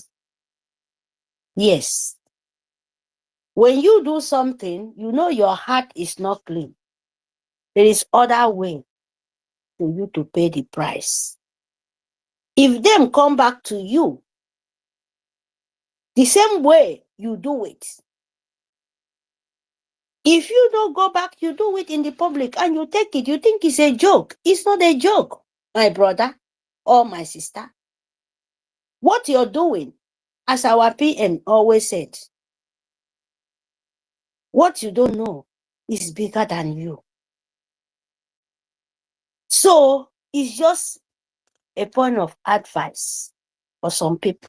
Speaker 4: Yes. When you do something, you know your heart is not clean. There is other way for you to pay the price. If them come back to you the same way you do it, if you don't go back, you do it in the public and you take it, you think it's a joke. It's not a joke, my brother or my sister. What you're doing, as our PM always said, what you don't know is bigger than you. So it's just a point of advice for some people.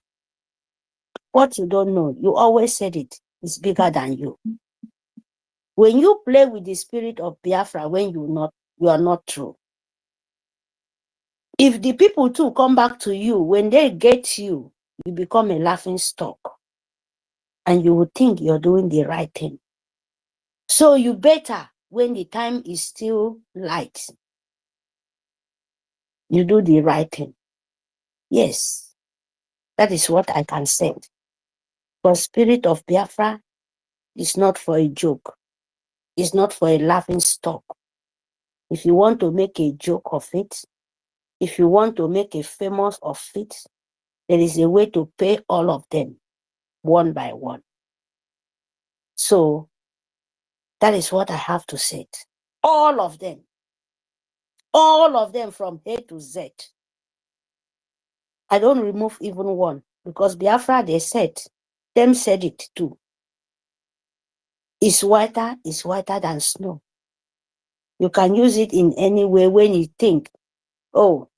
Speaker 4: What you don't know, you always said it, is bigger than you. When you play with the spirit of Biafra, when you are not true. If the people too come back to you, when they get you, you become a laughing stock. And you will think you're doing the right thing. So you better, when the time is still light, you do the right thing. Yes, that is what I can say. But spirit of Biafra is not for a joke. It's not for a laughing stock. If you want to make a joke of it, if you want to make a famous of it, there is a way to pay all of them one by one. So that is what I have to say. All of them from A to Z. I don't remove even one because Biafra, they said, them said it too. It's whiter than snow. You can use it in any way when you think, oh,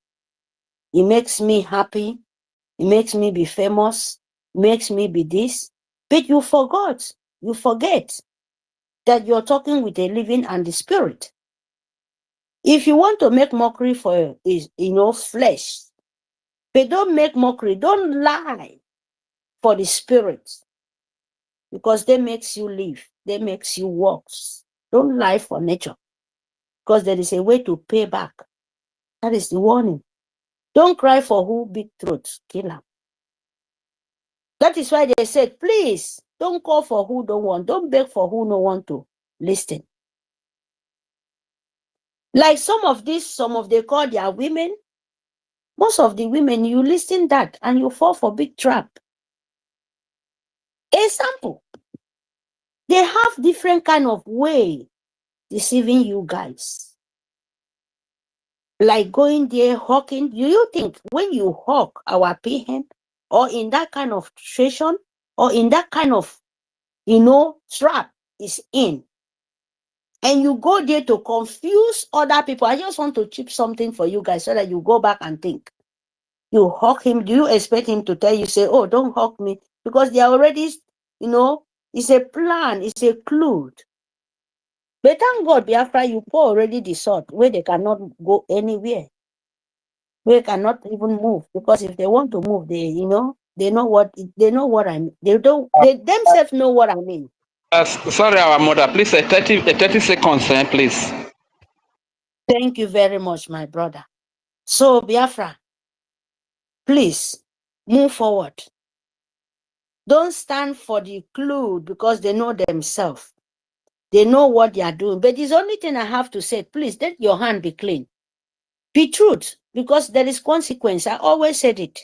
Speaker 4: it makes me happy, it makes me be famous, makes me be this. But you forget that you're talking with a living and the spirit. If you want to make mockery for flesh, but don't make mockery, don't lie for the spirit, because they makes you live, they makes you walk. Don't lie for nature, because there is a way to pay back. That is the warning. Don't cry for who big throats kill him. That is why they said, please don't call for who don't want, don't beg for who no want to listen. Like some of they call their women. Most of the women, you listen that and you fall for big trap. Example, they have different kind of way deceiving you guys. Like going there hawking. Do you think when you hawk our PM or in that kind of situation or in that kind of trap is in, and you go there to confuse other people? I just want to chip something for you guys so that you go back and think. You hawk him, do you expect him to tell you, say, oh, don't hawk me? Because they are already, it's a plan, it's a clue. But thank God, Biafra, you pour already the sword where they cannot go anywhere. Where they cannot even move. Because if they want to move, they know what I mean. They themselves know what I mean.
Speaker 5: Sorry, our mother, please, 30 seconds, please.
Speaker 4: Thank you very much, my brother. So, Biafra, please move forward. Don't stand for the clue because they know themselves. They know what they are doing. But the only thing I have to say, please let your hand be clean. Be truth, because there is consequence. I always said it.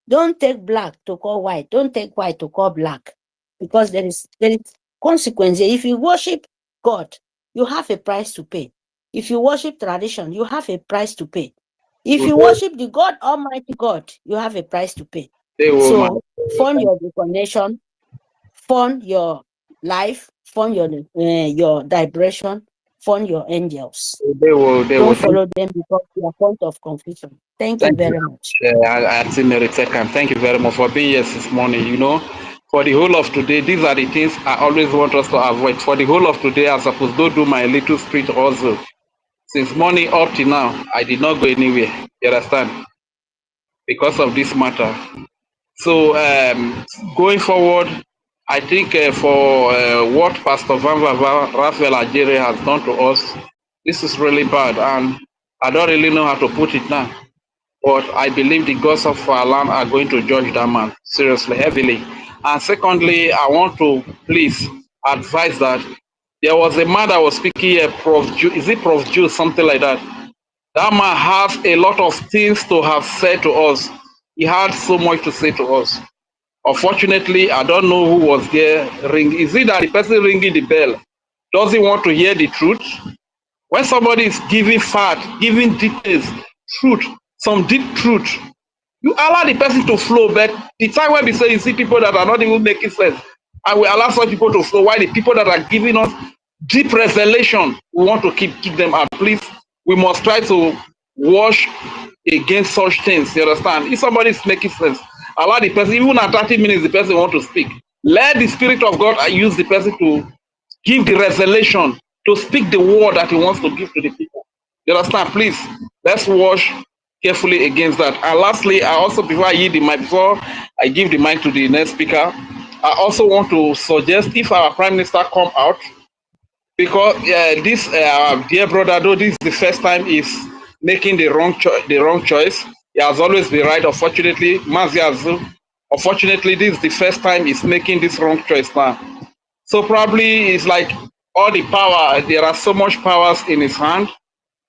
Speaker 4: Don't take black to call white. Don't take white to call black, because there is consequence. If you worship God, you have a price to pay. If you worship tradition, you have a price to pay. If you worship the God, Almighty God, you have a price to pay. So fund your recognition, fund your life, fund your vibration, fund your angels. Don't follow them because they are point of confusion. Thank you very much.
Speaker 5: Thank you very much for being here this morning. You know, for the whole of today, these are the things I always want us to avoid. For the whole of today, I'm supposed to do my little speech also. Since morning up to now, I did not go anywhere. You understand? Because of this matter. So going forward, I think for what Pastor Van Raphael Ajere has done to us, this is really bad, and I don't really know how to put it now. But I believe the gods of our land are going to judge that man seriously, heavily. And secondly, I want to please advise that there was a man that was speaking here, is it Prof. Jew, something like that? That man has a lot of things to have said to us. He had so much to say to us. Unfortunately, I don't know who was there. Is it that the person ringing the bell doesn't want to hear the truth? When somebody is giving fact, giving details, truth, some deep truth, you allow the person to flow. But the time when we say you see people that are not even making sense, and we allow such people to flow, while the people that are giving us deep revelation, we want to keep them out. Please, we must try to wash against such things. You understand? If somebody is making sense, allow the person, even at 30 minutes, the person want to speak. Let the Spirit of God use the person to give the revelation, to speak the word that he wants to give to the people. You understand? Please, let's watch carefully against that. And lastly, I also, before I give the mic to the next speaker, I also want to suggest if our Prime Minister come out, because this dear brother, though this is the first time he's making the wrong choice, he has always been right. Unfortunately, unfortunately, this is the first time he's making this wrong choice now. So probably it's like all the power, there are so much powers in his hand,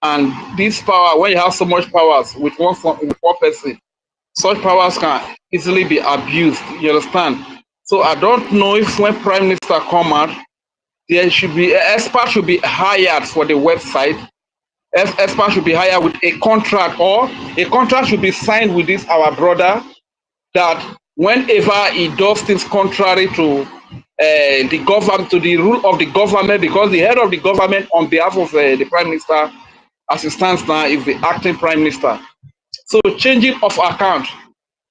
Speaker 5: and this power, when you have so much powers with one person, such powers can easily be abused. You understand? So I don't know if when Prime Minister come out, there should be experts should be hired for the website. Experts should be hired with a contract, or a contract should be signed with this our brother, that whenever he does things contrary to the government, to the rule of the government, because the head of the government on behalf of the Prime Minister, as it stands now, is the acting Prime Minister. So changing of account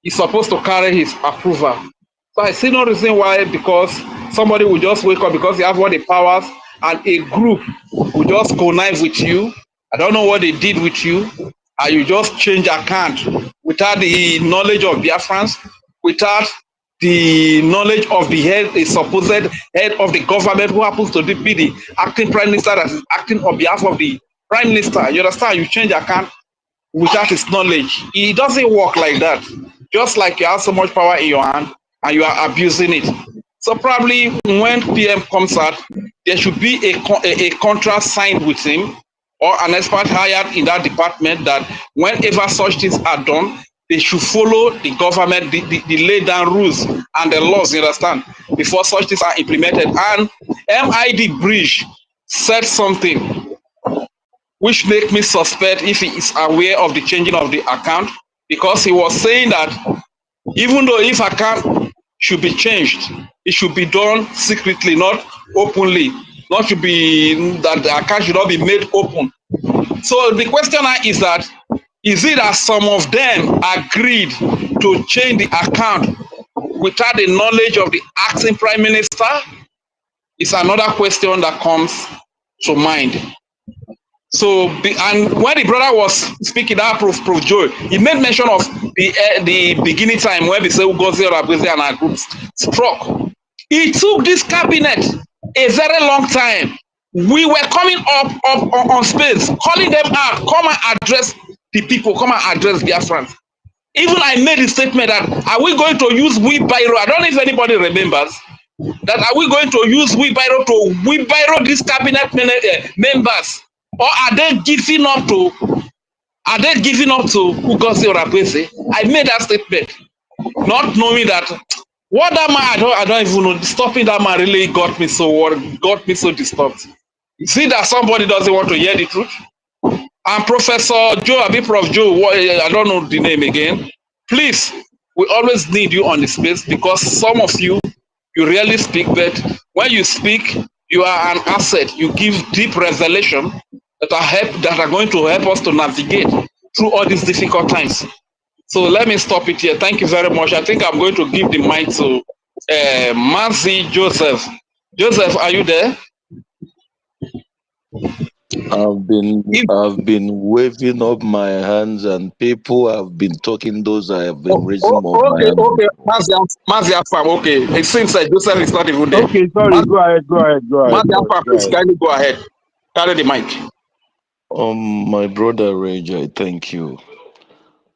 Speaker 5: is supposed to carry his approval. So I see no reason why, because somebody will just wake up because you have all the powers, and a group will just connive with you. I don't know what they did with you, and you just change account without the knowledge of Biafrans, without the knowledge of the supposed head of the government, who happens to be the acting Prime Minister that is acting on behalf of the Prime Minister. You understand? You change account without his knowledge. It doesn't work like that. Just like you have so much power in your hand and you are abusing it. So probably when PM comes out, there should be a contract signed with him, or an expert hired in that department, that whenever such things are done, they should follow the government, the laid down rules and the laws, you understand, before such things are implemented. And MID Brgie said something which make me suspect if he is aware of the changing of the account, because he was saying that even though if account should be changed, it should be done secretly, not openly. Not to be that the account should not be made open. So the question is that, is it that some of them agreed to change the account without the knowledge of the acting Prime Minister? It's another question that comes to mind. So, and when the brother was speaking, that Prof. Joy, he made mention of the beginning time when we say OGOJA and our groups struck. It took this cabinet a very long time We were coming up on space, calling them out, come and address the people, come and address Biafrans. Even I made a statement that are we going to use wheelbarrow? I don't know if anybody remembers that. Are we going to use wheelbarrow to wheelbarrow these cabinet members, or are they giving up to Ngozi Orakwe? I made that statement, not knowing that what that man, I don't even know. Stopping that man really got me so worried, got me so disturbed. You see that somebody doesn't want to hear the truth. And Professor Joe, Prof. Joe, I don't know the name again. Please, we always need you on the space because some of you rarely speak, but when you speak, you are an asset. You give deep revelation that are going to help us to navigate through all these difficult times. So let me stop it here. Thank you very much. I think I'm going to give the mic to Mazi Joseph. Joseph, are you there?
Speaker 21: I've been waving up my hands and people have been talking. Those I have been raising up my hands.
Speaker 5: Okay. Mazi, okay. It seems like Joseph is not even there.
Speaker 21: Okay, sorry. Go ahead.
Speaker 5: Mazi, please kindly go ahead. Carry the mic.
Speaker 21: My brother Rage, I thank you.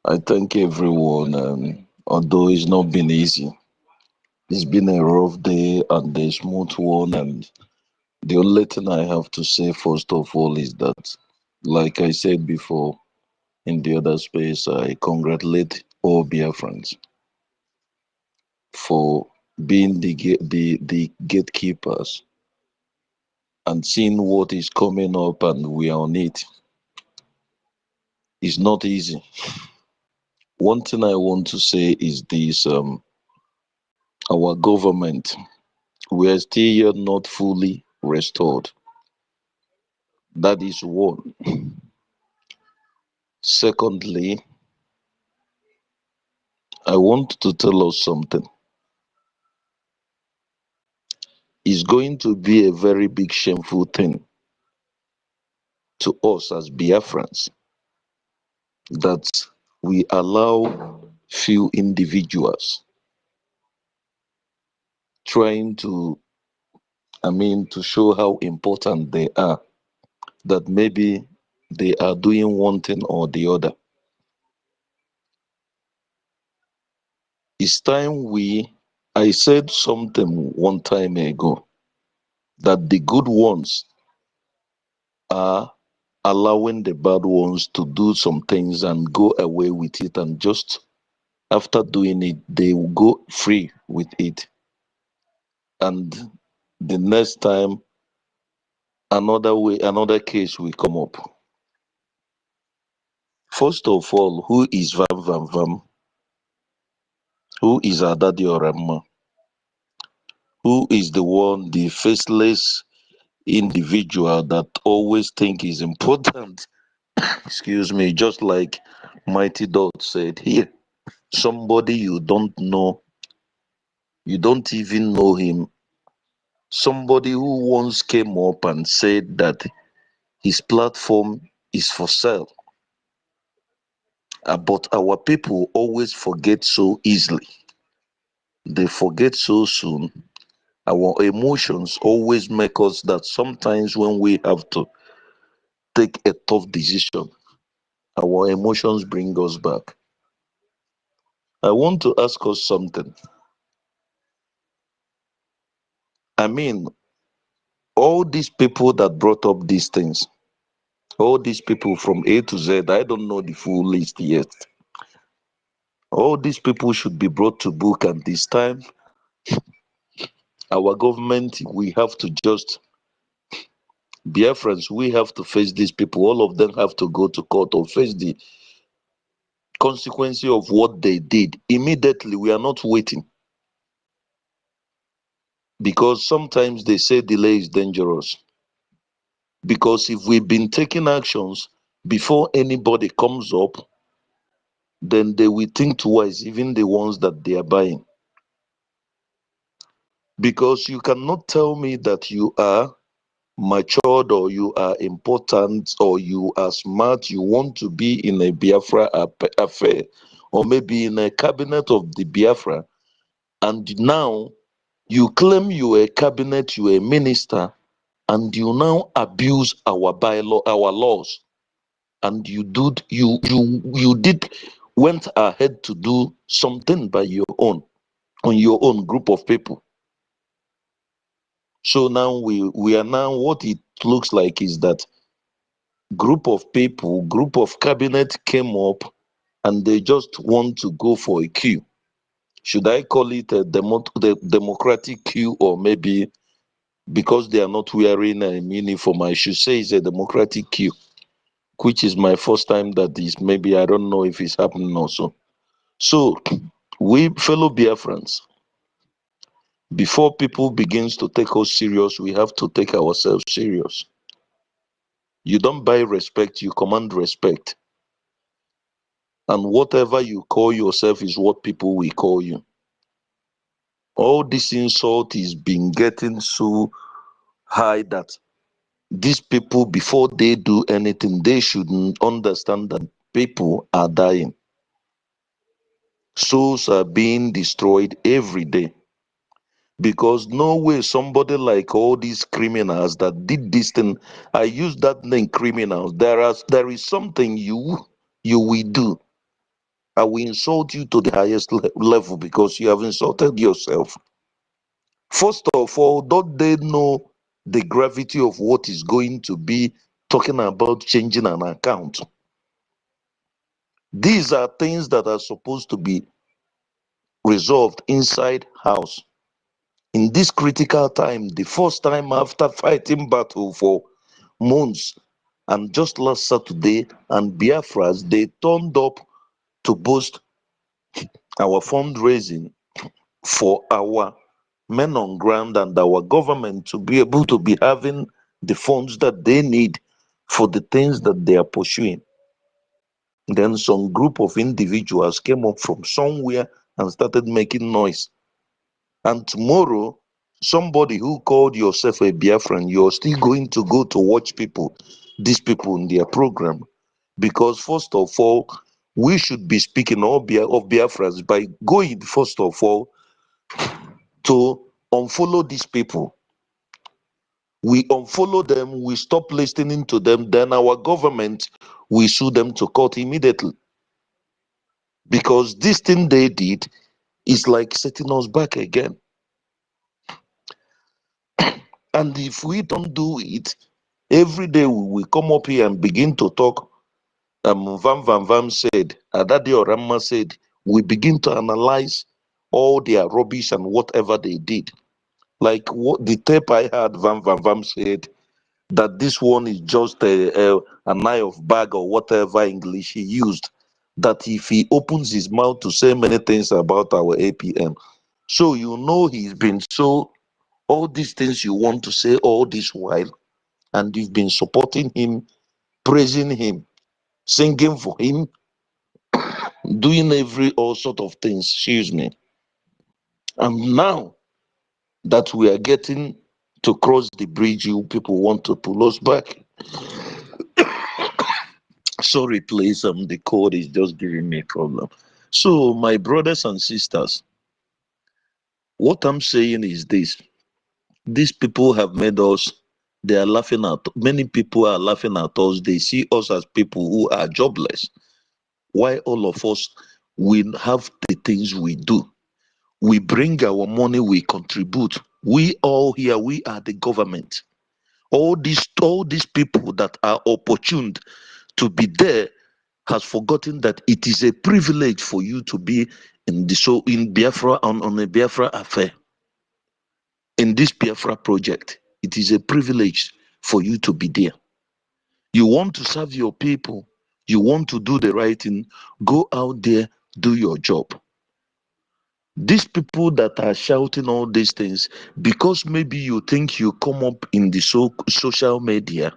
Speaker 21: I thank everyone. Although it's not been easy, it's been a rough day and a smooth one. And the only thing I have to say, first of all, is that, like I said before in the other space, I congratulate all Biafrans for being the gatekeepers and seeing what is coming up, and we are on it. It's not easy. One thing I want to say is this: our government, we are still yet not fully restored. That is one. Secondly, I want to tell us something. It's going to be a very big shameful thing to us as Biafrans that we allow few individuals trying to, to show how important they are, that maybe they are doing one thing or the other. It's time I said something one time ago that the good ones are allowing the bad ones to do some things and go away with it, and just after doing it, they will go free with it. And the next time, another case will come up. First of all, who is Vam Vam Vam? Who is Adadi Orama? Who is the faceless individual that always think is important? Excuse me, just like Mighty Dot said here. Somebody you don't know, you don't even know him. Somebody who once came up and said that his platform is for sale. But our people always forget so easily. They forget so soon. Our emotions always make us that sometimes when we have to take a tough decision, our emotions bring us back. I want to ask us something. All these people that brought up these things, all these people from A to Z, I don't know the full list yet. All these people should be brought to book, and this time, our government, we have to just, Biafrans, we have to face these people. All of them have to go to court or face the consequence of what they did immediately. We are not waiting. Because sometimes they say delay is dangerous. Because if we've been taking actions before anybody comes up, then they will think twice, even the ones that they are buying. Because you cannot tell me that you are matured or you are important or you are smart, you want to be in a Biafra affair or maybe in a cabinet of the Biafra, and now you claim you are a cabinet, you are a minister, and you now abuse our bylaw, our laws, and you went ahead to do something by your own, on your own group of people. So now we are now, what it looks like is that group of people, group of cabinet came up and they just want to go for a queue. Should I call it the democratic queue, or maybe because they are not wearing a uniform, I should say it's a democratic queue, which is my first time that is, maybe I don't know if it's happening also. So we fellow Biafrans, before people begins to take us serious, we have to take ourselves serious. You don't buy respect, you command respect. And whatever you call yourself is what people will call you. All this insult is been getting so high that these people, before they do anything, they should understand that people are dying. Souls are being destroyed every day. Because no way somebody like all these criminals that did this thing, I use that name criminals, there is something you will do. I will insult you to the highest level because you have insulted yourself. First of all, don't they know the gravity of what is going to be talking about changing an account? These are things that are supposed to be resolved inside house. In this critical time, the first time after fighting battle for months, and just last Saturday, and Biafras, they turned up to boost our fundraising for our men on ground and our government to be able to be having the funds that they need for the things that they are pursuing. Then some group of individuals came up from somewhere and started making noise. And tomorrow, somebody who called yourself a Biafran, you're still going to go to watch people, these people in their program. Because first of all, we should be speaking of Biafrans by going, first of all, to unfollow these people. We unfollow them, we stop listening to them, then our government will sue them to court immediately. Because this thing they did is like setting us back again. And if we don't do it, every day we will come up here and begin to talk. Vam said, Adadi Orama said, we begin to analyze all their rubbish and whatever they did. Like what the tape I had, Vam said that this one is just an eye of bag or whatever English he used. That if he opens his mouth to say many things about our APM, so you know he's been so all these things you want to say all this while, and you've been supporting him, praising him, singing for him, doing all sort of things, excuse me. And now that we are getting to cross the bridge, you people want to pull us back. Sorry, please, the code is just giving me a problem. So, my brothers and sisters, what I'm saying is this. These people have made us, they are laughing at, many people are laughing at us. They see us as people who are jobless. Why all of us, we have the things we do. We bring our money, we contribute. We all here, we are the government. All these people that are opportune to be there has forgotten that it is a privilege for you to be in Biafra on a Biafra affair. In this Biafra project, it is a privilege for you to be there. You want to serve your people, you want to do the right thing, go out there, do your job. These people that are shouting all these things, because maybe you think you come up in the social media,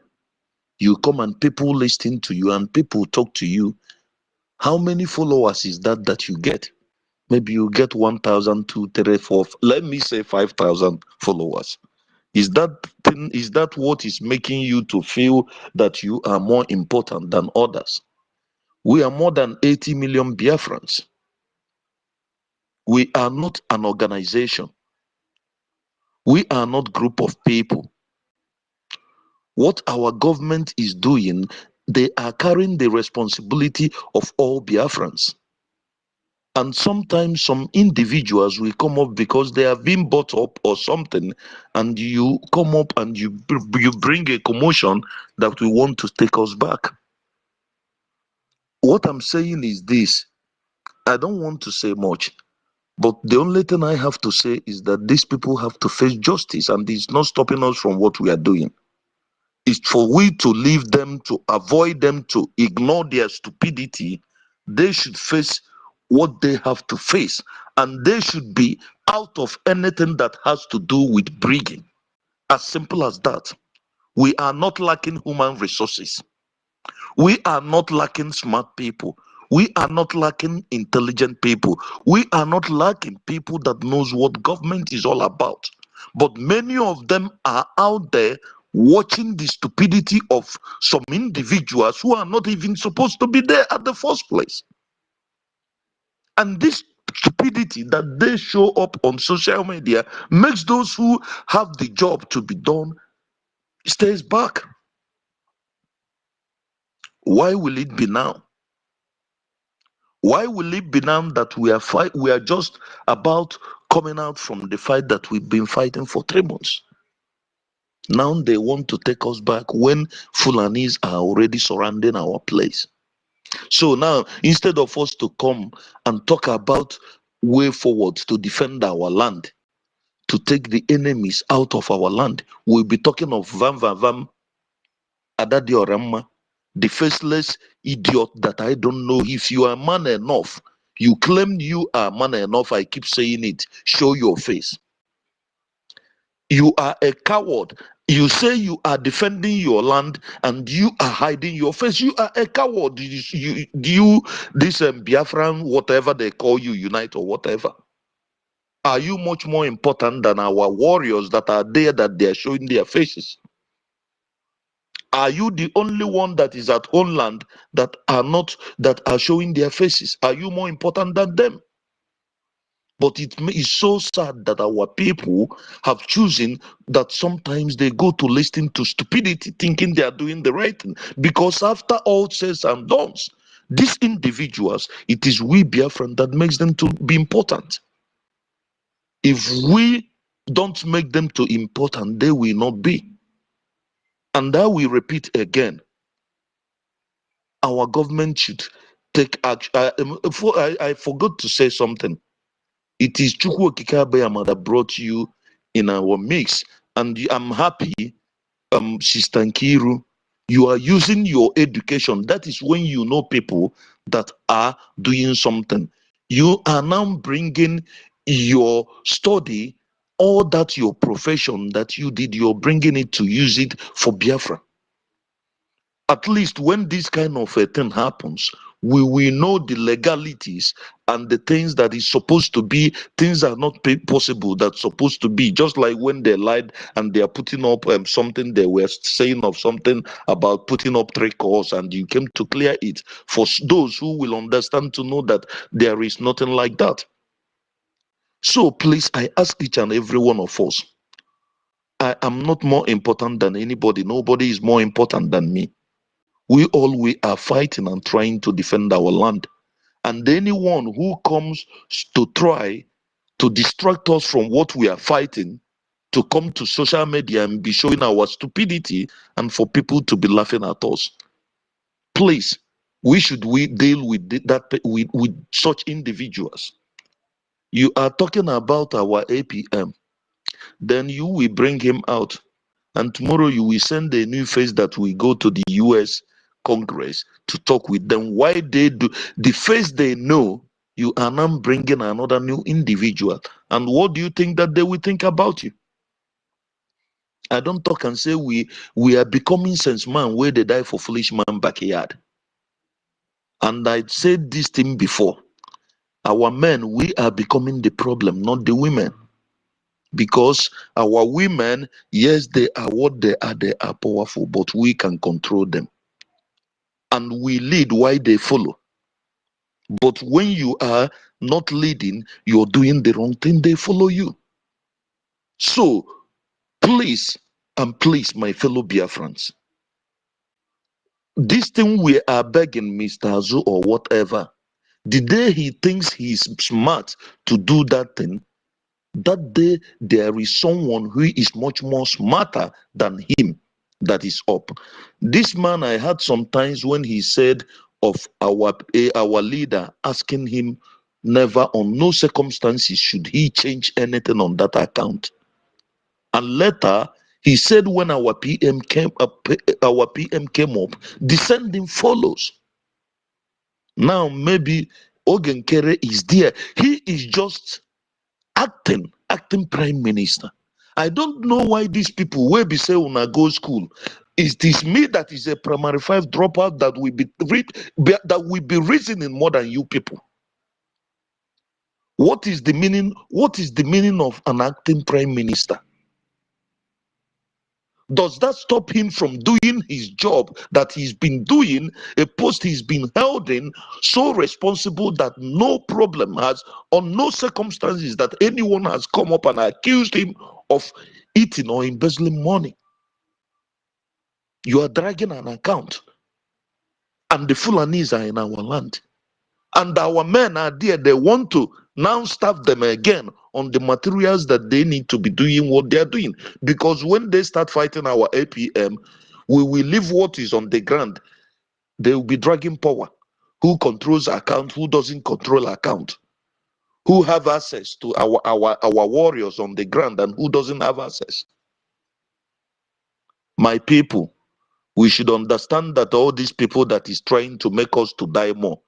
Speaker 21: you come and people listen to you and people talk to you. How many followers is that you get? Maybe you get 1,000, 2, 3, 4, let me say 5,000 followers. Is that what is making you to feel that you are more important than others? We are more than 80 million Biafrans. We are not an organization. We are not group of people. What our government is doing, they are carrying the responsibility of all Biafrans. And sometimes some individuals will come up because they have been brought up or something, and you come up and you bring a commotion that we want to take us back. What I'm saying is this: I don't want to say much, but the only thing I have to say is that these people have to face justice, and it's not stopping us from what we are doing. It's for we to leave them, to avoid them, to ignore their stupidity. They should face what they have to face, and they should be out of anything that has to do with Brgie. As simple as that. We are not lacking human resources. We are not lacking smart people. We are not lacking intelligent people. We are not lacking people that knows what government is all about. But many of them are out there watching the stupidity of some individuals who are not even supposed to be there at the first place. And this stupidity that they show up on social media makes those who have the job to be done stays back. Why will it be now? Why will it be now that we are just about coming out from the fight that we've been fighting for 3 months? Now they want to take us back when Fulanis are already surrounding our place. So now, instead of us to come and talk about way forward to defend our land, to take the enemies out of our land, we'll be talking of Vam Adadi Orama, the faceless idiot that I don't know. If you are man enough, you claim you are man enough, I keep saying it, show your face. You are a coward. You say you are defending your land and you are hiding your face. You are a coward. You this Biafran, whatever they call you, Unite or whatever. Are you much more important than our warriors that are there, that they are showing their faces? Are you the only one that is at homeland that are showing their faces? Are you more important than them? But it is so sad that our people have chosen that sometimes they go to listen to stupidity, thinking they are doing the right thing. Because after all says and done, these individuals, it is we Biafran that makes them to be important. If we don't make them to important, they will not be. And I will repeat again, our government should take action. I forgot to say something. It is Chukwu Okike Abiyama that brought you in our mix, and I'm happy, Sister Nkiru, you are using your education. That is when you know people that are doing something. You are now bringing your study, all that your profession that you did, you're bringing it to use it for Biafra. At least when this kind of a thing happens, we will know the legalities and the things that is supposed to be. Things are not possible that's supposed to be. Just like when they lied and they are putting up something, they were saying of something about putting up 3 cores, and you came to clear it for those who will understand, to know that there is nothing like that. So please, I ask each and every one of us, I am not more important than anybody. Nobody is more important than me. We are fighting and trying to defend our land. And anyone who comes to try to distract us from what we are fighting, to come to social media and be showing our stupidity and for people to be laughing at us, please, we deal with with such individuals. You are talking about our APM, then you will bring him out. And tomorrow you will send a new face that will go to the US Congress to talk with them. Why they do the face they know, you are now bringing another new individual. And what do you think that they will think about you? I don't talk and say we are becoming sense man where they die for foolish man backyard. And I said this thing before. Our men, we are becoming the problem, not the women. Because our women, yes, they are what they are powerful, but we can control them. And we lead while they follow. But when you are not leading, you're doing the wrong thing, they follow you. So, please, And please, my fellow Biafrans, this thing we are begging Mr. Azu or whatever, the day he thinks he's smart to do that thing, that day there is someone who is much more smarter than him that is up. This man, I had sometimes when he said of our leader asking him never on no circumstances should he change anything on that account. And later he said when our PM came up, descending follows. Now maybe Ogenkere is there. He is just acting prime minister. I don't know why these people will be saying una go school. Is this me that is a primary 5 dropout that will be reasoning more than you people? What is the meaning? What is the meaning of an acting prime minister? Does that stop him from doing his job that he's been doing, a post he's been held in, so responsible that no problem has, on no circumstances that anyone has come up and accused him of eating or embezzling money? You are dragging an account, and the Fulanis are in our land. And our men are there, they want to now staff them again on the materials that they need to be doing what they are doing. Because when they start fighting our APM, we will leave what is on the ground. They will be dragging power. Who controls account, who doesn't control account, who have access to our warriors on the ground and who doesn't have access. My people, we should understand that all these people that is trying to make us to die more,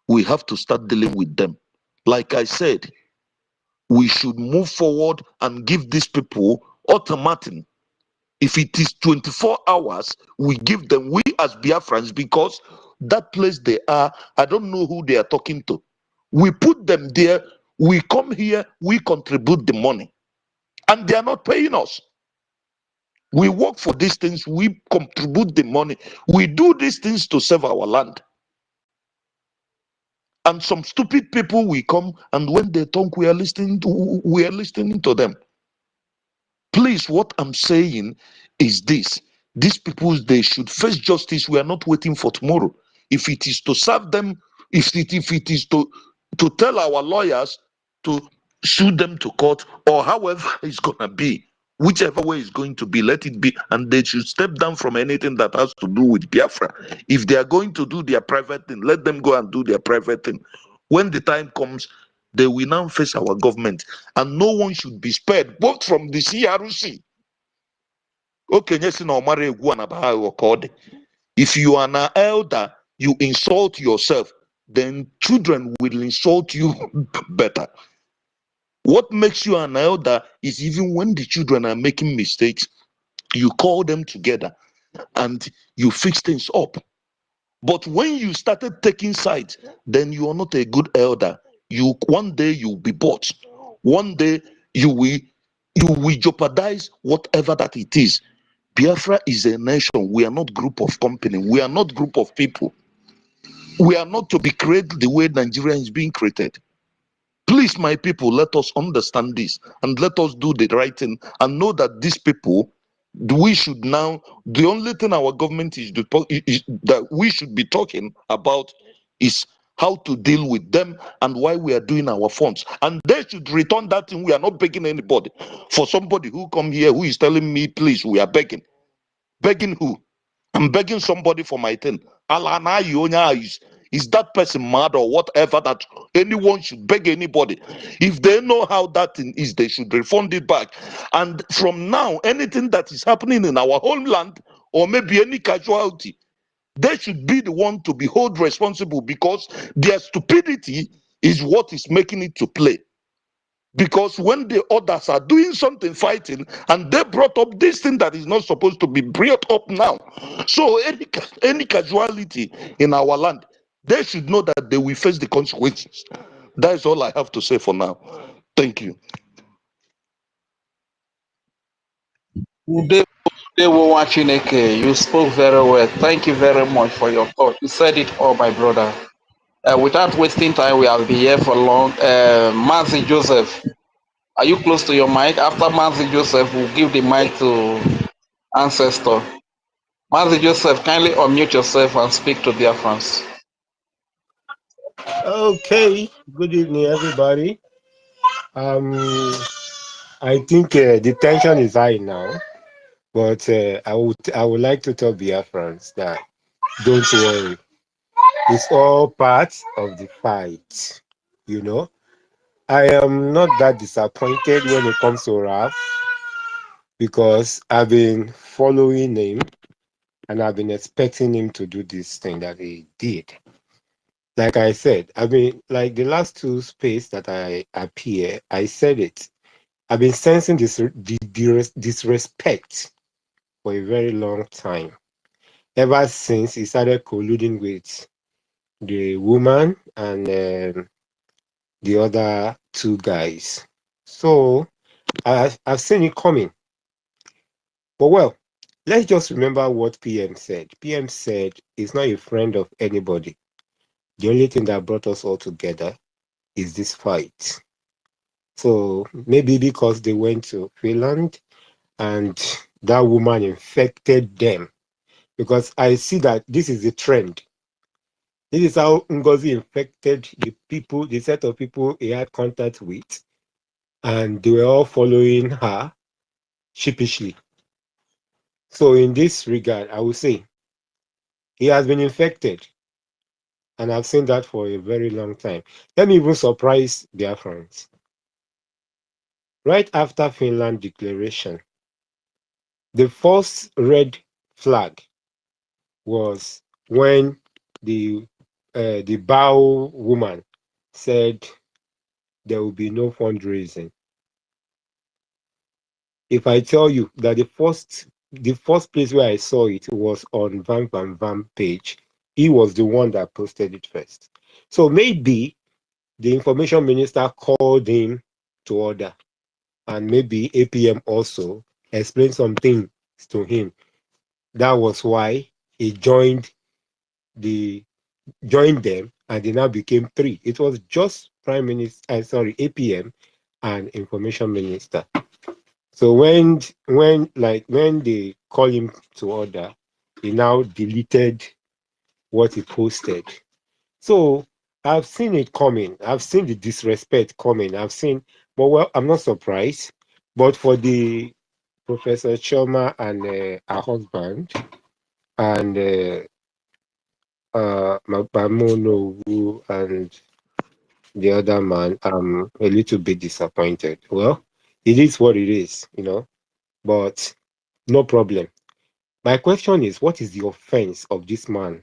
Speaker 21: we have to start dealing with them. Like I said, we should move forward and give these people ultimatum. If it is 24 hours, we give them, we as Biafrans, because that place they are, I don't know who they are talking to. We put them there, we come here, we contribute the money, and they are not paying us. We work for these things, we contribute the money, we do these things to save our land. And some stupid people will come, and when they talk, we are listening to them. Please, what I'm saying is this: these people, they should face justice. We are not waiting for tomorrow. If it is to serve them, if it is to tell our lawyers to sue them to court, or however it's gonna be, whichever way it's going to be, let it be. And they should step down from anything that has to do with Biafra. If they are going to do their private thing, let them go and do their private thing. When the time comes, they will now face our government, and no one should be spared, both from the CRC. Okay, if you are an elder, you insult yourself, then children will insult you better. What makes you an elder is even when the children are making mistakes, you call them together and you fix things up. But when you started taking sides, then you are not a good elder. One day you'll be bought. One day you will jeopardize whatever that it is. Biafra is a nation. We are not group of company. We are not group of people. We are not to be created the way Nigeria is being created. Please, my people, let us understand this and let us do the right thing and know that these people, we should now, the only thing our government is that we should be talking about is how to deal with them and why we are doing our funds. And they should return that thing. We are not begging anybody. For somebody who come here who is telling me, please, we are begging. Begging who? I'm begging somebody for my thing. Is that person mad or whatever that anyone should beg anybody? If they know how that thing is, they should refund it back. And from now, anything that is happening in our homeland or maybe any casualty, they should be the one to be held responsible, because their stupidity is what is making it to play. Because when the others are doing something, fighting, and they brought up this thing that is not supposed to be brought up now. So any casualty in our land, they should know that they will face the consequences. That is all I have to say for now. Thank you.
Speaker 5: You spoke very well. Thank you very much for your thought. You said it all, my brother. Without wasting time, we will be here for long. Mazi Joseph, are you close to your mic? After Mazi Joseph, we'll give the mic to ancestor. Master Joseph, kindly unmute yourself and speak to Biafrans.
Speaker 13: Okay, good evening, everybody. I think the tension is high now, but I would like to tell Biafrans that don't worry, it's all part of the fight. You know, I am not that disappointed when it comes to Raf because I've been following him and I've been expecting him to do this thing that he did. Like I said, I mean, like the last two space that I appear, I said it. I've been sensing this disrespect for a very long time. Ever since he started colluding with the woman and the other two guys. So I've seen it coming. But well, let's just remember what PM said. PM said he's not a friend of anybody. The only thing that brought us all together is this fight. So maybe because they went to Finland and that woman infected them. Because I see that this is the trend. This is how NGOZI infected the people, the set of people he had contact with, and they were all following her sheepishly. So in this regard, I would say he has been infected, and I've seen that for a very long time. Let me even surprise their friends. Right after Finland declaration, the first red flag was when the Bao woman said there will be no fundraising. If I tell you that the first place where I saw it was on Vam page, he was the one that posted it first. So maybe the information minister called him to order, and maybe APM also explained some things to him. That was why he joined them, and they now became three. It was just APM and information minister. So when they call him to order, he now deleted what he posted. So I've seen it coming. I've seen the disrespect coming. But well, I'm not surprised. But for the Professor Choma and her husband and Mabamono and the other man, I'm a little bit disappointed. Well, it is what it is, but no problem. My question is, what is the offense of this man,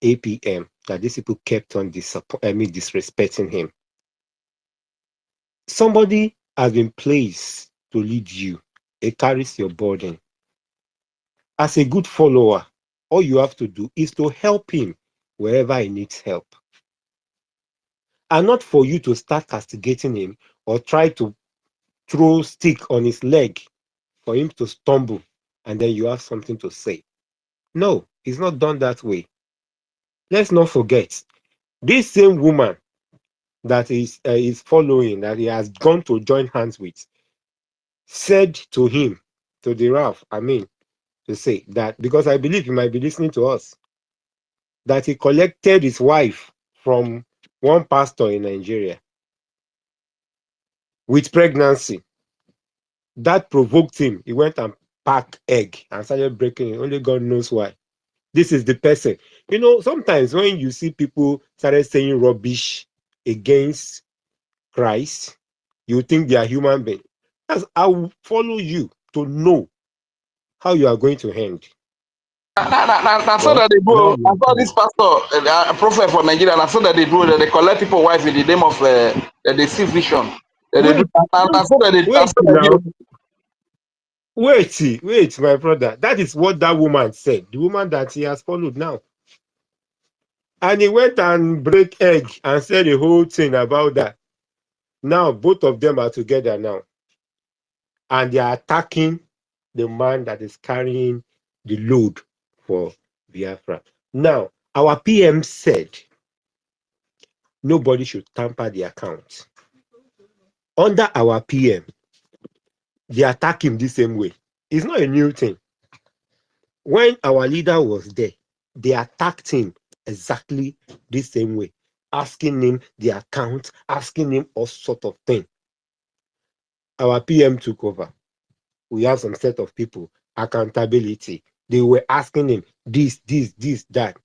Speaker 13: APM, that these people kept on disrespecting him? Somebody has been placed to lead you. It carries your burden. As a good follower, all you have to do is to help him wherever he needs help. And not for you to start castigating him or try to throw stick on his leg for him to stumble and then you have something to say. No, it's not done that way. Let's not forget, this same woman that is following, that he has gone to join hands with, said to him, to the Ralph, to say that, because I believe he might be listening to us, that he collected his wife from one pastor in Nigeria with pregnancy. That provoked him. He went and packed egg and started breaking it. Only God knows why. This is the person. Sometimes when you see people started saying rubbish against Christ, you think they are human beings. I will follow you to know how you are going to end.
Speaker 5: Now, so that they do. I saw this pastor, a prophet for Nigeria, and I saw that they do that they collect people's wife in the name of they see vision.
Speaker 13: Wait, my brother. That is what that woman said. The woman that he has followed now. And he went and break egg and said the whole thing about that. Now, both of them are together now. And they are attacking the man that is carrying the load for Biafra. Now, our PM said nobody should tamper the account. Under our PM, they attack him the same way. It's not a new thing. When our leader was there, they attacked him exactly the same way, asking him the account, asking him all sort of things. Our PM took over. We have some set of people, accountability. They were asking him this, that.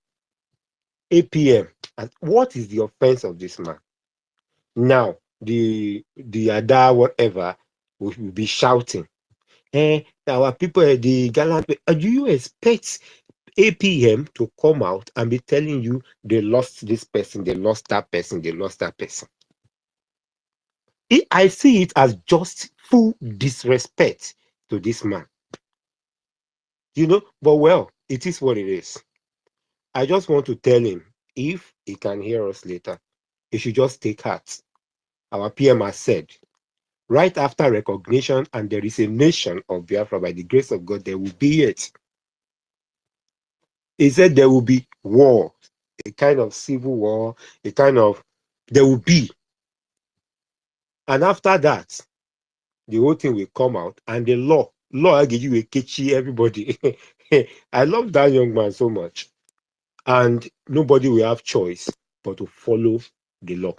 Speaker 13: APM, and what is the offense of this man? Now, the other whatever will be shouting. Our people, the gallant, do you expect APM to come out and be telling you they lost this person, they lost that person, they lost that person? I see it as just full disrespect to this man. You know, but well, it is what it is. I just want to tell him, if he can hear us later, he should just take heart. Our PM has said, right after recognition and there is a nation of Biafra, by the grace of God, there will be it. He said there will be war, a kind of civil war, there will be. And after that, the whole thing will come out, and the law will give you a catchy everybody. I love that young man so much. And nobody will have choice but to follow the law.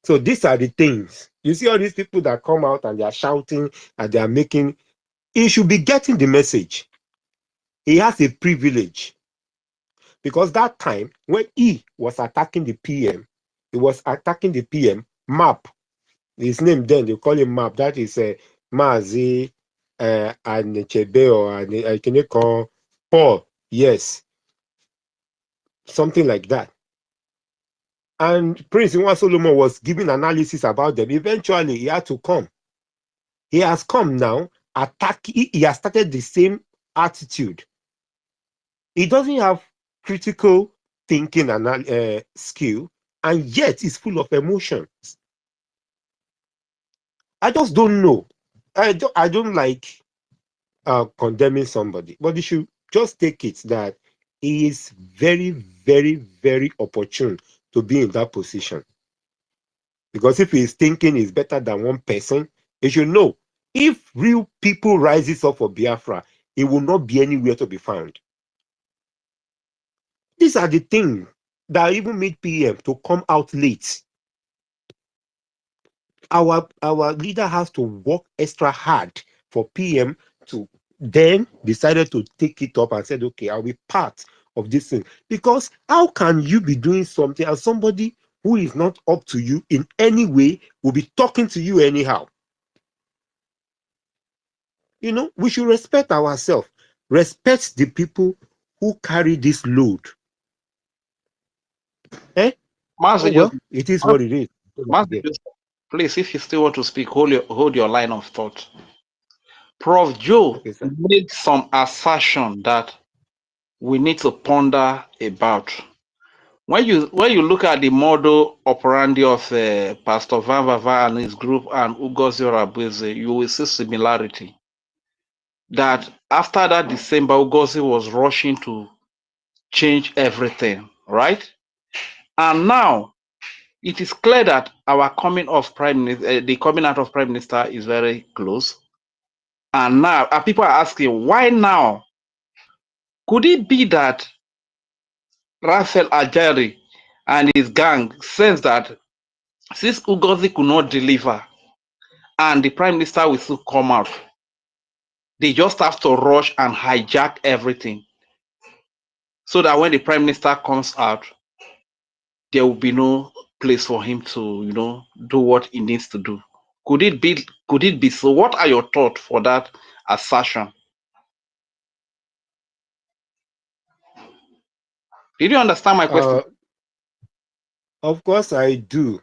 Speaker 13: So these are the things. You see all these people that come out and they are shouting and they are making, he should be getting the message. He has a privilege. Because that time, when he was attacking the PM, he was attacking the PM, MAP. His name then, they call him MAP. That is Mazi and Chebe, and I can call Paul. Yes. Something like that. And Prince Inwa Solomon was giving analysis about them. Eventually, he had to come. He has come now, he has started the same attitude. He doesn't have critical thinking and skill, and yet he's full of emotions. I just don't know. I don't like condemning somebody, but you should just take it that he is very, very, very opportune to be in that position. Because if he's thinking he's better than one person, he should know, if real people rises up for Biafra, it will not be anywhere to be found. These are the things that even made PM to come out late. Our leader has to work extra hard for PM to then decided to take it up and said, okay, I'll be part of this thing. Because how can you be doing something and somebody who is not up to you in any way will be talking to you anyhow? You know, we should respect ourselves, respect the people who carry this load. Oh, well, it is what it is.
Speaker 5: Please, if you still want to speak, hold your line of thought. Prof. Joe made some assertion that we need to ponder about. When you look at the model operandi of Pastor Van Vava and his group and Ugozi Orabueze, you will see similarity. That after that December, Ugozi was rushing to change everything, right? And now it is clear that our coming of Prime Minister, the coming out of Prime Minister is very close. And now people are asking, why now? Could it be that Raphael Ajari and his gang sense that since Ugozi could not deliver and the Prime Minister will still come out, they just have to rush and hijack everything so that when the Prime Minister comes out, there will be no place for him to, you know, do what he needs to do? Could it be so? What are your thoughts for that assertion? Did you understand my question?
Speaker 13: Of course I do.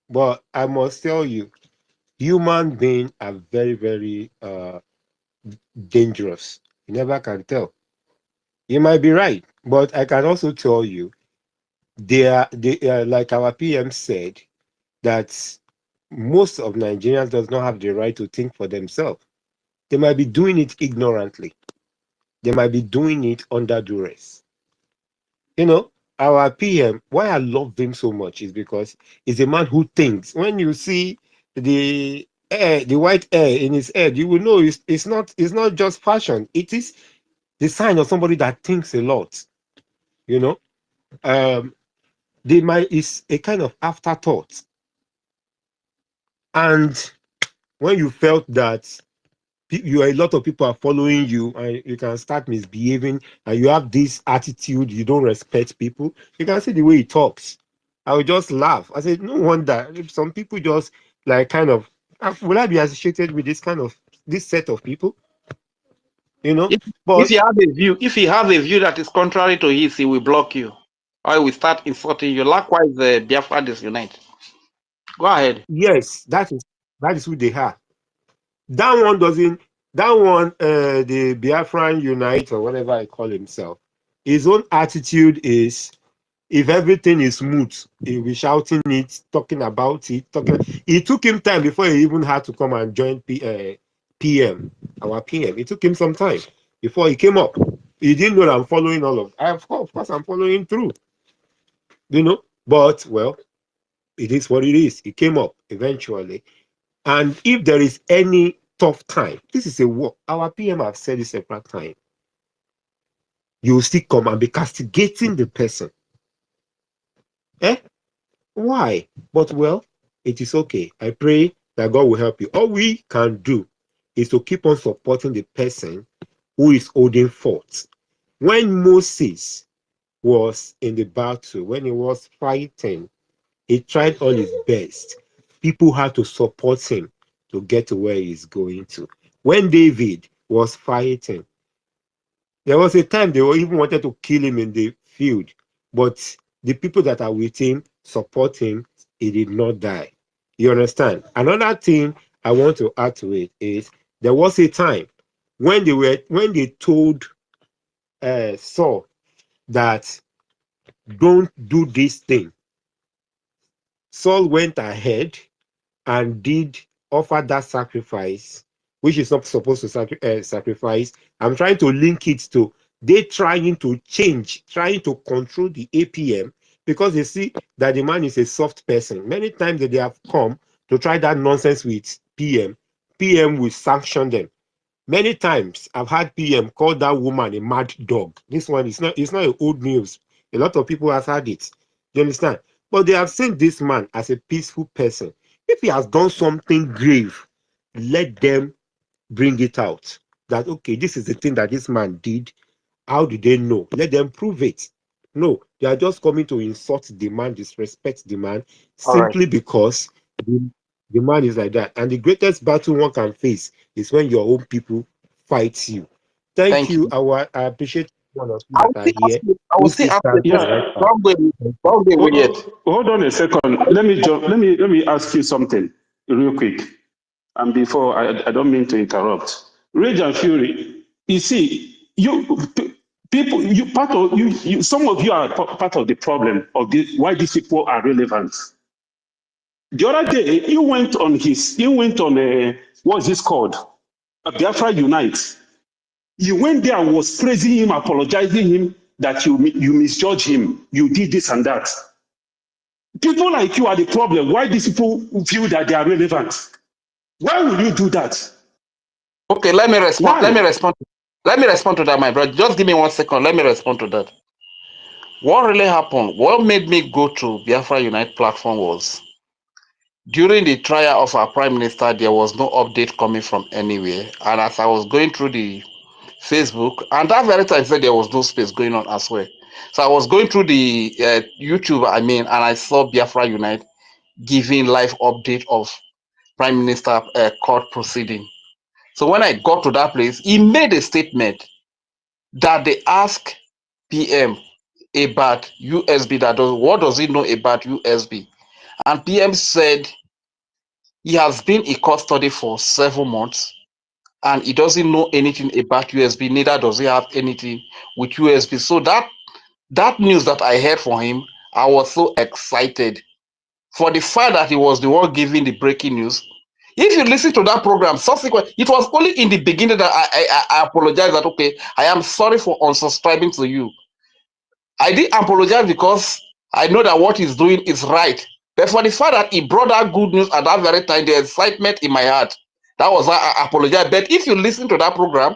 Speaker 13: But I must tell you, human beings are very, very dangerous. You never can tell. You might be right, but I can also tell you, they are like our PM said, that most of Nigerians does not have the right to think for themselves. They might be doing it ignorantly. They might be doing it under duress. You know, our PM, why I love him so much is because he's a man who thinks. When you see the air, the white air in his head, you will know it's not just fashion. It is the sign of somebody that thinks a lot. You know, the mind is a kind of afterthought. And when you felt that a lot of people are following you and you can start misbehaving and you have this attitude, you don't respect people, you can see the way he talks. I would just laugh. I said, no wonder if some people just like kind of, will I be associated with this set of people? You know,
Speaker 5: If
Speaker 13: but
Speaker 5: you have a view that is contrary to his, he will block you. Or he will start insulting you. Likewise, Biafra disunite. Go ahead.
Speaker 13: yes, that is who they are. That one doesn't, the Biafran Unite or whatever I call himself, his own attitude is if everything is smooth, he'll be shouting it, talking about it, It took him time before he even had to come and join PM, our PM. It took him some time before he came up. He didn't know that I'm following all of. Of course, I'm following through. You know, but well, it is what it is. He came up eventually. And if there is any tough time, this is a war. Our PM have said this several times. You will still come and be castigating the person. Why? But well, it is okay. I pray that God will help you. All we can do is to keep on supporting the person who is holding forth. When Moses was in the battle, when he was fighting, he tried all his best. People had to support him to get to where he's going to. When David was fighting, there was a time they were even wanted to kill him in the field, but the people that are with him support him. He did not die. You understand? Another thing I want to add to it is there was a time when they told Saul that don't do this thing. Saul went ahead and did offer that sacrifice, which is not supposed to sacrifice. I'm trying to link it to they trying to change, trying to control the APM because they see that the man is a soft person. Many times that they have come to try that nonsense with PM, PM will sanction them. Many times I've had PM call that woman a mad dog. This one is not, it's not old news. A lot of people have had it. You understand? But they have seen this man as a peaceful person. If he has done something grave, let them bring it out. That, okay, this is the thing that this man did. How do they know? Let them prove it. No, they are just coming to insult the man, disrespect the man,
Speaker 5: All right.
Speaker 13: simply because the man is like that. And the greatest battle one can face is when your own people fight you. Thank you. I appreciate one of you that are here.
Speaker 5: I will still ask you.
Speaker 15: Yeah.
Speaker 5: Don't yet.
Speaker 15: Hold on a second. Let me ask you something real quick. And before I don't mean to interrupt. Rage and Fury. You see, people, some of you are part of the problem of why these people are relevant. The other day, he went on what's this called? A Biafra Unite. You went there and was praising him, apologizing him that you misjudged him. You did this and that. People like you are the problem. Why these people feel that they are relevant? Why would you do that?
Speaker 5: Okay, let me respond.
Speaker 15: Why?
Speaker 5: Let me respond to that, my brother. Just give me 1 second. Let me respond to that. What really happened? What made me go to Biafra Unite platform was during the trial of our prime minister, there was no update coming from anywhere. And as I was going through the Facebook, and that very time said there was no space going on as well. So I was going through the YouTube, and I saw Biafra Unite giving live update of prime minister court proceeding. So when I got to that place, he made a statement that they asked PM about USB. What does he know about USB? And PM said he has been in custody for 7 months and he doesn't know anything about USB, neither does he have anything with USB. So that news that I heard from him, I was so excited for the fact that he was the one giving the breaking news. If you listen to that program, subsequent, it was only in the beginning that I apologize that, okay, I am sorry for unsubscribing to you. I did apologize because I know that what he's doing is right.
Speaker 21: But for the fact that he brought that good news at that very time, the excitement in my heart, that was why I apologize. But if you listen to that program,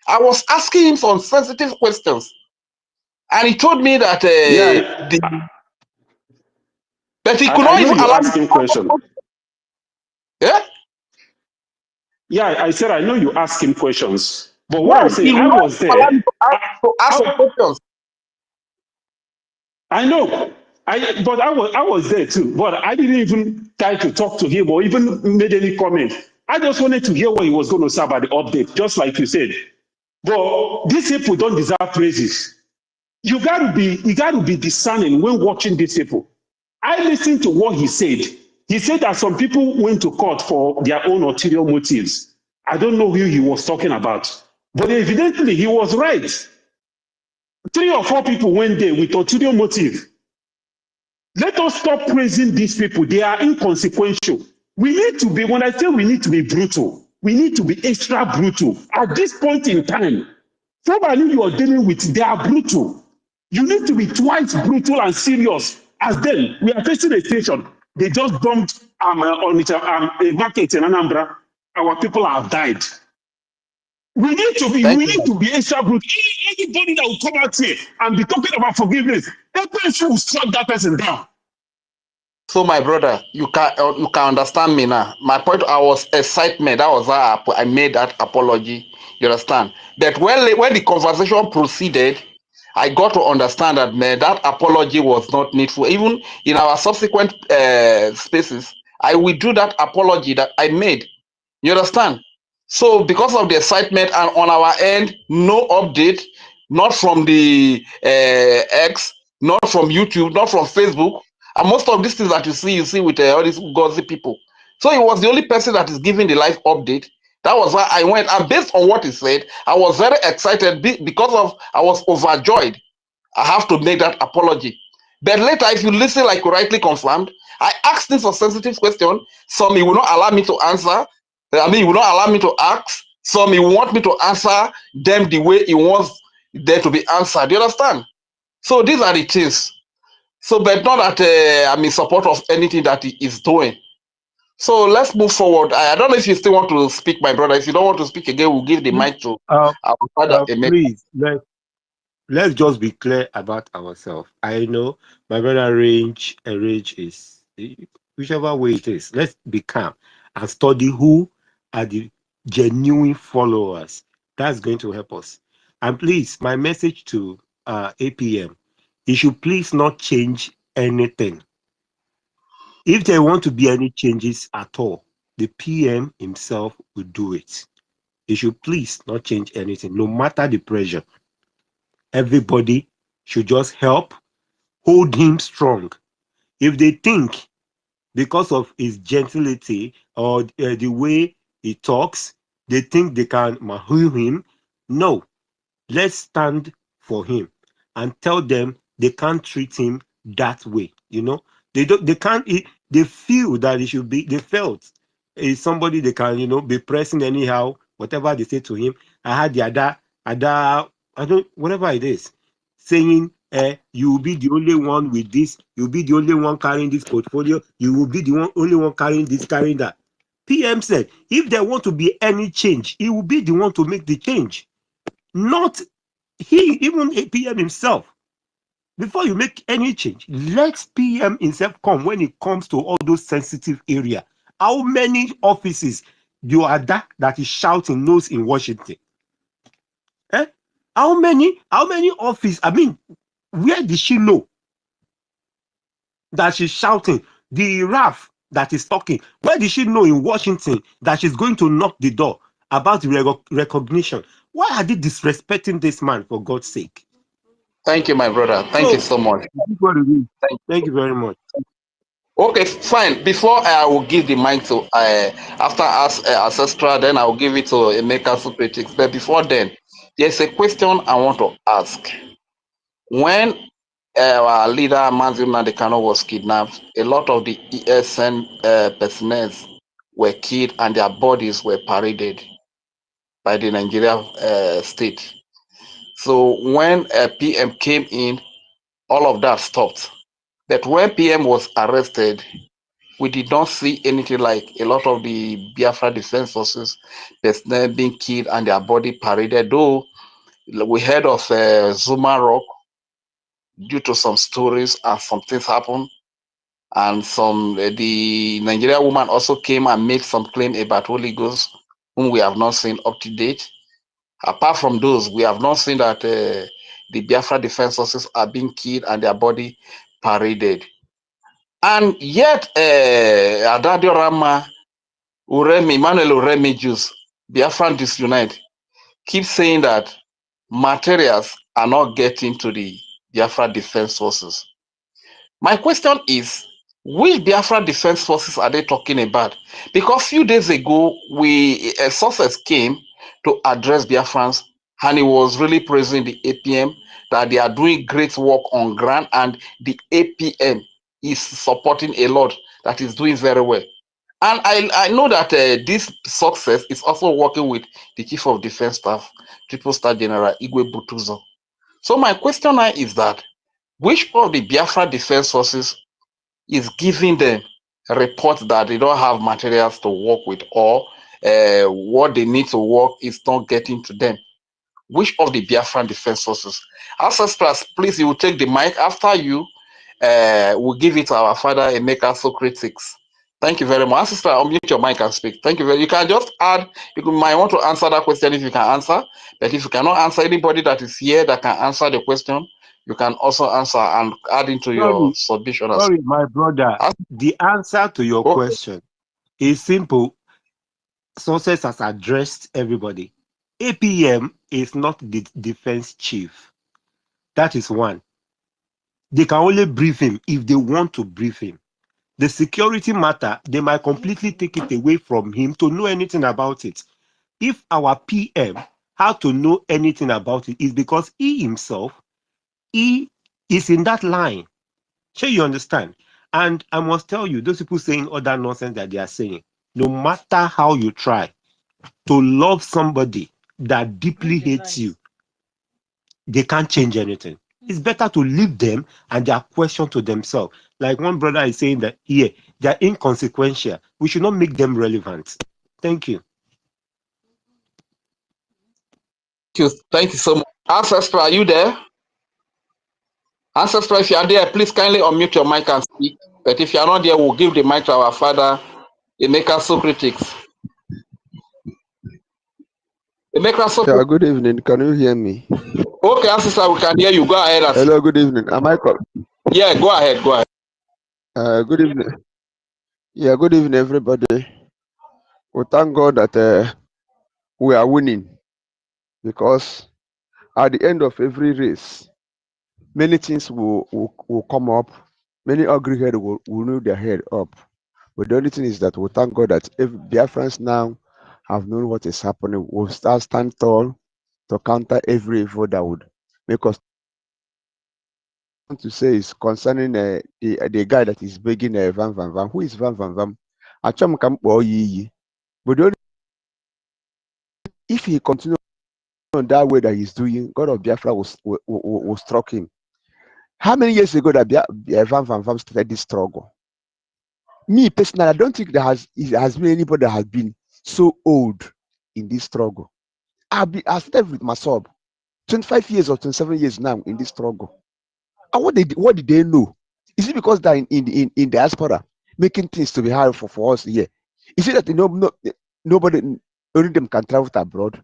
Speaker 21: I was asking him some sensitive questions. And he told me that
Speaker 15: Yeah,
Speaker 21: but he could
Speaker 15: I
Speaker 21: not
Speaker 15: know
Speaker 21: even
Speaker 15: you
Speaker 21: allow
Speaker 15: ask him question.
Speaker 21: me. Yeah?
Speaker 15: Yeah, I said I know you ask him questions. But what I'm
Speaker 21: Yes,
Speaker 15: saying,
Speaker 21: he
Speaker 15: I
Speaker 21: would not
Speaker 15: was
Speaker 21: allow me
Speaker 15: there.
Speaker 21: to ask some questions.
Speaker 15: I know. I was there too. But I didn't even try to talk to him or even made any comment. I just wanted to hear what he was going to say about the update, just like you said. But these people don't deserve praises. You got to be discerning when watching these people. I listened to what he said. He said that some people went to court for their own ulterior motives. I don't know who he was talking about. But evidently, he was right. 3 or 4 people went there with ulterior motive. Let us stop praising these people. They are inconsequential. We need to be, when I say we need to be brutal, we need to be extra brutal. At this point in time, somebody you are dealing with, they are brutal. You need to be twice brutal and serious as them. We are facing a station. They just dumped on it, a market in Anambra. Our people have died. We need to be,
Speaker 21: Thank
Speaker 15: we
Speaker 21: you.
Speaker 15: need to be extra brutal. Anybody that will come out here and be talking about forgiveness, that person will strike that person down.
Speaker 21: So my brother, you can understand me now. My point, I was excitement. That was why I made that apology. You understand? But when the conversation proceeded, I got to understand that man, that apology was not needful. Even in our subsequent spaces, I withdrew that apology that I made. You understand? So because of the excitement and on our end, no update, not from the X, not from YouTube, not from Facebook, and most of these things that you see with all these GOZI people. So he was the only person that is giving the live update. That was why I went, and based on what he said, I was very excited because of I was overjoyed. I have to make that apology. But later, if you listen, like you rightly confirmed, I asked him for sensitive question. Some he will not allow me to answer. I mean, he will not allow me to ask. Some he want me to answer them the way he wants them to be answered. You understand? So these are the things. So, but not that I'm in support of anything that he is doing. So let's move forward. I don't know if you still want to speak, my brother. If you don't want to speak again, we'll give the mic to our father.
Speaker 13: Please, let's just be clear about ourselves. I know my brother range is whichever way it is. Let's be calm and study who are the genuine followers. That's going to help us. And please, my message to APM, you should please not change anything. If there want to be any changes at all, the PM himself will do it. He should please not change anything, no matter the pressure. Everybody should just help hold him strong. If they think because of his gentility or the way he talks, they think they can mahu him, no. Let's stand for him and tell them they can't treat him that way. You know, they don't. They can't. They feel that it should be. They felt is somebody they can be pressing anyhow. Whatever they say to him. I had the other. I don't. Whatever it is, saying, you will be the only one with this. You'll be the only one carrying this portfolio. You will be the only one carrying this, carrying that. PM said, if there want to be any change, he will be the one to make the change. Not he, even PM himself. Before you make any change, let PM himself come when it comes to all those sensitive areas. How many offices do that is shouting knows in Washington? How many offices? I mean, where did she know that she's shouting? The RAF that is talking, where did she know in Washington that she's going to knock the door about the recognition? Why are they disrespecting this man, for God's sake?
Speaker 21: Thank you, my brother. Thank you so much.
Speaker 13: Thank you very much.
Speaker 21: Okay, fine. Before I will give the mic to after us Ancestral, then I will give it to Emeka Supretics. But before then, there's a question I want to ask. When our leader Mazim Nadekano was kidnapped, a lot of the ESN personnel were killed and their bodies were paraded by the Nigeria state. So when PM came in, all of that stopped.
Speaker 5: that when PM was arrested, we did not see anything like a lot of the Biafra defense forces that's then being killed and their body paraded. Though we heard of Zuma Rock due to some stories and some things happened, and some the Nigerian woman also came and made some claim about Holy Ghost, whom we have not seen up to date. Apart from those, we have not seen that the Biafra defense forces are being killed and their body paraded. And yet, Adadio Rama, Uremi, Emmanuel Uremi Jews, Biafran Disunite, keep saying that materials are not getting to the Biafra defense forces. My question is, which Biafra defense forces are they talking about? Because a few days ago, a sources came to address Biafrans, and he was really praising the APM, that they are doing great work on ground, and the APM is supporting a lot, that is doing very well. And I know that this success is also working with the Chief of Defense Staff, Triple Star General Igwe Butuzo. So my question now is that, which of the Biafra defense forces is giving them a report that they don't have materials to work with, or what they need to work is not getting to them? Which of the Biafran defense forces? Ancestors, please, you will take the mic. After you, we'll give it to our father, Emeka Socrates. Thank you very much. Ancestor, unmute your mic and speak. Thank you very much. You can just add, you might want to answer that question if you can answer, but if you cannot answer, anybody that is here that can answer the question, you can also answer and add into your submission.
Speaker 13: Sorry, my brother. The answer to your question is simple. Sources has addressed everybody. APM is not the defense chief. That is one. They can only brief him if they want to brief him. The security matter, they might completely take it away from him to know anything about it. If our PM had to know anything about it, it's because he himself, he is in that line. Sure, you understand? And I must tell you, those people saying all that nonsense that they are saying, no matter how you try to love somebody that deeply hates you, they can't change anything. It's better to leave them and their question to themselves. Like one brother is saying that here, they're inconsequential. We should not make them relevant. Thank you.
Speaker 5: Thank you so much. Ancestor, are you there? Ancestor, if you are there, please kindly unmute your mic and speak. But if you are not there, we'll give the mic to our father, Emeka Socrates. Emeka Socrates.
Speaker 8: Yeah, good evening. Can you hear me?
Speaker 5: Okay, Ancestor, we can hear you. Go ahead.
Speaker 8: Hello, good evening. Am I correct?
Speaker 5: Yeah, go ahead. Go ahead.
Speaker 8: Good evening. Yeah, good evening, everybody. We thank God that we are winning, because at the end of every race, many things will come up. Many ugly heads will move their head up. But the only thing is that we thank God that if Biafrans now have known what is happening, we'll stand tall to counter every evil that would make us. Want to say is concerning the guy that is begging Van Van Van. Who is Van Van Van? Achom kam Oyi. But the only, if he continues on that way that he's doing, God of Biafra will struck him. How many years ago that Van Van Van started this struggle? Me personally, I don't think there has been anybody that has been so old in this struggle. I started with myself, 25 years or 27 years now in this struggle. And what did they know? Is it because they're in diaspora making things to be hard for us here? Is it that nobody, only them can travel abroad?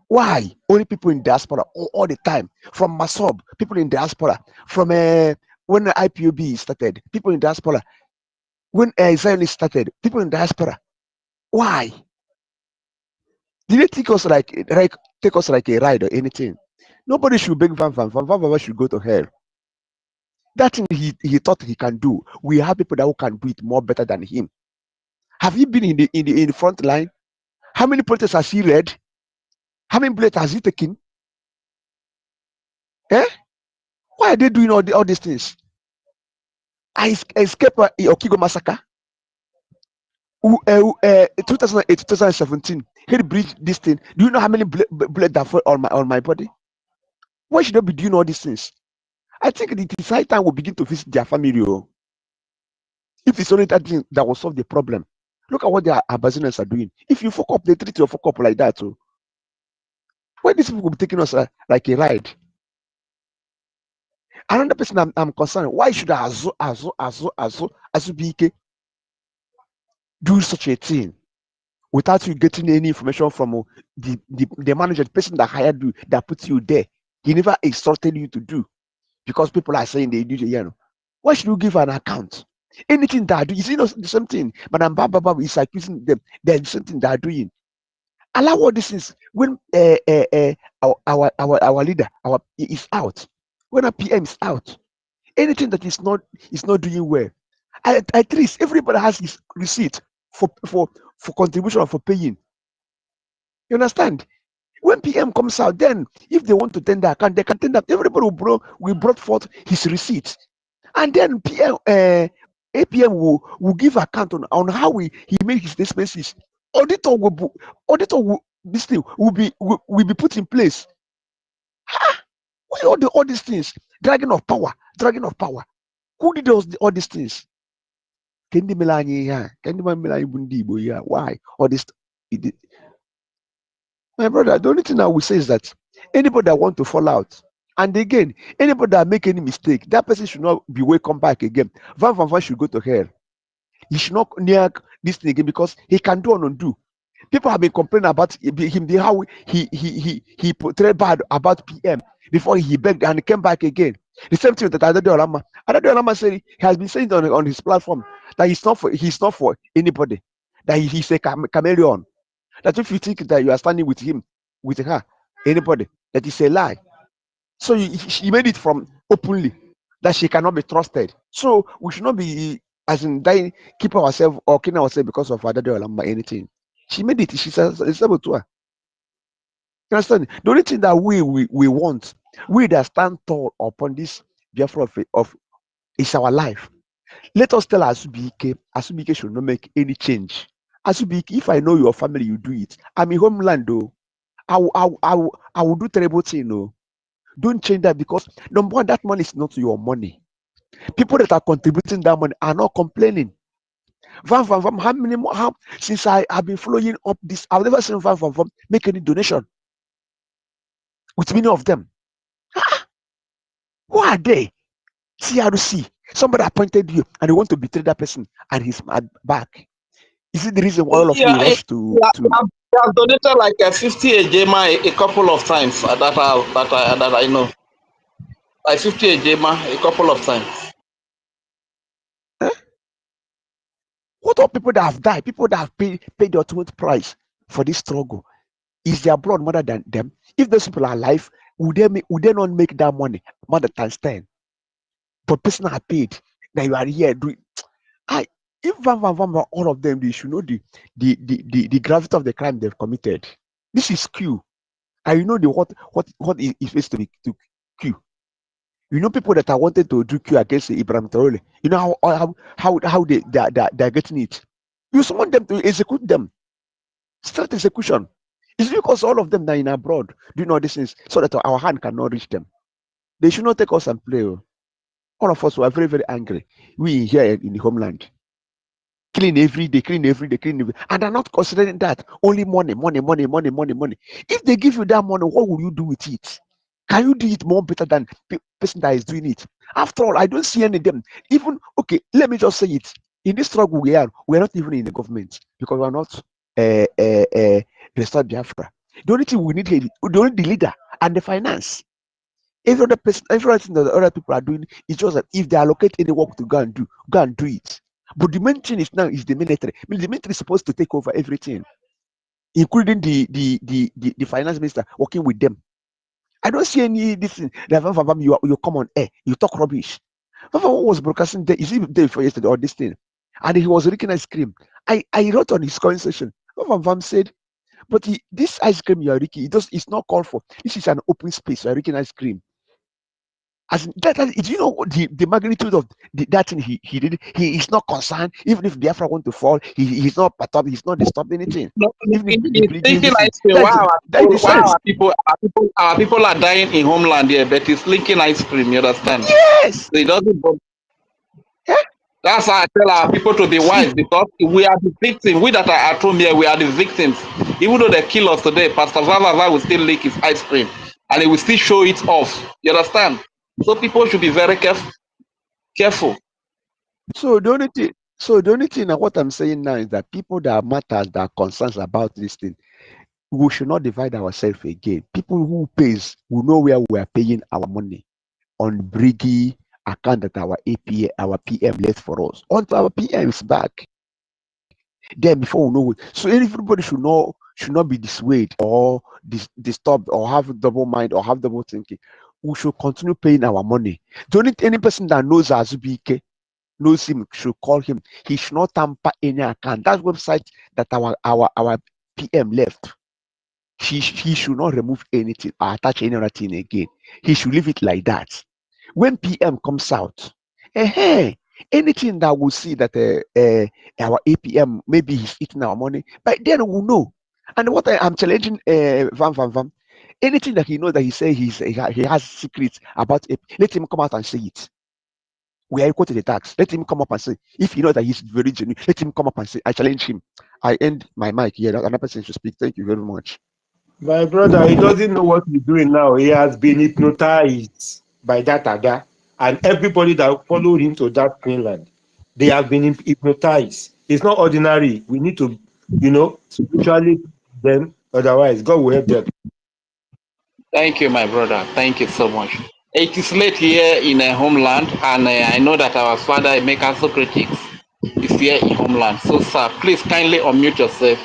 Speaker 8: Why? Only people in diaspora all the time. From Masob, people in diaspora. From when the IPOB started, people in diaspora. When Israel started, people in diaspora. Why? Did they take us like a ride or anything? Nobody should beg Van Van. Van Van should go to hell. That thing he thought he can do. We have people that who can do it more better than him. Have you been in the front line? How many protests has he read? How many bullets has he taken? Eh? Why are they doing all these things? I escaped Okigo massacre. 2008, 2017. He breached this thing. Do you know how many bullets that fall on my body? Why should I be doing all these things?
Speaker 14: I think it is high time we begin to visit their family. If it's only that thing that will solve the problem, look at what their ambassadors are doing. If you fuck up, they treat you fuck up like that. So why these people be taking us like a ride? Another person I'm concerned. Why should Azubike do such a thing without you getting any information from the manager, the person that hired you, that put you there? He never instructed you to do, because people are saying they do the Why should you give an account? Anything that I do, you see, the same thing. Madam Baba is accusing them. There's something they are doing. Allow all this is when our leader is out, when a PM is out, anything that is not doing well, at least everybody has his receipt for contribution or for paying. You understand? When PM comes out, then if they want to tender account, they can tender. Everybody will brought forth his receipt, and then APM will give account on how he made his expenses. Auditor will this thing will be put in place. Why all these things? Dragging of power. Who did all these things? Why? All this. My brother, the only thing I will say is that anybody that want to fall out, and again, anybody that make any mistake, that person should not be welcome back again. Van should go to hell. He should not near this thing again, because he can do and undo. People have been complaining about him, how he portrayed bad about PM before he begged and came back again. The same thing that Adado said, he has been saying on his platform that he's not for anybody, that he's a chameleon. That if you think that you are standing with him, with her, anybody, that is a lie. So she made it from openly that she cannot be trusted. So we should not be as in dying, keep ourselves or killing ourselves because of Adado Olama anything. She made it. She's able to her. You understand? The only thing that we want, we that stand tall upon this Biafra of is our life. Let us tell Asubike should not make any change. Asubike, if I know your family, you do it. I'm in homeland though. I will do terrible thing. No, don't change that, because number one, that money is not your money. People that are contributing that money are not complaining. How many more? Since I have been following up this, I've never seen Van make any donation with many of them. Who are they? CRC. Somebody appointed you and they want to betray that person and he's back. Is it the reason why all of you rush to?
Speaker 3: I've donated like 50 AJMA a couple of times that I know. Like 50 AJMA a couple of times.
Speaker 14: What are people that have died? People that have paid the ultimate price for this struggle? Is their blood more than them? If those people are alive, would they not make that money more than times 10? But person are paid. Now you are here doing. If all of them, they should know the gravity of the crime they've committed. This is Q. And you know what is supposed to be to Q. You know people that are wanted to do Q against Ibrahim Traore. You know how they're getting it. You summon them to execute them. Start execution. It's because all of them are in abroad doing all these things so that our hand cannot reach them. They should not take us and play. All of us were very, very angry. We here in the homeland. Clean every day, and they're not considering that only money. If they give you that money, what will you do with it? Can you do it more better than the person that is doing it? After all, I don't see any of them. Even okay, let me just say it. In this struggle we're not even in the government, because we're not restored Biafra. The only thing we need is the leader and the finance. Every other person, everything that the other people are doing is just that if they allocate any work to go and do it. But the main thing is now is the military. I mean, the military is supposed to take over everything, including the finance minister working with them. I don't see any this thing. You come on air, you talk rubbish. What was broadcasting there? Is it day before yesterday or this thing? And he was drinking ice cream. I wrote on his comment section. Vam said, but this ice cream you are drinking, it's not called for. This is an open space. You are drinking ice cream. As in, do you know what the magnitude of that thing he did? He is not concerned. Even if Biafra want to fall, he's not perturbed. He's not disturbed anything.
Speaker 5: No,
Speaker 14: Even if
Speaker 5: he's
Speaker 14: the
Speaker 5: thinking
Speaker 14: listen,
Speaker 5: ice cream.
Speaker 14: that's the sense.
Speaker 5: Our people are dying in homeland here, but he's linking ice cream. You understand?
Speaker 14: Yes.
Speaker 5: So he doesn't. That's why I tell our people to be wise, because we are the victims. We that are at home here, we are the victims. Even though they kill us today, Pastor Zaza will still lick his ice cream and he will still show it off. You understand? So people should be very careful.
Speaker 14: So the only thing now, what I'm saying now is that people that matters, that are concerns about this thing, we should not divide ourselves again. People who pays will know where we are paying our money on Brgie account that our PM left for us. Until our PM is back. Then before we know it. So everybody should not be dissuaded or disturbed or have double mind or have double thinking. We should continue paying our money. The only any person that knows Azubike knows him should call him. He should not tamper any account. That website that our PM left. He should not remove anything or attach any other thing again. He should leave it like that. When PM comes out, anything that we see that our APM maybe he's eating our money, but then we'll know. And what I'm challenging Vam, anything that he knows that he say he has secrets about it, let him come out and say it. We are equal to the tax. Let him come up and say, if you know that he's very genuine, let him come up and say, I challenge him. I end my mic here. Another person should speak. Thank you very much.
Speaker 13: My brother, he doesn't know what he's doing now. He has been hypnotized by that Aga, and everybody that followed him to that Greenland, they have been hypnotized. It's not ordinary. We need to, spiritually them. Otherwise, God will help them.
Speaker 5: Thank you, my brother. Thank you so much. It is late here in homeland, and I know that our father, Emeka Socrates, is here in homeland. So, sir, please kindly unmute yourself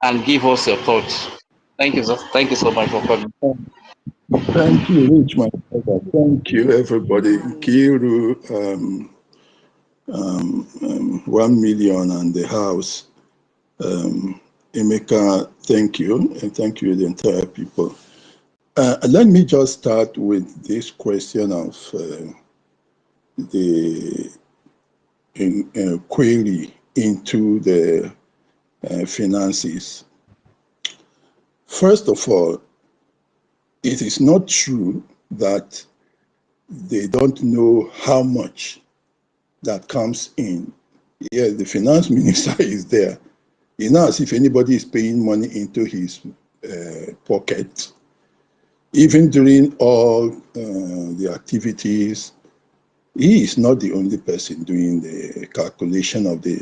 Speaker 5: and give us your thoughts. Thank you, sir. Thank you so much for coming.
Speaker 20: Thank you, Rich, my brother. Thank you, everybody. Kiru, 1 million and the house. Emeka, thank you, and thank you, the entire people. Let me just start with this question of the query into the finances. First of all, it is not true that they don't know how much that comes in. Yes, the finance minister is there. It's not as if anybody is paying money into his pocket. Even during all the activities, he is not the only person doing the calculation of the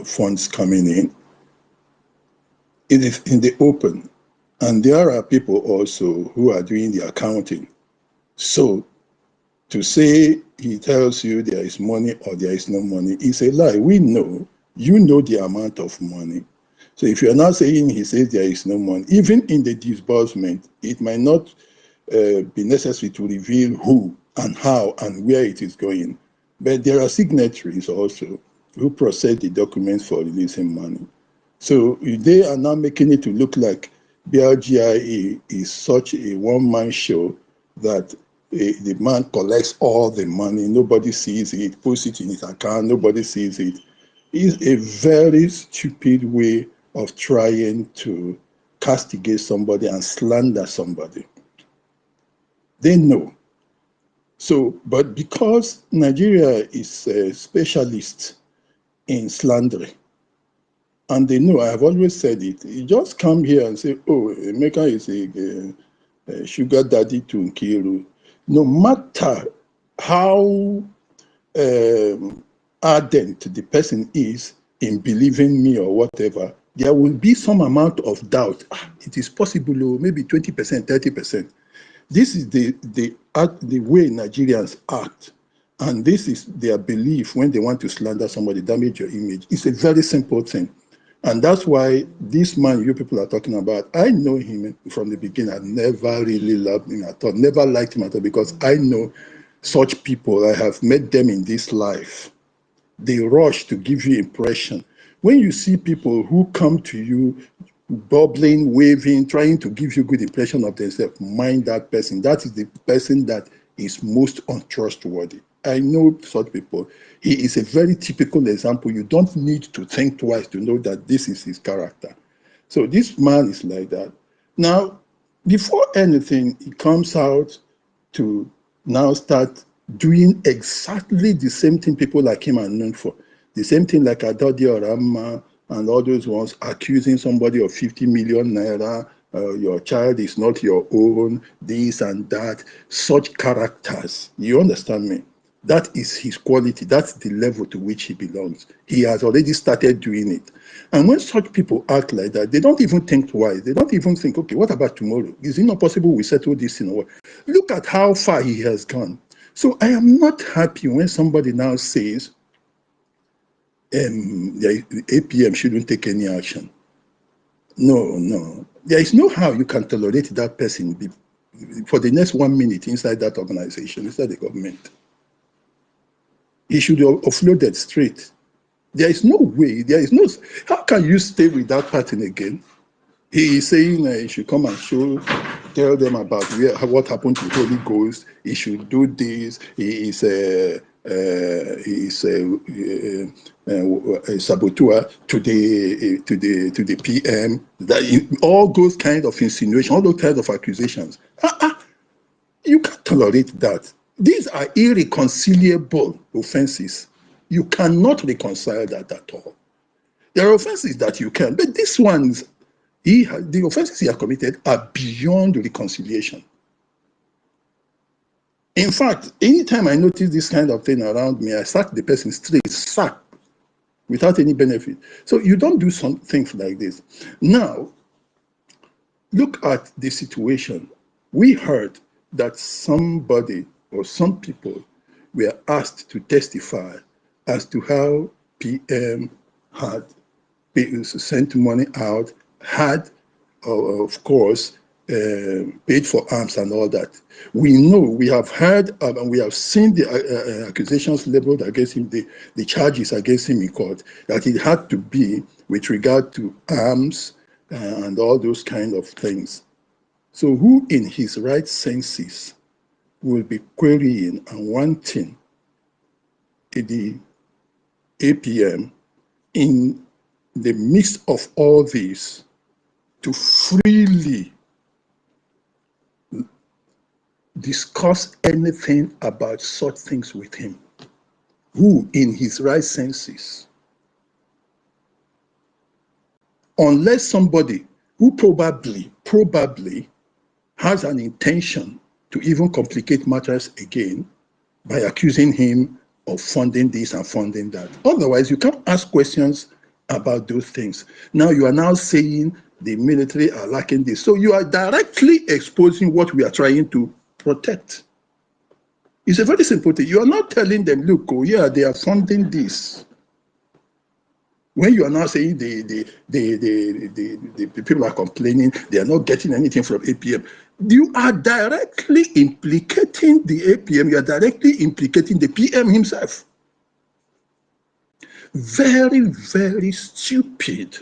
Speaker 20: funds coming in. It is in the open. And there are people also who are doing the accounting. So to say he tells you there is money or there is no money is a lie. We know, you know the amount of money. So if you're not saying he says there is no money, even in the disbursement, it might not be necessary to reveal who and how and where it is going. But there are signatories also who process the documents for releasing money. So they are now making it to look like BRGIE is such a one-man show that the man collects all the money, nobody sees it, puts it in his account, nobody sees it. It's a very stupid way of trying to castigate somebody and slander somebody. They know. So, but because Nigeria is a specialist in slandering, and they know, I have always said it, you just come here and say, oh, Emeka is a sugar daddy to Nkiru. No matter how ardent the person is in believing me or whatever, there will be some amount of doubt. It is possible, maybe 20%, 30%. This is the way Nigerians act. And this is their belief when they want to slander somebody, damage your image. It's a very simple thing. And that's why this man you people are talking about, I know him from the beginning. I never really loved him at all, never liked him at all, because I know such people. I have met them in this life. They rush to give you impression. When you see people who come to you bubbling, waving, trying to give you good impression of themselves. Mind that person. That is the person that is most untrustworthy. I know such people. He is a very typical example. You don't need to think twice to know that this is his character. So this man is like that. Now, before anything, he comes out to now start doing exactly the same thing people like him are known for. The same thing like Adodi Orama and all those ones, accusing somebody of 50 million naira, your child is not your own, this and that, such characters. You understand me? That is his quality. That's the level to which he belongs. He has already started doing it. And when such people act like that, they don't even think twice. They don't even think, okay, what about tomorrow? Is it not possible we settle this in a way? Look at how far he has gone. So I am not happy when somebody now says the APM shouldn't take any action. No. There is no how you can tolerate that person for the next 1 minute inside that organization, inside the government. He should have offloaded straight. There is no way, how can you stay with that person again? He is saying he should come and tell them about what happened to the Holy Ghost. He should do this. He is a saboteur to the PM. All those kind of insinuations, all those kinds of accusations. You can't tolerate that. These are irreconcilable offenses. You cannot reconcile that at all. There are offenses that you can, but these ones, the offenses he has committed are beyond reconciliation. In fact, anytime I notice this kind of thing around me, I sack the person straight, without any benefit. So you don't do some things like this. Now, look at the situation. We heard that somebody or some people were asked to testify as to how PM had sent money out, had, of course, paid for arms and all that. We know, we have heard, and we have seen the accusations leveled against him, the charges against him in court, that it had to be with regard to arms and all those kind of things. So who in his right senses will be querying and wanting the APM in the midst of all this to freely discuss anything about such things with him? Who in his right senses? Unless somebody who probably has an intention to even complicate matters again by accusing him of funding this and funding that. Otherwise, you can't ask questions about those things. Now you are now saying the military are lacking this. So you are directly exposing what we are trying to protect. It's a very simple thing. You are not telling them, look, oh yeah, they are funding this. When you are now saying the people are complaining, they are not getting anything from APM, you are directly implicating the APM, you are directly implicating the PM himself. Very, very stupid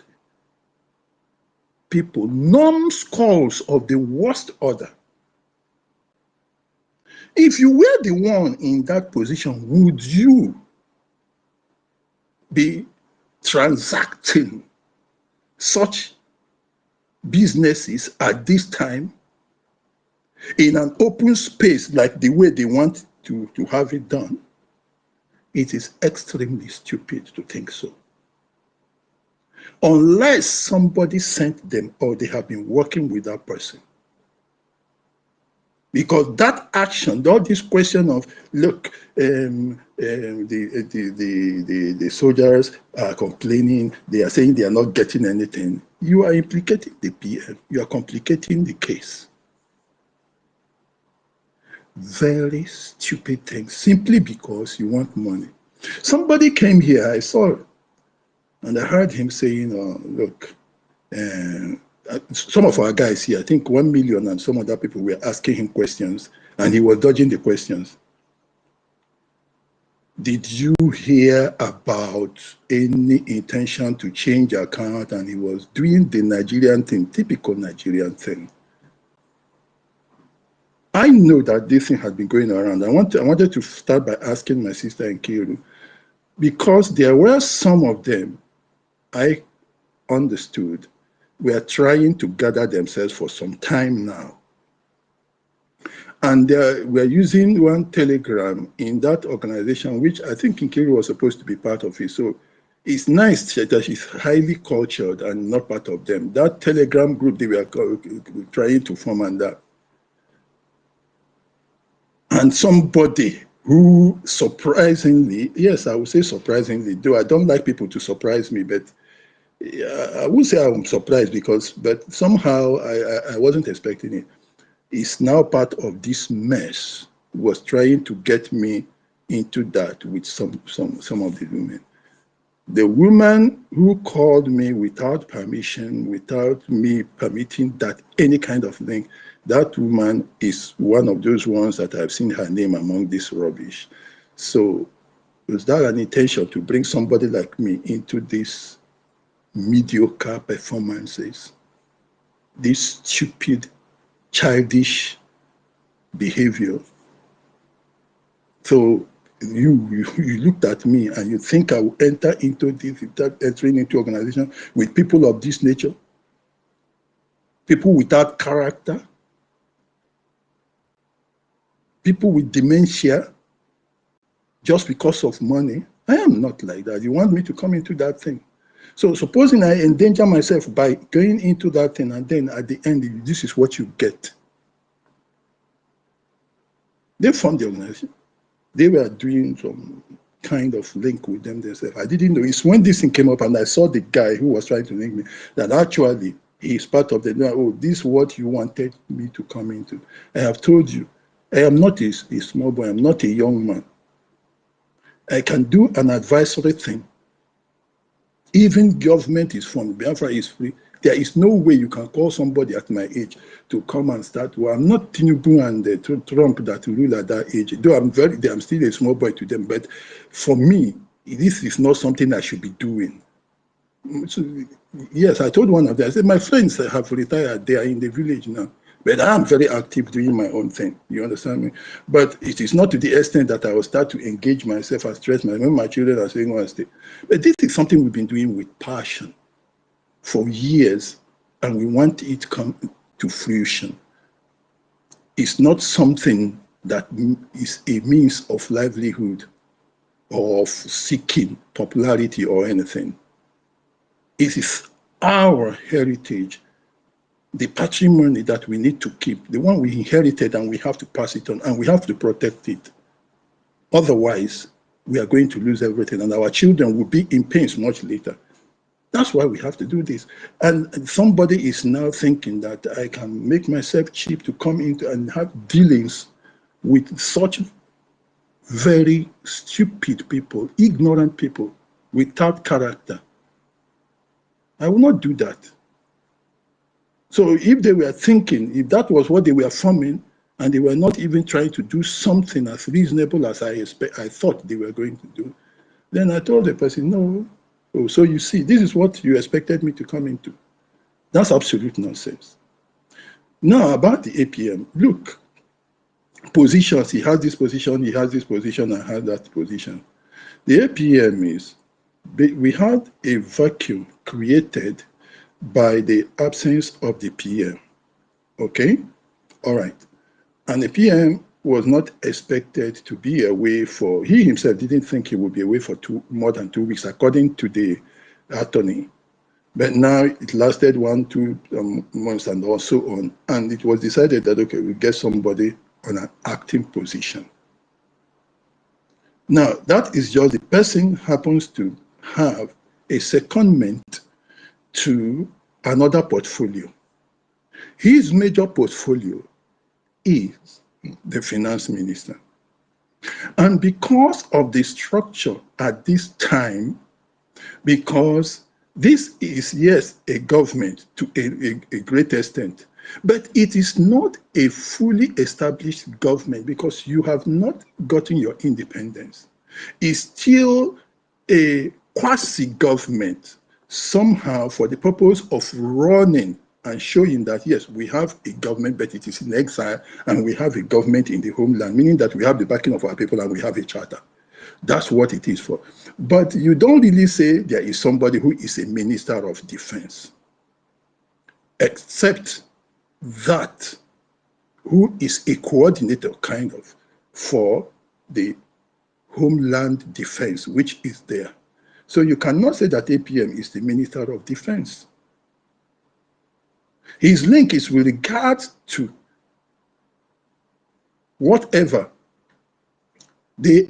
Speaker 20: people, numbskulls of the worst order. If you were the one in that position, would you be transacting such businesses at this time in an open space like the way they want to have it done? It is extremely stupid to think so. Unless somebody sent them or they have been working with that person. Because that action, all this question of, look, the soldiers are complaining, they are saying they are not getting anything. You are implicating the PM. You are complicating the case. Very stupid thing, simply because you want money. Somebody came here, I saw it, and I heard him saying, look, some of our guys here, I think 1 million and some other people were asking him questions, and he was dodging the questions. Did you hear about any intention to change account? And he was doing the Nigerian thing, typical Nigerian thing. I know that this thing had been going around. I wanted to start by asking my sister Nkiru, because there were some of them I understood were trying to gather themselves for some time now. And we're using one telegram in that organization, which I think Nkiru was supposed to be part of it. So it's nice that she's highly cultured and not part of them. That telegram group they were trying to form and that. And somebody who surprisingly, yes, I would say surprisingly, though I don't like people to surprise me, but I would say I'm surprised but somehow I wasn't expecting it. Is now part of this mess, was trying to get me into that with some of the women. The woman who called me without permission, without me permitting that any kind of thing, that woman is one of those ones that I've seen her name among this rubbish. So was that an intention to bring somebody like me into these mediocre performances, this stupid, childish behavior? So you looked at me and you think I will enter into this without entering into organization with people of this nature, people without character, people with dementia, just because of money? I am not like that. You want me to come into that thing? So supposing I endanger myself by going into that thing, and then at the end, this is what you get. They formed the organization. They were doing some kind of link with them themselves. I didn't know. It's when this thing came up and I saw the guy who was trying to link me, that actually he is part of the, oh, this is what you wanted me to come into. I have told you, I am not a small boy. I'm not a young man. I can do an advisory thing. Even government is formed. Biafra is free. There is no way you can call somebody at my age to come and start. Well, I'm not Tinubu and Trump that rule at that age. Though I'm still a small boy to them. But for me, this is not something I should be doing. So, yes, I told one of them, I said, my friends have retired. They are in the village now. But I am very active doing my own thing. You understand me? But it is not to the extent that I will start to engage myself and stress myself. When my children are saying, well, stay. But this is something we've been doing with passion for years, and we want it to come to fruition. It's not something that is a means of livelihood or of seeking popularity or anything. It is our heritage, the patrimony that we need to keep, the one we inherited, and we have to pass it on, and we have to protect it. Otherwise, we are going to lose everything, and our children will be in pains much later. That's why we have to do this. And somebody is now thinking that I can make myself cheap to come into and have dealings with such very stupid people, ignorant people, without character. I will not do that. So if they were thinking, if that was what they were forming, and they were not even trying to do something as reasonable as I thought they were going to do, then I told the person, no. Oh, so you see, this is what you expected me to come into. That's absolute nonsense. Now, about the APM, look, positions, he has this position, he has this position, and has that position. The APM is, we had a vacuum created by the absence of the PM, okay? All right. And the PM was not expected to be away for, he himself didn't think he would be away for more than 2 weeks, according to the attorney. But now it lasted 1-2 months and also on. And it was decided that, okay, we'll get somebody on an acting position. Now, that is just the person happens to have a secondment to another portfolio. His major portfolio is the finance minister. And because of the structure at this time, because this is, yes, a government to a great extent, but it is not a fully established government because you have not gotten your independence. is still a quasi-government, somehow for the purpose of running and showing that, yes, we have a government, but it is in exile, and we have a government in the homeland, meaning that we have the backing of our people and we have a charter. That's what it is for. But you don't really say there is somebody who is a minister of defense, except that who is a coordinator, kind of, for the homeland defense, which is there. So you cannot say that APM is the minister of defense. His link is with regard to whatever the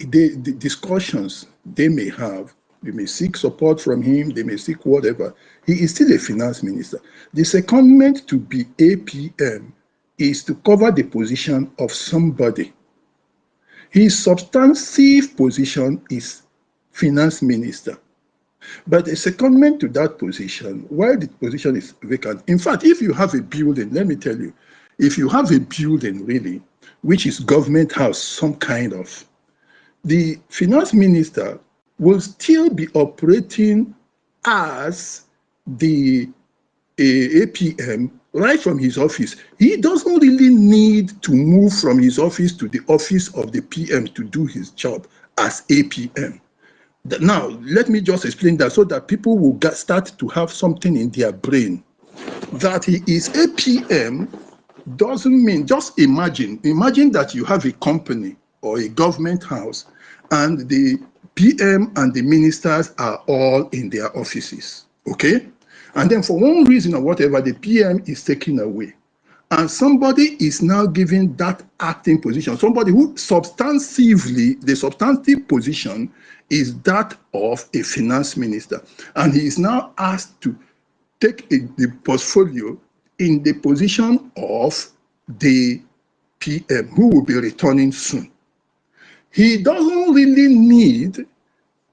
Speaker 20: discussions they may have. They may seek support from him, they may seek whatever. He is still a finance minister. The secondment to be APM is to cover the position of somebody. His substantive position is finance minister. But a secondment to that position, while the position is vacant, in fact, if you have a building, let me tell you, if you have a building really, which is government house, some kind of, the finance minister will still be operating as the APM right from his office. He doesn't really need to move from his office to the office of the PM to do his job as APM. Now, let me just explain that so that people will start to have something in their brain. That he is APM doesn't mean, just imagine that you have a company or a government house and the PM and the ministers are all in their offices, okay? And then for one reason or whatever, the PM is taken away. And somebody is now given that acting position, somebody who substantively, the substantive position is that of a finance minister. And he is now asked to take the portfolio in the position of the PM, who will be returning soon. He doesn't really need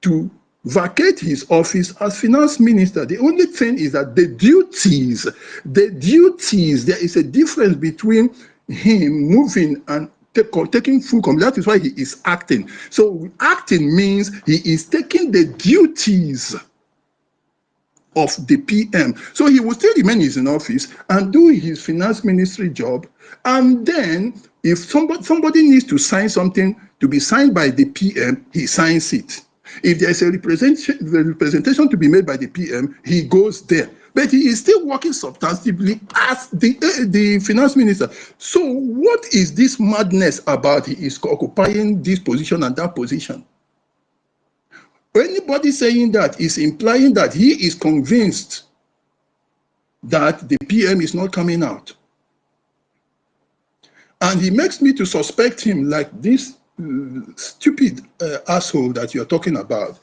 Speaker 20: to vacate his office as finance minister. The only thing is that the duties, there is a difference between him moving and taking full control. That is why he is acting. So acting means he is taking the duties of the PM. So he will still remain in his office and do his finance ministry job. And then if somebody needs to sign something to be signed by the PM, he signs it. If there's a representation to be made by the PM, he goes there. But he is still working substantively as the finance minister. So what is this madness about? He is occupying this position and that position. Anybody saying that is implying that he is convinced that the PM is not coming out. And he makes me to suspect him like this stupid asshole that you're talking about,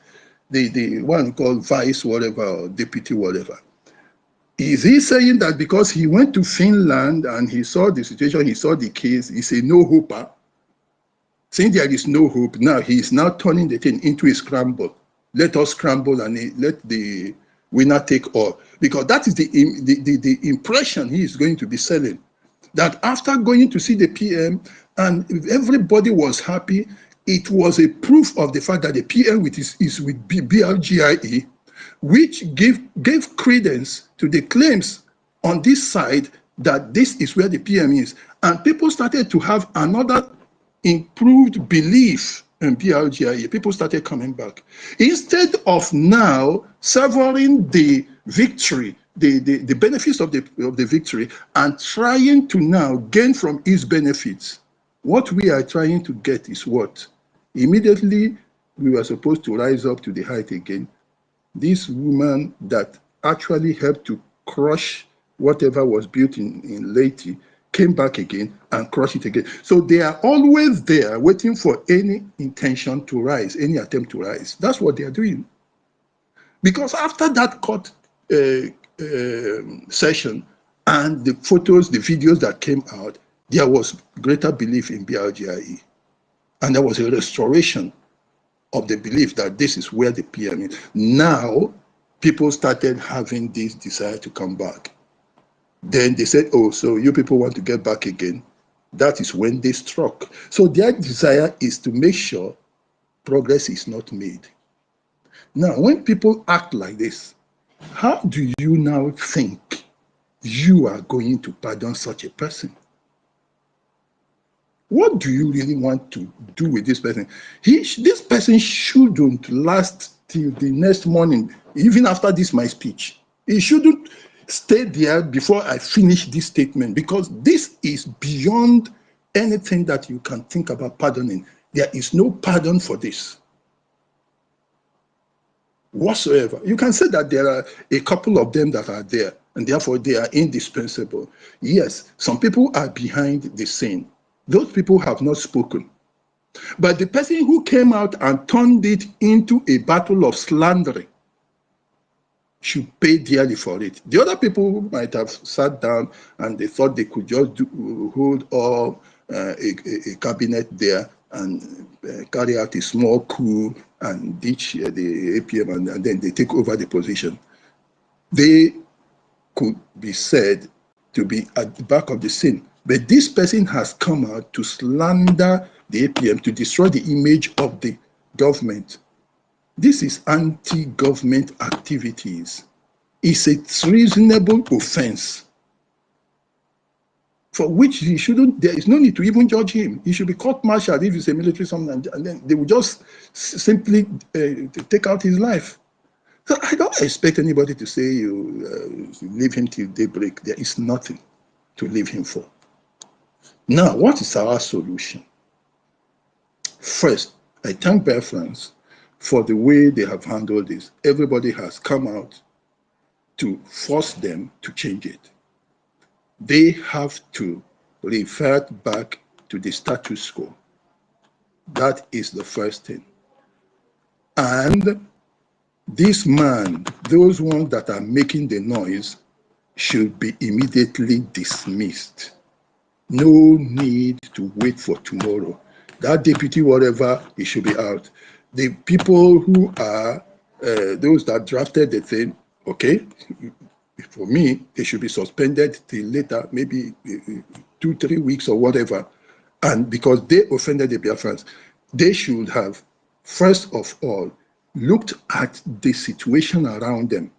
Speaker 20: the one called vice whatever or deputy whatever. Is he saying that because he went to Finland and he saw the situation, he saw the case, he's a no-hoper? Saying there is no hope, now he is now turning the thing into a scramble. Let us scramble and let the winner take all. Because that is the impression he is going to be selling. That after going to see the PM and everybody was happy, it was a proof of the fact that the PM is with BRGIE, which gave credence to the claims on this side that this is where the PM is. And people started to have another improved belief in BRGIE. People started coming back. Instead of now severing the victory, the benefits of the victory, and trying to now gain from its benefits, what we are trying to get is what? Immediately, we were supposed to rise up to the height again. This woman that actually helped to crush whatever was built in Leyte came back again and crushed it again. So they are always there waiting for any intention to rise, any attempt to rise. That's what they are doing. Because after that court session and the photos, the videos that came out, there was greater belief in BRGIE. And there was a restoration of the belief that this is where the PM is. Now, people started having this desire to come back. Then they said, oh, so you people want to get back again. That is when they struck. So their desire is to make sure progress is not made. Now, when people act like this, how do you now think you are going to pardon such a person? What do you really want to do with this person? This person shouldn't last till the next morning, even after this my speech. He shouldn't stay there before I finish this statement, because this is beyond anything that you can think about pardoning. There is no pardon for this whatsoever. You can say that there are a couple of them that are there, and therefore they are indispensable. Yes, some people are behind the scene. Those people have not spoken. But the person who came out and turned it into a battle of slandering should pay dearly for it. The other people might have sat down and they thought they could just hold a cabinet there and carry out a small coup and ditch the APM, and then they take over the position. They could be said to be at the back of the scene. But this person has come out to slander the APM, to destroy the image of the government. This is anti-government activities. It's a treasonable offense for which he shouldn't, there is no need to even judge him. He should be court-martialed if he's a military something, and then they will just simply take out his life. So I don't expect anybody to say you leave him till daybreak. There is nothing to leave him for. Now, what is our solution? First, I thank BIAFRANS for the way they have handled this. Everybody has come out to force them to change it. They have to revert back to the status quo. That is the first thing. And this man, those ones that are making the noise, should be immediately dismissed. No need to wait for tomorrow. That deputy, whatever, he should be out. The people who are those that drafted the thing, okay, for me, they should be suspended till later, maybe 2-3 weeks or whatever. And because they offended the Biafrans, they should have, first of all, looked at the situation around them.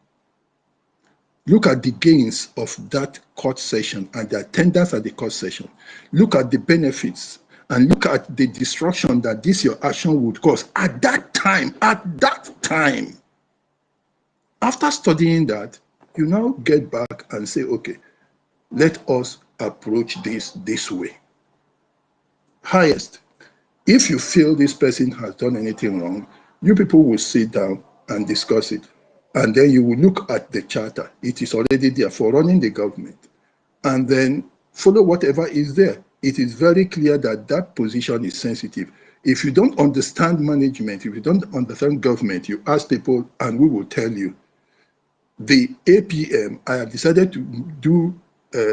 Speaker 20: Look at the gains of that court session and the attendance at the court session. Look at the benefits and look at the destruction that this your action would cause at that time. After studying that, you now get back and say, okay, let us approach this way. Highest, if you feel this person has done anything wrong, you people will sit down and discuss it. And then you will look at the charter. It is already there for running the government. And then follow whatever is there. It is very clear that that position is sensitive. If you don't understand management, if you don't understand government, you ask people and we will tell you. The APM, I have decided to do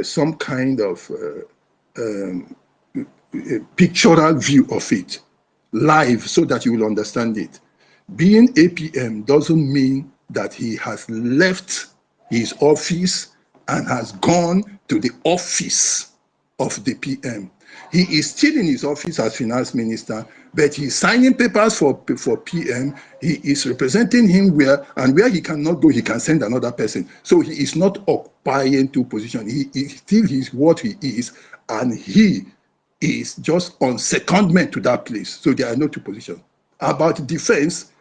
Speaker 20: some kind of a pictorial view of it, live, so that you will understand it. Being APM doesn't mean that he has left his office and has gone to the office of the PM. He is still in his office as finance minister, but he's signing papers for PM. He is representing him where he cannot go, he can send another person. So he is not occupying two positions. He still is what he is, and he is just on secondment to that place. So there are no two positions. About defense,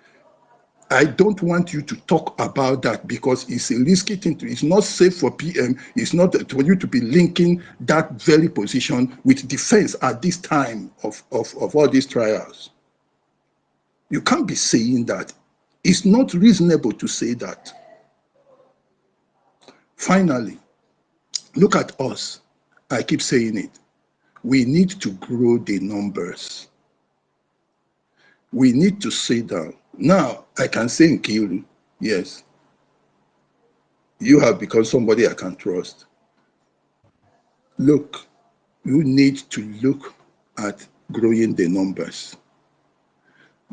Speaker 20: I don't want you to talk about that because it's a risky thing. It's not safe for PM. It's not for you to be linking that very position with defense at this time of all these trials. You can't be saying that. It's not reasonable to say that. Finally, look at us. I keep saying it. We need to grow the numbers. We need to sit down. Now, I can say in Kiru, yes, you have become somebody I can trust. Look, you need to look at growing the numbers.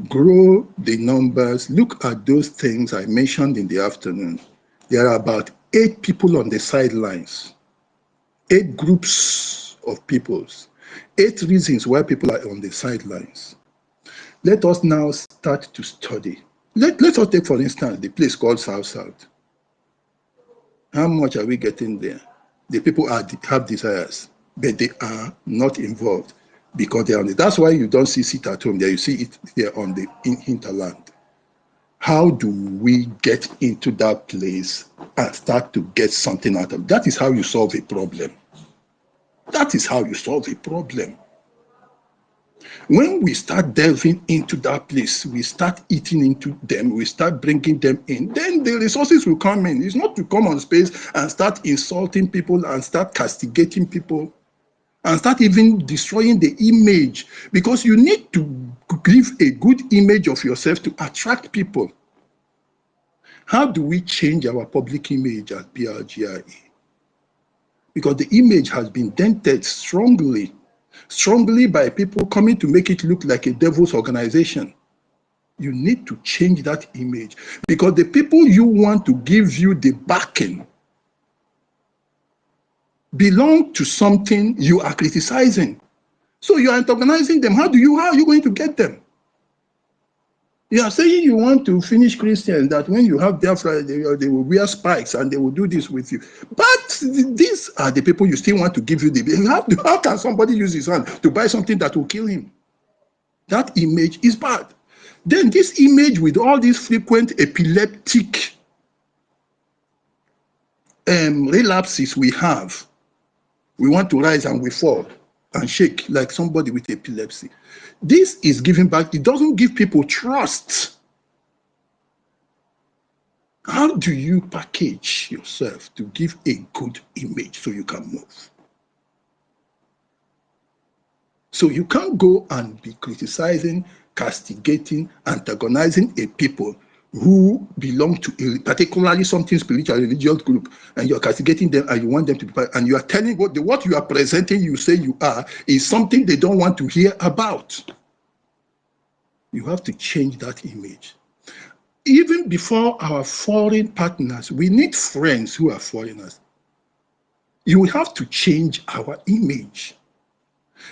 Speaker 20: Grow the numbers. Look at those things I mentioned in the afternoon. There are about 8 people on the sidelines, 8 groups of peoples, 8 reasons why people are on the sidelines. Let us now start to study. Let us take, for instance, the place called South. How much are we getting there? The people have desires, but they are not involved because they are on it. That's why you don't see it at home there. You see it here on the hinterland. How do we get into that place and start to get something out of it? That is how you solve a problem. That is how you solve a problem. When we start delving into that place, we start eating into them, we start bringing them in, then the resources will come in. It's not to come on space and start insulting people and start castigating people and start even destroying the image, because you need to give a good image of yourself to attract people. How do we change our public image at BRGIE? Because the image has been dented strongly by people coming to make it look like a devil's organization. You need to change that image, because the people you want to give you the backing belong to something you are criticizing. So you are antagonizing them. How are you going to get them? You are saying you want to finish Christians, that when you have Biafra, they will wear spikes and they will do this with you. But these are the people you still want to give you the... How can somebody use his hand to buy something that will kill him? That image is bad. Then this image with all these frequent epileptic relapses we have, we want to rise and we fall and shake like somebody with epilepsy. This is giving back. It doesn't give people trust. How do you package yourself to give a good image so you can move? So you can't go and be criticizing, castigating, antagonizing a people who belong to a particularly something spiritual religious group, and you're castigating them and you want them to be part, and you are telling what you are presenting, you say you are, is something they don't want to hear about. You have to change that image. Even before our foreign partners, we need friends who are foreigners. You have to change our image.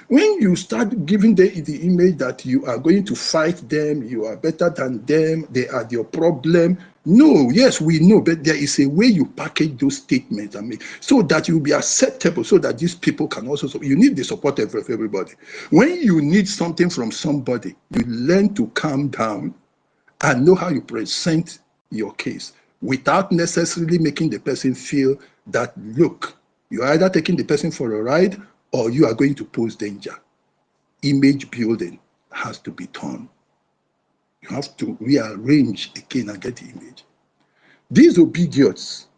Speaker 20: When you start giving them the image that you are going to fight them, you are better than them, they are your problem. No, yes, we know, but there is a way you package those statements so that you will be acceptable, so that these people can also, you need the support of everybody. When you need something from somebody, you learn to calm down and know how you present your case without necessarily making the person feel that, look, you're either taking the person for a ride or you are going to pose danger. Image building has to be done. You have to rearrange again and get the image. These obedience,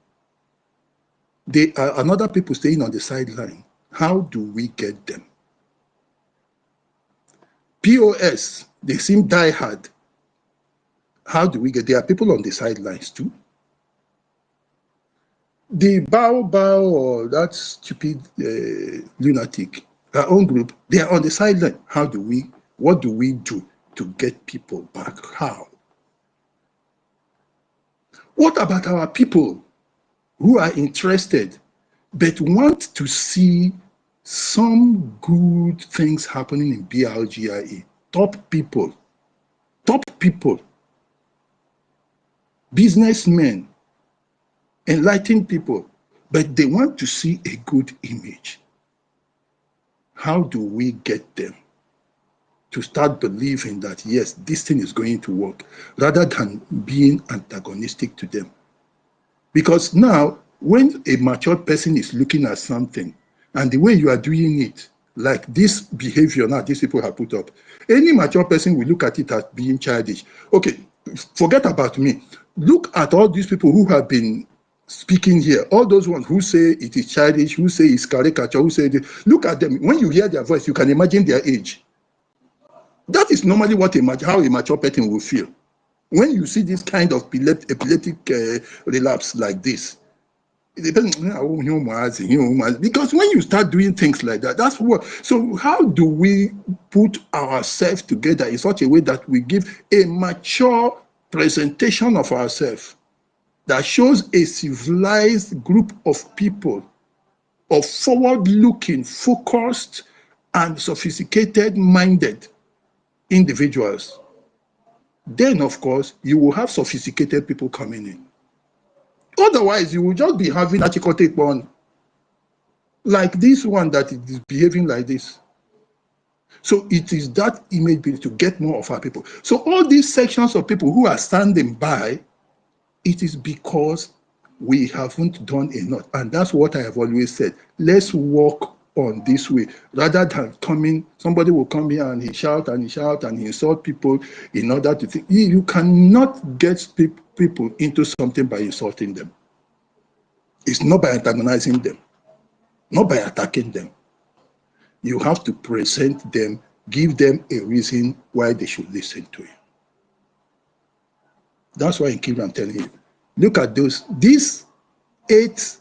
Speaker 20: they are another people staying on the sideline. How do we get them? POS, they seem diehard. How do we get? There are people on the sidelines too. The Bao or that stupid lunatic, our own group, they are on the sideline. What do we do to get people back? How? What about our people who are interested but want to see some good things happening in BRGIE? Top people, businessmen, enlightened people, but they want to see a good image. How do we get them to start believing that, yes, this thing is going to work, rather than being antagonistic to them? Because now, when a mature person is looking at something, and the way you are doing it, like this behavior now these people have put up, any mature person will look at it as being childish. Okay, forget about me. Look at all these people who have been speaking here, all those ones who say it is childish, who say it's caricature, who say this. Look at them. When you hear their voice, you can imagine their age. That is normally how a mature person will feel. When you see this kind of epileptic relapse like this, it depends, because when you start doing things like that, that's what. So how do we put ourselves together in such a way that we give a mature presentation of ourselves that shows a civilized group of people, of forward-looking, focused, and sophisticated-minded individuals then of course you will have sophisticated people coming in. Otherwise, you will just be having Achikote on like this one that is behaving like this. So it is that image building to get more of our people. So all these sections of people who are standing by, it is because we haven't done enough. And that's what I have always said. Let's work on this way rather than coming, somebody will come here and he shout and he shout and he insult people in order to think. You cannot get people into something by insulting them. It's not by antagonizing them, not by attacking them. You have to present them, give them a reason why they should listen to you. That's why I'm telling you, look at these 8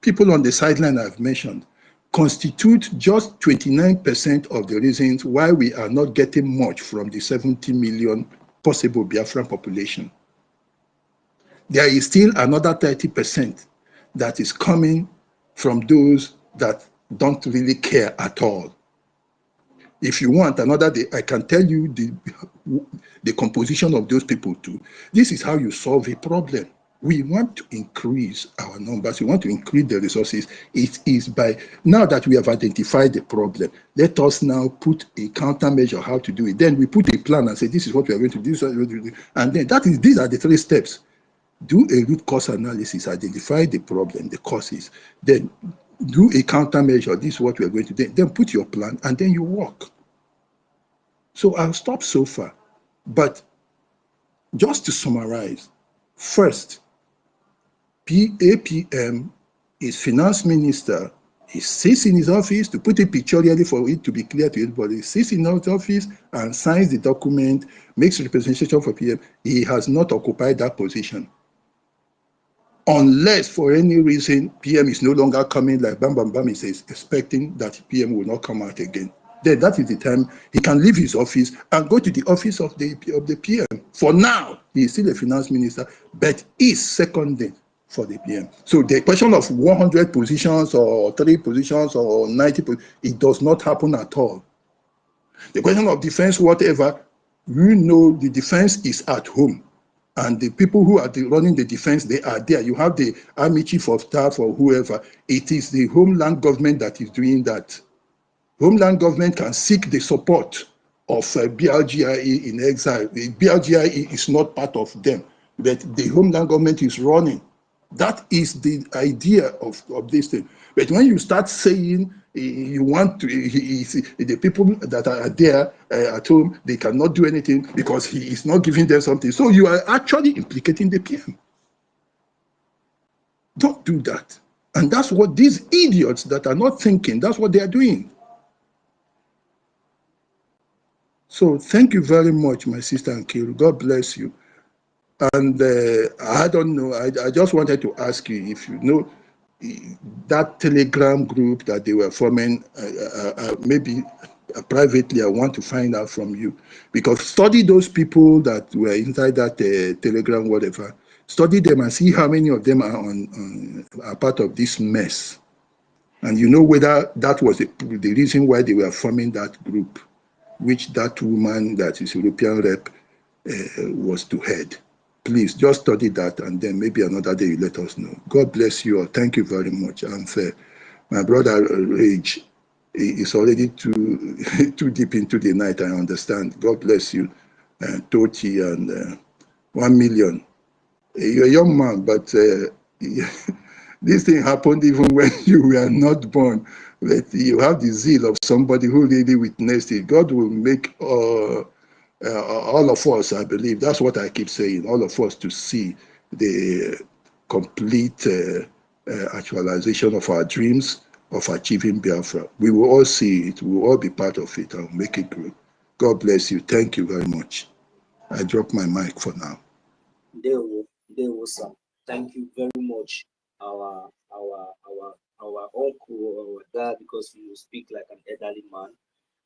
Speaker 20: people on the sideline I've mentioned constitute just 29% of the reasons why we are not getting much from the 70 million possible Biafran population. There is still another 30% that is coming from those that don't really care at all. If you want another day, I can tell you the composition of those people too. This is how you solve a problem. We want to increase our numbers. We want to increase the resources. It is by, now that we have identified the problem, let us now put a countermeasure how to do it. Then we put a plan and say, this is what we are going to do. And then these are the 3 steps. Do a root cause analysis, identify the problem, the causes, then do a countermeasure. This is what we are going to do. Then put your plan and then you work. So I'll stop so far. But just to summarize, first, APM is finance minister. He sits in his office, to put it pictorially for it to be clear to everybody, he sits in his office and signs the document, makes representation for PM. He has not occupied that position. Unless for any reason PM is no longer coming, like Bam Bam Bam is expecting that PM will not come out again. Then that is the time he can leave his office and go to the office of the PM. For now, he is still a finance minister, but is seconding for the PM. So the question of 100 positions or 3 positions or 90 positions, it does not happen at all. The question of defense, whatever, you know the defense is at home. And the people who are running the defense, they are there. You have the army chief of staff or whoever. It is the homeland government that is doing that. Homeland government can seek the support of BRGIE in exile. The BRGIE is not part of them, but the homeland government is running. That is the idea of this thing. But when you start saying you want to, the people that are there at home, they cannot do anything because he is not giving them something. So you are actually implicating the PM. Don't do that. And that's what these idiots that are not thinking, that's what they are doing. So thank you very much, my sister Nkiru. God bless you. And I don't know, I just wanted to ask you if you know that Telegram group that they were forming, maybe privately, I want to find out from you. Because study those people that were inside that Telegram, whatever. Study them and see how many of them are part of this mess. And you know whether that was the reason why they were forming that group, which that woman that is European rep was to head. Please just study that and then maybe another day you let us know. God bless you all. Thank you very much. And my brother Rage is already too deep into the night, I understand. God bless you. Toti and 1 million. You're a young man, but this thing happened even when you were not born. But you have the zeal of somebody who really witnessed it. God will make all of us, I believe, that's what I keep saying, all of us to see the complete actualization of our dreams of achieving Biafra. We will all see it. We will all be part of it and make it grow. God bless you. Thank you very much. I drop my mic for now.
Speaker 12: There was some. Thank you very much, our uncle, our dad, because you speak like an elderly man,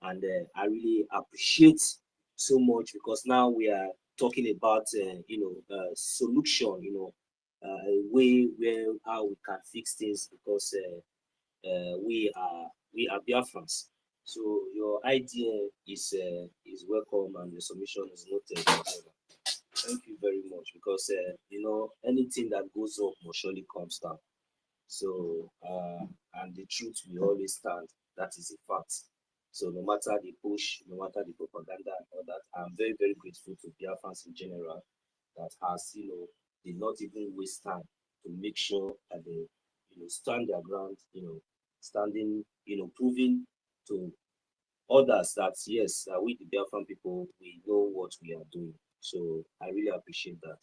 Speaker 12: and I really appreciate so much because now we are talking about solution, a way where how we can fix things because we are Biafrans. So your idea is welcome and the submission is noted. Thank you very much, because you know, anything that goes up will surely comes down. So and the truth will always stand. That is a fact. So no matter the push, no matter the propaganda and all that, I'm very, very grateful to Biafrans in general that has, you know, did not even waste time to make sure that they, you know, stand their ground, you know, standing, you know, proving to others that yes, we the Biafran people, we know what we are doing. So I really appreciate that.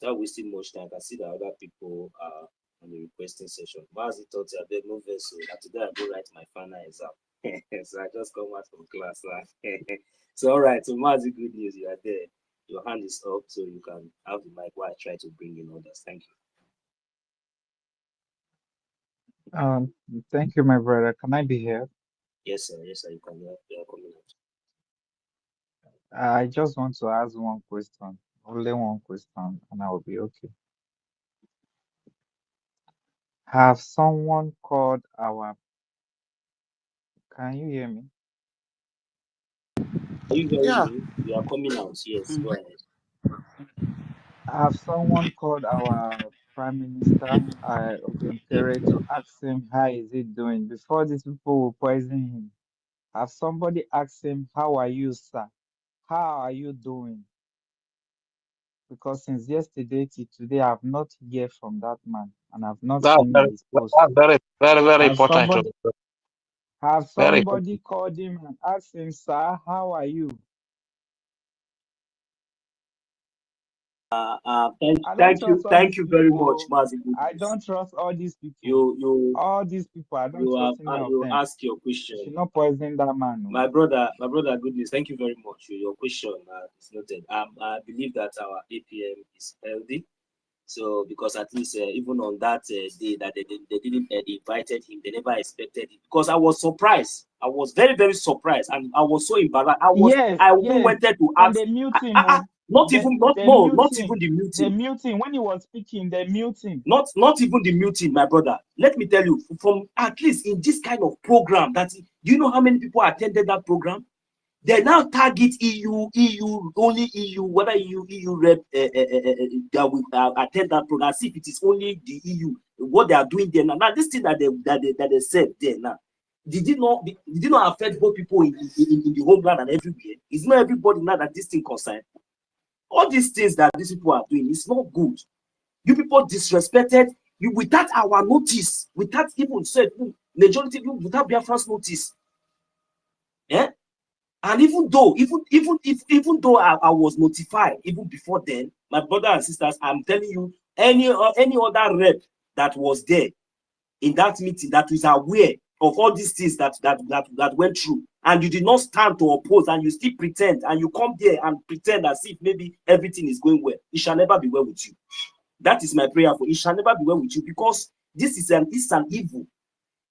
Speaker 12: Without wasting much time, I can see that other people are on the requesting session. Mazi thought I beg no vessel that today I go write my final exam. So I just come out from class. So all right, so Mazi, good news, you are there. Your hand is up, so you can have the mic while I try to bring in others. Thank you.
Speaker 9: Thank you, my brother. Can I be here?
Speaker 12: Yes, sir. Yes, sir. You can. You are coming out.
Speaker 9: I just want to ask one question, only one question, and I will be okay. Have someone called our? Can you hear me?
Speaker 12: Are you hearing
Speaker 7: Yeah.
Speaker 12: me? You are coming out. Yes, go ahead.
Speaker 9: Have someone called our Prime Minister, Obiankere, to ask him how is he doing before these people will poison him? Have somebody asked him, "How are you, sir? How are you doing?" Because since yesterday till today, I've not heard from that man, and I've not seen his post.
Speaker 2: That's very, very, very
Speaker 9: Have
Speaker 2: important.
Speaker 9: somebody have
Speaker 2: Very
Speaker 9: somebody called him and asked him, "Sir, how are you?" I don't trust all
Speaker 12: Thank
Speaker 9: these
Speaker 12: you very much,
Speaker 9: people.
Speaker 12: Mazi.
Speaker 9: I don't trust all these people.
Speaker 12: You
Speaker 9: All these people, I don't trust any of
Speaker 12: you
Speaker 9: them.
Speaker 12: ask your
Speaker 9: You
Speaker 12: question.
Speaker 9: should not poison that man.
Speaker 12: My brother, goodness, thank you very much. Your question is noted. I believe that our APM is healthy. So because at least even on that day that they didn't invited him, they never expected it. Because I was surprised. I was very, very surprised, and I was so embarrassed. I even wanted to
Speaker 9: And
Speaker 12: ask.
Speaker 9: they mute him.
Speaker 12: Not
Speaker 9: They
Speaker 12: even the muting.
Speaker 9: They mute him when he was speaking. They mute him.
Speaker 12: Not even the muting, my brother. Let me tell you, from at least in this kind of program, that do you know how many people attended that program? They now target EU, only EU, whether EU rep that will attend that program, as if it is only the EU. What they are doing there now. Now this thing that they said there now, did it not affect both people in the homeland and everywhere? It's not everybody now that this thing concerned. All these things that these people are doing is not good. You people disrespected you without our notice, without even said majority people without Biafran's notice. Yeah. And even though I was notified even before then, my brothers and sisters, I'm telling you, any other rep that was there in that meeting that is aware of all these things that went through, and you did not stand to oppose, and you still pretend, and you come there and pretend as if maybe everything is going well, it shall never be well with you. That is my prayer for it shall never be well with you, because this is an evil.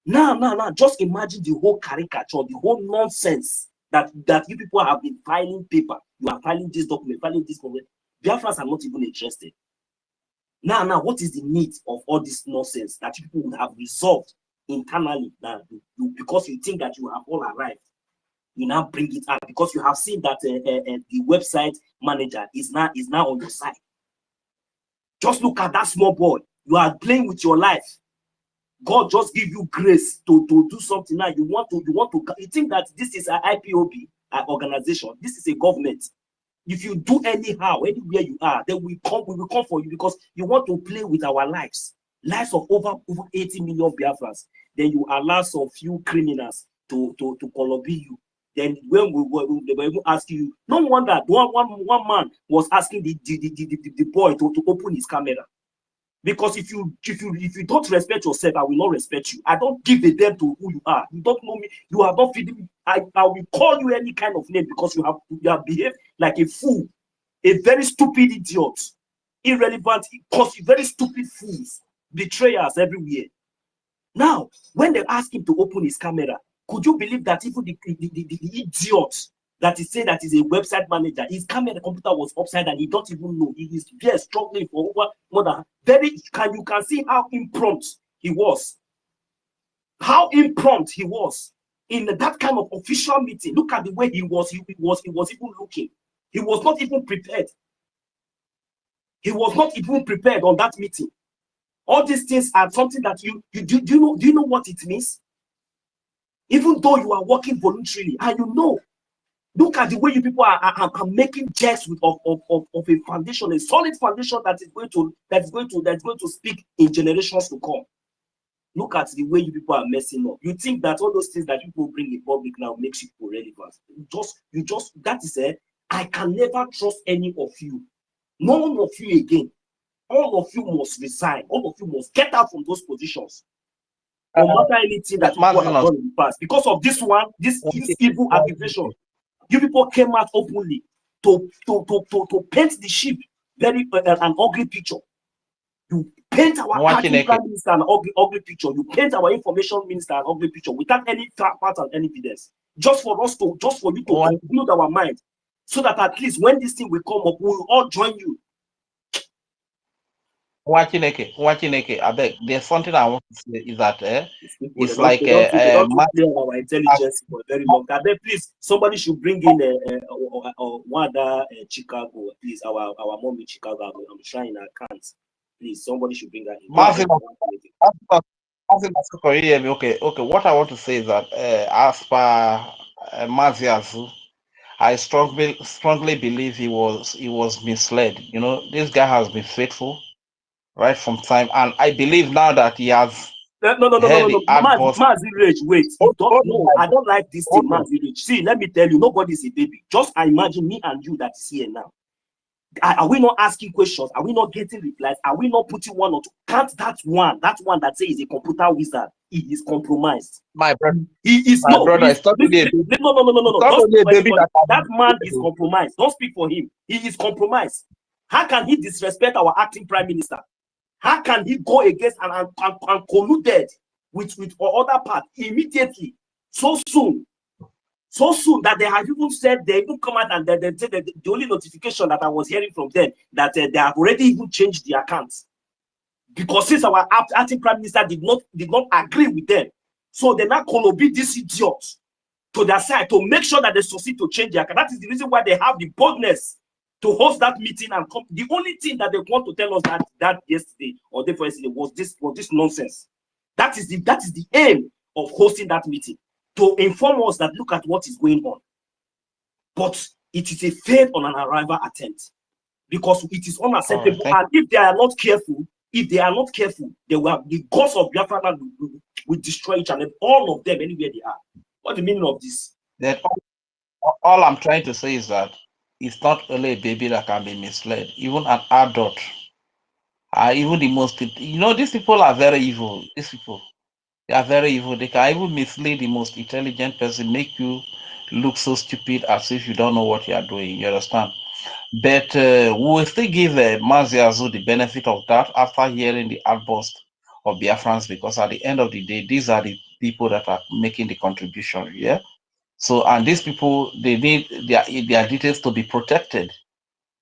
Speaker 12: Now, just imagine the whole caricature, the whole nonsense that you people have been filing paper. You are filing this document, filing this document. Biafrans are not even interested. Now, what is the need of all this nonsense that you people would have resolved internally now, because you think that you have all arrived? You now bring it out because you have seen that the website manager is now on your side. Just look at that small boy. You are playing with your life. God just give you grace to do something now. You think that this is an IPOB organization. This is a government. If you do anyhow, anywhere you are, then we will come for you, because you want to play with our lives of over 80 million Biafrans. Then you allow some few criminals to colobi you. Then when they were even asking you, no wonder one man was asking the boy to open his camera. Because if you don't respect yourself, I will not respect you. I don't give a damn to who you are. You don't know me. You are not feeding me. I will call you any kind of name, because you have behaved like a fool, a very stupid idiot, irrelevant, because you very stupid fools, betrayers everywhere. Now, when they ask him to open his camera, could you believe that even the idiot that is saying that is a website manager, his camera, the computer was upside down, he don't even know. He is there struggling for over more than you can see how imprompt he was. How imprompt he was in that kind of official meeting. Look at the way he was even looking. He was not even prepared. He was not even prepared on that meeting. All these things are something that do you know what it means? Even though you are working voluntarily, and you know, look at the way you people are making jest of a foundation, a solid foundation that is going to speak in generations to come. Look at the way you people are messing up. You think that all those things that people bring in public now makes you relevant. That is it. I can never trust any of you. None of you again. All of you must resign. All of you must get out from those positions. No matter anything that you people have done in the past. Because of this one, this evil accusation, you people came out openly to paint the ship very an ugly picture. You paint our acting prime minister an ugly picture. You paint our information minister an ugly picture without any part and any evidence. Just for you to build our mind, so that at least when this thing will come up, we will all join you.
Speaker 2: I beg. There's something I want to say is that it's
Speaker 12: like our intelligence for a very long time. Please, somebody should bring in one other Chicago, please. Our mom in Chicago. I'm trying. I can't. Please, somebody should bring that in.
Speaker 2: Okay. What I want to say is that as per Maziazu, I strongly believe he was misled. You know, this guy has been faithful right from time, and I believe now that he has
Speaker 12: no. Mazi Rage, wait. I don't like this thing, Mazi Rage. See, let me tell you, nobody's a baby. Just imagine me and you that is here now. Are we not asking questions? Are we not getting replies? Are we not putting one or two? Can't that one that says he's a computer wizard, he is compromised.
Speaker 2: My brother,
Speaker 12: he is
Speaker 2: my brother. It's not only a baby.
Speaker 12: No. That man is compromised. Don't speak for him. He is compromised. How can he disrespect our acting prime minister? How can he go against and colluded with other part immediately, so soon? So soon that they have even said, they even come out and they said that the only notification that I was hearing from them that they have already even changed the accounts, because since our acting prime minister did not agree with them, so they now be this idiot to their side to make sure that they succeed to change the account. That is the reason why they have the boldness to host that meeting and come. The only thing that they want to tell us that yesterday or day for yesterday was this nonsense. That is the aim of hosting that meeting, to inform us that look at what is going on. But it is a failed on an arrival attempt, because it is unacceptable. And if they are not careful, they will have the gods of Biafra will destroy each and every, all of them anywhere they are. What's the meaning of this?
Speaker 2: That all I'm trying to say is that it's not only a baby that can be misled, even an adult. Even the most, these people are very evil. These people, they are very evil. They can even mislead the most intelligent person, make you look so stupid as if you don't know what you are doing. You understand? But we will still give Maziazu the benefit of that after hearing the outburst of Biafrans, because at the end of the day, these are the people that are making the contribution. Yeah. So, and these people, they need their details to be protected.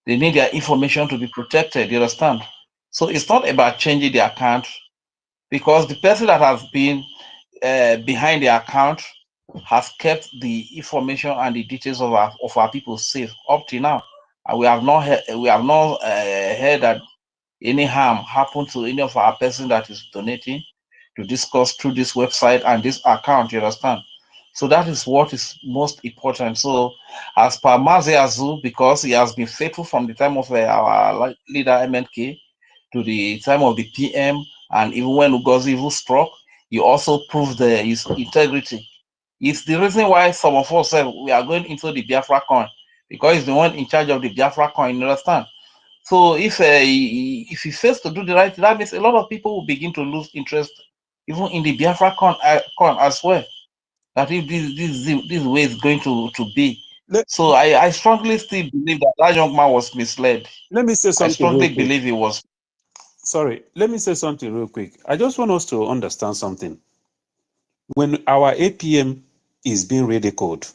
Speaker 2: They need their information to be protected. You understand? So it's not about changing the account, because the person that has been behind the account has kept the information and the details of our people safe up to now, and we have not heard that any harm happened to any of our person that is donating to discuss through this website and this account. You understand? So that is what is most important. So as per Maziazu, because he has been faithful from the time of our leader MNK to the time of the PM, and even when NGOZI even struck, he also proved his integrity. It's the reason why some of us said we are going into the BIAFRACOIN, because he's the one in charge of the BIAFRACOIN. You understand? So if he fails to do the right thing, that means a lot of people will begin to lose interest even in the BIAFRACOIN as well. That if this way is going to be. So I strongly still believe that young man was misled.
Speaker 15: Let me say something.
Speaker 2: I strongly believe he was.
Speaker 15: Sorry, let me say something real quick. I just want us to understand something. When our APM is being ridiculed,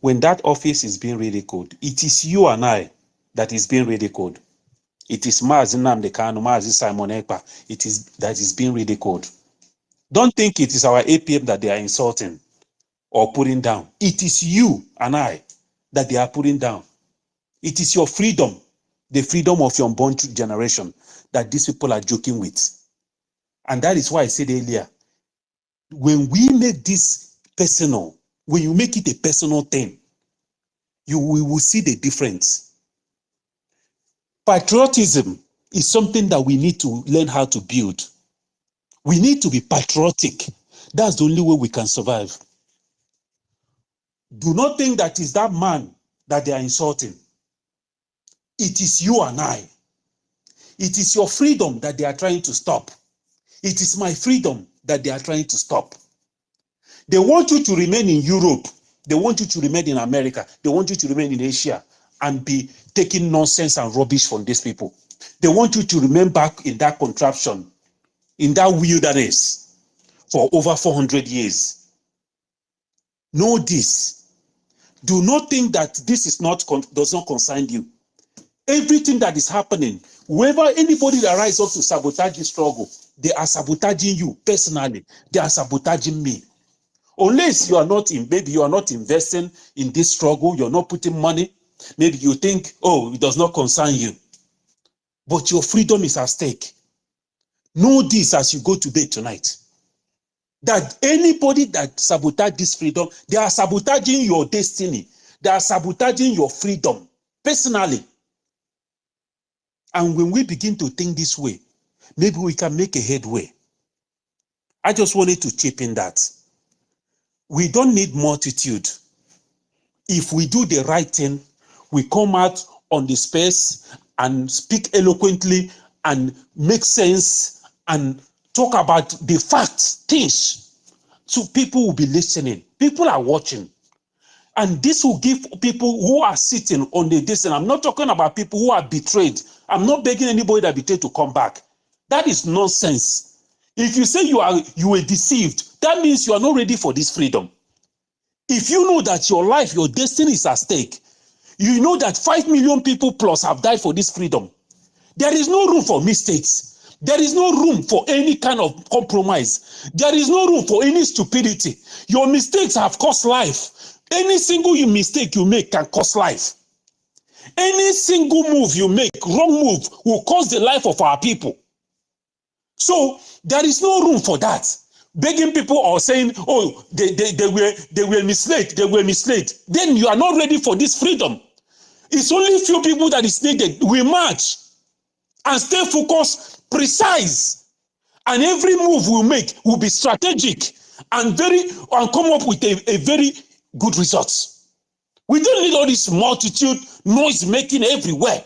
Speaker 15: when that office is being ridiculed, it is you and I that is being ridiculed. It is Mazi Nnamdi Kanu, Mazi Simon Ekpa. It is that is being ridiculed. Don't think it is our APM that they are insulting or putting down. It is you and I that they are putting down. It is your freedom
Speaker 17: the freedom of your unborn generation that these people are joking with. And that is why I said earlier, when we make this personal, when you make it a personal thing, we will see the difference. Patriotism is something that we need to learn how to build. We need to be patriotic. That's the only way we can survive. Do not think that is that man that they are insulting. It is you and I. It is your freedom that they are trying to stop. It is my freedom that they are trying to stop. They want you to remain in Europe. They want you to remain in America. They want you to remain in Asia and be taking nonsense and rubbish from these people. They want you to remain back in that contraption, in that wilderness for over 400 years. Know this. Do not think that this is does not concern you. Everything that is happening, whoever, anybody that rises up to sabotage the struggle, they are sabotaging you personally. They are sabotaging me. Unless you are not maybe you are not investing in this struggle, you're not putting money, maybe you think, oh, it does not concern you. But your freedom is at stake. Know this as you go to bed tonight. That anybody that sabotage this freedom, they are sabotaging your destiny. They are sabotaging your freedom personally. And when we begin to think this way, maybe we can make a headway. I just wanted to chip in that. We don't need multitude. If we do the right thing, we come out on the space and speak eloquently and make sense and talk about the facts, things. So people will be listening. People are watching. And this will give people who are sitting on the distance. I'm not talking about people who are betrayed. I'm not begging anybody that betrayed to come back. That is nonsense. If you say you were deceived, that means you are not ready for this freedom. If you know that your life, your destiny is at stake, you know that 5 million people plus have died for this freedom. There is no room for mistakes. There is no room for any kind of compromise. There is no room for any stupidity. Your mistakes have cost life. Any single mistake you make can cost life. Any single move you make, wrong move, will cost the life of our people. So there is no room for that. Begging people or saying, oh, they were misled, they were misled. Then you are not ready for this freedom. It's only few people that is needed. We march and stay focused, precise. And every move we make will be strategic and come up with a very good result. We don't need all this multitude noise making everywhere.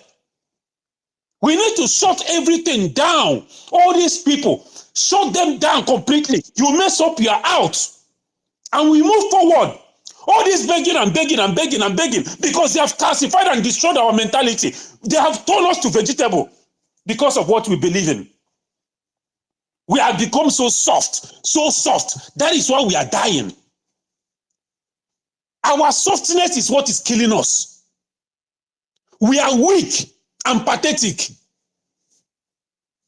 Speaker 17: We need to shut everything down. All these people, shut them down completely. You mess up, you are out. And we move forward. All this begging and begging and begging and begging because they have calcified and destroyed our mentality. They have turned us to vegetable because of what we believe in. We have become so soft, so soft. That is why we are dying. Our softness is what is killing us. We are weak and pathetic.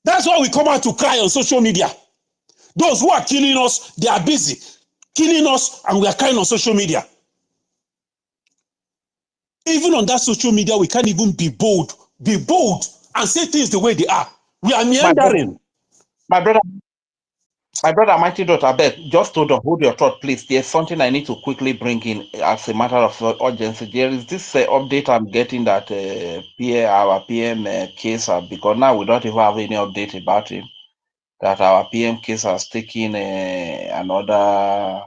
Speaker 17: That's why we come out to cry on social media. Those who are killing us, they are busy killing us and we are crying on social media. Even on that social media, we can't even be bold and say things the way they are. We are meandering.
Speaker 5: My brother, Mighty Daughter, I beg, just hold your thought, please. There's something I need to quickly bring in as a matter of urgency. There is this update I'm getting that our PM case, because now we don't even have any update about him, that our PM case has taken another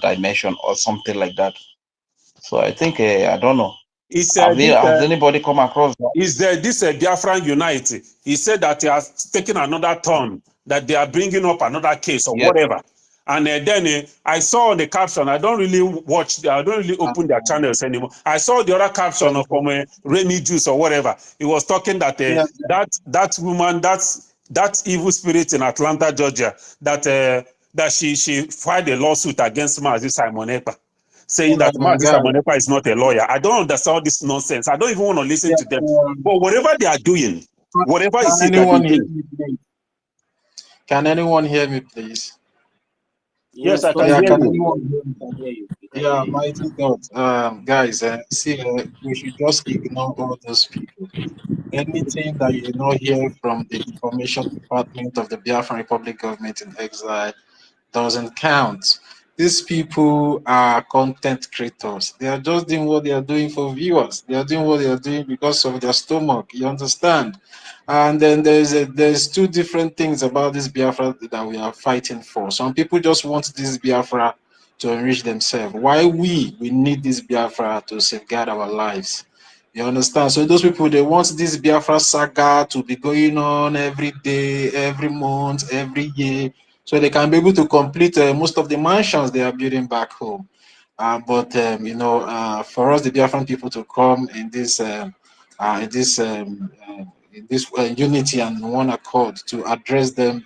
Speaker 5: dimension or something like that. So I think, I don't know. Has anybody come across that?
Speaker 17: Is there this Biafran Unite? He said that he has taken another turn, that they are bringing up another case or whatever. And then I saw on the caption, I don't really open their channels anymore. I saw the other caption of Remy Juice or whatever. He was talking that that woman, that evil spirit in Atlanta, Georgia, that she filed a lawsuit against Mazi Simon Ekpa, saying that Mazi Simon Ekpa is not a lawyer. I don't understand all this nonsense. I don't even want to listen to them. But whatever they are doing, whatever is it that they do.
Speaker 2: Can anyone hear me, please?
Speaker 17: Yes, I can hear you.
Speaker 12: Can hear you.
Speaker 2: Yeah, mighty God. Guys, see, we should just ignore all those people. Anything that you not hear from the information department of the Biafran Republic government in exile doesn't count. These people are content creators. They are just doing what they are doing for viewers. They are doing what they are doing because of their stomach. You understand? And then there's two different things about this Biafra that we are fighting for. Some people just want this Biafra to enrich themselves. Why we need this Biafra to safeguard our lives? You understand? So those people, they want this Biafra saga to be going on every day, every month, every year, so they can be able to complete most of the mansions they are building back home. But for us, the Biafran people, to come in this unity and one accord to address them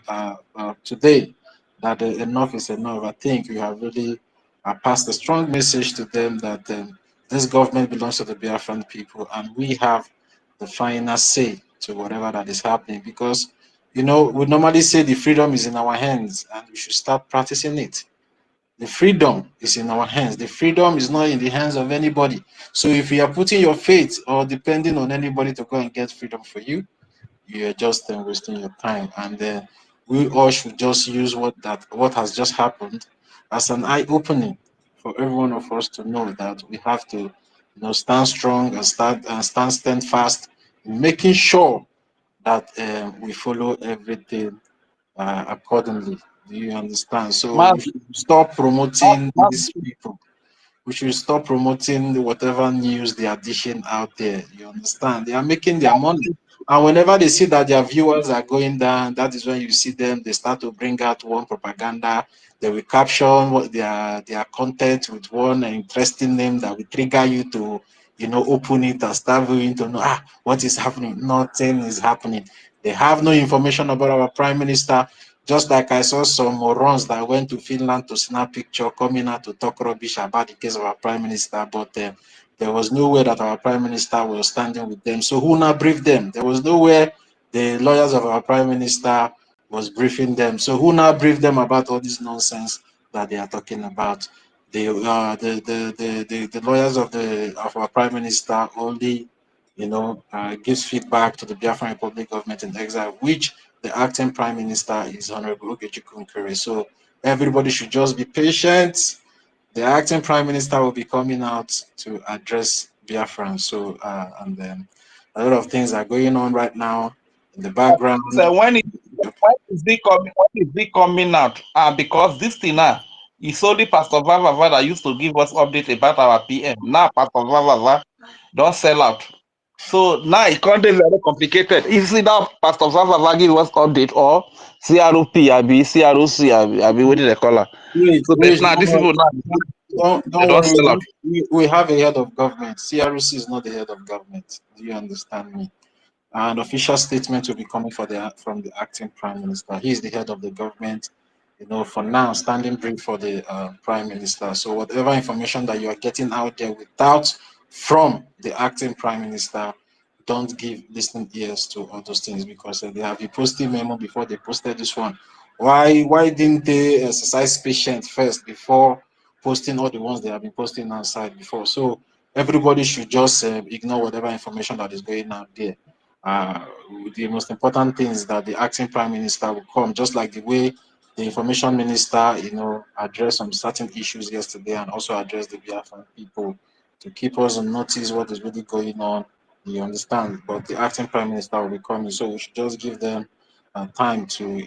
Speaker 2: today, that enough is enough. I think we have really passed a strong message to them that this government belongs to the Biafran people, and we have the final say to whatever that is happening. Because we normally say the freedom is in our hands, and we should start practicing it. The freedom is in our hands. The freedom is not in the hands of anybody. So if you are putting your faith or depending on anybody to go and get freedom for you, you are just wasting your time. And we all should just use what has just happened as an eye-opening for every one of us to know that we have to stand strong and stand steadfast in making sure that we follow everything accordingly. Do you understand? So we should stop promoting these people. We should stop promoting whatever news they are dishing out there. You understand? They are making their money. And whenever they see that their viewers are going down, that is when you see them, they start to bring out one propaganda. They will caption what their content with one interesting name that will trigger you to, open it and start viewing to know what is happening. Nothing is happening. They have no information about our prime minister. Just like I saw some morons that went to Finland to snap picture coming out to talk rubbish about the case of our prime minister, but there was no way that our prime minister was standing with them. So who now briefed them? There was nowhere the lawyers of our prime minister was briefing them. So who now briefed them about all this nonsense that they are talking about? The lawyers of our prime minister only gives feedback to the Biafran Republic government in exile, which the acting prime minister is Honorable OGOJA. So everybody should just be patient. The acting prime minister will be coming out to address Biafran. So and then a lot of things are going on right now in the background.
Speaker 5: So when is it coming out? Because this thing now is only Pastor Vava that used to give us update about our PM. Now Pastor Vava don't sell out. So now it can't be very complicated. Is it now Pastor Vava give us update or CROP, CROC, what did they call her? So but now these people now
Speaker 2: Don't
Speaker 5: don't sell out.
Speaker 2: worry. We have a head of government. CRC is not the head of government. Do you understand me? An official statement will be coming from the acting prime minister. He is the head of the government, for now, standing brief for the prime minister. So whatever information that you are getting out there from the acting prime minister, don't give listening ears to all those things, because they have been posting memo before they posted this one. Why didn't they exercise patience first before posting all the ones they have been posting outside before? So everybody should just ignore whatever information that is going out there. The most important thing is that the acting prime minister will come, just like the way the information minister, addressed some certain issues yesterday, and also addressed the Biafran people to keep us on notice what is really going on. You understand? But the acting prime minister will be coming, so we should just give them time to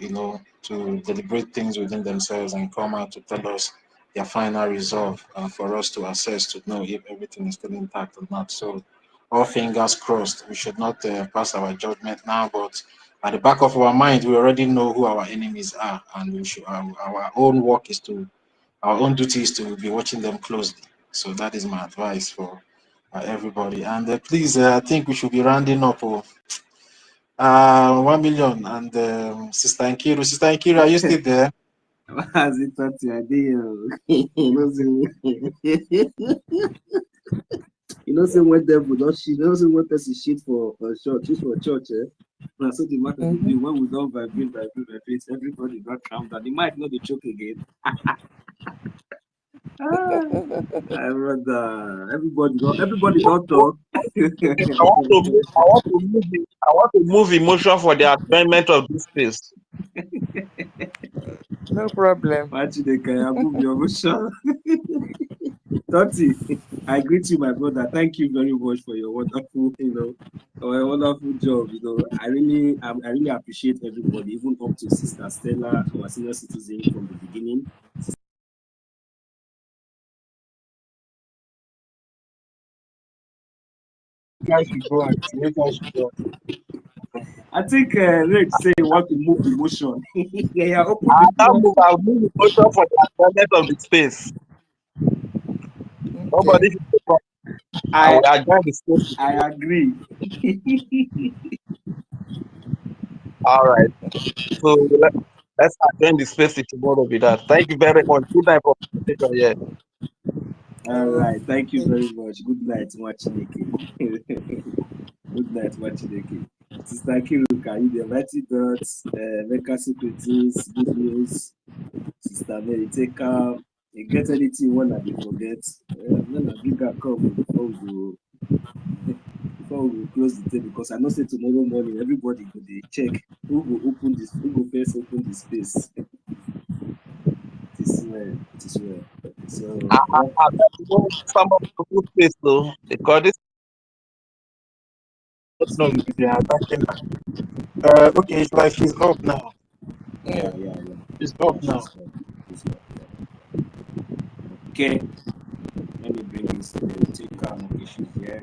Speaker 2: deliberate things within themselves and come out to tell us their final resolve for us to assess to know if everything is still intact or not. So all fingers crossed. We should not pass our judgment now, but at the back of our mind, we already know who our enemies are, and we should, our own work is our own duty is to be watching them closely. So that is my advice for everybody. And please, I think we should be rounding up. 1 million. And Sister Nkiru, are you still there?
Speaker 12: As it thought you say when devil don't shit, say when person shit for church, for church, Now so the matter be when we don't vibrate, everybody got calm down. The mic not the choke again. Everybody don't talk.
Speaker 21: I want to move emotion for the adjournment of this space.
Speaker 7: No problem.
Speaker 12: Toti, I greet you, my brother. Thank you very much for your wonderful, wonderful job. I really appreciate everybody, even up to Sister Stella, our senior citizen from the beginning. I think Rick say you want to move emotion. Yeah, open the floor.
Speaker 21: I'll move emotion for the adjournment of the space. Nobody should talk. I will adjourn the space.
Speaker 12: I agree.
Speaker 21: All right. So let's adjourn the space tomorrow with that. Thank you very much. Good night for participation here.
Speaker 12: All right. Thank you very much. Good night, Machineke. Good night, Machineke. Sister Kiruka, you the mighty dots, Mecca secretaries, good news. Sister Mary, take you get anything you wanna be forget. When I bring her come before we close the day, because I know say tomorrow morning everybody go dey check who go first open the space. It is well. So
Speaker 21: Somebody to put space though, because this
Speaker 2: No, they are attacking her. Okay, it's like she's up now.
Speaker 12: Yeah.
Speaker 2: She's up now.
Speaker 12: Okay. Let me bring this take location here.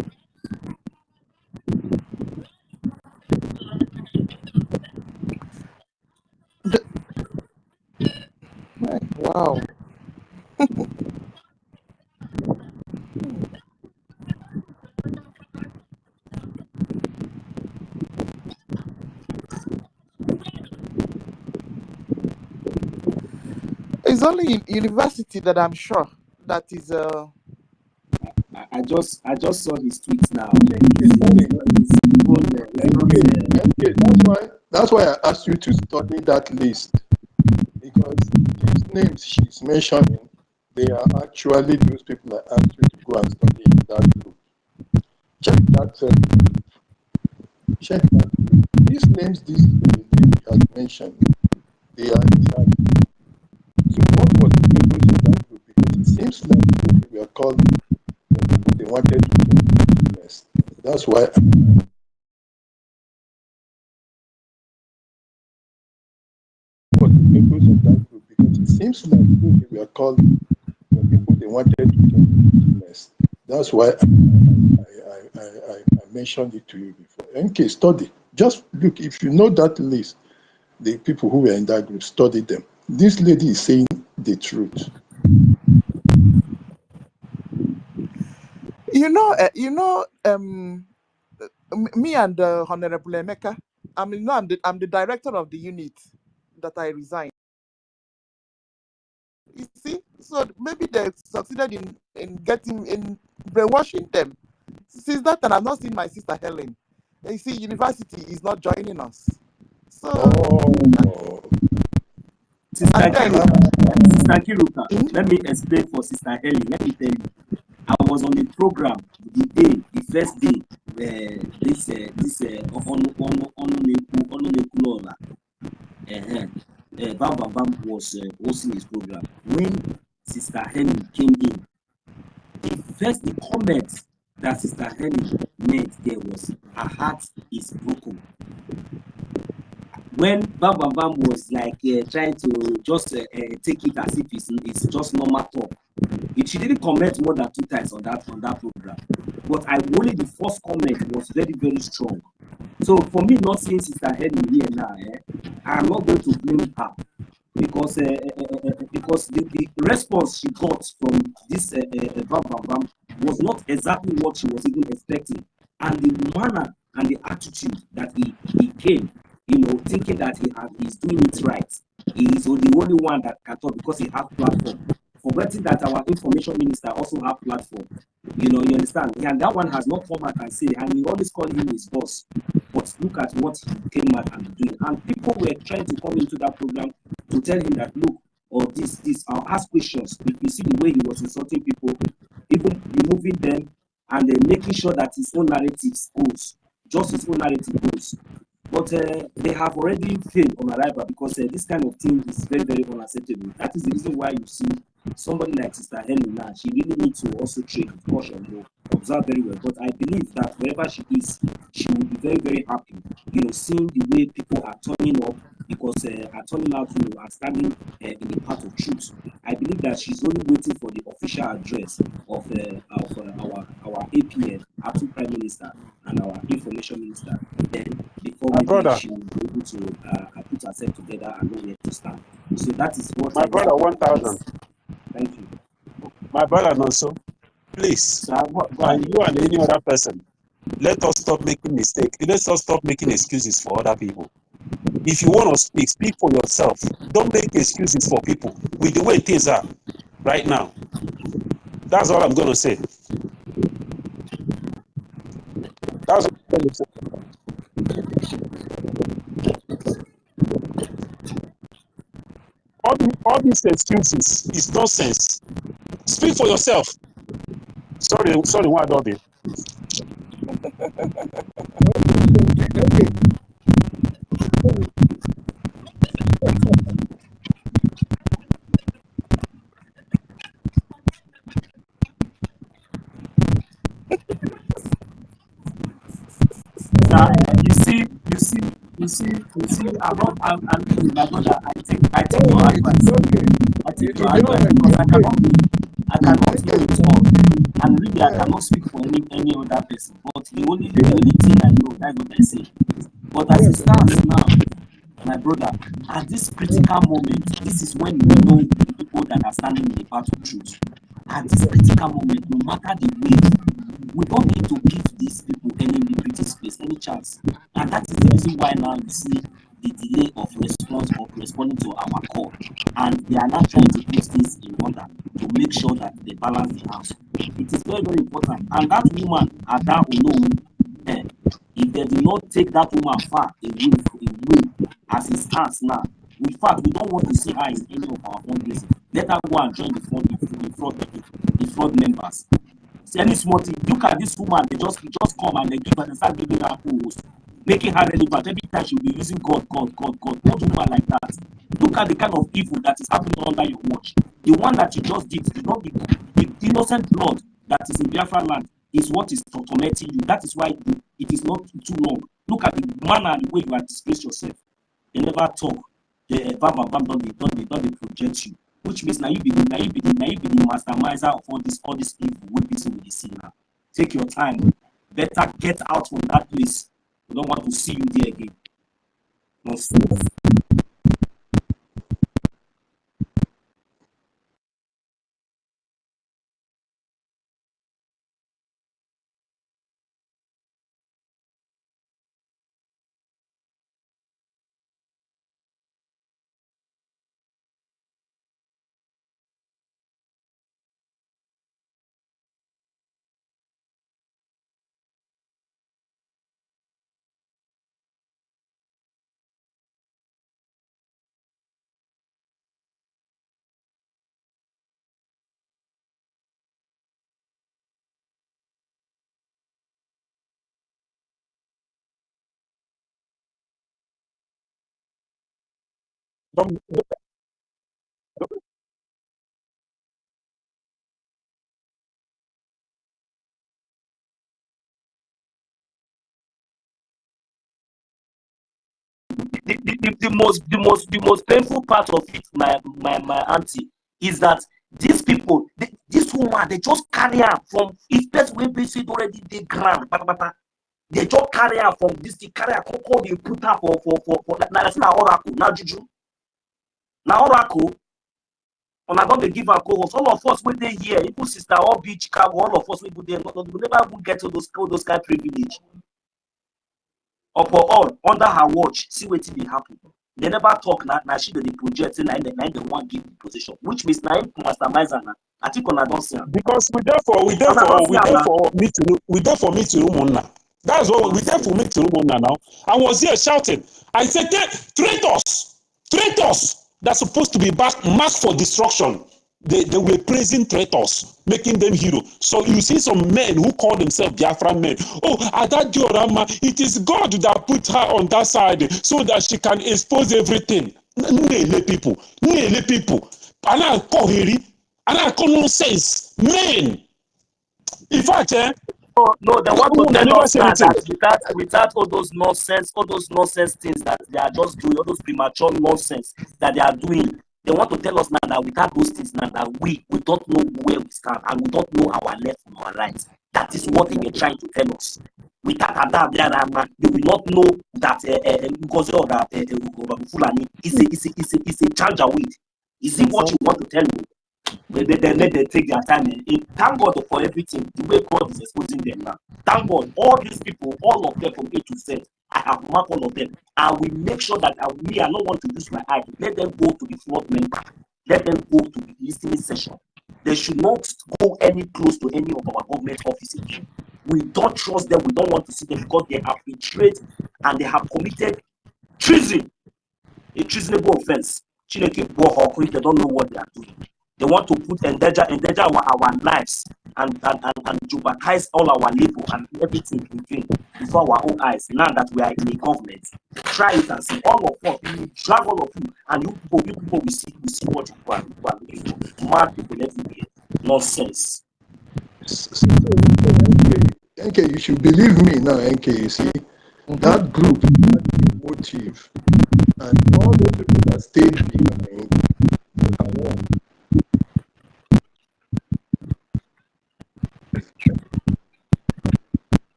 Speaker 7: Wow. It's only in university that I'm sure that is
Speaker 12: I just saw his tweets now.
Speaker 20: That's why I asked you to study that list, because these names she's mentioning, they are actually those people I asked you to go and study in that group. Check that group. Check that group. These names this lady has mentioned, they are inside. So what was the purpose of that group? Because it seems like we are called they wanted to get business. That's why what the purpose of that group, because it seems like we are called the people they wanted to get business. That's why I mentioned it to you before. NK, study. Just look, if you know that list, the people who were in that group, study them. This lady is saying the truth.
Speaker 7: Me and Honorable Emeka. I'm the director of the unit that I resigned. You see, so maybe they succeeded in brainwashing them. Since that time, I've not seen my sister Helen. You see, university is not joining us. So,
Speaker 12: Sister Kiruka, let me explain for Sister Helen. Let me tell you, I was on the program the first day, this Bam was hosting his program. When Sister Helen came in, the comment that Sister Helen made there was, her heart is broken. When Bam was like trying to just take it as if it's just normal talk, she didn't comment more than 2 times on that program. But only the first comment was very, very strong. So for me, not seeing Sister Helen here now, I'm not going to blame her, because the response she got from this Bam was not exactly what she was even expecting, and the manner and the attitude that he came, thinking that he's doing it right. He is the only one that can talk because he has platform. Forgetting that our information minister also have platform. You understand? And that one has not come out and say, and we always call him his boss. But look at what he came out and doing. And people were trying to come into that program to tell him that, look, or this, I'll ask questions. If you see the way he was insulting people, even removing them and making sure that his own narrative goes, just his own narrative goes. But they have already failed on arrival because this kind of thing is very, very unacceptable. That is the reason why you see somebody like Sister Helen now, she really needs to also trade with caution, observe very well. But I believe that wherever she is, she will be very, very happy, seeing the way people are turning up because are turning out, are standing in the path of truth. I believe that she's only waiting for the official address of our APN, acting Prime Minister, and our Information Minister. Then before maybe she will be able to put herself together and know where to stand. So that is what
Speaker 17: My brother, 1,000.
Speaker 12: Thank you.
Speaker 17: My brother, also, please,
Speaker 12: so
Speaker 17: and you and any other person, let us stop making mistakes. Let us stop making excuses for other people. If you want to speak, speak for yourself. Don't make excuses for people with the way things are right now. That's all I'm going to say. That's what I'm going to say. All these excuses is nonsense. Speak for yourself. Sorry, what I did.
Speaker 12: You see, I'm really my brother. I take your advice. I take your advice because I cannot know it all. And really, I cannot speak for any other person. But the only thing I know, that's what I say. But as it stands now, my brother, at this critical moment, this is when we know the people that are standing in the path of truth. At this critical moment, no matter the way, we don't need to give these people any breathing space, any chance. And that is the reason why now you see the delay of response of responding to our call. And they are now trying to put things in order to make sure that they balance the house. It is very, very important. And that woman, Ada Ono, if they do not take that woman far away as it stands now, in fact, we don't want to see her in any of our fundraising. Let her go and join the front members. See any small thing. Look at this woman, they just come and they start giving her post, making her relevant. Every time she'll be using God. What woman like that? Look at the kind of evil that is happening under your watch. The one that you just did not be the innocent blood that is in Biafra land is what is tormenting you. That is why it is not too long. Look at the manner and the way you are disgraced yourself. They never talk. They don't project you. Which means now you be the masterminder of all this evil we busy with the scene now. Take your time. Better get out from that place. We don't want to see you there again. Nonsense. The most painful part of it, my auntie, is that these people, this woman, they just carry her from his place where basically already they ground. They just carry her from this, they carry her, they put her for now oracle, now juju. Now oracle, and I'm going to give her co-host. All of us when they here, even sister or beach Chicago, all of us we never even get to those kind of privilege. Or for all under her watch, see what they happen. They never talk now. She the project and the one give the position, which means now mastermind na. I think on don't see.
Speaker 17: Because we there for me to Mona. That's what we there for me to Mona now. I was here shouting. I said, traitors, traitors. that's supposed to be marked for destruction. They were praising traitors, making them heroes. So you see some men who call themselves Biafran men. Oh, Ada Diorama, it is God that put her on that side so that she can expose everything. Nele people. Ana koheri, ana nonsense. Men. In fact,
Speaker 12: No, they want to
Speaker 17: I
Speaker 12: tell
Speaker 17: never
Speaker 12: us
Speaker 17: say
Speaker 12: now
Speaker 17: anything.
Speaker 12: that without all those nonsense things that they are just doing, all those premature nonsense that they are doing, they want to tell us now that without those things now that we don't know where we stand and we don't know our left from our right. That is what they were trying to tell us. Without that, they will not know that NGOZI or that Fulani is a janjaweed. Is it what you want to tell me? They let them take their time. Thank God for everything, the way God is exposing them now. Thank God, all these people, all of them from A to Z, I have marked all of them. I will make sure that I not want to use my eye. Let them go to the floor member. Let them go to the listening session. They should not go any close to any of our government offices. We don't trust them. We don't want to see them because they have betrayed and they have committed treason, a treasonable offense. They don't know what they are doing. They want to put endanger our lives and jeopardize all our labor and everything in vain before our own eyes. Now that we are in a government, try it and see. All of us, we will drag all of you, and you people will see what you are looking for. Mad people everywhere. Nonsense.
Speaker 20: NK, you should believe me now, NK. You see, that group had a motive, and all the people that stayed behind are one.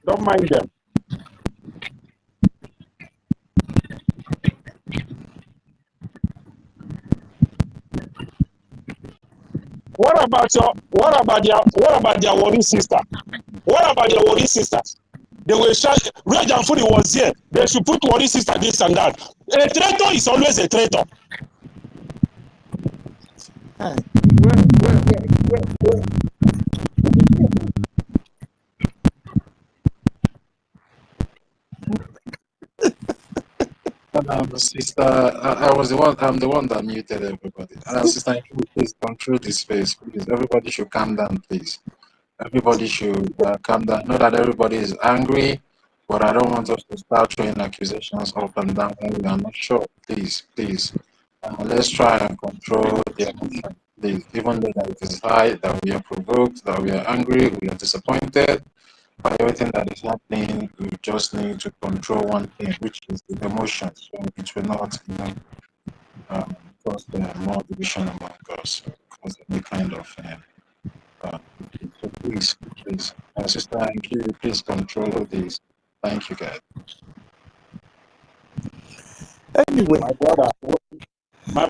Speaker 17: Don't mind them. What about their worry sister? What about their worry sisters? They will shout, Reg and Fury was here. They should put worry sister this and that. A traitor is always a traitor.
Speaker 2: Sister, I was the one. I'm the one that muted everybody. Sister, please control this space, please. Everybody should calm down, please. Everybody should calm down. Not that everybody is angry, but I don't want us to start throwing accusations up and down when we are not sure. Please. Let's try and control the emotion, please. Even though that it is high, that we are provoked, that we are angry, we are disappointed by everything that is happening, we just need to control one thing, which is the emotions. So it will not, cause more division among us, cause any kind of. So please, Sister Anki, please control this. Thank you, guys.
Speaker 7: Anyway,
Speaker 17: my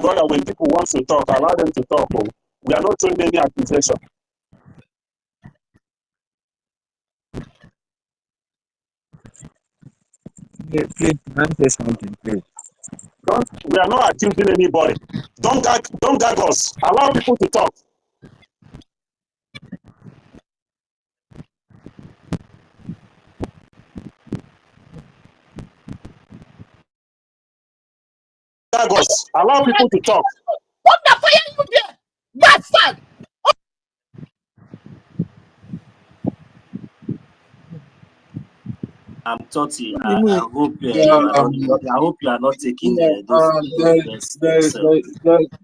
Speaker 17: brother, when people want to talk, allow them to talk. Oh. We are not throwing any accusation.
Speaker 16: Please, can I say something, please?
Speaker 17: We are not accusing anybody. Don't gag us. Allow people to talk. Gag us. Allow people to talk.
Speaker 7: What the fuck are you there? Bastard!
Speaker 12: Toti,
Speaker 1: You
Speaker 12: I
Speaker 1: know,
Speaker 12: hope
Speaker 2: Yeah,
Speaker 12: I hope you are not taking
Speaker 2: yeah,
Speaker 12: those
Speaker 2: there,
Speaker 12: steps.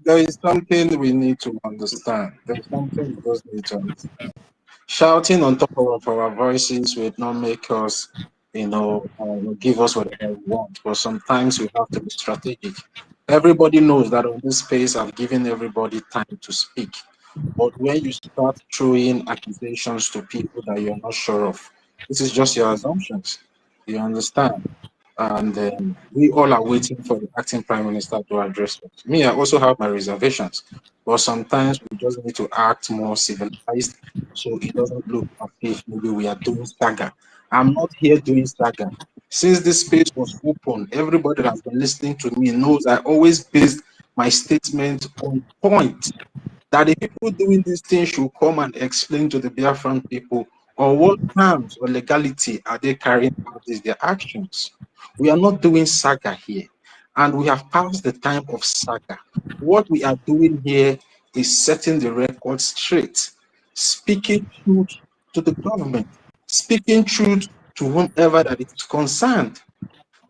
Speaker 2: there is something we need to understand. There's something we just need to understand. Shouting on top of our voices will not make us, give us whatever we want. But sometimes we have to be strategic. Everybody knows that on this space, I've given everybody time to speak. But when you start throwing accusations to people that you're not sure of, this is just your assumptions. You understand? And we all are waiting for the acting prime minister to address it. Me, I also have my reservations, but sometimes we just need to act more civilized so it doesn't look as if maybe we are doing saga. I'm not here doing saga. Since this space was open, everybody that has been listening to me knows I always based my statement on point that the people doing this thing should come and explain to the Biafran people on what terms or legality are they carrying out their actions. We are not doing saga here, and we have passed the time of saga. What we are doing here is setting the record straight, speaking truth to the government, speaking truth to whomever that is concerned.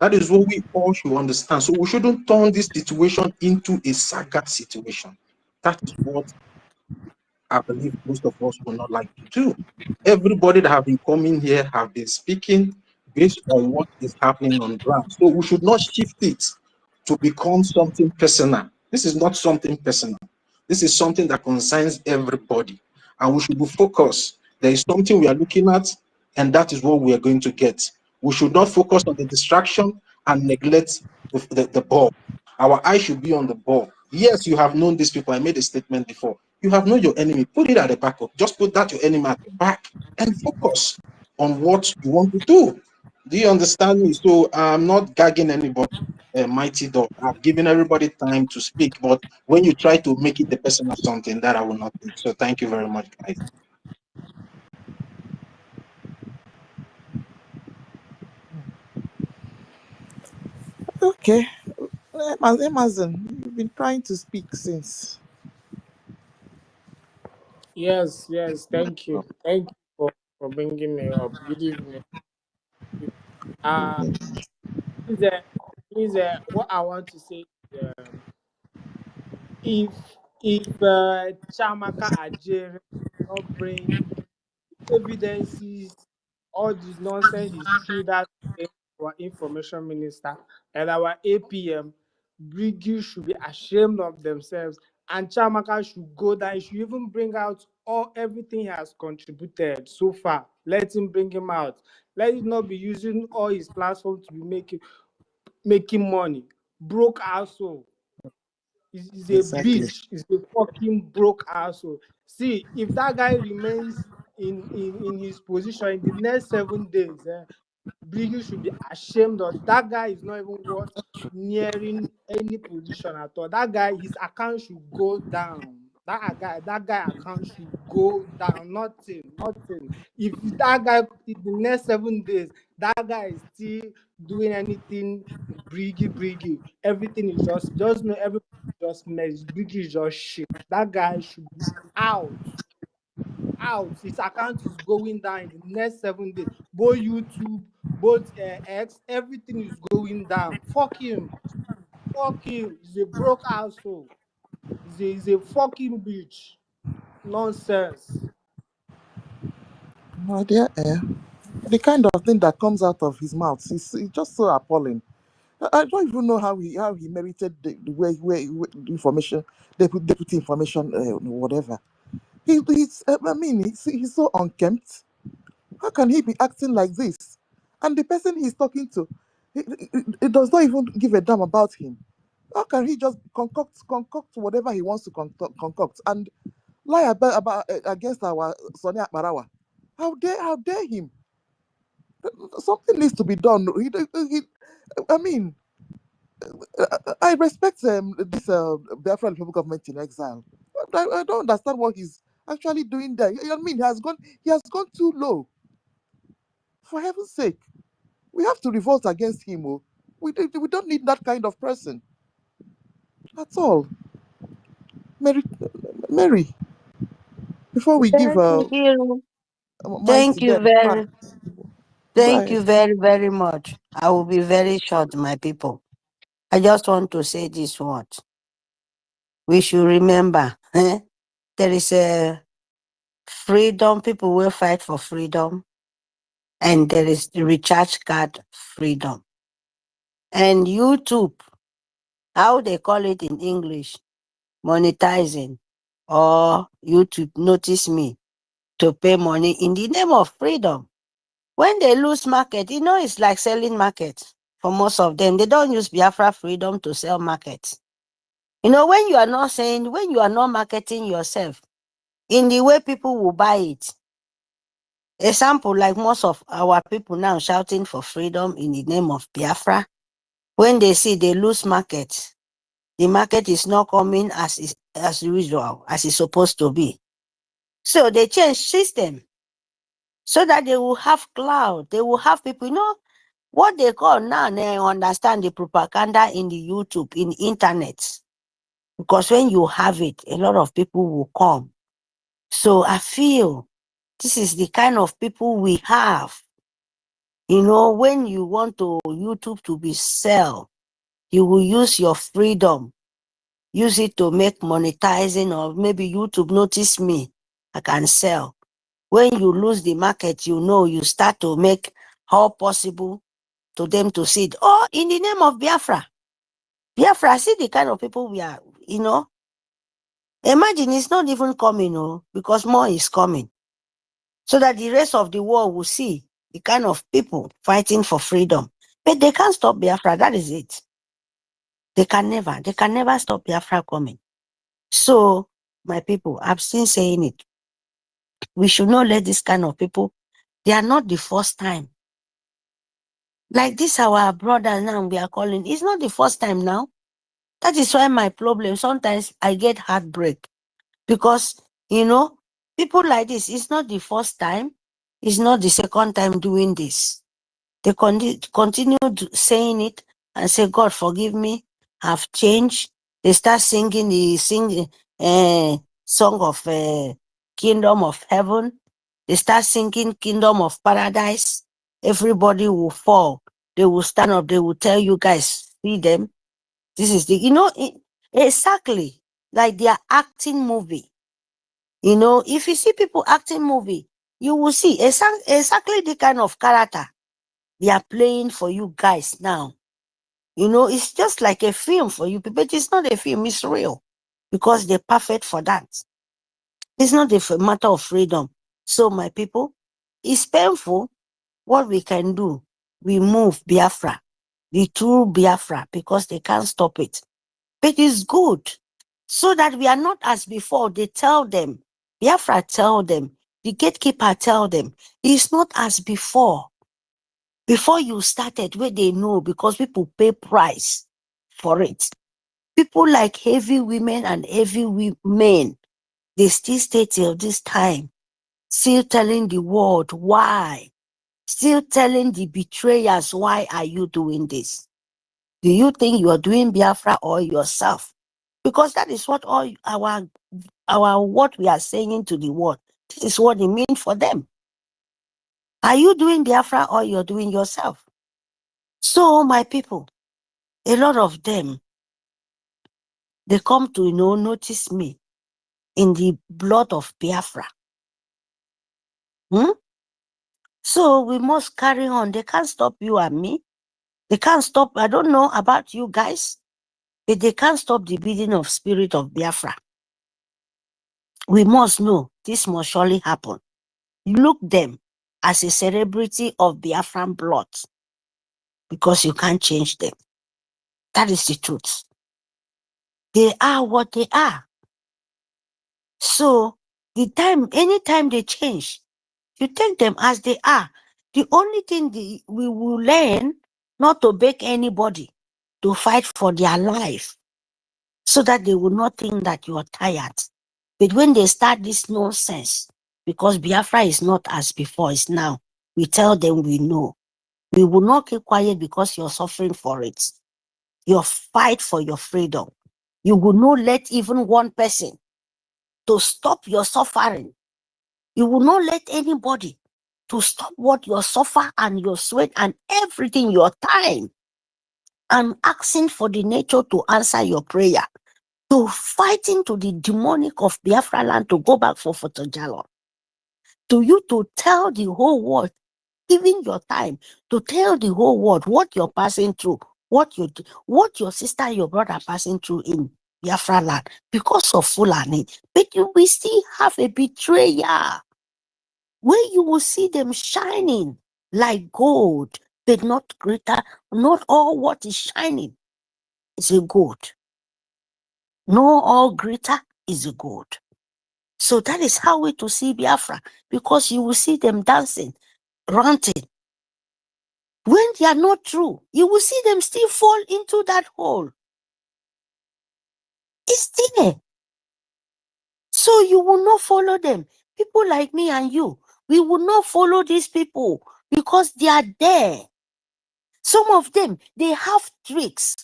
Speaker 2: That is what we all should understand. So we shouldn't turn this situation into a saga situation. That is what I believe most of us will not like to do. Everybody that have been coming here have been speaking based on what is happening on ground. So we should not shift it to become something personal. This is not something personal. This is something that concerns everybody. And we should be focused. There is something we are looking at, and that is what we are going to get. We should not focus on the distraction and neglect the ball. Our eye should be on the ball. Yes, you have known these people. I made a statement before. You have known your enemy. Put it at the back up. Just put that your enemy at the back and focus on what you want to do. Do you understand me? So I'm not gagging anybody, mighty dog. I've given everybody time to speak, but when you try to make it the person of something, that I will not do. So thank you very much, guys.
Speaker 7: Okay. Amazon, you've been trying to speak since.
Speaker 10: Yes, yes. Thank you. Thank you for bringing me up. Good evening. Uh, is what I want to say is, if Chamaka Ajere not bring evidences, all this nonsense is true that our information minister and our APM, Brgie should be ashamed of themselves, and Chamaka should go down. He should even bring out everything he has contributed so far. Let him bring him out. Let it not be using all his platforms to be making money. Broke asshole. Is a
Speaker 7: Exactly.
Speaker 10: bitch. Is a fucking broke asshole. See, if that guy remains in his position in the next 7 days, Brigi should be ashamed of that guy. Is not even worth nearing any position at all. That guy, his account should go down. That guy account should go down. Nothing. If that guy in the next 7 days, that guy is still doing anything, Brigi, everything is just know everything just mess. Brigi is just shit. That guy should be out. His account is going down in the next 7 days. Both YouTube, both X, everything is going down. Fuck him. He's a broke asshole. He's a fucking bitch. Nonsense.
Speaker 7: My dear, the kind of thing that comes out of his mouth is it's just so appalling. I don't even know how he merited the way information, deputy information, whatever. He's so unkempt. How can he be acting like this? And the person he's talking to, it does not even give a damn about him. How can he just concoct whatever he wants to concoct and lie about against our Sonia Akbarawa? How dare him? Something needs to be done. I mean, I respect this Biafra Republic government in exile. I don't understand what he's actually doing there. I mean, he has gone too low. For heaven's sake, we have to revolt against him. Oh. We don't need that kind of person at all. Mary, before we give
Speaker 4: Thank you.
Speaker 7: mic to
Speaker 4: Thank you
Speaker 7: them.
Speaker 4: very Thank
Speaker 14: Bye.
Speaker 4: you very, very much. I will be very short, my people. I just want to say this word. We should remember, there is a freedom, people will fight for freedom, and there is the recharge card freedom. And YouTube, how they call it in English, monetizing, or YouTube notice me to pay money in the name of freedom. When they lose market, it's like selling market for most of them. They don't use Biafra freedom to sell markets. When you are not marketing yourself in the way people will buy it. Example, like most of our people now shouting for freedom in the name of Biafra. When they see they lose market, the market is not coming as usual, as it's supposed to be. So they change system so that they will have cloud. They will have people, what they call now, they understand the propaganda in the YouTube, in internet. Because when you have it, a lot of people will come. So I feel this is the kind of people we have. When you want YouTube to be sell, you will use your freedom. Use it to make monetizing, or maybe YouTube notice me, I can sell. When you lose the market, you start to make how possible to them to see it. Oh, in the name of Biafra. Biafra, see the kind of people we are, Imagine it's not even coming, because more is coming. So that the rest of the world will see the kind of people fighting for freedom. But they can't stop Biafra, that is it. They can never stop Biafra coming. So, my people, I've been saying it. We should not let this kind of people, they are not the first time. Like this, our brother now we are calling, it's not the first time now. That is why my problem, sometimes I get heartbreak. Because, people like this, it's not the first time, it's not the second time doing this. They continue saying it and say, God, forgive me, I've changed. They start singing the song of Kingdom of Heaven. They start singing Kingdom of Paradise. Everybody will fall. They will stand up. They will tell you guys, see them. This is exactly like they are acting movie. If you see people acting movie, you will see exactly the kind of character they are playing for you guys now. It's just like a film for you, but it's not a film, it's real. Because they're perfect for that. It's not a matter of freedom. So, my people, it's painful. What we can do, we move Biafra, the true Biafra, because they can't stop it. But it's good. So that we are not as before. They tell them, Biafra tell them, the gatekeeper tell them, it's not as before. Before you started, where they know, because people pay price for it. People like heavy women and heavy men, they still stay till this time, still telling the world why, still telling the betrayers, why are you doing this? Do you think you are doing Biafra or yourself? Because that is what all our what we are saying to the world. This is what it means for them. Are you doing Biafra or you're doing yourself? So, my people, a lot of them, they come to notice me in the blood of Biafra. So we must carry on. They can't stop you and me. They can't stop. I don't know about you guys, but they can't stop the beating of spirit of Biafra. We must know this must surely happen. Look them as a celebrity of Biafran blood, because you can't change them. That is the truth. They are what they are. So anytime they change, you take them as they are. The only thing we will learn, not to beg anybody to fight for their life, so that they will not think that you are tired. But when they start this nonsense, because Biafra is not as before, it's now, we tell them we know. We will not keep quiet because you're suffering for it. Your fight for your freedom. You will not let even one person to stop your suffering. You will not let anybody to stop what you suffer and your sweat and everything, your time. I'm asking for the nature to answer your prayer, to fighting to the demonic of Biafra land to go back for Photojalo. To you to tell the whole world, giving your time to tell the whole world what you're passing through, what your sister, your brother passing through in Biafra land because of Fulani. But we still have a betrayer where you will see them shining like gold, but not greater. Not all what is shining is a gold. No, all greater is a gold. So that is how we to see Biafra, because you will see them dancing, ranting. When they are not true, you will see them still fall into that hole. It's there. So you will not follow them. People like me and you, we will not follow these people because they are there. Some of them, they have tricks.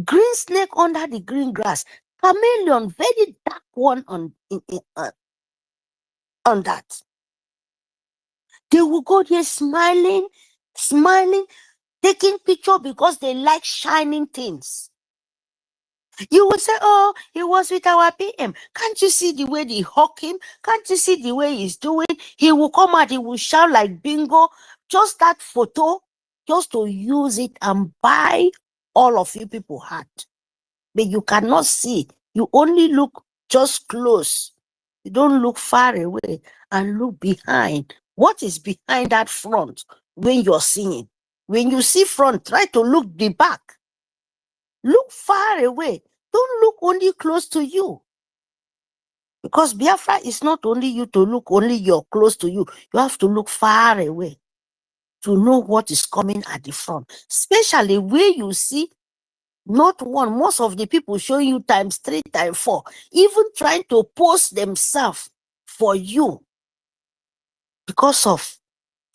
Speaker 4: Green snake under the green grass. Chameleon, very dark one on that. They will go there smiling, taking picture because they like shining things. You will say, oh, he was with our PM. Can't you see the way they hawk him? Can't you see the way he's doing? He will come out, he will shout like bingo. Just that photo, just to use it and buy all of you people heart. But you cannot see. You only look just close. You don't look far away and look behind. What is behind that front when you're seeing? When you see front, try to look the back. Look far away. Don't look only close to you. Because Biafra is not only you to look only you're close to you. You have to look far away to know what is coming at the front. Especially where you see not one, most of the people showing you ×3, ×4, even trying to post themselves for you because of,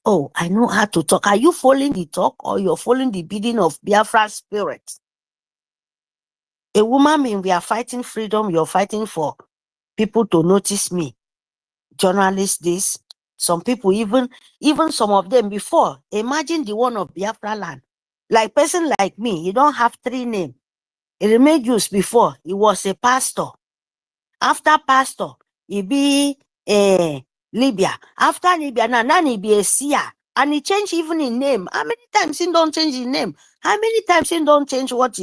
Speaker 4: oh, I know how to talk. Are you following the talk or you're following the bidding of Biafra spirit? A woman mean we are fighting freedom, you're fighting for people to notice me. Journalists, this. Some people, even some of them before. Imagine the one of Biafra land. Like person like me, you don't have 3 names. He made use before. He was a pastor. After pastor, he be Libya. After Libya, now he be a seer. And he changed even his name. How many times he don't change his name? How many times he don't change what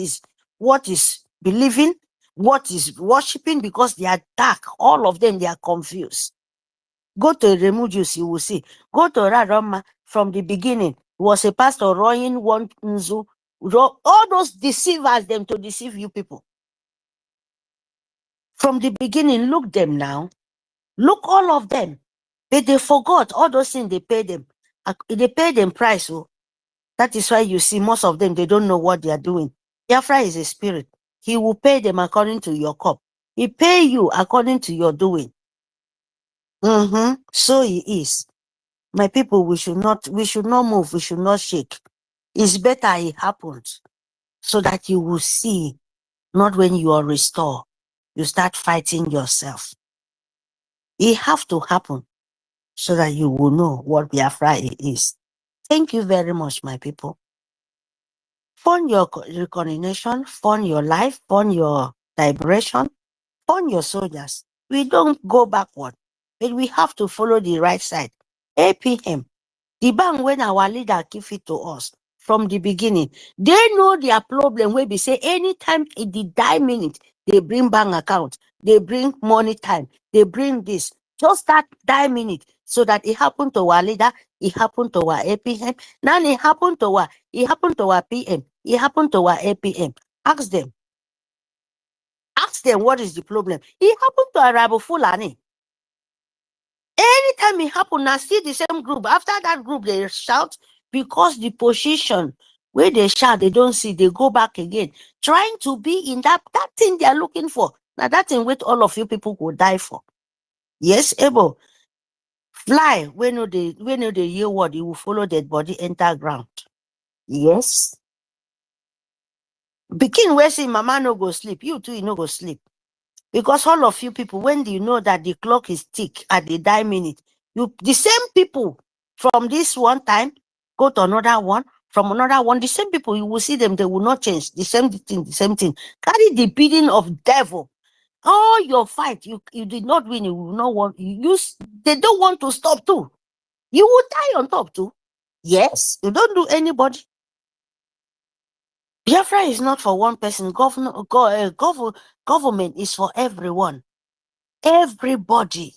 Speaker 4: is believing, what is worshipping, because they are dark. All of them, they are confused. Go to Remugius, you will see. Go to Radoma from the beginning. He was a pastor, Royin, one Nzu. All those deceivers, them to deceive you people. From the beginning, look them now. Look all of them. But they forgot all those things they pay them. They pay them price. Oh. That is why you see most of them, they don't know what they are doing. Biafra is a spirit. He will pay them according to your cup. He pay you according to your doing. So he is. My people, we should not move, we should not shake. It's better it happens so that you will see, not when you are restored, you start fighting yourself. It have to happen so that you will know what Biafra is. Thank you very much, my people. Fund your recognition, fund your life, fund your liberation, fund your soldiers. We don't go backward, but we have to follow the right side. APM, the bank when our leader give it to us from the beginning, they know their problem where we say anytime in the die minute, they bring bank account, they bring money time, they bring this. Just that die minute, so that it happened to our leader, it happened to our APM, now it happened to our PM, it happened to our APM. Ask them what is the problem. It happened to Arabu Fulani. Anytime it happens, I see the same group. After that group, they shout because the position where they shout, they don't see, they go back again, trying to be in that thing they are looking for. Now that thing with all of you people will die for. Yes, Ebo. Fly, when they hear what, you will follow that body enter ground. Yes. Begin where say mama no go sleep, you too, you no go sleep. Because all of you people, when you know that the clock is tick at the die minute, the same people From this one time, go to another one, from another one, the same people, you will see them, they will not change. The same thing, the same thing. Carry the beating of devil. All your fight, you did not win, you will not want, they don't want to stop too. You will die on top too. Yes, you don't do anybody. Biafra is not for one person. Government is for everyone. Everybody.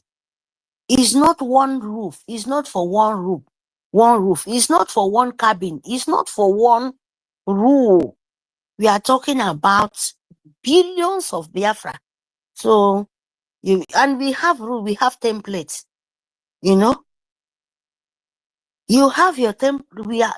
Speaker 4: It's not one roof. It's not for one roof. One roof. It's not for one cabin. It's not for one rule. We are talking about billions of Biafra. So, and we have rule. We have templates. You know, you have your template.